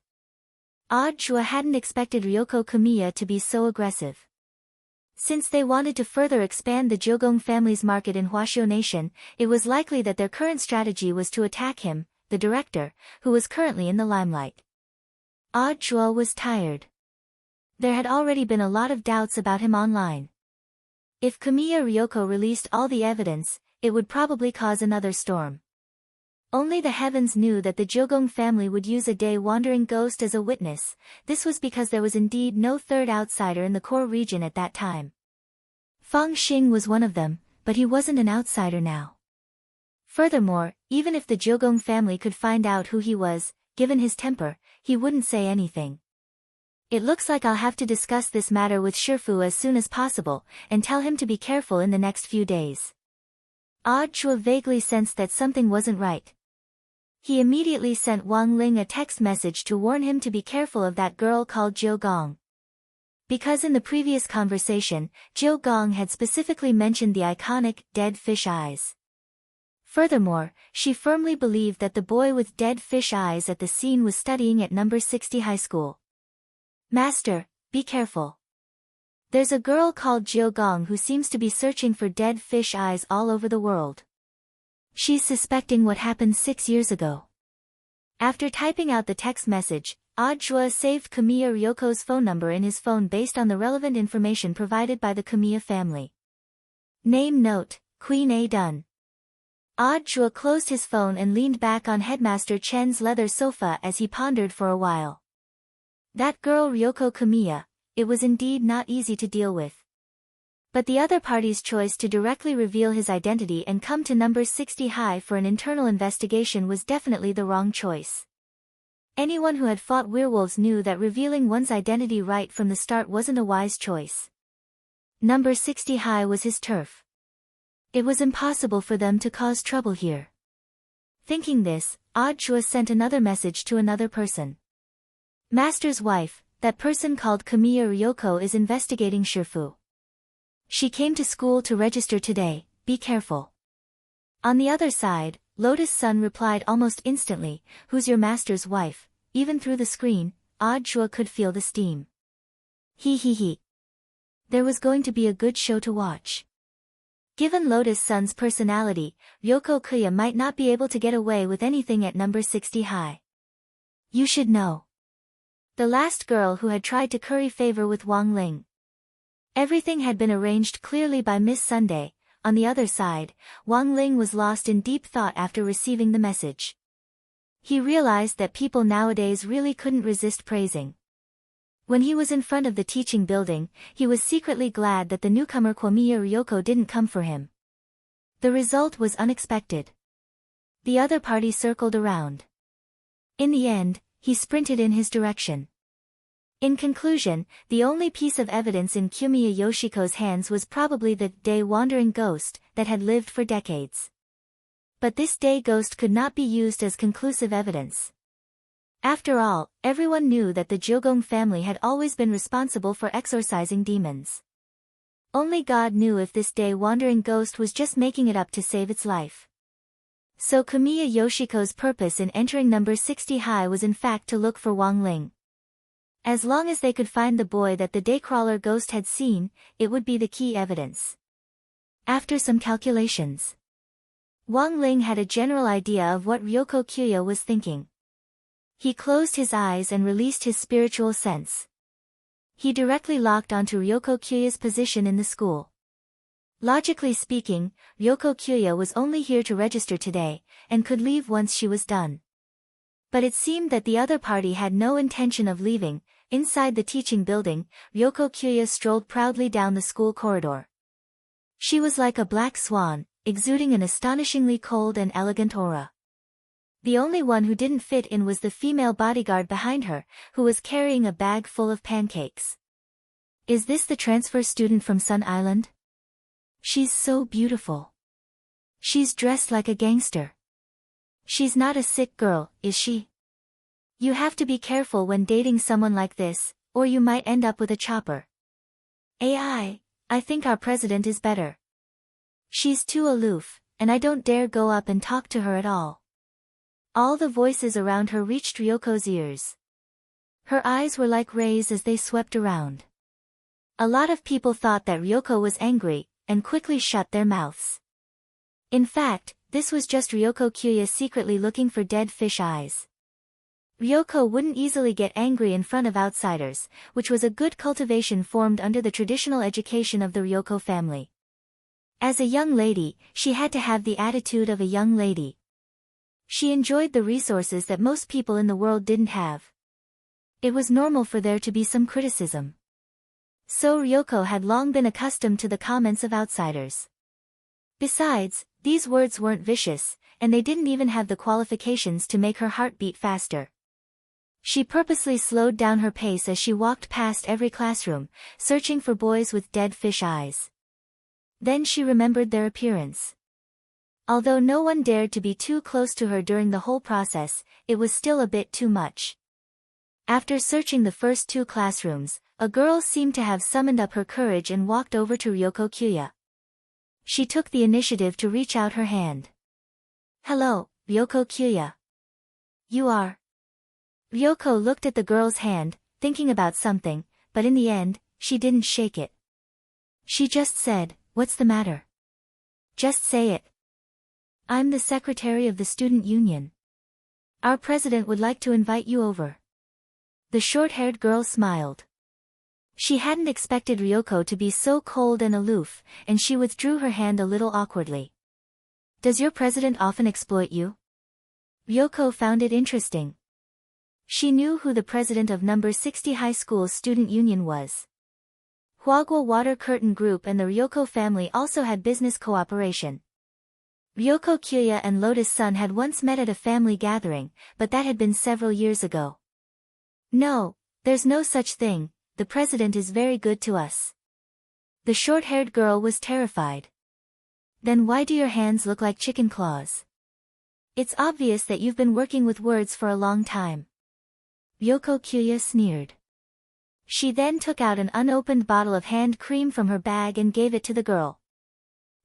[SPEAKER 1] Chua hadn't expected Ryoko Kamiya to be so aggressive. Since they wanted to further expand the Jogong family's market in Huaxiao Nation, it was likely that their current strategy was to attack him, the director, who was currently in the limelight. Chua was tired. There had already been a lot of doubts about him online. If Kamiya Ryoko released all the evidence, it would probably cause another storm. Only the heavens knew that the Jogong family would use a day-wandering ghost as a witness. This was because there was indeed no third outsider in the core region at that time. Fang Xing was one of them, but he wasn't an outsider now. Furthermore, even if the Jogong family could find out who he was, given his temper, he wouldn't say anything. It looks like I'll have to discuss this matter with Shifu as soon as possible, and tell him to be careful in the next few days. Chua vaguely sensed that something wasn't right. He immediately sent Wang Ling a text message to warn him to be careful of that girl called Jiu Gong. Because in the previous conversation, Jiu Gong had specifically mentioned the iconic, dead fish eyes. Furthermore, she firmly believed that the boy with dead fish eyes at the scene was studying at number 60 high school. Master, be careful. There's a girl called Jiu Gong who seems to be searching for dead fish eyes all over the world. She's suspecting what happened 6 years ago. After typing out the text message, Chua saved Kamiya Ryoko's phone number in his phone based on the relevant information provided by the Kamiya family. Name note, Queen A Dun. Chua closed his phone and leaned back on Headmaster Chen's leather sofa as he pondered for a while. That girl Ryoko Kamiya, it was indeed not easy to deal with. But the other party's choice to directly reveal his identity and come to number 60 high for an internal investigation was definitely the wrong choice. Anyone who had fought werewolves knew that revealing one's identity right from the start wasn't a wise choice. Number 60 high was his turf. It was impossible for them to cause trouble here. Thinking this, Chua sent another message to another person. Master's wife, that person called Kamiya Ryoko is investigating Shifu. She came to school to register today, be careful. On the other side, Lotus Sun replied almost instantly, who's your master's wife? Even through the screen, Chua could feel the steam. He. There was going to be a good show to watch. Given Lotus Sun's personality, Ryoko Kuya might not be able to get away with anything at number 60 high. You should know. The last girl who had tried to curry favor with Wang Ling. Everything had been arranged clearly by Miss Sunday. On the other side, Wang Ling was lost in deep thought after receiving the message. He realized that people nowadays really couldn't resist praising. When he was in front of the teaching building, he was secretly glad that the newcomer Kamiya Ryoko didn't come for him. The result was unexpected. The other party circled around. In the end, he sprinted in his direction. In conclusion, the only piece of evidence in Kamiya Yoshiko's hands was probably the day-wandering ghost that had lived for decades. But this day ghost could not be used as conclusive evidence. After all, everyone knew that the Jogong family had always been responsible for exorcising demons. Only God knew if this day-wandering ghost was just making it up to save its life. So Kamiya Yoshiko's purpose in entering number 60 high was in fact to look for Wang Ling. As long as they could find the boy that the Daycrawler ghost had seen, it would be the key evidence. After some calculations, Wang Ling had a general idea of what Ryoko Kuya was thinking. He closed his eyes and released his spiritual sense. He directly locked onto Ryoko Kuya's position in the school. Logically speaking, Ryoko Kuya was only here to register today, and could leave once she was done. But it seemed that the other party had no intention of leaving. Inside the teaching building, Ryoko Kuya strolled proudly down the school corridor. She was like a black swan, exuding an astonishingly cold and elegant aura. The only one who didn't fit in was the female bodyguard behind her, who was carrying a bag full of pancakes. Is this the transfer student from Sun Island? She's so beautiful. She's dressed like a gangster. She's not a sick girl, is she? You have to be careful when dating someone like this, or you might end up with a chopper. I think our president is better. She's too aloof, and I don't dare go up and talk to her at all. All the voices around her reached Ryoko's ears. Her eyes were like rays as they swept around. A lot of people thought that Ryoko was angry, and quickly shut their mouths. In fact, this was just Ryoko Kyoya secretly looking for dead fish eyes. Ryoko wouldn't easily get angry in front of outsiders, which was a good cultivation formed under the traditional education of the Ryoko family. As a young lady, she had to have the attitude of a young lady. She enjoyed the resources that most people in the world didn't have. It was normal for there to be some criticism. So Ryoko had long been accustomed to the comments of outsiders. Besides, these words weren't vicious, and they didn't even have the qualifications to make her heart beat faster. She purposely slowed down her pace as she walked past every classroom, searching for boys with dead fish eyes. Then she remembered their appearance. Although no one dared to be too close to her during the whole process, it was still a bit too much. After searching the first 2 classrooms, a girl seemed to have summoned up her courage and walked over to Ryoko Kyoya. She took the initiative to reach out her hand. "Hello, Ryoko Kyoya. You are?" Ryoko looked at the girl's hand, thinking about something, but in the end, she didn't shake it. She just said, "What's the matter?" "Just say it." "I'm the secretary of the student union. Our president would like to invite you over." The short-haired girl smiled. She hadn't expected Ryoko to be so cold and aloof, and she withdrew her hand a little awkwardly. "Does your president often exploit you?" Ryoko found it interesting. She knew who the president of number 60 high school's student union was. Huagwa Water Curtain Group and the Ryoko family also had business cooperation. Ryoko Kyoya and Lotus Sun had once met at a family gathering, but that had been several years ago. "No, there's no such thing, the president is very good to us." The short-haired girl was terrified. "Then why do your hands look like chicken claws?" "It's obvious that you've been working with words for a long time." Ryoko Kyoya sneered. She then took out an unopened bottle of hand cream from her bag and gave it to the girl.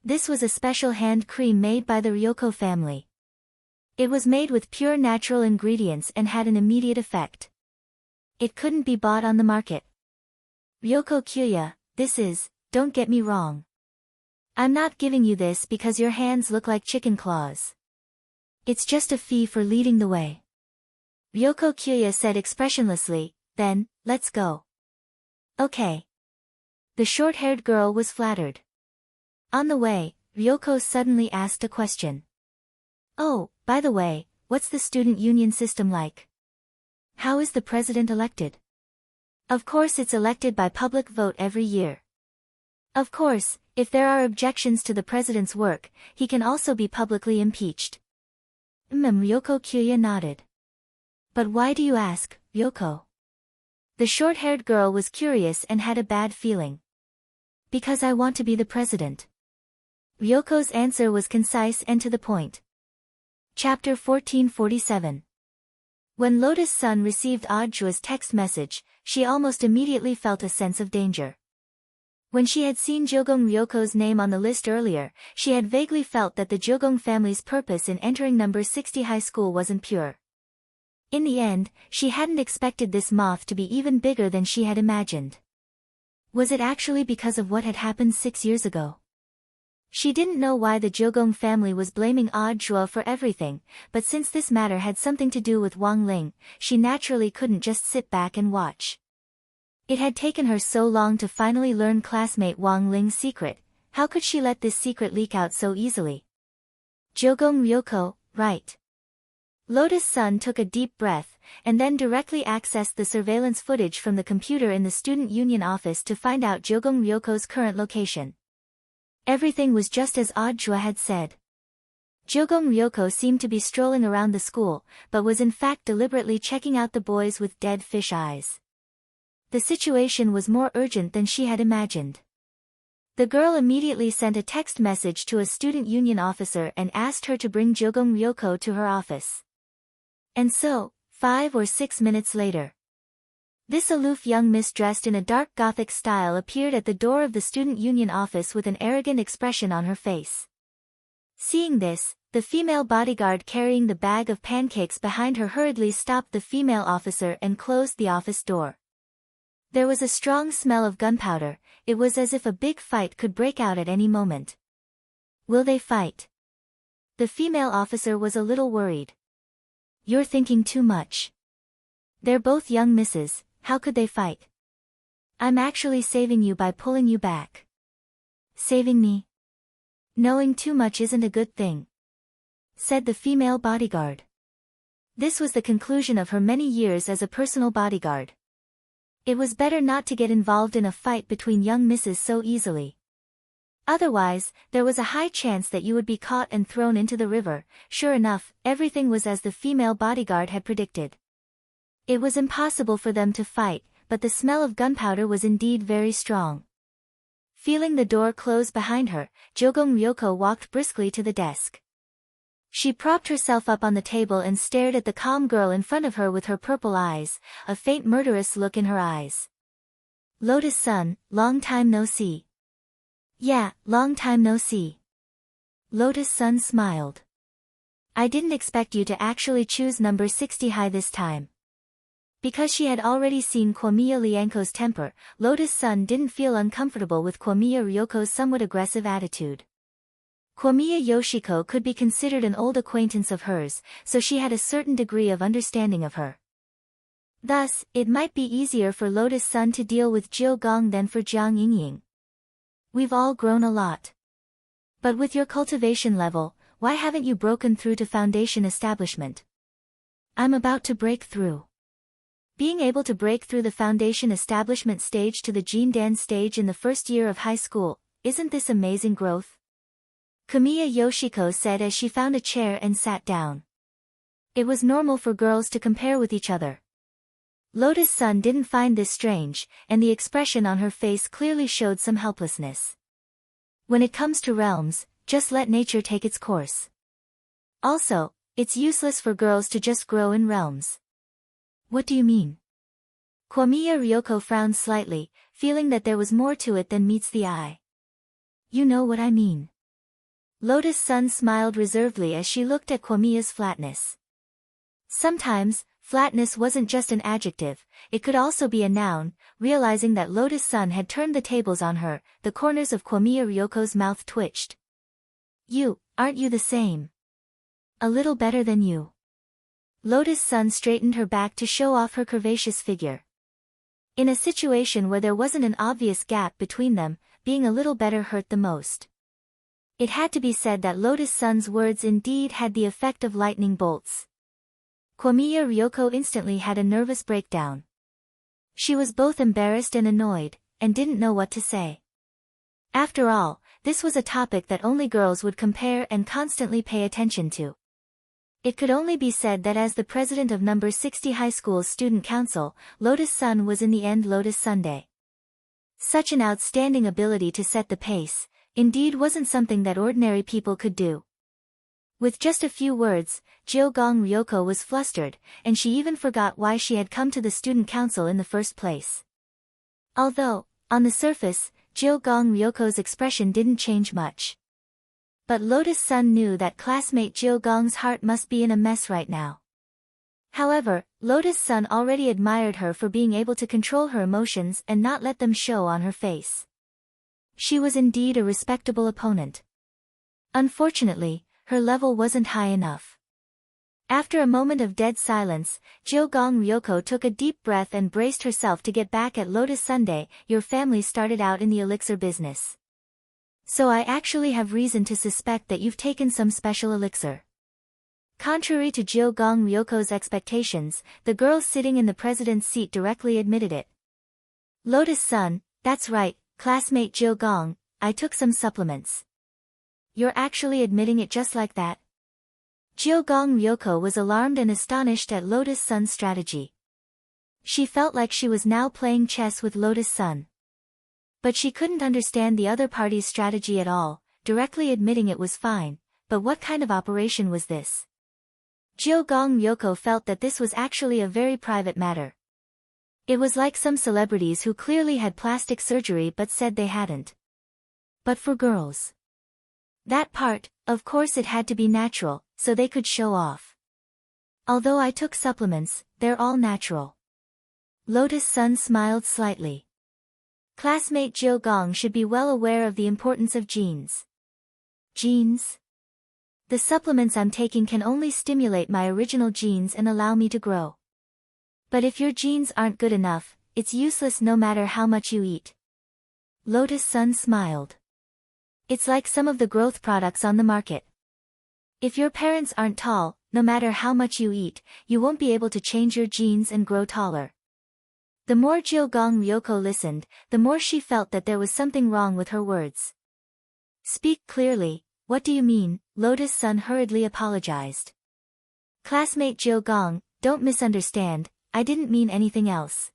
[SPEAKER 1] This was a special hand cream made by the Ryoko family. It was made with pure natural ingredients and had an immediate effect. It couldn't be bought on the market. "Ryoko Kyoya, don't get me wrong. I'm not giving you this because your hands look like chicken claws. It's just a fee for leading the way." Ryoko Kyoya said expressionlessly, "Then, let's go." "Okay." The short-haired girl was flattered. On the way, Ryoko suddenly asked a question. "Oh, by the way, what's the student union system like? How is the president elected?" "Of course it's elected by public vote every year. Of course, if there are objections to the president's work, he can also be publicly impeached." Ryoko Kyoya nodded. "But why do you ask, Ryoko?" The short-haired girl was curious and had a bad feeling. "Because I want to be the president." Ryoko's answer was concise and to the point. Chapter 1447. When Lotus Sun received Audjua's text message, she almost immediately felt a sense of danger. When she had seen Jogong Ryoko's name on the list earlier, she had vaguely felt that the Jogong family's purpose in entering number 60 high school wasn't pure. In the end, she hadn't expected this moth to be even bigger than she had imagined. Was it actually because of what had happened 6 years ago? She didn't know why the Jogong family was blaming Audjua for everything, but since this matter had something to do with Wang Ling, she naturally couldn't just sit back and watch. It had taken her so long to finally learn classmate Wang Ling's secret. How could she let this secret leak out so easily? Jogong Ryoko, right. Lotus Sun took a deep breath, and then directly accessed the surveillance footage from the computer in the student union office to find out Jogong Ryoko's current location. Everything was just as Audjua had said. Jogong Ryoko seemed to be strolling around the school, but was in fact deliberately checking out the boys with dead fish eyes. The situation was more urgent than she had imagined. The girl immediately sent a text message to a student union officer and asked her to bring Jogong Ryoko to her office. And so, 5 or 6 minutes later. This aloof young miss dressed in a dark Gothic style appeared at the door of the student union office with an arrogant expression on her face. Seeing this, the female bodyguard carrying the bag of pancakes behind her hurriedly stopped the female officer and closed the office door. There was a strong smell of gunpowder. It was as if a big fight could break out at any moment. Will they fight? The female officer was a little worried. You're thinking too much. They're both young misses, how could they fight? I'm actually saving you by pulling you back. Saving me? Knowing too much isn't a good thing, said the female bodyguard. This was the conclusion of her many years as a personal bodyguard. It was better not to get involved in a fight between young misses so easily. Otherwise, there was a high chance that you would be caught and thrown into the river. Sure enough, everything was as the female bodyguard had predicted. It was impossible for them to fight, but the smell of gunpowder was indeed very strong. Feeling the door close behind her, Jogong Ryoko walked briskly to the desk. She propped herself up on the table and stared at the calm girl in front of her with her purple eyes, a faint murderous look in her eyes. Lotus-san, long time no see. Yeah, long time no see. Lotus-san smiled. I didn't expect you to actually choose number 60 high this time. Because she had already seen Komiya Lianko's temper, Lotus-san didn't feel uncomfortable with Komiya Ryoko's somewhat aggressive attitude. Komiya Yoshiko could be considered an old acquaintance of hers, so she had a certain degree of understanding of her. Thus, it might be easier for Lotus-san to deal with Jiao Gong than for Jiang Yingying. We've all grown a lot. But with your cultivation level, why haven't you broken through to foundation establishment? I'm about to break through. Being able to break through the foundation establishment stage to the Jindan stage in the first year of high school, isn't this amazing growth? Komiya Yoshiko said as she found a chair and sat down. It was normal for girls to compare with each other. Lotus-san didn't find this strange, and the expression on her face clearly showed some helplessness. When it comes to realms, just let nature take its course. Also, it's useless for girls to just grow in realms. What do you mean? Komiya Ryoko frowned slightly, feeling that there was more to it than meets the eye. You know what I mean. Lotus-san smiled reservedly as she looked at Komiya's flatness. Sometimes, flatness wasn't just an adjective, it could also be a noun. Realizing that Lotus-san had turned the tables on her, the corners of Komiya Ryoko's mouth twitched. Aren't you the same? A little better than you. Lotus-san straightened her back to show off her curvaceous figure. In a situation where there wasn't an obvious gap between them, being a little better hurt the most. It had to be said that Lotus-san's words indeed had the effect of lightning bolts. Komiya Ryoko instantly had a nervous breakdown. She was both embarrassed and annoyed, and didn't know what to say. After all, this was a topic that only girls would compare and constantly pay attention to. It could only be said that as the president of number 60 high school's student council, Lotus-san was in the end Lotus Sunday. Such an outstanding ability to set the pace, indeed wasn't something that ordinary people could do. With just a few words, Jiao Gong Ryoko was flustered, and she even forgot why she had come to the student council in the first place. Although, on the surface, Jiao Gong Ryoko's expression didn't change much. But Lotus-san knew that classmate Jiao Gong's heart must be in a mess right now. However, Lotus-san already admired her for being able to control her emotions and not let them show on her face. She was indeed a respectable opponent. Unfortunately, her level wasn't high enough. After a moment of dead silence, Jiao Gong Ryoko took a deep breath and braced herself to get back at Lotus Sunday. Your family started out in the elixir business. So I actually have reason to suspect that you've taken some special elixir. Contrary to Jiao Gong Ryoko's expectations, the girl sitting in the president's seat directly admitted it. Lotus-san, that's right, classmate Jiao Gong, I took some supplements. You're actually admitting it just like that? Jiao Gong Ryoko was alarmed and astonished at Lotus-san's strategy. She felt like she was now playing chess with Lotus-san. But she couldn't understand the other party's strategy at all, directly admitting it was fine, but what kind of operation was this? Gong Ryoko felt that this was actually a very private matter. It was like some celebrities who clearly had plastic surgery but said they hadn't. But for girls, that part, of course it had to be natural, so they could show off. Although I took supplements, they're all natural. Lotus-san smiled slightly. Classmate Gong should be well aware of the importance of genes. Genes? The supplements I'm taking can only stimulate my original genes and allow me to grow. But if your genes aren't good enough, it's useless no matter how much you eat. Lotus-san smiled. It's like some of the growth products on the market. If your parents aren't tall, no matter how much you eat, you won't be able to change your genes and grow taller. The more Gong Ryoko listened, the more she felt that there was something wrong with her words. Speak clearly, what do you mean? Lotus-san hurriedly apologized. Classmate Gong, don't misunderstand, I didn't mean anything else.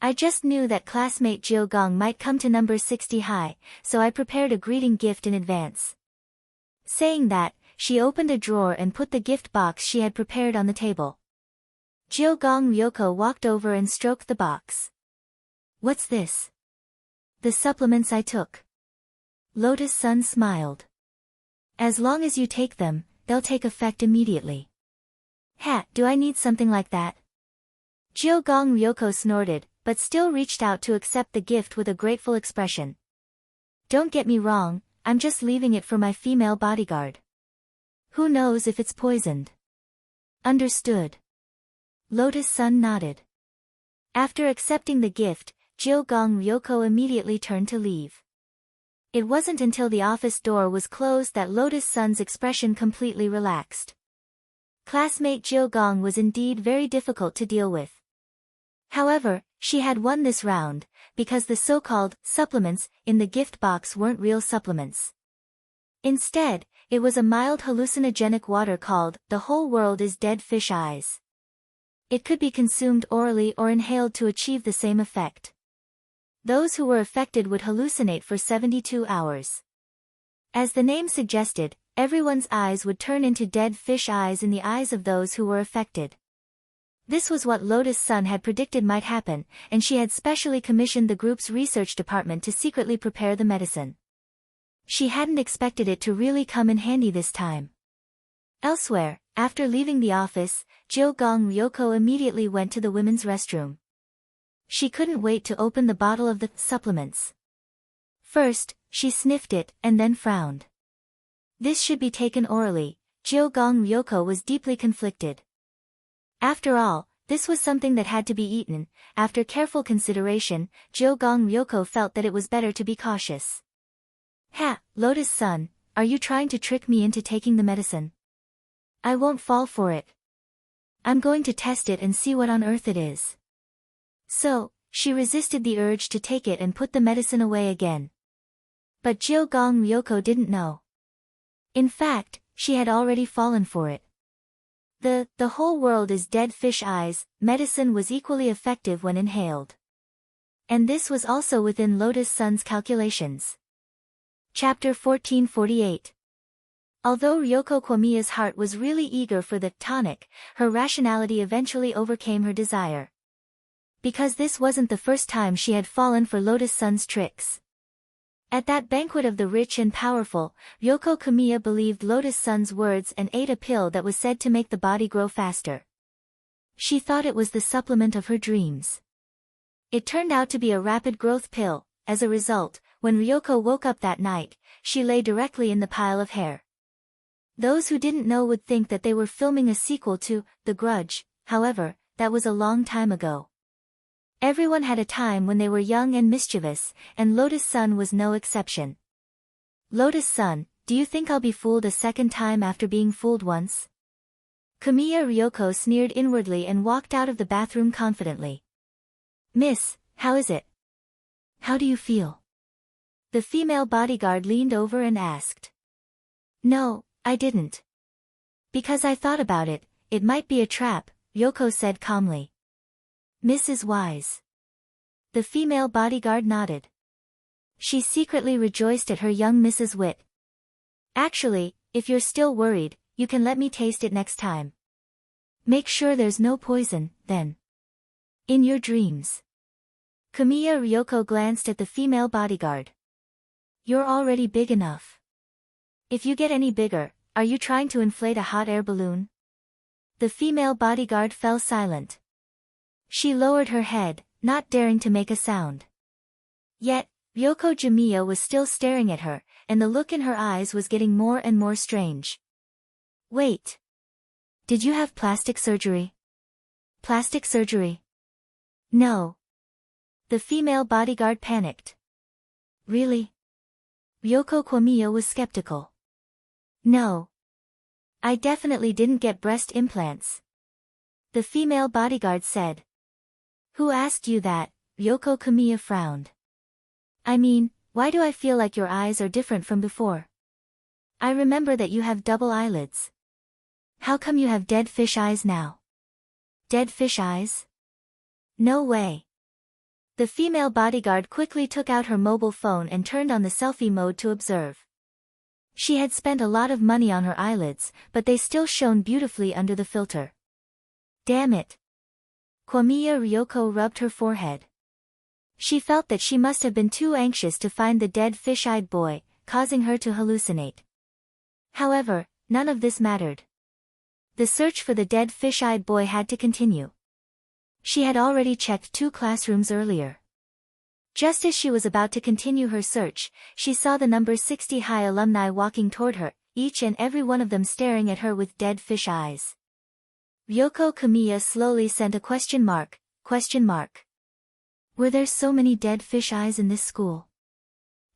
[SPEAKER 1] I just knew that classmate Gong might come to number 60 high, so I prepared a greeting gift in advance. Saying that, she opened a drawer and put the gift box she had prepared on the table. Gong Ryoko walked over and stroked the box. What's this? The supplements I took. Lotus-san smiled. As long as you take them, they'll take effect immediately. Do I need something like that? Gong Ryoko snorted, but still reached out to accept the gift with a grateful expression. Don't get me wrong, I'm just leaving it for my female bodyguard. Who knows if it's poisoned? Understood. Lotus-san nodded. After accepting the gift, Gong Ryoko immediately turned to leave. It wasn't until the office door was closed that Lotus-san's expression completely relaxed. Classmate Gong was indeed very difficult to deal with. However, she had won this round, because the so-called supplements in the gift box weren't real supplements. Instead, it was a mild hallucinogenic water called "The Whole World is Dead Fish Eyes." It could be consumed orally or inhaled to achieve the same effect. Those who were affected would hallucinate for 72 hours. As the name suggested, everyone's eyes would turn into dead fish eyes in the eyes of those who were affected. This was what Lotus-san had predicted might happen, and she had specially commissioned the group's research department to secretly prepare the medicine. She hadn't expected it to really come in handy this time. Elsewhere, after leaving the office, Gong Ryoko immediately went to the women's restroom. She couldn't wait to open the bottle of the supplements. First, she sniffed it, and then frowned. This should be taken orally. Gong Ryoko was deeply conflicted. After all, this was something that had to be eaten. After careful consideration, Gong Ryoko felt that it was better to be cautious. Lotus-san, are you trying to trick me into taking the medicine? I won't fall for it. I'm going to test it and see what on earth it is. So, she resisted the urge to take it and put the medicine away again. But Gong Ryoko didn't know. In fact, she had already fallen for it. The whole world is dead fish eyes medicine was equally effective when inhaled. And this was also within Lotus-san's calculations. Chapter 1448. Although Ryoko Komiya's heart was really eager for the tonic, her rationality eventually overcame her desire. Because this wasn't the first time she had fallen for Lotus-san's tricks. At that banquet of the rich and powerful, Ryoko Komiya believed Lotus-san's words and ate a pill that was said to make the body grow faster. She thought it was the supplement of her dreams. It turned out to be a rapid growth pill. As a result, when Ryoko woke up that night, she lay directly in the pile of hair. Those who didn't know would think that they were filming a sequel to The Grudge, however, that was a long time ago. Everyone had a time when they were young and mischievous, and Lotus-san was no exception. Lotus-san, do you think I'll be fooled a second time after being fooled once? Komiya Ryoko sneered inwardly and walked out of the bathroom confidently. Miss, how is it? How do you feel? The female bodyguard leaned over and asked. No, I didn't. Because I thought about it, it might be a trap, Ryoko said calmly. Miss is wise. The female bodyguard nodded. She secretly rejoiced at her young Mrs. wit. Actually, if you're still worried, you can let me taste it next time. Make sure there's no poison, then. In your dreams. Kamiya Ryoko glanced at the female bodyguard. You're already big enough. If you get any bigger, are you trying to inflate a hot air balloon? The female bodyguard fell silent. She lowered her head, not daring to make a sound. Yet, Ryoko Jimiya was still staring at her, and the look in her eyes was getting more and more strange. Wait. Did you have plastic surgery? Plastic surgery? No. The female bodyguard panicked. Really? Ryoko Kwamiya was skeptical. No. I definitely didn't get breast implants. The female bodyguard said. Who asked you that? Ryoko Kwamiya frowned. I mean, why do I feel like your eyes are different from before? I remember that you have double eyelids. How come you have dead fish eyes now? Dead fish eyes? No way. The female bodyguard quickly took out her mobile phone and turned on the selfie mode to observe. She had spent a lot of money on her eyelids, but they still shone beautifully under the filter. Damn it. Kwamiya Ryoko rubbed her forehead. She felt that she must have been too anxious to find the dead fish-eyed boy, causing her to hallucinate. However, none of this mattered. The search for the dead fish-eyed boy had to continue. She had already checked 2 classrooms earlier. Just as she was about to continue her search, she saw the number 60 high alumni walking toward her, each and every one of them staring at her with dead fish eyes. Ryoko Kamiya slowly sent a question mark. Were there so many dead fish eyes in this school?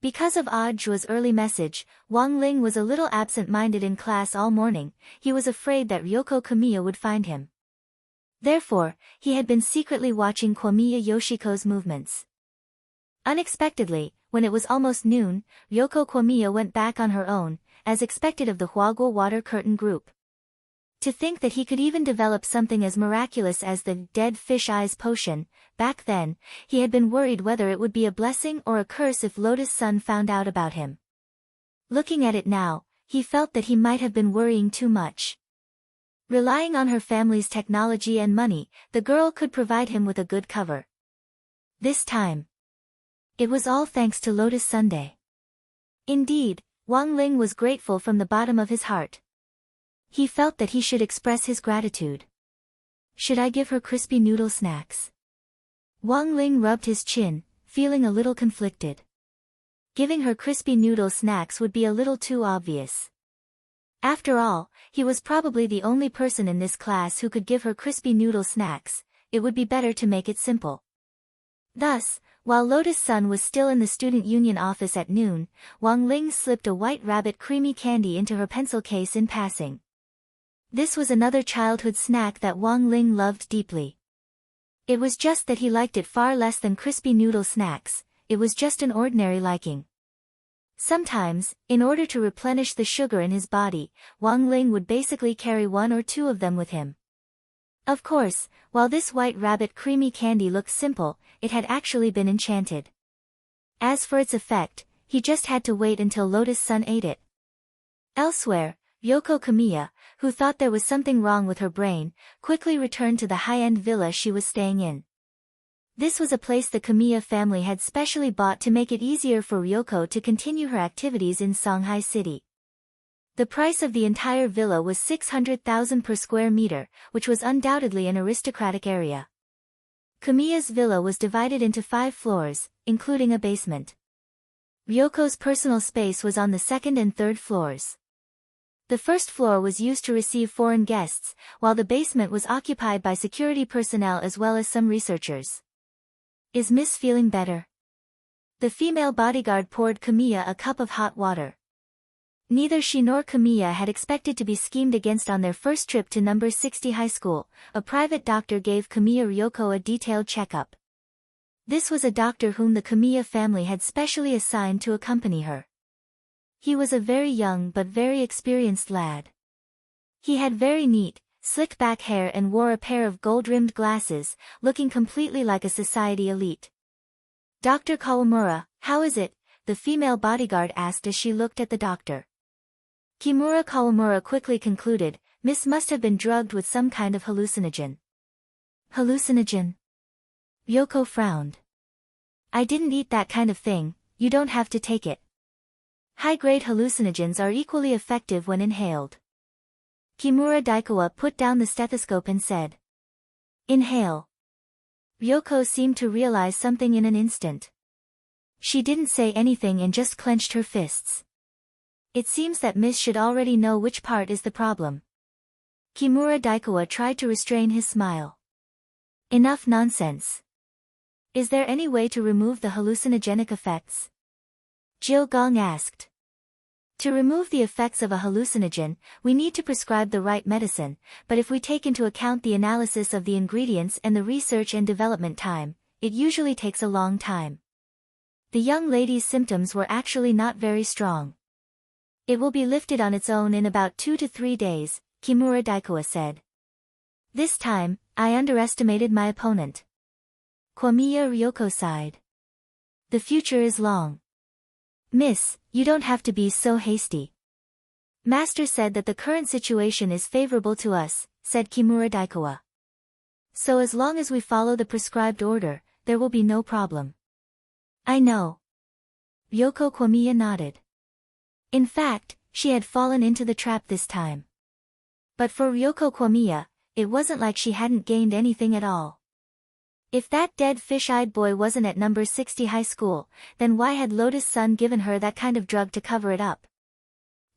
[SPEAKER 1] Because of Audiobook's early message, Wang Ling was a little absent-minded in class all morning. He was afraid that Ryoko Kamiya would find him. Therefore, he had been secretly watching Kwamiya Yoshiko's movements. Unexpectedly, when it was almost noon, Ryoko Kwamiya went back on her own, as expected of the Hwagwol Water Curtain group. To think that he could even develop something as miraculous as the dead fish eyes potion, back then, he had been worried whether it would be a blessing or a curse if Lotus Sun found out about him. Looking at it now, he felt that he might have been worrying too much. Relying on her family's technology and money, the girl could provide him with a good cover. This time, it was all thanks to Lotus Sunday. Indeed, Wang Ling was grateful from the bottom of his heart. He felt that he should express his gratitude. Should I give her crispy noodle snacks? Wang Ling rubbed his chin, feeling a little conflicted. Giving her crispy noodle snacks would be a little too obvious. After all, he was probably the only person in this class who could give her crispy noodle snacks. It would be better to make it simple. Thus, while Lotus Sun was still in the student union office at noon, Wang Ling slipped a white rabbit creamy candy into her pencil case in passing. This was another childhood snack that Wang Ling loved deeply. It was just that he liked it far less than crispy noodle snacks. It was just an ordinary liking. Sometimes, in order to replenish the sugar in his body, Wang Ling would basically carry 1 or 2 of them with him. Of course, while this white rabbit creamy candy looked simple, it had actually been enchanted. As for its effect, he just had to wait until Lotus Sun ate it. Elsewhere, Ryoko Kamiya, who thought there was something wrong with her brain, quickly returned to the high-end villa she was staying in. This was a place the Kamiya family had specially bought to make it easier for Ryoko to continue her activities in Songhai City. The price of the entire villa was 600,000 per square meter, which was undoubtedly an aristocratic area. Kamiya's villa was divided into 5 floors, including a basement. Ryoko's personal space was on the 2nd and 3rd floors. The first floor was used to receive foreign guests, while the basement was occupied by security personnel as well as some researchers. Is Miss feeling better? The female bodyguard poured Kamiya a cup of hot water. Neither she nor Kamiya had expected to be schemed against on their first trip to number 60 high school. A private doctor gave Kamiya Ryoko a detailed checkup. This was a doctor whom the Kamiya family had specially assigned to accompany her. He was a very young but very experienced lad. He had very neat, slick-back hair and wore a pair of gold-rimmed glasses, looking completely like a society elite. Dr. Kawamura, how is it? The female bodyguard asked as she looked at the doctor. Kimura Kawamura quickly concluded, Miss must have been drugged with some kind of hallucinogen. Hallucinogen? Ryoko frowned. I didn't eat that kind of thing, you don't have to take it. High-grade hallucinogens are equally effective when inhaled. Kimura Daikawa put down the stethoscope and said. Inhale. Ryoko seemed to realize something in an instant. She didn't say anything and just clenched her fists. It seems that Miss should already know which part is the problem. Kimura Daikawa tried to restrain his smile. Enough nonsense. Is there any way to remove the hallucinogenic effects? Jill Gong asked. To remove the effects of a hallucinogen, we need to prescribe the right medicine, but if we take into account the analysis of the ingredients and the research and development time, it usually takes a long time. The young lady's symptoms were actually not very strong. It will be lifted on its own in about 2 to 3 days, Kimura Daikawa said. This time, I underestimated my opponent. Kwamiya Ryoko sighed. The future is long. Miss, you don't have to be so hasty. Master said that the current situation is favorable to us, said Kimura Daikawa. So as long as we follow the prescribed order, there will be no problem. I know. Ryoko Kwamiya nodded. In fact, she had fallen into the trap this time. But for Ryoko Kwamiya, it wasn't like she hadn't gained anything at all. If that dead fish-eyed boy wasn't at number 60 high school, then why had Lotus Sun given her that kind of drug to cover it up?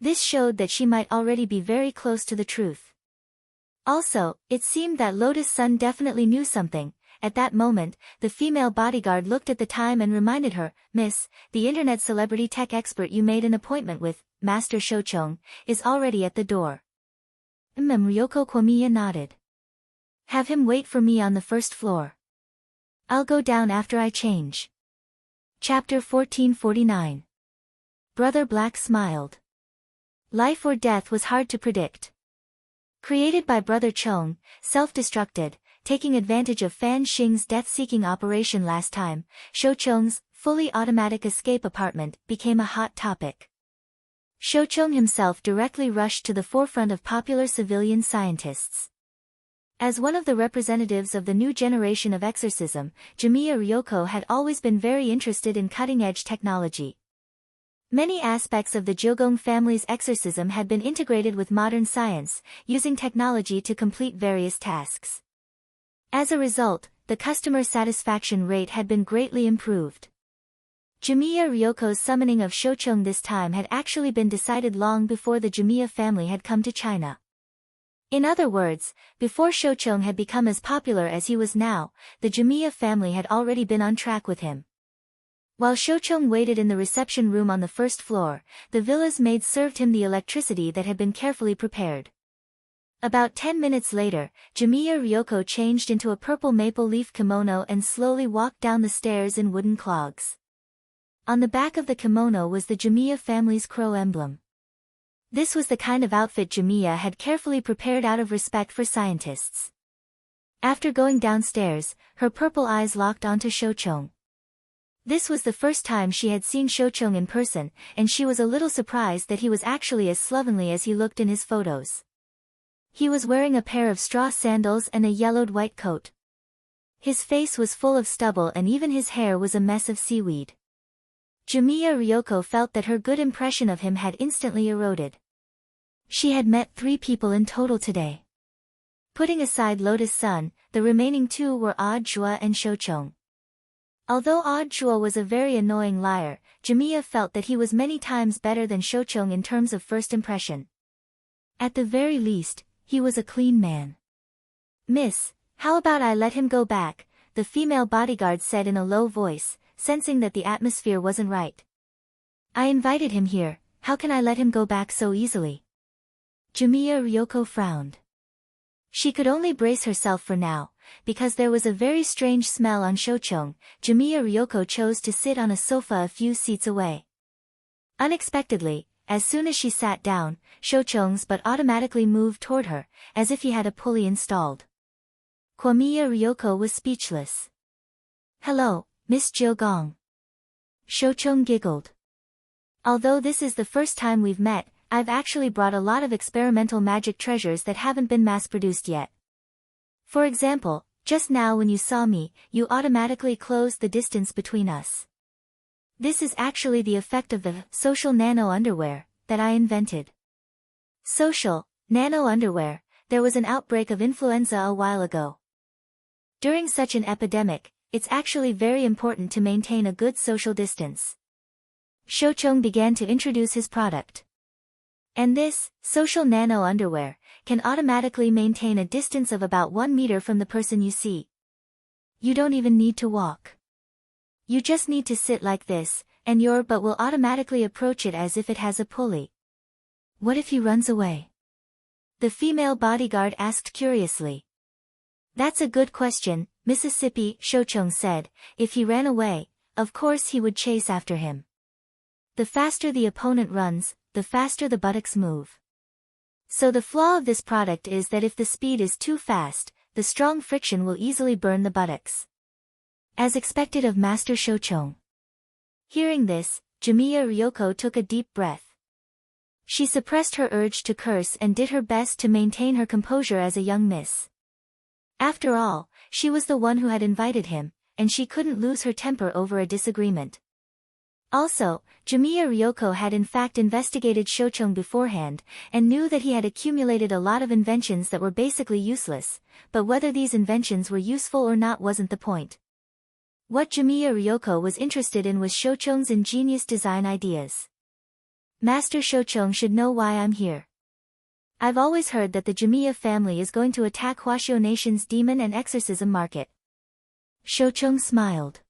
[SPEAKER 1] This showed that she might already be very close to the truth. Also, it seemed that Lotus Sun definitely knew something. At that moment, the female bodyguard looked at the time and reminded her, Miss, the internet celebrity tech expert you made an appointment with, Master Shochong, is already at the door. Ryoko Kwamiya nodded. Have him wait for me on the first floor. I'll go down after I change. Chapter 1449. Brother Black smiled. Life or death was hard to predict. Created by Brother Chong, self-destructed, taking advantage of Fan Xing's death-seeking operation last time, Shochong's fully automatic escape apartment became a hot topic. Shochong himself directly rushed to the forefront of popular civilian scientists. As one of the representatives of the new generation of exorcism, Jimiya Ryoko had always been very interested in cutting-edge technology. Many aspects of the Jogong family's exorcism had been integrated with modern science, using technology to complete various tasks. As a result, the customer satisfaction rate had been greatly improved. Jimiya Ryoko's summoning of Shochong this time had actually been decided long before the Jimiya family had come to China. In other words, before Shochong had become as popular as he was now, the Jimiya family had already been on track with him. While Shochong waited in the reception room on the first floor, the villa's maid served him the electricity that had been carefully prepared. About 10 minutes later, Jimiya Ryoko changed into a purple maple leaf kimono and slowly walked down the stairs in wooden clogs. On the back of the kimono was the Jimiya family's crow emblem. This was the kind of outfit Jimiya had carefully prepared out of respect for scientists. After going downstairs, her purple eyes locked onto Shochong. This was the first time she had seen Shochong in person, and she was a little surprised that he was actually as slovenly as he looked in his photos. He was wearing a pair of straw sandals and a yellowed white coat. His face was full of stubble and even his hair was a mess of seaweed. Jimiya Ryoko felt that her good impression of him had instantly eroded. She had met 3 people in total today. Putting aside Lotus Sun, the remaining 2 were Odd Jua and Shochong. Although Odd Jua was a very annoying liar, Jimiya felt that he was many times better than Shochong in terms of first impression. At the very least, he was a clean man. Miss, how about I let him go back, the female bodyguard said in a low voice, sensing that the atmosphere wasn't right. I invited him here, how can I let him go back so easily? Jimiya Ryoko frowned. She could only brace herself for now, because there was a very strange smell on Shochong. Jimiya Ryoko chose to sit on a sofa a few seats away. Unexpectedly, as soon as she sat down, Shochong's butt automatically moved toward her, as if he had a pulley installed. Kwamiya Ryoko was speechless. Hello, Miss Jill Gong. Shochong giggled. Although this is the first time we've met, I've actually brought a lot of experimental magic treasures that haven't been mass-produced yet. For example, just now when you saw me, you automatically closed the distance between us. This is actually the effect of the social nano underwear that I invented. Social nano underwear. There was an outbreak of influenza a while ago. During such an epidemic, it's actually very important to maintain a good social distance. Shochong began to introduce his product. And this, social nano underwear, can automatically maintain a distance of about 1 meter from the person you see. You don't even need to walk. You just need to sit like this, and your butt will automatically approach it as if it has a pulley. What if he runs away? The female bodyguard asked curiously. That's a good question, Mississippi, Shochong said. If he ran away, of course he would chase after him. The faster the opponent runs, the faster the buttocks move. So the flaw of this product is that if the speed is too fast, the strong friction will easily burn the buttocks. As expected of Master Shochong. Hearing this, Jimiya Ryoko took a deep breath. She suppressed her urge to curse and did her best to maintain her composure as a young miss. After all, she was the one who had invited him, and she couldn't lose her temper over a disagreement. Also, Jimiya Ryoko had in fact investigated Shochong beforehand, and knew that he had accumulated a lot of inventions that were basically useless, but whether these inventions were useful or not wasn't the point. What Jimiya Ryoko was interested in was Shochong's ingenious design ideas. Master Shochong should know why I'm here. I've always heard that the Jimiya family is going to attack Huashio Nation's demon and exorcism market. Shochong smiled.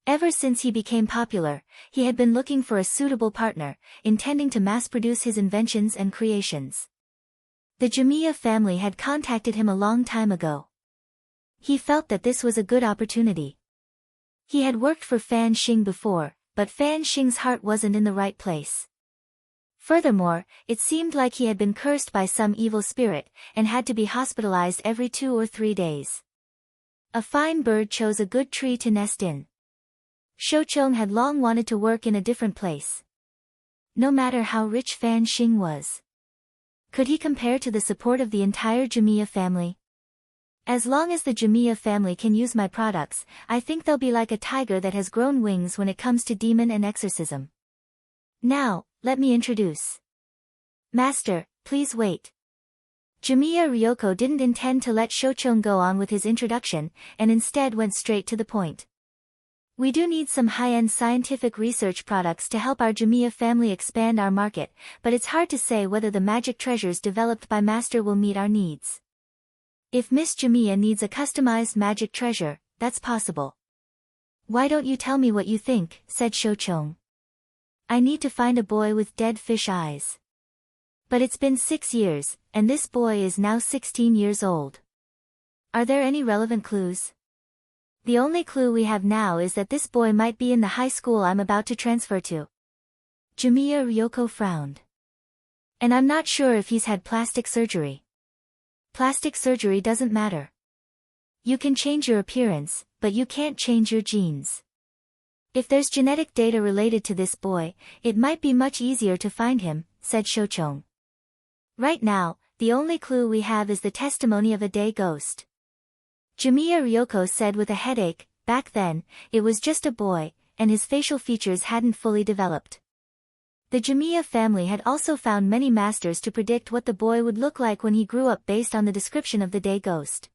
[SPEAKER 1] Ever since he became popular, he had been looking for a suitable partner, intending to mass-produce his inventions and creations. The Jimiya family had contacted him a long time ago. He felt that this was a good opportunity. He had worked for Fan Xing before, but Fan Xing's heart wasn't in the right place. Furthermore, it seemed like he had been cursed by some evil spirit, and had to be hospitalized every 2 or 3 days. A fine bird chose a good tree to nest in. Shochong had long wanted to work in a different place. No matter how rich Fan Xing was. Could he compare to the support of the entire Jimiya family? As long as the Jimiya family can use my products, I think they'll be like a tiger that has grown wings when it comes to demon and exorcism. Now, let me introduce. Master, please wait. Jimiya Ryoko didn't intend to let Shochong go on with his introduction, and instead went straight to the point. We do need some high-end scientific research products to help our Jimiya family expand our market, but it's hard to say whether the magic treasures developed by Master will meet our needs. If Miss Jimiya needs a customized magic treasure, that's possible. Why don't you tell me what you think, said Shochong. I need to find a boy with dead fish eyes. But it's been 6 years, and this boy is now 16 years old. Are there any relevant clues? The only clue we have now is that this boy might be in the high school I'm about to transfer to. Jimiya Ryoko frowned. And I'm not sure if he's had plastic surgery. Plastic surgery doesn't matter. You can change your appearance, but you can't change your genes. If there's genetic data related to this boy, it might be much easier to find him, said Shochong. Right now, the only clue we have is the testimony of a day ghost. Jimiya Ryoko said with a headache. Back then, it was just a boy, and his facial features hadn't fully developed. The Jimiya family had also found many masters to predict what the boy would look like when he grew up based on the description of the day ghost.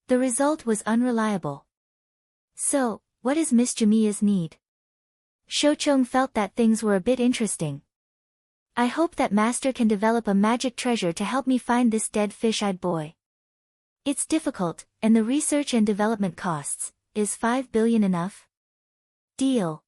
[SPEAKER 1] The result was unreliable. So, what is Miss Jimiya's need? Shochong felt that things were a bit interesting. I hope that Master can develop a magic treasure to help me find this dead fish-eyed boy. It's difficult, and the research and development costs. Is 5 billion enough? Deal.